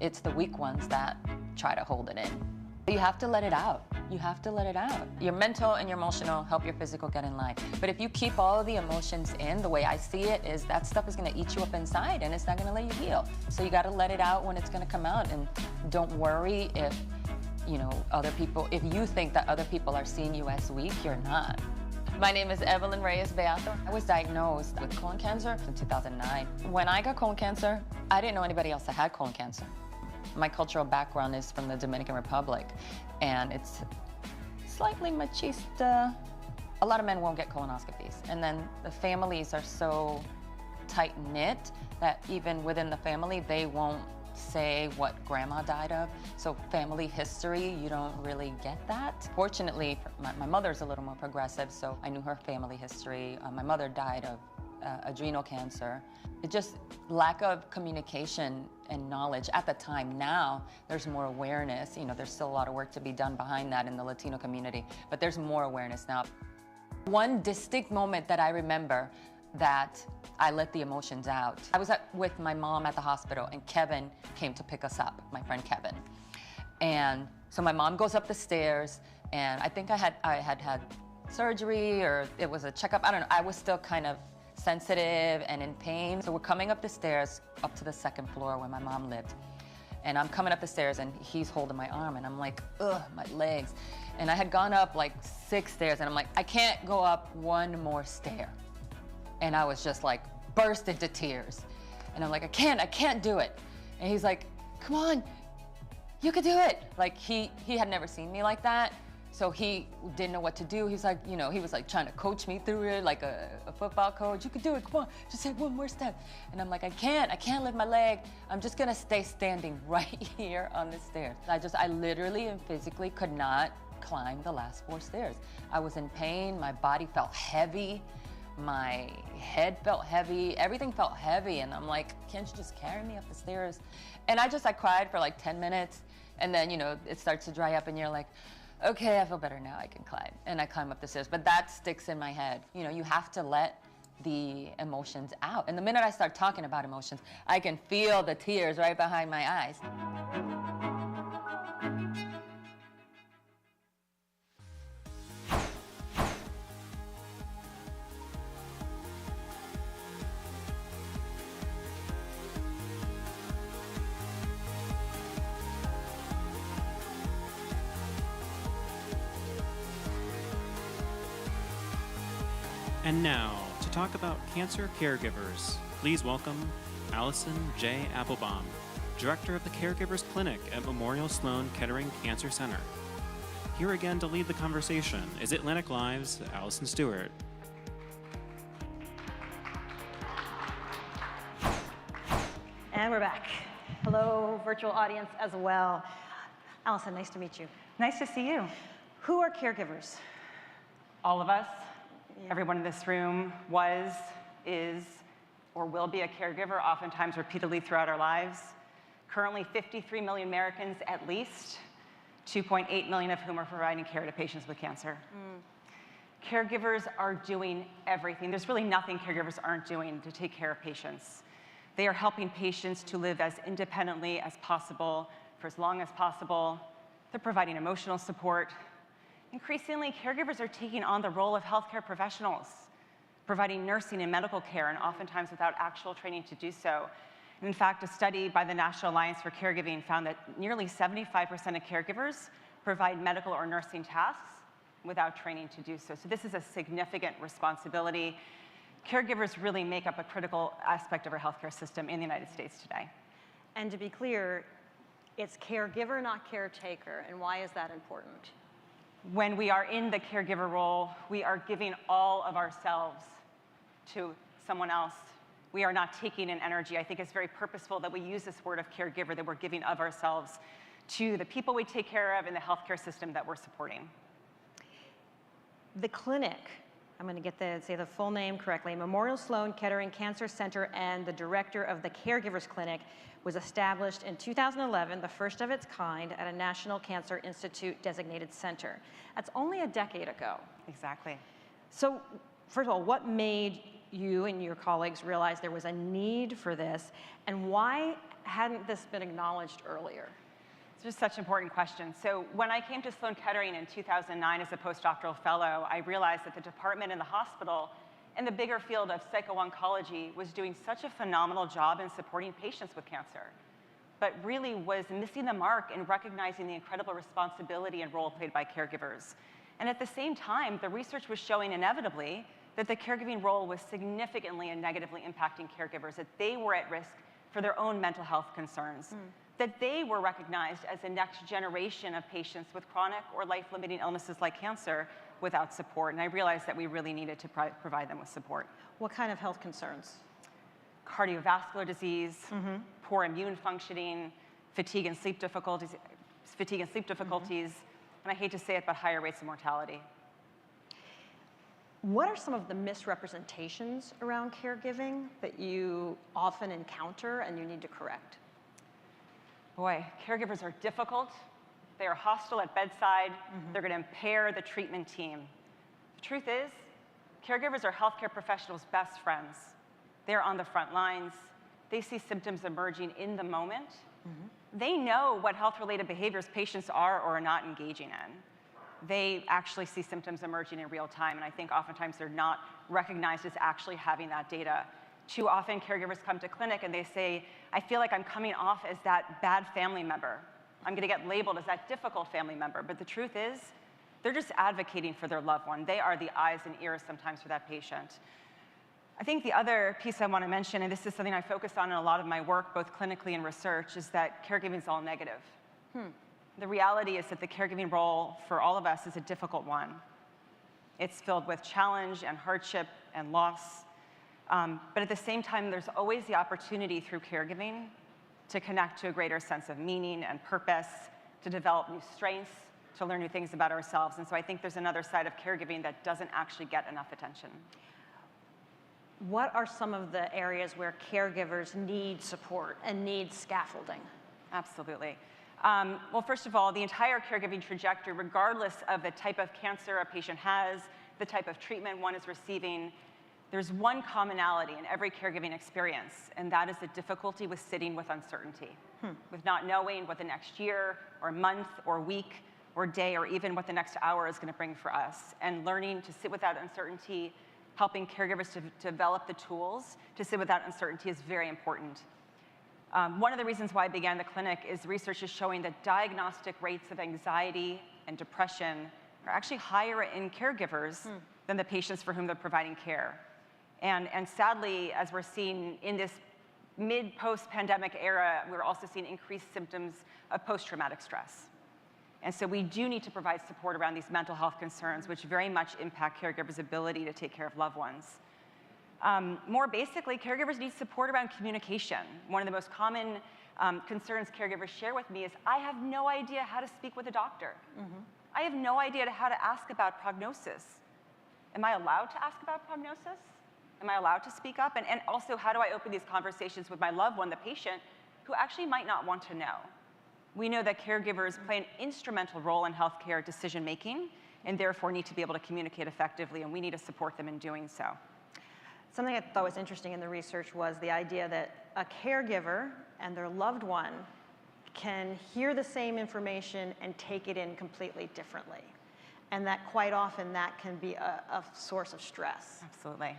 It's the weak ones that try to hold it in. You have to let it out. You have to let it out. Your mental and your emotional help your physical get in line. But if you keep all of the emotions in, the way I see it is that stuff is going to eat you up inside, and it's not going to let you heal. So you got to let it out when it's going to come out, and don't worry if, you know, other people, if you think that other people are seeing you as weak, you're not. My name is Evelyn Reyes Beato. I was diagnosed with colon cancer in 2009. When I got colon cancer, I didn't know anybody else that had colon cancer. My cultural background is from the Dominican Republic, and it's slightly machista. A lot of men won't get colonoscopies, and then the families are so tight-knit that even within the family, they won't say what grandma died of. So family history, you don't really get that. Fortunately, my mother's a little more progressive, so I knew her family history. My mother died of adrenal cancer. It just lack of communication and knowledge at the time. Now there's more awareness. You know, there's still a lot of work to be done behind that in the Latino community, but there's more awareness now. One distinct moment that I remember that I let the emotions out. I was with my mom at the hospital, and Kevin came to pick us up, my friend Kevin. And so my mom goes up the stairs, and I think I had surgery, or it was a checkup. I don't know. I was still kind of sensitive and in pain. So we're coming up the stairs up to the second floor where my mom lived. And I'm coming up the stairs, and he's holding my arm, and I'm like, ugh, my legs. And I had gone up like 6 stairs, and I'm like, I can't go up one more stair. And I was just like burst into tears. And I'm like, I can't do it. And he's like, come on, you could do it. Like he had never seen me like that. So he didn't know what to do. He's like, you know, he was like trying to coach me through it like a football coach. You could do it, come on, just take one more step. And I'm like, I can't lift my leg. I'm just gonna stay standing right here on the stairs. I literally and physically could not climb the last 4 stairs. I was in pain, my body felt heavy. My head felt heavy, everything felt heavy, and I'm like, can't you just carry me up the stairs? And I cried for like 10 minutes, and then, you know, it starts to dry up, and you're like, okay, I feel better now, I can climb. And I climb up the stairs, but that sticks in my head. You know, you have to let the emotions out. And the minute I start talking about emotions, I can feel the tears right behind my eyes. And now, to talk about cancer caregivers, please welcome Allison J. Applebaum, Director of the Caregivers Clinic at Memorial Sloan Kettering Cancer Center. Here again to lead the conversation is AtlanticLIVE's Allison Stewart. And we're back. Hello, virtual audience as well. Allison, nice to meet you. Nice to see you. Who are caregivers? All of us. Everyone in this room was, is, or will be a caregiver, oftentimes repeatedly throughout our lives. Currently, 53 million Americans at least, 2.8 million of whom are providing care to patients with cancer. Caregivers are doing everything. There's really nothing caregivers aren't doing to take care of patients. They are helping patients to live as independently as possible for as long as possible. They're providing emotional support. Increasingly, caregivers are taking on the role of healthcare professionals, providing nursing and medical care, and oftentimes without actual training to do so. And in fact, a study by the National Alliance for Caregiving found that nearly 75% of caregivers provide medical or nursing tasks without training to do so. So this is a significant responsibility. Caregivers really make up a critical aspect of our healthcare system in the United States today. And to be clear, it's caregiver, not caretaker. And why is that important? When we are in the caregiver role, we are giving all of ourselves to someone else. We are not taking in energy. I think it's very purposeful that we use this word of caregiver, that we're giving of ourselves to the people we take care of and the healthcare system that we're supporting. The clinic, I'm going to say the full name correctly, Memorial Sloan Kettering Cancer Center and the director of the Caregivers Clinic, was established in 2011, the first of its kind, at a National Cancer Institute designated center. That's only a decade ago. Exactly. So, first of all, what made you and your colleagues realize there was a need for this, and why hadn't this been acknowledged earlier? It's just such an important question. So when I came to Sloan Kettering in 2009 as a postdoctoral fellow, I realized that the department in the hospital in the bigger field of psycho-oncology was doing such a phenomenal job in supporting patients with cancer, but really was missing the mark in recognizing the incredible responsibility and role played by caregivers. And at the same time, the research was showing inevitably that the caregiving role was significantly and negatively impacting caregivers, that they were at risk for their own mental health concerns, that they were recognized as the next generation of patients with chronic or life-limiting illnesses like cancer without support. And I realized that we really needed to provide them with support. What kind of health concerns? Cardiovascular disease, poor immune functioning, fatigue and sleep difficulties, and I hate to say it, but higher rates of mortality. What are some of the misrepresentations around caregiving that you often encounter and you need to correct? Boy, caregivers are difficult. They are hostile at bedside. They're going to impair the treatment team. The truth is, caregivers are healthcare professionals' best friends. They're on the front lines. They see symptoms emerging in the moment. They know what health-related behaviors patients are or are not engaging in. They actually see symptoms emerging in real time, and I think oftentimes they're not recognized as actually having that data. Too often, caregivers come to clinic and they say, I feel like I'm coming off as that bad family member. I'm gonna get labeled as that difficult family member. But the truth is, they're just advocating for their loved one. They are the eyes and ears sometimes for that patient. I think the other piece I wanna mention, and this is something I focus on in a lot of my work, both clinically and research, is that caregiving is all negative. The reality is that the caregiving role for all of us is a difficult one. It's filled with challenge and hardship and loss. But at the same time, there's always the opportunity through caregiving to connect to a greater sense of meaning and purpose, to develop new strengths, to learn new things about ourselves. And so I think there's another side of caregiving that doesn't actually get enough attention. What are some of the areas where caregivers need support and need scaffolding? Absolutely. Well, first of all, the entire caregiving trajectory, regardless of the type of cancer a patient has, the type of treatment one is receiving, there's one commonality in every caregiving experience, and that is the difficulty with sitting with uncertainty, with not knowing what the next year or month or week or day or even what the next hour is going to bring for us. And learning to sit with that uncertainty, helping caregivers to develop the tools to sit with that uncertainty is very important. One of the reasons why I began the clinic is research is showing that diagnostic rates of anxiety and depression are actually higher in caregivers than the patients for whom they're providing care. And sadly, as we're seeing in this mid-post-pandemic era, we're also seeing increased symptoms of post-traumatic stress. And so we do need to provide support around these mental health concerns, which very much impact caregivers' ability to take care of loved ones. More basically, caregivers need support around communication. One of the most common concerns caregivers share with me is, I have no idea how to speak with a doctor. I have no idea how to ask about prognosis. Am I allowed to ask about prognosis? Am I allowed to speak up? And also, how do I open these conversations with my loved one, the patient, who actually might not want to know? We know that caregivers play an instrumental role in healthcare decision-making and therefore need to be able to communicate effectively, and we need to support them in doing so. Something I thought was interesting in the research was the idea that a caregiver and their loved one can hear the same information and take it in completely differently. And that quite often that can be a source of stress. Absolutely.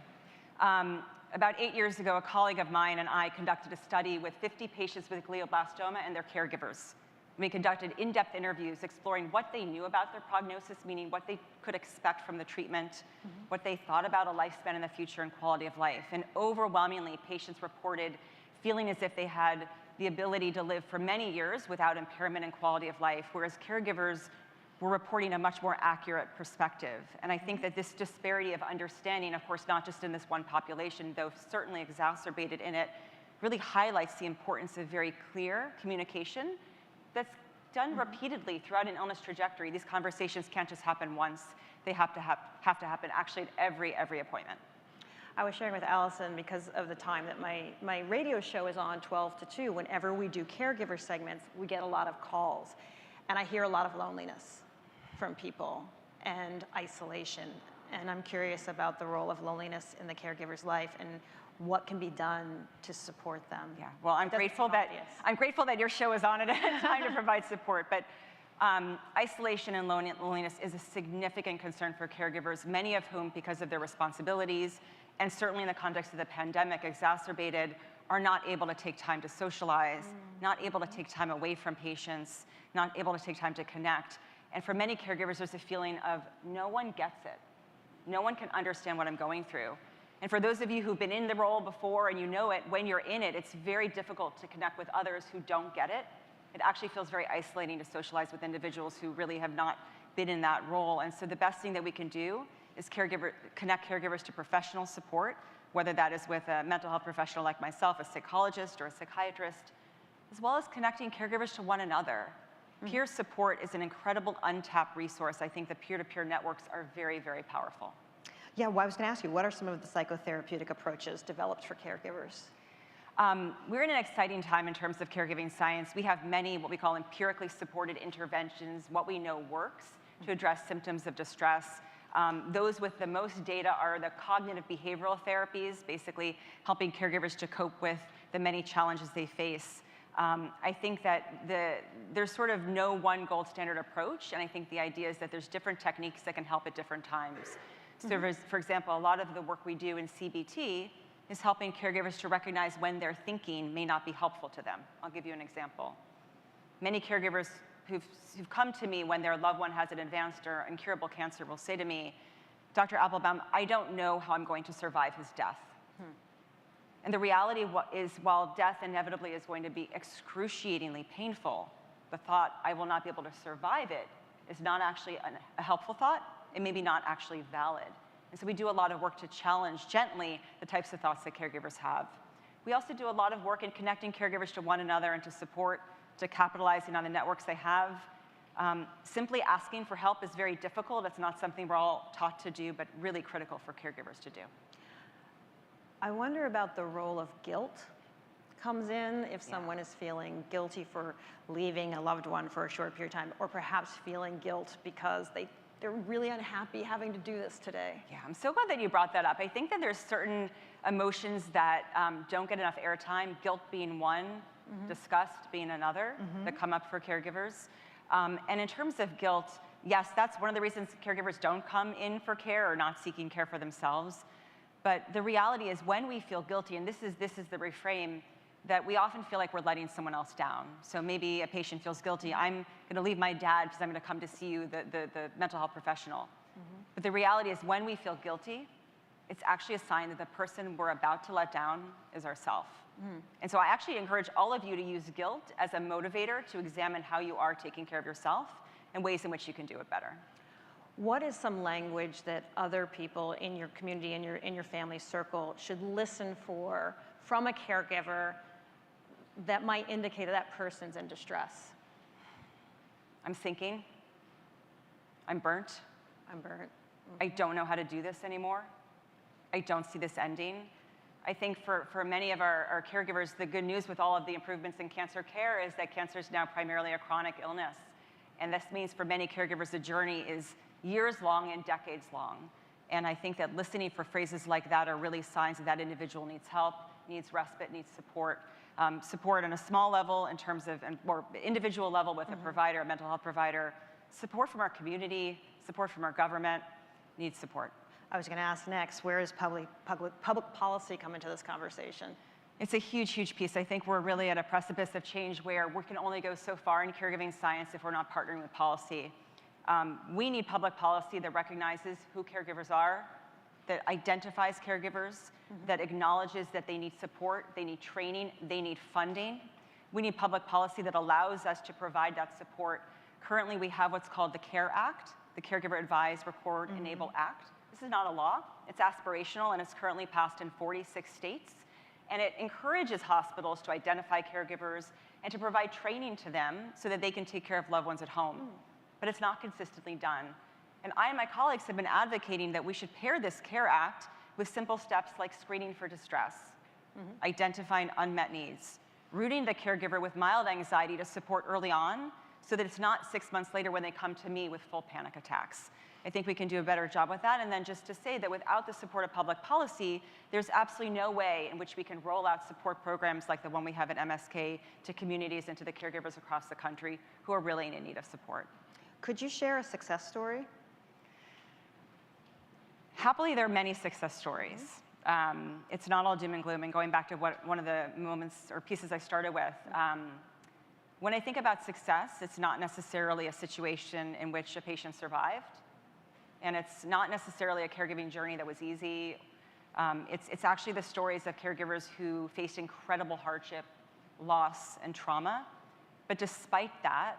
About 8 years ago, a colleague of mine and I conducted a study with 50 patients with glioblastoma and their caregivers. We conducted in-depth interviews exploring what they knew about their prognosis, meaning what they could expect from the treatment, what they thought about a lifespan in the future and quality of life. And overwhelmingly, patients reported feeling as if they had the ability to live for many years without impairment in quality of life, whereas caregivers were reporting a much more accurate perspective. And I think that this disparity of understanding, of course, not just in this one population, though certainly exacerbated in it, really highlights the importance of very clear communication that's done repeatedly throughout an illness trajectory. These conversations can't just happen once. They have to happen actually at every appointment. I was sharing with Allison, because of the time that my radio show is on 12 to 2, whenever we do caregiver segments, we get a lot of calls. And I hear a lot of loneliness from people and isolation. And I'm curious about the role of loneliness in the caregiver's life and what can be done to support them. Yeah, well, I'm grateful that your show is on at a time to provide support. But isolation and loneliness is a significant concern for caregivers, many of whom, because of their responsibilities, and certainly in the context of the pandemic exacerbated, are not able to take time to socialize, not able to take time away from patients, not able to take time to connect. And for many caregivers, there's a feeling of no one gets it. No one can understand what I'm going through. And for those of you who've been in the role before and you know it, when you're in it, it's very difficult to connect with others who don't get it. It actually feels very isolating to socialize with individuals who really have not been in that role. And so the best thing that we can do is connect caregivers to professional support, whether that is with a mental health professional like myself, a psychologist or a psychiatrist, as well as connecting caregivers to one another. Peer support is an incredible untapped resource. I think the peer-to-peer networks are very, very powerful. Yeah, well, I was going to ask you, what are some of the psychotherapeutic approaches developed for caregivers? We're in an exciting time in terms of caregiving science. We have many what we call empirically supported interventions, what we know works to address symptoms of distress. Those with the most data are the cognitive behavioral therapies, basically helping caregivers to cope with the many challenges they face. I think that there's sort of no one gold standard approach, and I think the idea is that there's different techniques that can help at different times. So for example, a lot of the work we do in CBT is helping caregivers to recognize when their thinking may not be helpful to them. I'll give you an example. Many caregivers who've come to me when their loved one has an advanced or incurable cancer will say to me, Dr. Applebaum, I don't know how I'm going to survive his death. And the reality is, while death inevitably is going to be excruciatingly painful, the thought, I will not be able to survive it, is not actually a helpful thought. It may be not actually valid. And so we do a lot of work to challenge gently the types of thoughts that caregivers have. We also do a lot of work in connecting caregivers to one another and to support, to capitalizing on the networks they have. Simply asking for help is very difficult. It's not something we're all taught to do, but really critical for caregivers to do. I wonder about the role of guilt comes in if someone is feeling guilty for leaving a loved one for a short period of time, or perhaps feeling guilt because they're really unhappy having to do this today. Yeah, I'm so glad that you brought that up. I think that there's certain emotions that don't get enough airtime, guilt being one, disgust being another, that come up for caregivers. And in terms of guilt, yes, that's one of the reasons caregivers don't come in for care or not seeking care for themselves. But the reality is when we feel guilty, and this is the reframe, that we often feel like we're letting someone else down. So maybe a patient feels guilty. I'm going to leave my dad because I'm going to come to see you, the mental health professional. But the reality is when we feel guilty, it's actually a sign that the person we're about to let down is ourselves. And so I actually encourage all of you to use guilt as a motivator to examine how you are taking care of yourself and ways in which you can do it better. What is some language that other people in your community, in your family circle, should listen for from a caregiver that might indicate that person's in distress? I'm sinking. I'm burnt. I'm burnt. I don't know how to do this anymore. I don't see this ending. I think for many of our caregivers, the good news with all of the improvements in cancer care is that cancer is now primarily a chronic illness. And this means for many caregivers, the journey is years long and decades long. And I think that listening for phrases like that are really signs that that individual needs help, needs respite, needs support. Support on a small level in terms of, or individual level with a provider, a mental health provider. Support from our community, support from our government, needs support. I was going to ask next, where does public policy come into this conversation? It's a huge, huge piece. I think we're really at a precipice of change where we can only go so far in caregiving science if we're not partnering with policy. We need public policy that recognizes who caregivers are, that identifies caregivers, that acknowledges that they need support, they need training, they need funding. We need public policy that allows us to provide that support. Currently, we have what's called the CARE Act, the Caregiver Advise, Record, Enable Act. This is not a law. It's aspirational, and it's currently passed in 46 states. And it encourages hospitals to identify caregivers and to provide training to them so that they can take care of loved ones at home. But it's not consistently done. And I and my colleagues have been advocating that we should pair this CARE Act with simple steps like screening for distress, identifying unmet needs, rooting the caregiver with mild anxiety to support early on so that it's not 6 months later when they come to me with full panic attacks. I think we can do a better job with that. And then just to say that without the support of public policy, there's absolutely no way in which we can roll out support programs like the one we have at MSK to communities and to the caregivers across the country who are really in need of support. Could you share a success story? Happily, there are many success stories. It's not all doom and gloom. And going back to one of the moments or pieces I started with, when I think about success, it's not necessarily a situation in which a patient survived. And it's not necessarily a caregiving journey that was easy. It's actually the stories of caregivers who faced incredible hardship, loss, and trauma. But despite that,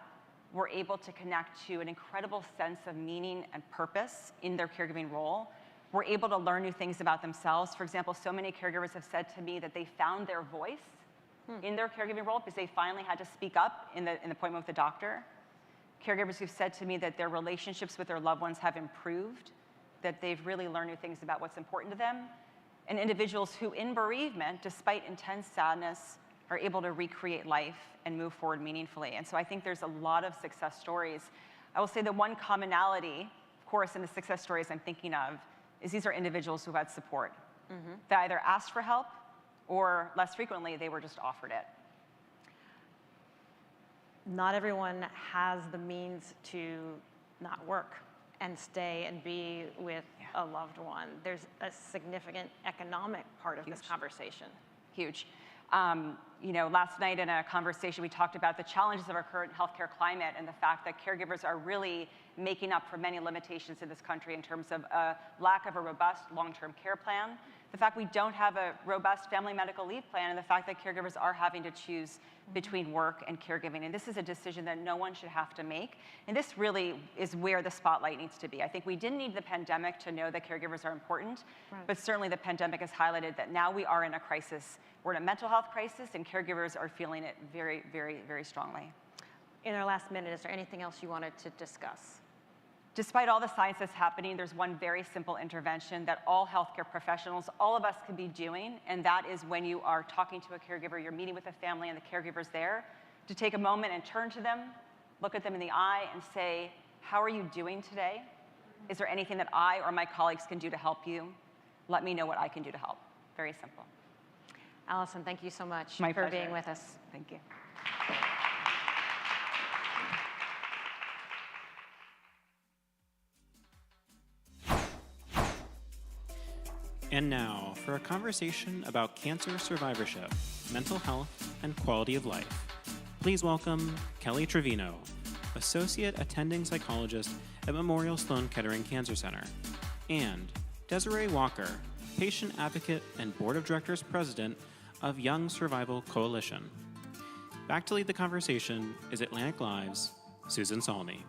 were able to connect to an incredible sense of meaning and purpose in their caregiving role. Were able to learn new things about themselves. For example, so many caregivers have said to me that they found their voice in their caregiving role because they finally had to speak up in the appointment with the doctor. Caregivers who've said to me that their relationships with their loved ones have improved, that they've really learned new things about what's important to them. And individuals who in bereavement, despite intense sadness, are able to recreate life and move forward meaningfully. And so I think there's a lot of success stories. I will say the one commonality, of course, in the success stories I'm thinking of, is these are individuals who had support. They either asked for help or less frequently, they were just offered it. Not everyone has the means to not work and stay and be with a loved one. There's a significant economic part of this conversation. Huge. You know, last night in a conversation, we talked about the challenges of our current healthcare climate and the fact that caregivers are really making up for many limitations in this country in terms of a lack of a robust long-term care plan, the fact we don't have a robust family medical leave plan, and the fact that caregivers are having to choose between work and caregiving. And this is a decision that no one should have to make. And this really is where the spotlight needs to be. I think we didn't need the pandemic to know that caregivers are important, but certainly the pandemic has highlighted that now we are in a crisis. We're in a mental health crisis, and caregivers are feeling it very, very, very strongly. In our last minute, is there anything else you wanted to discuss? Despite all the science that's happening, there's one very simple intervention that all healthcare professionals, all of us can be doing, and that is when you are talking to a caregiver, you're meeting with a family and the caregiver's there, to take a moment and turn to them, look at them in the eye and say, how are you doing today? Is there anything that I or my colleagues can do to help you? Let me know what I can do to help. Very simple. Allison, thank you so much My for pleasure. being with us. Thank you. And now, for a conversation about cancer survivorship, mental health, and quality of life, please welcome Kelly Trevino, Associate Attending Psychologist at Memorial Sloan Kettering Cancer Center, and Desiree Walker, patient advocate and board of directors president of Young Survival Coalition. Back to lead the conversation is atlanticLIVE's Susan Salmi.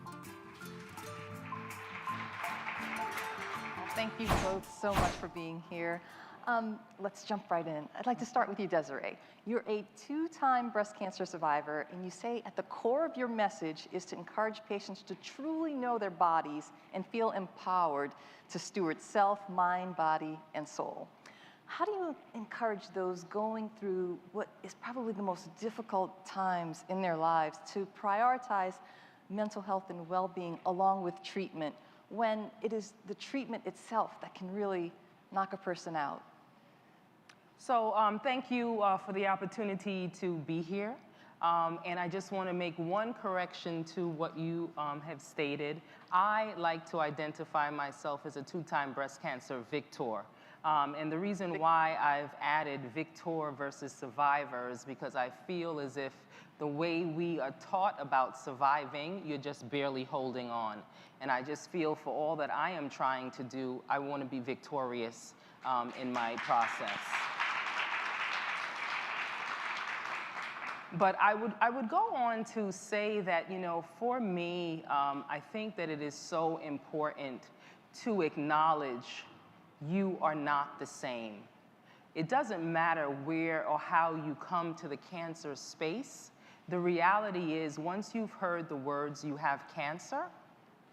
Thank you both so much for being here. Let's jump right in. I'd like to start with you, Desiree. You're a two-time breast cancer survivor, and you say at the core of your message is to encourage patients to truly know their bodies and feel empowered to steward self, mind, body, and soul. How do you encourage those going through what is probably the most difficult times in their lives to prioritize mental health and well-being along with treatment when it is the treatment itself that can really knock a person out? So thank you for the opportunity to be here. And I just want to make one correction to what you have stated. I like to identify myself as a two-time breast cancer victor. And the reason why I've added victor versus survivor is because I feel as if the way we are taught about surviving, you're just barely holding on. And I just feel for all that I am trying to do, I want to be victorious in my process. But I would go on to say that, you know, for me, I think that it is so important to acknowledge you are not the same. It doesn't matter where or how you come to the cancer space. The reality is, once you've heard the words you have cancer,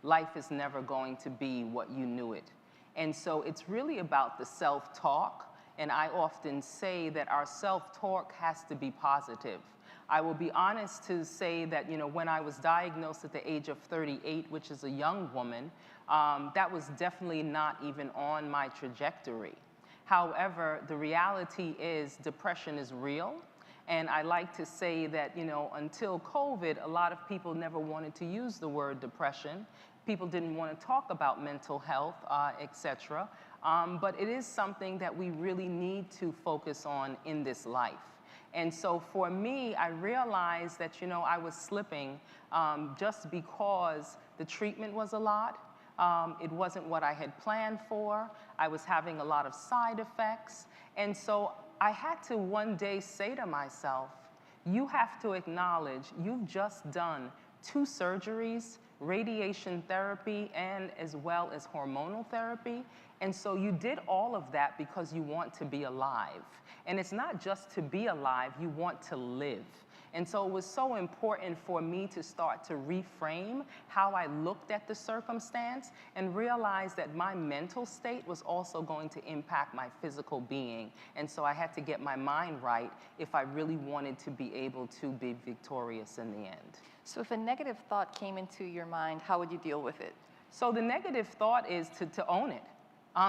life is never going to be what you knew it. And so it's really about the self-talk. And I often say that our self-talk has to be positive. I will be honest to say that, you know, when I was diagnosed at the age of 38, which is a young woman, that was definitely not even on my trajectory. However, the reality is depression is real. And I like to say that, you know, until COVID, a lot of people never wanted to use the word depression. People didn't want to talk about mental health, etc. But it is something that we really need to focus on in this life. And so for me, I realized that, you know, I was slipping just because the treatment was a lot. It wasn't what I had planned for. I was having a lot of side effects. And so I had to one day say to myself, you have to acknowledge you've just done 2 surgeries, radiation therapy, and as well as hormonal therapy. And so you did all of that because you want to be alive. And it's not just to be alive, you want to live. And so it was so important for me to start to reframe how I looked at the circumstance and realize that my mental state was also going to impact my physical being. And so I had to get my mind right if I really wanted to be able to be victorious in the end. So if a negative thought came into your mind, how would you deal with it? So the negative thought is to own it.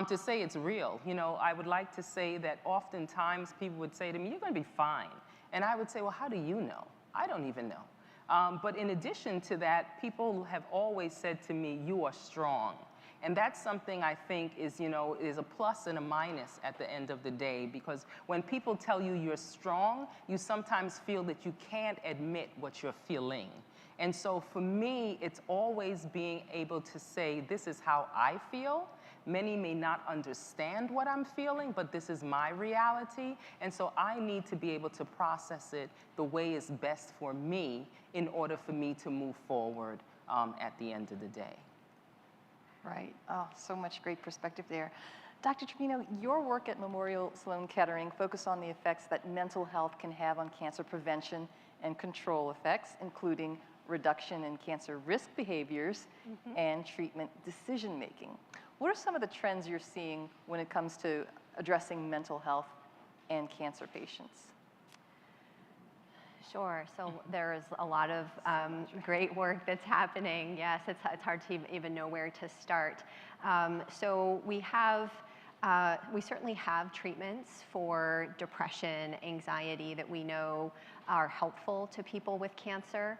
To say it's real. You know, I would like to say that oftentimes people would say to me, you're going to be fine. And I would say, well, how do you know? I don't even know. But in addition to that, people have always said to me, you are strong. And that's something I think is, you know, is a plus and a minus at the end of the day, because when people tell you you're strong, you sometimes feel that you can't admit what you're feeling. And so for me, it's always being able to say, this is how I feel. Many may not understand what I'm feeling, but this is my reality. And so I need to be able to process it the way is best for me in order for me to move forward at the end of the day. Right. Oh, so much great perspective there. Dr. Trevino, your work at Memorial Sloan Kettering focused on the effects that mental health can have on cancer prevention and control effects, including reduction in cancer risk behaviors and treatment decision-making. What are some of the trends you're seeing when it comes to addressing mental health and cancer patients? Sure. So there is a lot of great work that's happening. Yes, it's hard to even know where to start. So we certainly have treatments for depression, anxiety that we know are helpful to people with cancer.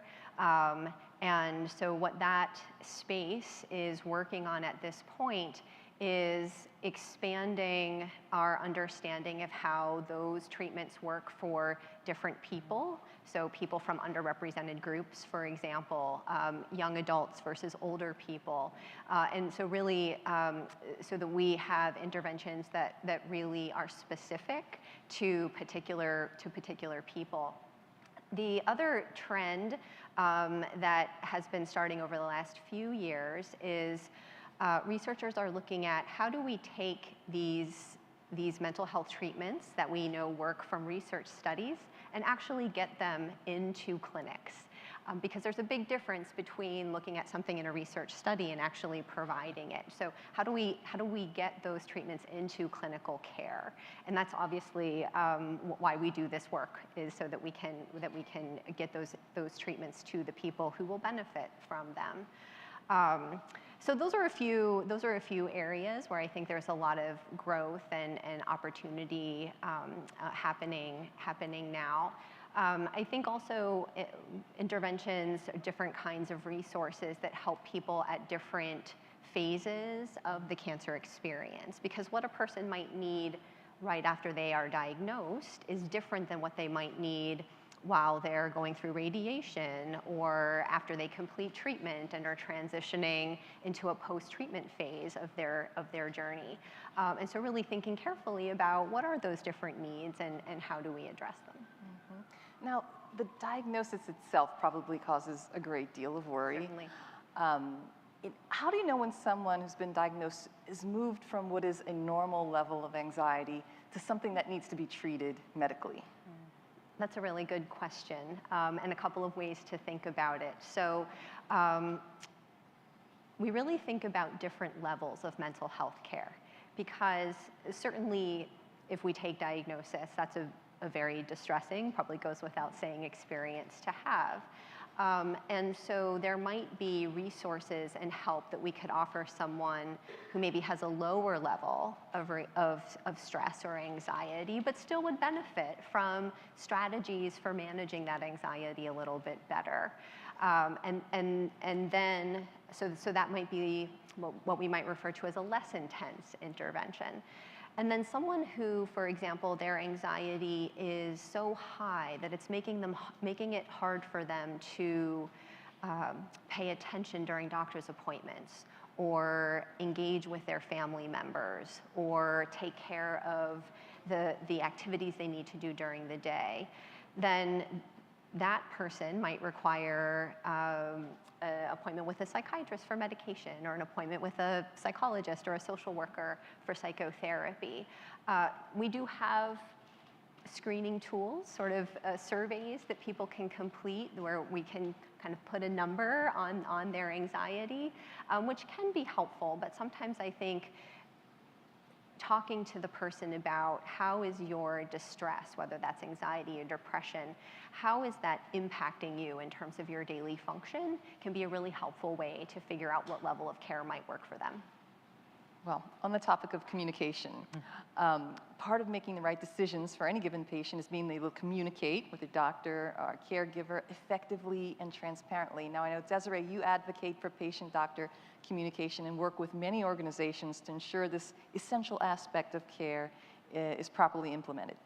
And so what that space is working on at this point is expanding our understanding of how those treatments work for different people. So people from underrepresented groups, for example, young adults versus older people. And so really, so that we have interventions that really are specific to particular people. The other trend that has been starting over the last few years is researchers are looking at how do we take these mental health treatments that we know work from research studies and actually get them into clinics. Because there's a big difference between looking at something in a research study and actually providing it. So how do we get those treatments into clinical care? And that's obviously why we do this work, is so that we can get those treatments to the people who will benefit from them. So those are a few areas where I think there's a lot of growth and opportunity happening now. I think also interventions, different kinds of resources that help people at different phases of the cancer experience, because what a person might need right after they are diagnosed is different than what they might need while they're going through radiation or after they complete treatment and are transitioning into a post-treatment phase of their journey. And so really thinking carefully about what are those different needs and how do we address them. Mm-hmm. Now, the diagnosis itself probably causes a great deal of worry. Certainly. How do you know when someone who's been diagnosed is moved from what is a normal level of anxiety to something that needs to be treated medically? That's a really good question, and a couple of ways to think about it. So we really think about different levels of mental health care, because certainly if we take diagnosis, that's a very distressing, probably goes without saying, experience to have. And so there might be resources and help that we could offer someone who maybe has a lower level of stress or anxiety, but still would benefit from strategies for managing that anxiety a little bit better. And then, so that might be what we might refer to as a less intense intervention. And then someone who, for example, their anxiety is so high that it's making it hard for them to pay attention during doctor's appointments, or engage with their family members, or take care of the activities they need to do during the day, then that person might require an appointment with a psychiatrist for medication, or an appointment with a psychologist or a social worker for psychotherapy. We do have screening tools, sort of surveys that people can complete where we can kind of put a number on their anxiety, which can be helpful, but sometimes I think talking to the person about how is your distress, whether that's anxiety or depression, how is that impacting you in terms of your daily function, can be a really helpful way to figure out what level of care might work for them. Well, on the topic of communication, part of making the right decisions for any given patient is being able to communicate with a doctor or a caregiver effectively and transparently. Now, I know, Desiree, you advocate for patient-doctor communication and work with many organizations to ensure this essential aspect of care is properly implemented.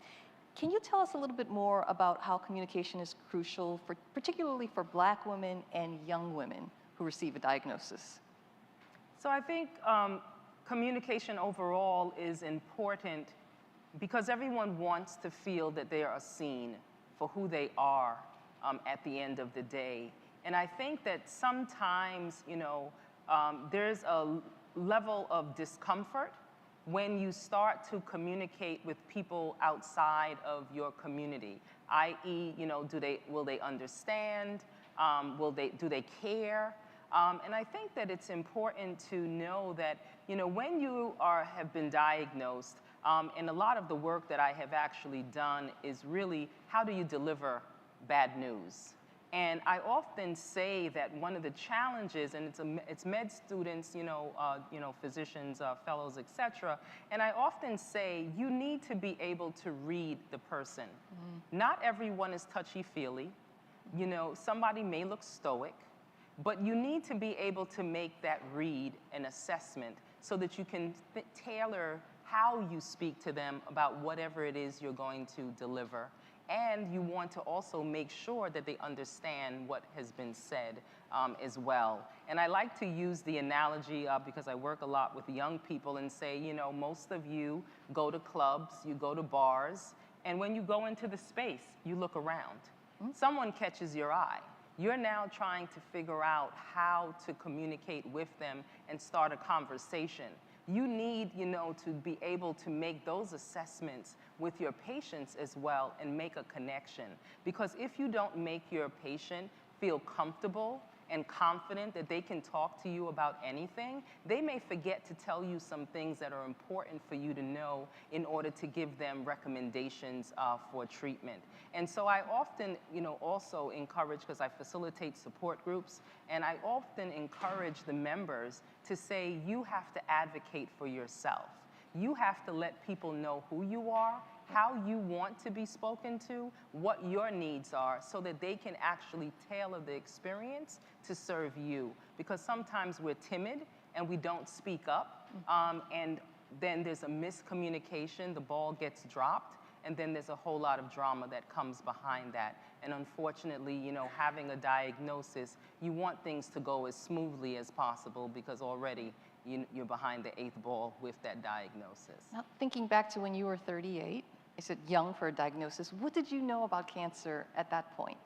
Can you tell us a little bit more about how communication is crucial, particularly for Black women and young women who receive a diagnosis? So I think communication overall is important because everyone wants to feel that they are seen for who they are at the end of the day. And I think that sometimes, there's a level of discomfort when you start to communicate with people outside of your community, i.e., will they understand? Do they care? And I think that it's important to know that, when you have been diagnosed, and a lot of the work that I have actually done is really, how do you deliver bad news? And I often say that one of the challenges, and it's med students, physicians, fellows, et cetera, and I often say you need to be able to read the person. Not everyone is touchy-feely. Somebody may look stoic, but you need to be able to make that read and assessment so that you can tailor how you speak to them about whatever it is you're going to deliver. And you want to also make sure that they understand what has been said as well. And I like to use the analogy because I work a lot with young people and say, you know, most of you go to clubs, you go to bars, and when you go into the space, you look around. Someone catches your eye. You're now trying to figure out how to communicate with them and start a conversation. You need, you know, to be able to make those assessments with your patients as well and make a connection. Because if you don't make your patient feel comfortable and confident that they can talk to you about anything, they may forget to tell you some things that are important for you to know in order to give them recommendations for treatment. And so I often, you know, also encourage, because I facilitate support groups, and I often encourage the members to say, you have to advocate for yourself. You have to let people know who you are, how you want to be spoken to, what your needs are, so that they can actually tailor the experience to serve you. Because sometimes we're timid and we don't speak up, and then there's a miscommunication, the ball gets dropped, and then there's a whole lot of drama that comes behind that. And unfortunately, you know, having a diagnosis, you want things to go as smoothly as possible because already you're behind the 8th ball with that diagnosis. Now, thinking back to when you were 38, I said young for a diagnosis. What did you know about cancer at that point?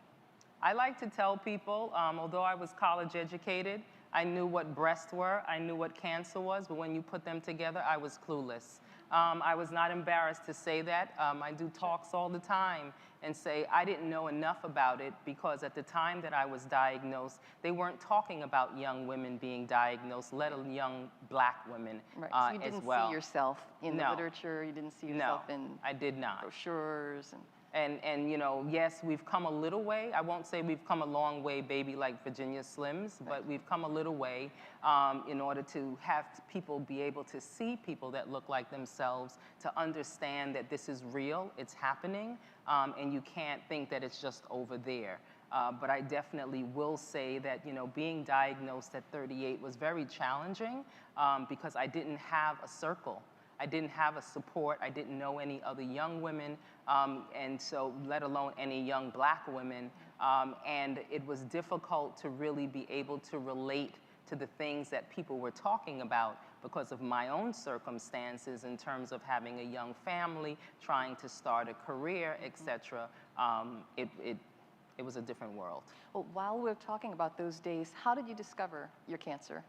I like to tell people, although I was college educated, I knew what breasts were, I knew what cancer was, but when you put them together, I was clueless. I was not embarrassed to say that. I do talks all the time and say I didn't know enough about it because at the time that I was diagnosed, they weren't talking about young women being diagnosed, let alone young Black women right. So you didn't as well. see yourself in the literature, you didn't see yourself in I did not. brochures. And you know, yes, we've come a little way. I won't say we've come a long way, baby, like Virginia Slims, but we've come a little way in order to have people be able to see people that look like themselves, to understand that this is real, it's happening, and you can't think that it's just over there. But I definitely will say that, you know, being diagnosed at 38 was very challenging because I didn't have a circle. I didn't have a support. I didn't know any other young women, and so let alone any young Black women. And it was difficult to really be able to relate to the things that people were talking about because of my own circumstances in terms of having a young family, trying to start a career, etc. It was a different world. Well, while we're talking about those days, how did you discover your cancer?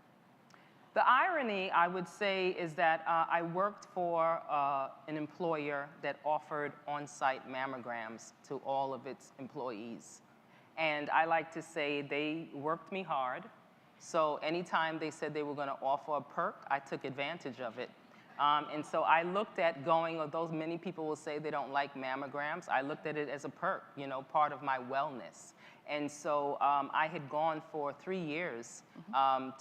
The irony, I would say, is that I worked for an employer that offered on-site mammograms to all of its employees. And I like to say they worked me hard. So anytime they said they were going to offer a perk, I took advantage of it. And so I looked at going, although many people will say they don't like mammograms, I looked at it as a perk, you know, part of my wellness. And so I had gone for 3 years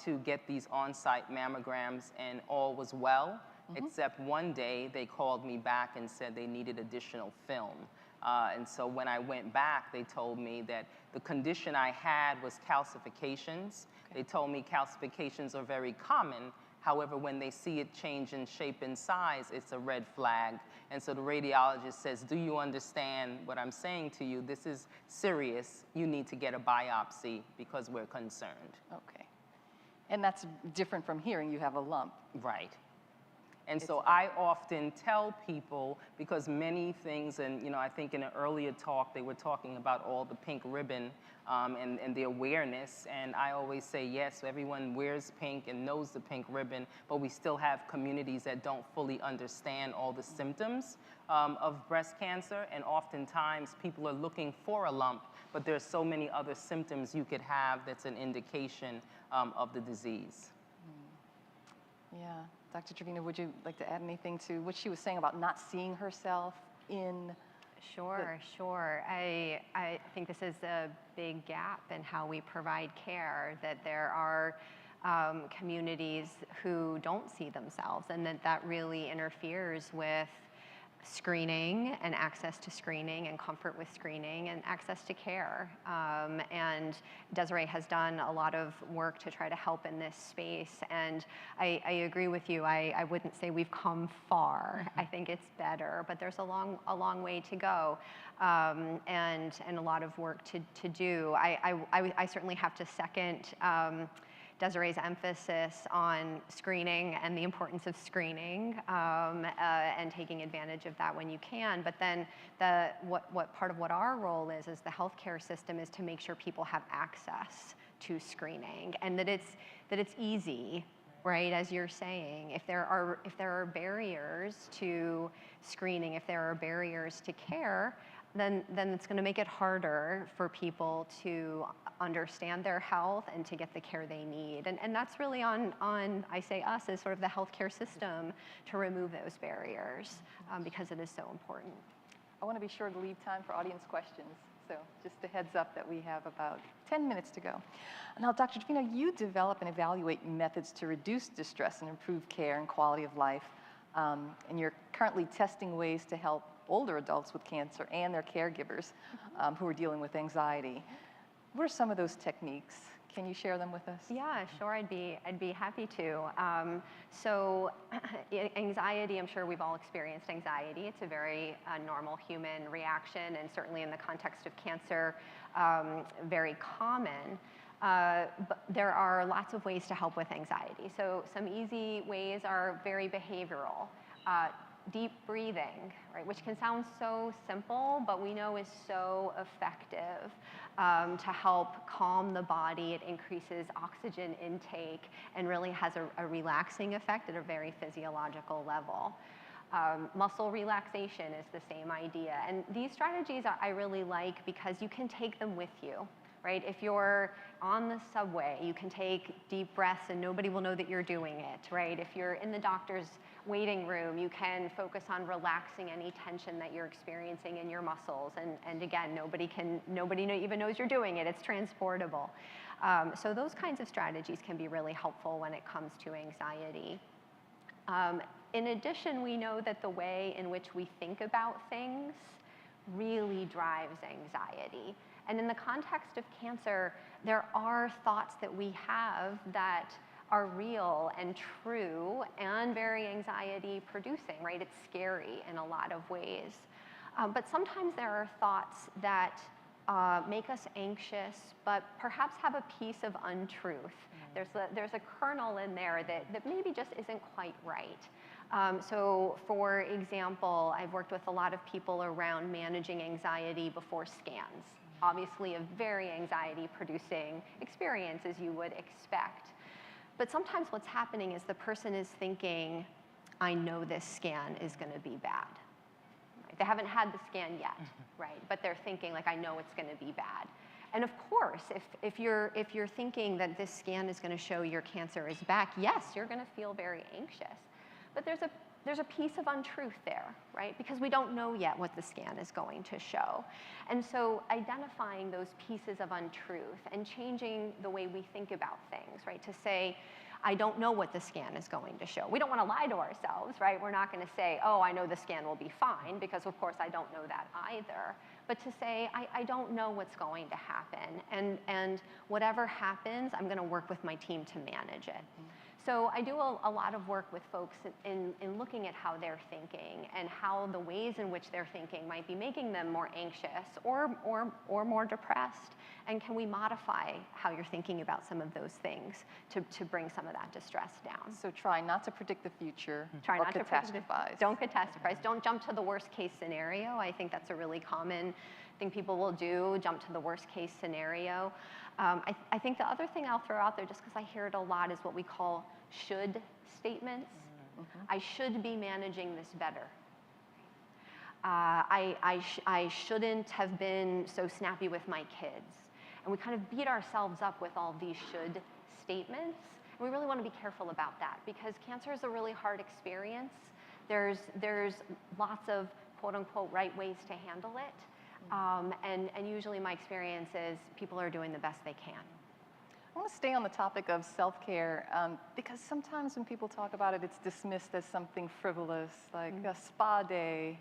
to get these on-site mammograms, and all was well, except one day they called me back and said they needed additional film. And so when I went back, they told me that the condition I had was calcifications. They told me calcifications are very common. However, when they see it change in shape and size, it's a red flag. And so the radiologist says, do you understand what I'm saying to you? This is serious. You need to get a biopsy because we're concerned. Okay. And that's different from hearing you have a lump. Right. And so I often tell people, because many things, and you know, I think in an earlier talk, they were talking about all the pink ribbon and the awareness. And I always say, yes, everyone wears pink and knows the pink ribbon, but we still have communities that don't fully understand all the symptoms of breast cancer. And oftentimes people are looking for a lump, but there's so many other symptoms you could have that's an indication of the disease. Yeah. Dr. Trevino, would you like to add anything to what she was saying about not seeing herself in? Sure. I think this is a big gap in how we provide care, that there are communities who don't see themselves, and that really interferes with screening and access to screening and comfort with screening and access to care. And Desiree has done a lot of work to try to help in this space. And I agree with you. I wouldn't say we've come far. I think it's better, but there's a long way to go, and a lot of work to do. I certainly have to second Desiree's emphasis on screening and the importance of screening, and taking advantage of that when you can. But then what part of what our role is as the healthcare system is to make sure people have access to screening, and that it's easy, right? As you're saying, if there are barriers to screening, if there are barriers to care, then it's going to make it harder for people to understand their health and to get the care they need. And that's really on I say us, as sort of the healthcare system, to remove those barriers, because it is so important. I want to be sure to leave time for audience questions. So just a heads up that we have about 10 minutes to go. Now, Dr. Trevino, you develop and evaluate methods to reduce distress and improve care and quality of life. And you're currently testing ways to help older adults with cancer and their caregivers who are dealing with anxiety. What are some of those techniques? Can you share them with us? Yeah, sure, I'd be happy to. So anxiety, I'm sure we've all experienced anxiety. It's a very normal human reaction, and certainly in the context of cancer, very common. But there are lots of ways to help with anxiety. So some easy ways are very behavioral. Deep breathing, right, which can sound so simple, but we know is so effective to help calm the body. It increases oxygen intake and really has a relaxing effect at a very physiological level. Muscle relaxation is the same idea. And these strategies I really like because you can take them with you. Right? If you're on the subway, you can take deep breaths and nobody will know that you're doing it, right? If you're in the doctor's waiting room, you can focus on relaxing any tension that you're experiencing in your muscles. And again, nobody even knows you're doing it. It's transportable. So those kinds of strategies can be really helpful when it comes to anxiety. In addition, we know that the way in which we think about things really drives anxiety. And in the context of cancer, there are thoughts that we have that are real and true and very anxiety producing, right? It's scary in a lot of ways. But sometimes there are thoughts that make us anxious, but perhaps have a piece of untruth. There's a kernel in there that maybe just isn't quite right. So for example, I've worked with a lot of people around managing anxiety before scans. Obviously a very anxiety-producing experience, as you would expect. But sometimes what's happening is the person is thinking, I know this scan is going to be bad. Right? They haven't had the scan yet, right? But they're thinking, like, I know it's going to be bad. And of course, if you're thinking that this scan is going to show your cancer is back, yes, you're going to feel very anxious. But there's a piece of untruth there, right? Because we don't know yet what the scan is going to show. And so identifying those pieces of untruth and changing the way we think about things, right? To say, I don't know what the scan is going to show. We don't want to lie to ourselves, right? We're not going to say, oh, I know the scan will be fine, because of course I don't know that either. But to say, I don't know what's going to happen. And whatever happens, I'm going to work with my team to manage it. So I do a lot of work with folks in looking at how they're thinking and how the ways in which they're thinking might be making them more anxious or more depressed. And can we modify how you're thinking about some of those things to bring some of that distress down? So try not to predict the future Try or not catastrophize. Don't catastrophize. Don't jump to the worst case scenario. I think that's a really common thing people will do, jump to the worst case scenario. I think the other thing I'll throw out there, just because I hear it a lot, is what we call should statements. I should be managing this better. I shouldn't have been so snappy with my kids. And we kind of beat ourselves up with all these should statements. And we really want to be careful about that, because cancer is a really hard experience. There's lots of quote unquote right ways to handle it. And usually my experience is people are doing the best they can. I want to stay on the topic of self-care because sometimes when people talk about it, it's dismissed as something frivolous, like a spa day,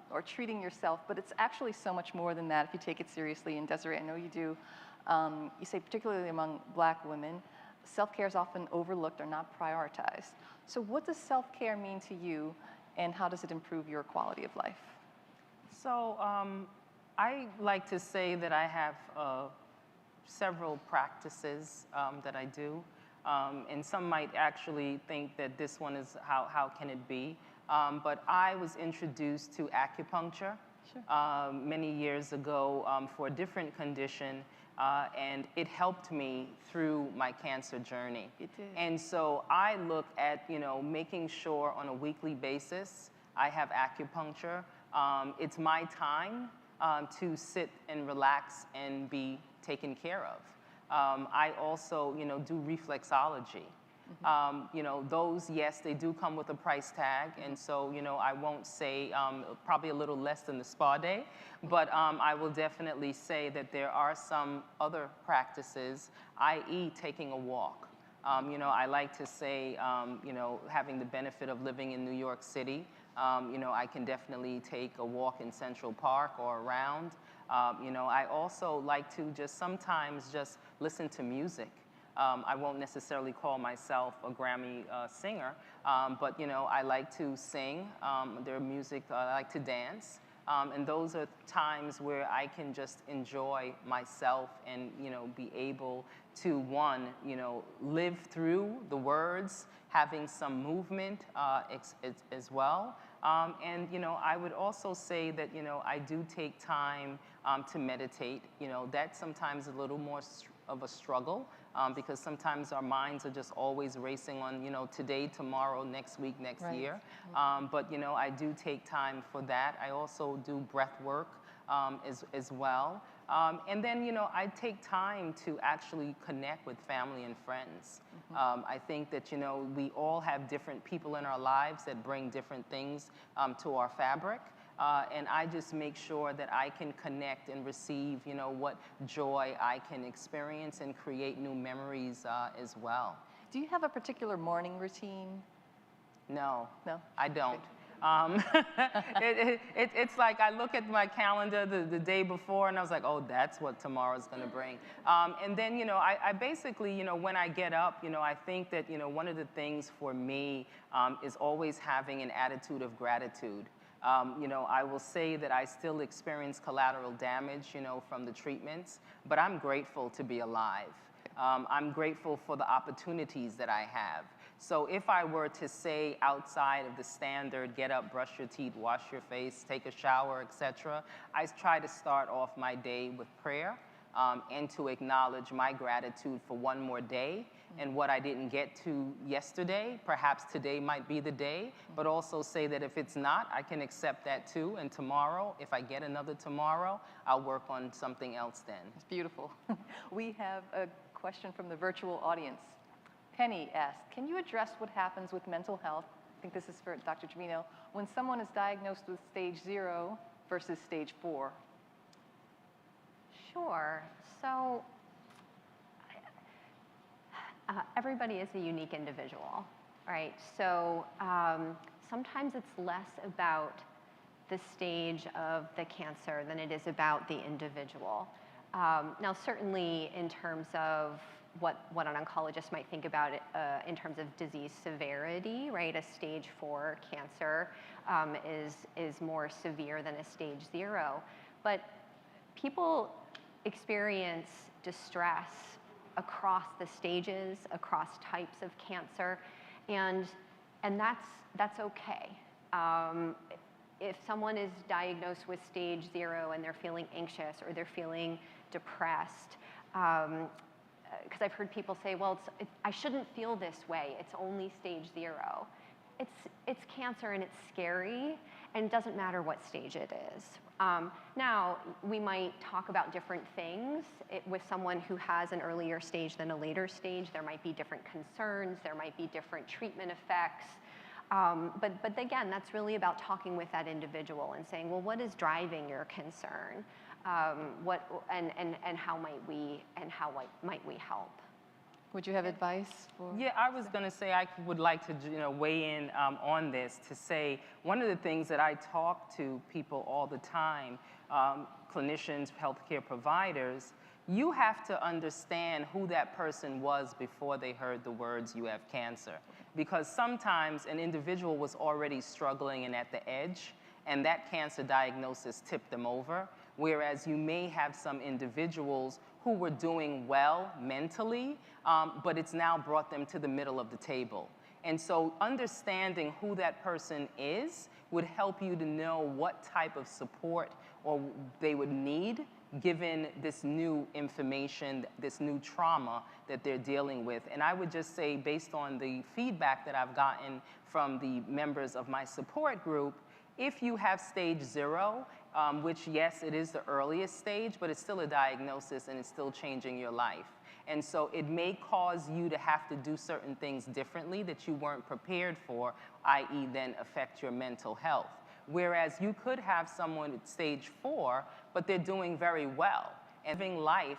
or treating yourself. But it's actually so much more than that if you take it seriously. And Desiree, I know you do. You say particularly among Black women, self-care is often overlooked or not prioritized. So what does self-care mean to you, and how does it improve your quality of life? So I like to say that I have several practices that I do. And some might actually think that this one is how can it be? But I was introduced to acupuncture many years ago for a different condition. And it helped me through my cancer journey. It did. And so I look at, making sure on a weekly basis I have acupuncture. It's my time to sit and relax and be taken care of. I also, do reflexology. Those, yes, they do come with a price tag, and so, I won't say probably a little less than the spa day, but I will definitely say that there are some other practices, i.e. taking a walk. I like to say, having the benefit of living in New York City, I can definitely take a walk in Central Park or around. I also like to just sometimes just listen to music. I won't necessarily call myself a Grammy singer, but I like to sing. Their music, I like to dance. And those are times where I can just enjoy myself and, be able to, one, live through the words, having some movement as well. And, I would also say that, I do take time to meditate. That's sometimes a little more of a struggle because sometimes our minds are just always racing on, today, tomorrow, next week, next year. But, I do take time for that. I also do breath work as well. And then, I take time to actually connect with family and friends. I think that, we all have different people in our lives that bring different things to our fabric. And I just make sure that I can connect and receive, what joy I can experience and create new memories as well. Do you have a particular morning routine? No. No? I don't. It's like I look at my calendar the day before and I was like, oh, that's what tomorrow's gonna bring. And then, I basically, when I get up, I think that, one of the things for me is always having an attitude of gratitude. I will say that I still experience collateral damage, from the treatments, but I'm grateful to be alive. I'm grateful for the opportunities that I have. So if I were to say outside of the standard, get up, brush your teeth, wash your face, take a shower, etc., I try to start off my day with prayer and to acknowledge my gratitude for one more day and what I didn't get to yesterday. Perhaps today might be the day, but also say that if it's not, I can accept that too. And tomorrow, if I get another tomorrow, I'll work on something else then. It's beautiful. We have a question from the virtual audience. Penny asked, can you address what happens with mental health, I think this is for Dr. Trevino, when someone is diagnosed with stage 0 versus stage 4? Sure. So everybody is a unique individual, right? So sometimes it's less about the stage of the cancer than it is about the individual. Now, certainly in terms of what an oncologist might think about it, in terms of disease severity, right? A stage 4 cancer is more severe than a stage 0. But people experience distress across the stages, across types of cancer, and that's okay. If someone is diagnosed with stage 0 and they're feeling anxious or they're feeling depressed, because I've heard people say, well, I shouldn't feel this way, it's only stage 0. It's cancer and it's scary, and it doesn't matter what stage it is. Now, we might talk about different things. With someone who has an earlier stage than a later stage, there might be different concerns, there might be different treatment effects. But again, that's really about talking with that individual and saying, well, what is driving your concern? and how might we help? Would you have advice for? Yeah, I was going to say I would like to weigh in on this to say one of the things that I talk to people all the time, clinicians, healthcare providers, you have to understand who that person was before they heard the words "you have cancer," because sometimes an individual was already struggling and at the edge, and that cancer diagnosis tipped them over, whereas you may have some individuals who were doing well mentally, but it's now brought them to the middle of the table. And so understanding who that person is would help you to know what type of support or they would need given this new information, this new trauma that they're dealing with. And I would just say, based on the feedback that I've gotten from the members of my support group, if you have stage 0, which yes, it is the earliest stage, but it's still a diagnosis and it's still changing your life. And so it may cause you to have to do certain things differently that you weren't prepared for, i.e. then affect your mental health. Whereas you could have someone at stage 4, but they're doing very well and living life,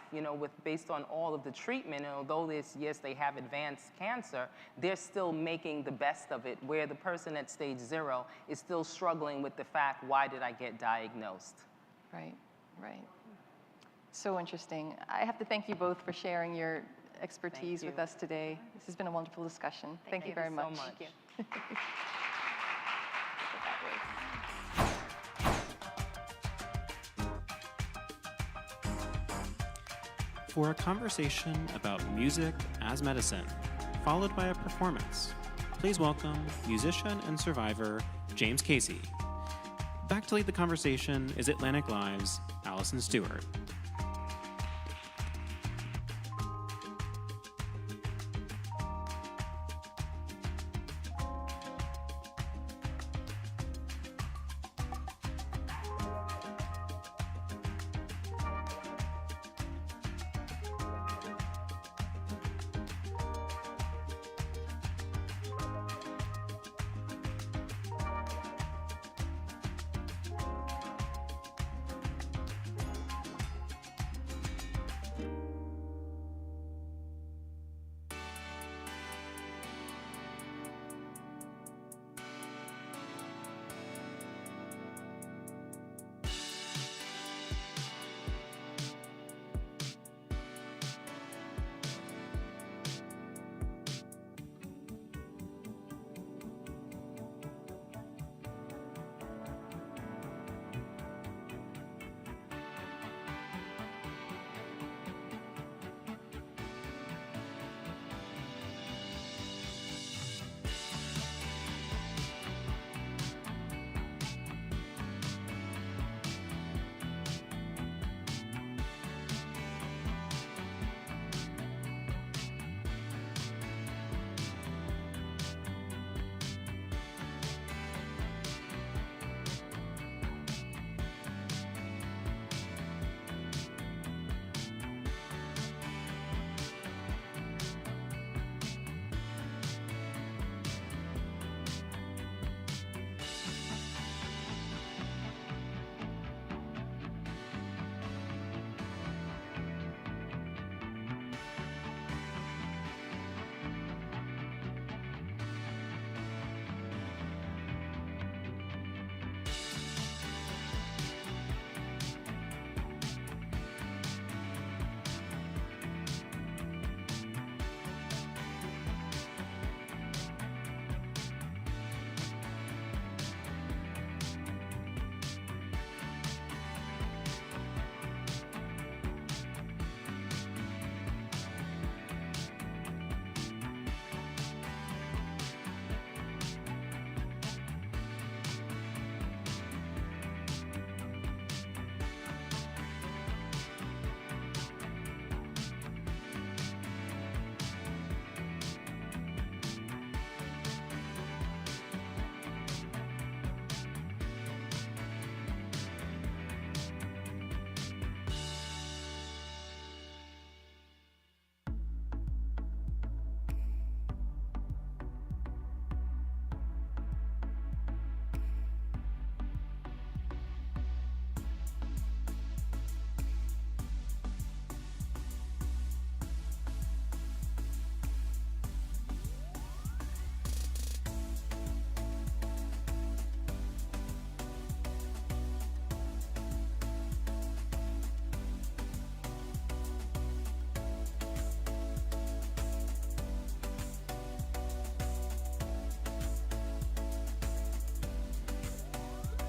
based on all of the treatment. And although yes, they have advanced cancer, they're still making the best of it, where the person at stage 0 is still struggling with the fact, why did I get diagnosed? Right, right. So interesting. I have to thank you both for sharing your expertise with us today. This has been a wonderful discussion. Thank you very much. So much. Thank you. For a conversation about music as medicine, followed by a performance, please welcome musician and survivor James Casey. Back to lead the conversation is atlanticLIVE's Allison Stewart.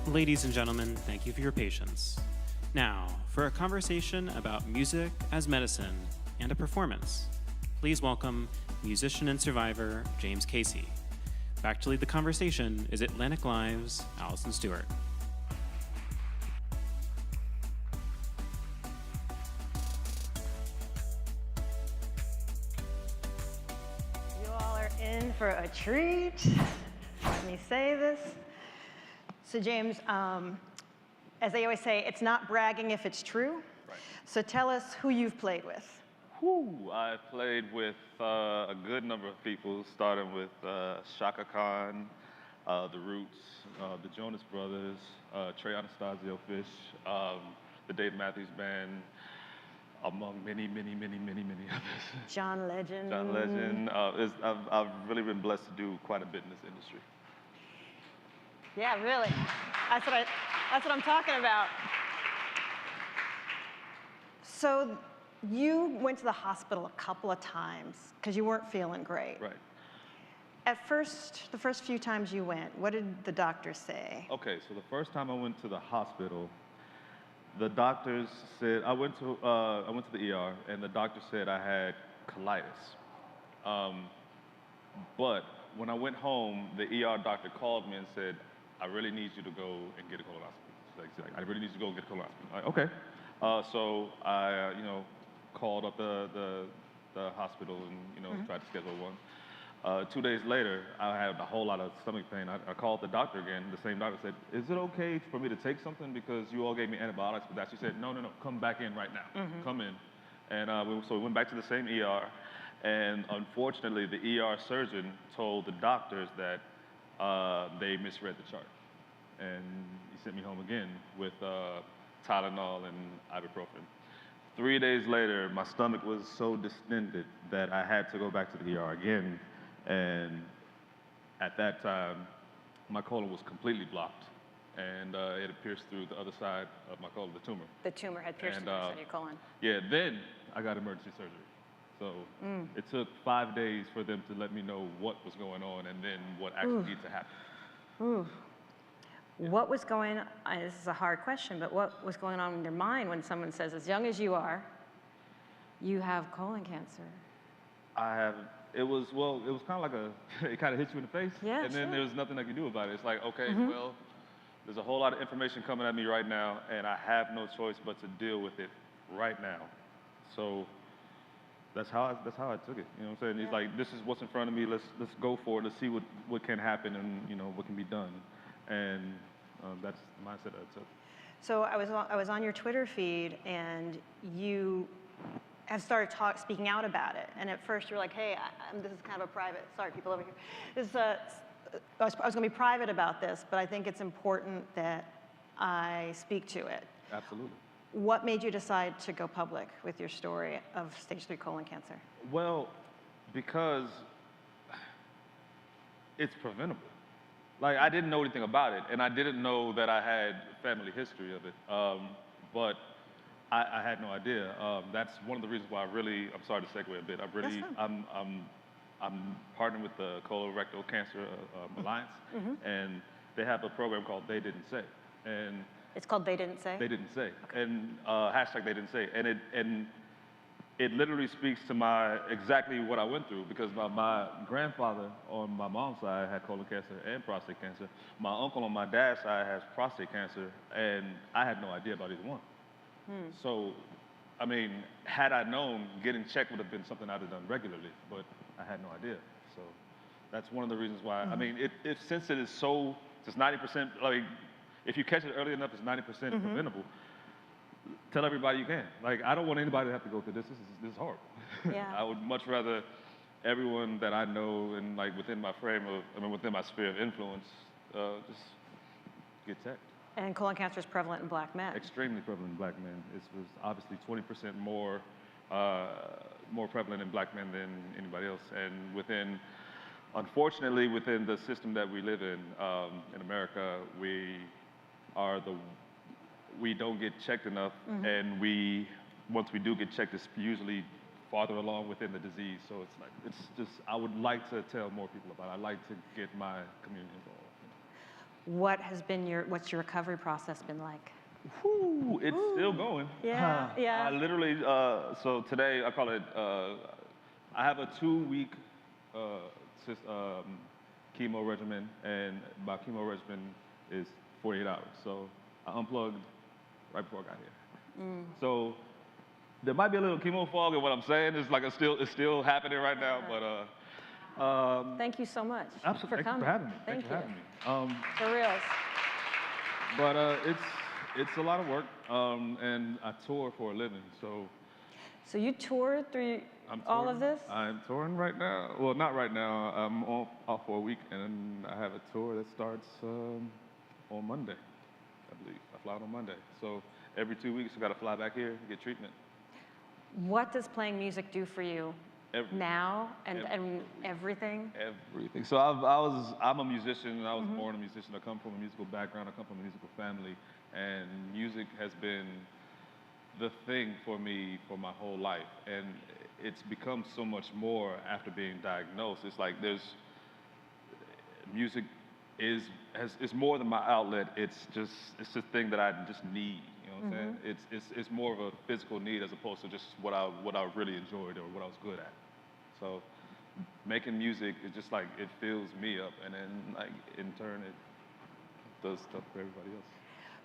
Ladies and gentlemen, thank you for your patience. Now, for a conversation about music as medicine and a performance, please welcome musician and survivor James Casey. Back to lead the conversation is atlanticLIVE's Allison Stewart. You all are in for a treat. Let me say this. So James, as they always say, it's not bragging if it's true. Right. So tell us who you've played with. I played with a good number of people, starting with Shaka Khan, The Roots, the Jonas Brothers, Trey Anastasio Fish, the Dave Matthews Band, among many, many, many, many, many others. John Legend. John Legend. I've really been blessed to do quite a bit in this industry. Yeah, really. That's what I'm talking about. So you went to the hospital a couple of times because you weren't feeling great. Right. At first, the first few times you went, what did the doctor say? Okay, so the first time I went to the hospital, the doctors said, I went to the ER, and the doctor said I had colitis. But when I went home, the ER doctor called me and said, I really need you to go and get a colonoscopy. Like, I really need you to go and get a colonoscopy. I'm like, okay. So I, called up the hospital and, tried to schedule one. 2 days later, I had a whole lot of stomach pain. I called the doctor again. The same doctor said, is it okay for me to take something because you all gave me antibiotics for that? She said, no, come back in right now. Come in. And so we went back to the same ER. And unfortunately, the ER surgeon told the doctors that they misread the chart. And he sent me home again with Tylenol and ibuprofen. 3 days later, my stomach was so distended that I had to go back to the ER again. And at that time, my colon was completely blocked. And it had pierced through the other side of my colon, the tumor. The tumor had pierced through the side of your colon. Yeah, then I got emergency surgery. So it took 5 days for them to let me know what was going on and then what actually needed to happen. Ooh. What was going on, this is a hard question, but what was going on in your mind when someone says, as young as you are, you have colon cancer? It was kind of like it kind of hit you in the face. Yeah, and then sure. there's nothing I can do about it. It's like, okay, well, there's a whole lot of information coming at me right now, and I have no choice but to deal with it right now. So that's how I took it. You know what I'm saying? It's like, this is what's in front of me. Let's go for it. Let's see what can happen and what can be done. And that's the mindset I took. So I was on your Twitter feed, and you have started speaking out about it. And at first you were like, hey, this is kind of a private, sorry, people over here. I was going to be private about this, but I think it's important that I speak to it. Absolutely. What made you decide to go public with your story of stage 3 colon cancer? Well, because it's preventable. Like, I didn't know anything about it, and I didn't know that I had family history of it. But I had no idea. That's one of the reasons why I'm sorry to segue a bit. I'm partnering with the Colorectal Cancer Alliance, and they have a program called They Didn't Say. And it's called They Didn't Say? They Didn't Say. Okay. And hashtag They Didn't Say. And it literally speaks to exactly what I went through, because my grandfather on my mom's side had colon cancer and prostate cancer. My uncle on my dad's side has prostate cancer, and I had no idea about either one. So, I mean, had I known, getting checked would have been something I'd have done regularly, but I had no idea. So that's one of the reasons why. I mean, since it is so, it's 90%, like, if you catch it early enough, it's 90% preventable. Tell everybody you can. Like, I don't want anybody to have to go through this. This is horrible. Yeah. I would much rather everyone that I know and, like, within my within my sphere of influence, just get checked. And colon cancer is prevalent in black men. Extremely prevalent in black men. It was obviously 20% more prevalent in black men than anybody else. And unfortunately, within the system that we live in America, we don't get checked enough, and once we do get checked, it's usually farther along within the disease. So I would like to tell more people about it. I'd like to get my community involved. what's your recovery process been like? Whew, it's still going. Yeah, yeah. I literally, so today I call it, I have a 2-week chemo regimen, and my chemo regimen is 48 hours. So I unplugged right before I got here. So there might be a little chemo fog in what I'm saying. It's like it's still happening right now, but. Thank you so much Absolutely. for Thank coming. you for having me. Thank Thanks for having me. For reals. But it's a lot of work, and I tour for a living, so. So you toured through all of this? I'm touring right now. Well, not right now. I'm off for a week, and I have a tour that starts on Monday, I believe. I fly out on Monday. So every 2 weeks, I got to fly back here and get treatment. What does playing music do for you now and everything? Everything. So I'm a musician. I was born a musician. I come from a musical background. I come from a musical family, and music has been the thing for me for my whole life, and it's become so much more after being diagnosed. It's like music is more than my outlet. It's a thing that I just need. You know what I'm saying? It's more of a physical need as opposed to just what I really enjoyed or what I was good at. So making music is just like it fills me up, and then like in turn it does stuff for everybody else.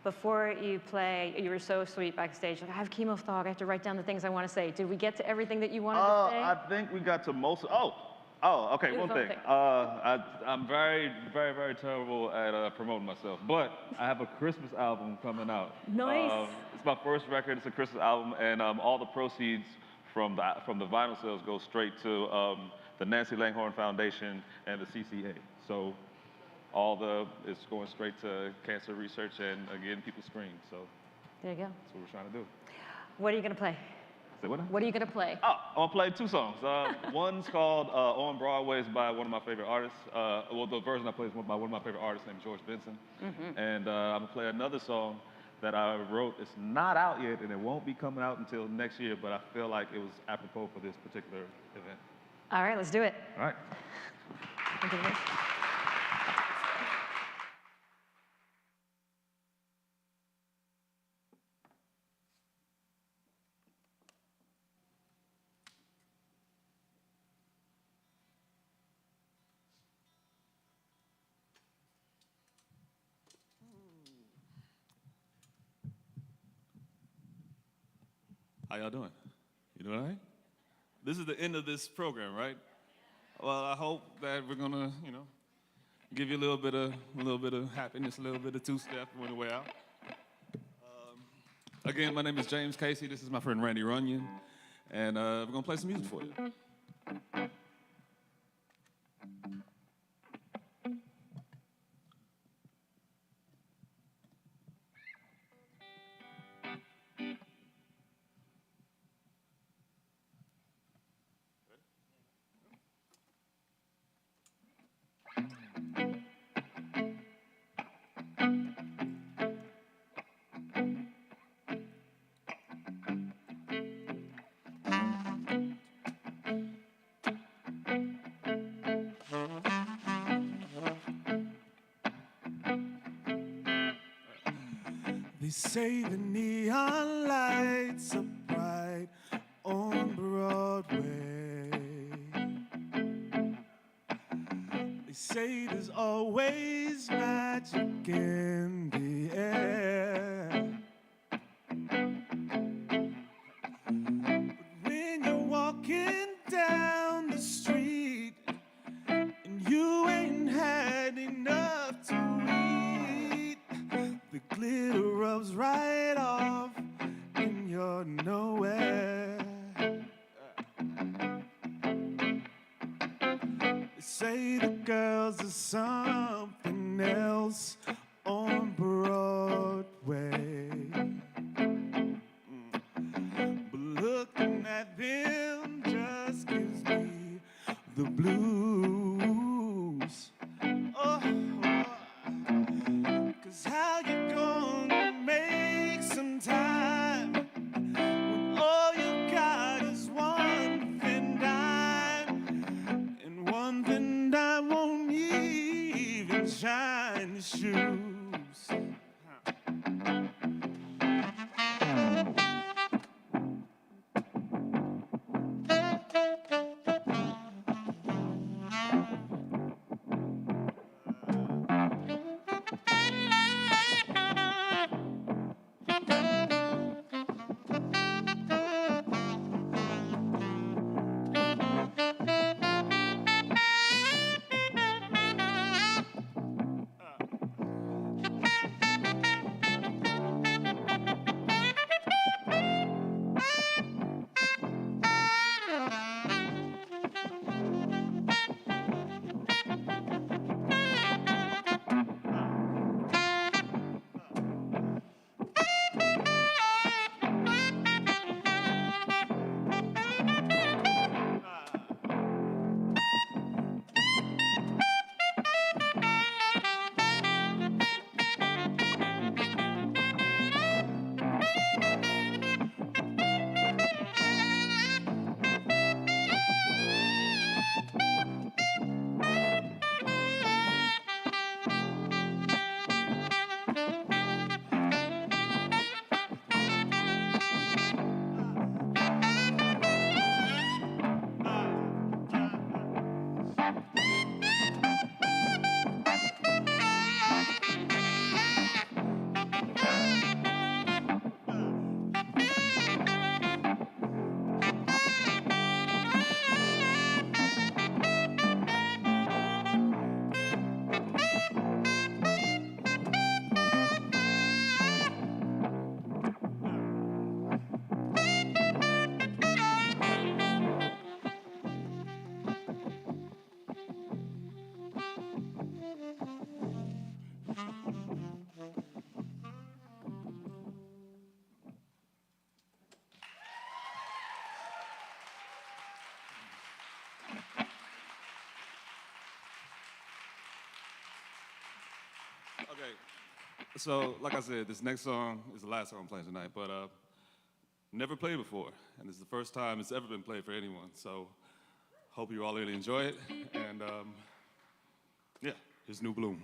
Before you play, you were so sweet backstage. Like, I have chemo fog. I have to write down the things I want to say. Did we get to everything that you wanted to say? I think we got to most. Okay. One thing. I'm very, very, very terrible at promoting myself, but I have a Christmas album coming out. Nice. It's my first record. It's a Christmas album, and all the proceeds from the vinyl sales go straight to the Nancy Langhorne Foundation and the CCA. So. It's going straight to cancer research and getting people screened. So there you go. That's what we're trying to do. What are you going to play? Say what? What are you going to play? I'm going to play 2 songs. One's called On Broadway. It's by one of my favorite artists. Well, the version I play is by one of my favorite artists named George Benson. And I'm going to play another song that I wrote. It's not out yet, and it won't be coming out until next year, but I feel like it was apropos for this particular event. All right, let's do it. All right. Thank you very much. How y'all doing? You doing all right? This is the end of this program, right? Well, I hope that we're gonna, give you a little bit of happiness, a little bit of two-step on the way out. Again, my name is James Casey. This is my friend Randy Runyon, and we're gonna play some music for you. They say the neon lights are bright on Broadway. They say there's always magic in the air. But when you're walking down the street and you ain't had enough to eat, the glitter rubs right off and you're nowhere. They say the girls are something else on Broadway. But looking at them just gives me the blues. Oh, 'cause how you gonna make some time when all you got is one thin dime, and one thin dime won't even shine? in the shoes. Okay, so like I said, this next song is the last song I'm playing tonight, but never played before, and it's the first time it's ever been played for anyone, so hope you all really enjoy it, and yeah, here's New Bloom.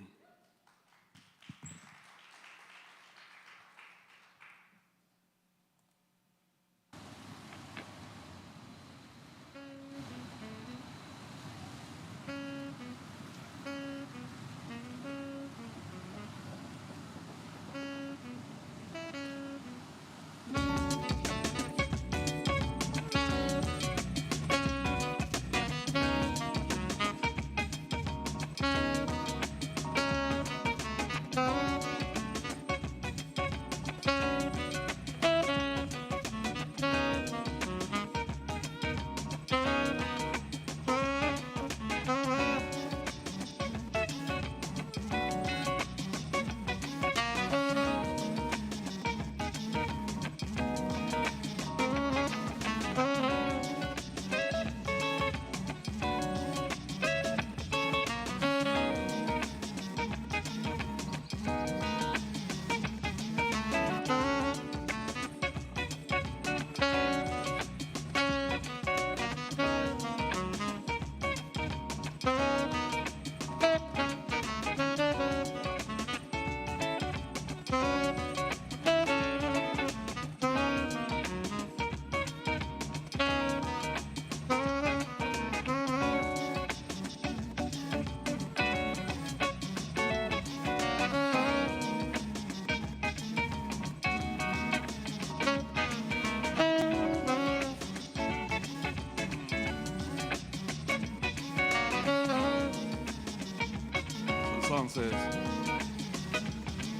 Song says,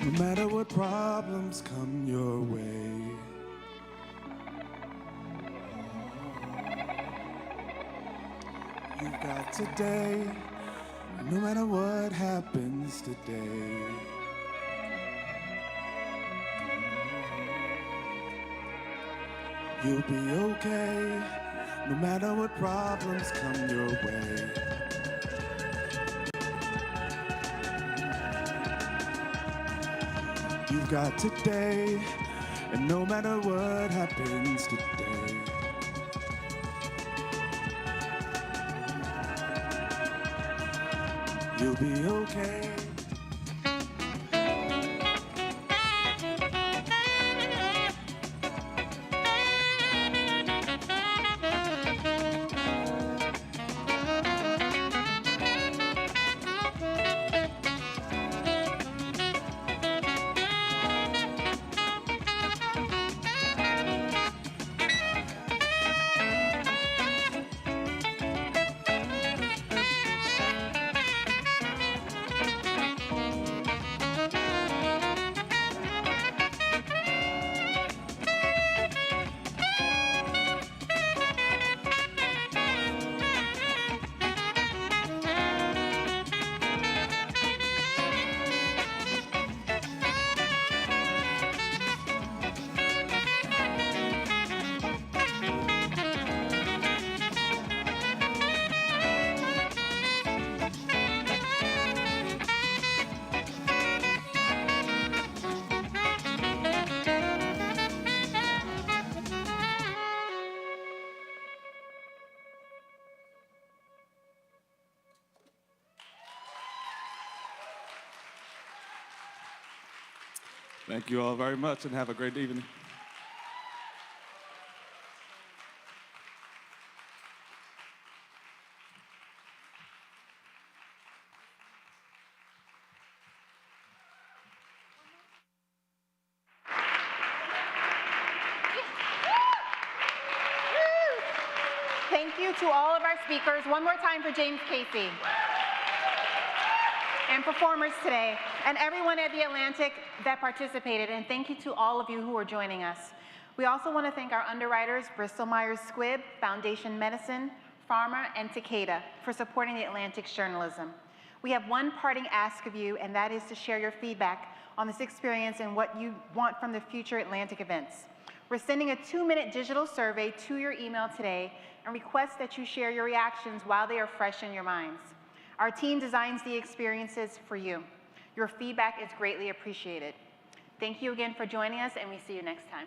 no matter what problems come your way, you've got today, no matter what happens today. You'll be okay, no matter what problems come your way. You've got today, and no matter what happens today. You'll be okay. Thank you all very much, and have a great evening. Thank you to all of our speakers. One more time for James Casey. And performers today, and everyone at the Atlantic that participated, and thank you to all of you who are joining us. We also want to thank our underwriters, Bristol-Myers Squibb, Foundation Medicine, Pharma, and Takeda for supporting the Atlantic's journalism. We have one parting ask of you, and that is to share your feedback on this experience and what you want from the future Atlantic events. We're sending a 2-minute digital survey to your email today and request that you share your reactions while they are fresh in your minds. Our team designs the experiences for you. Your feedback is greatly appreciated. Thank you again for joining us, and we see you next time.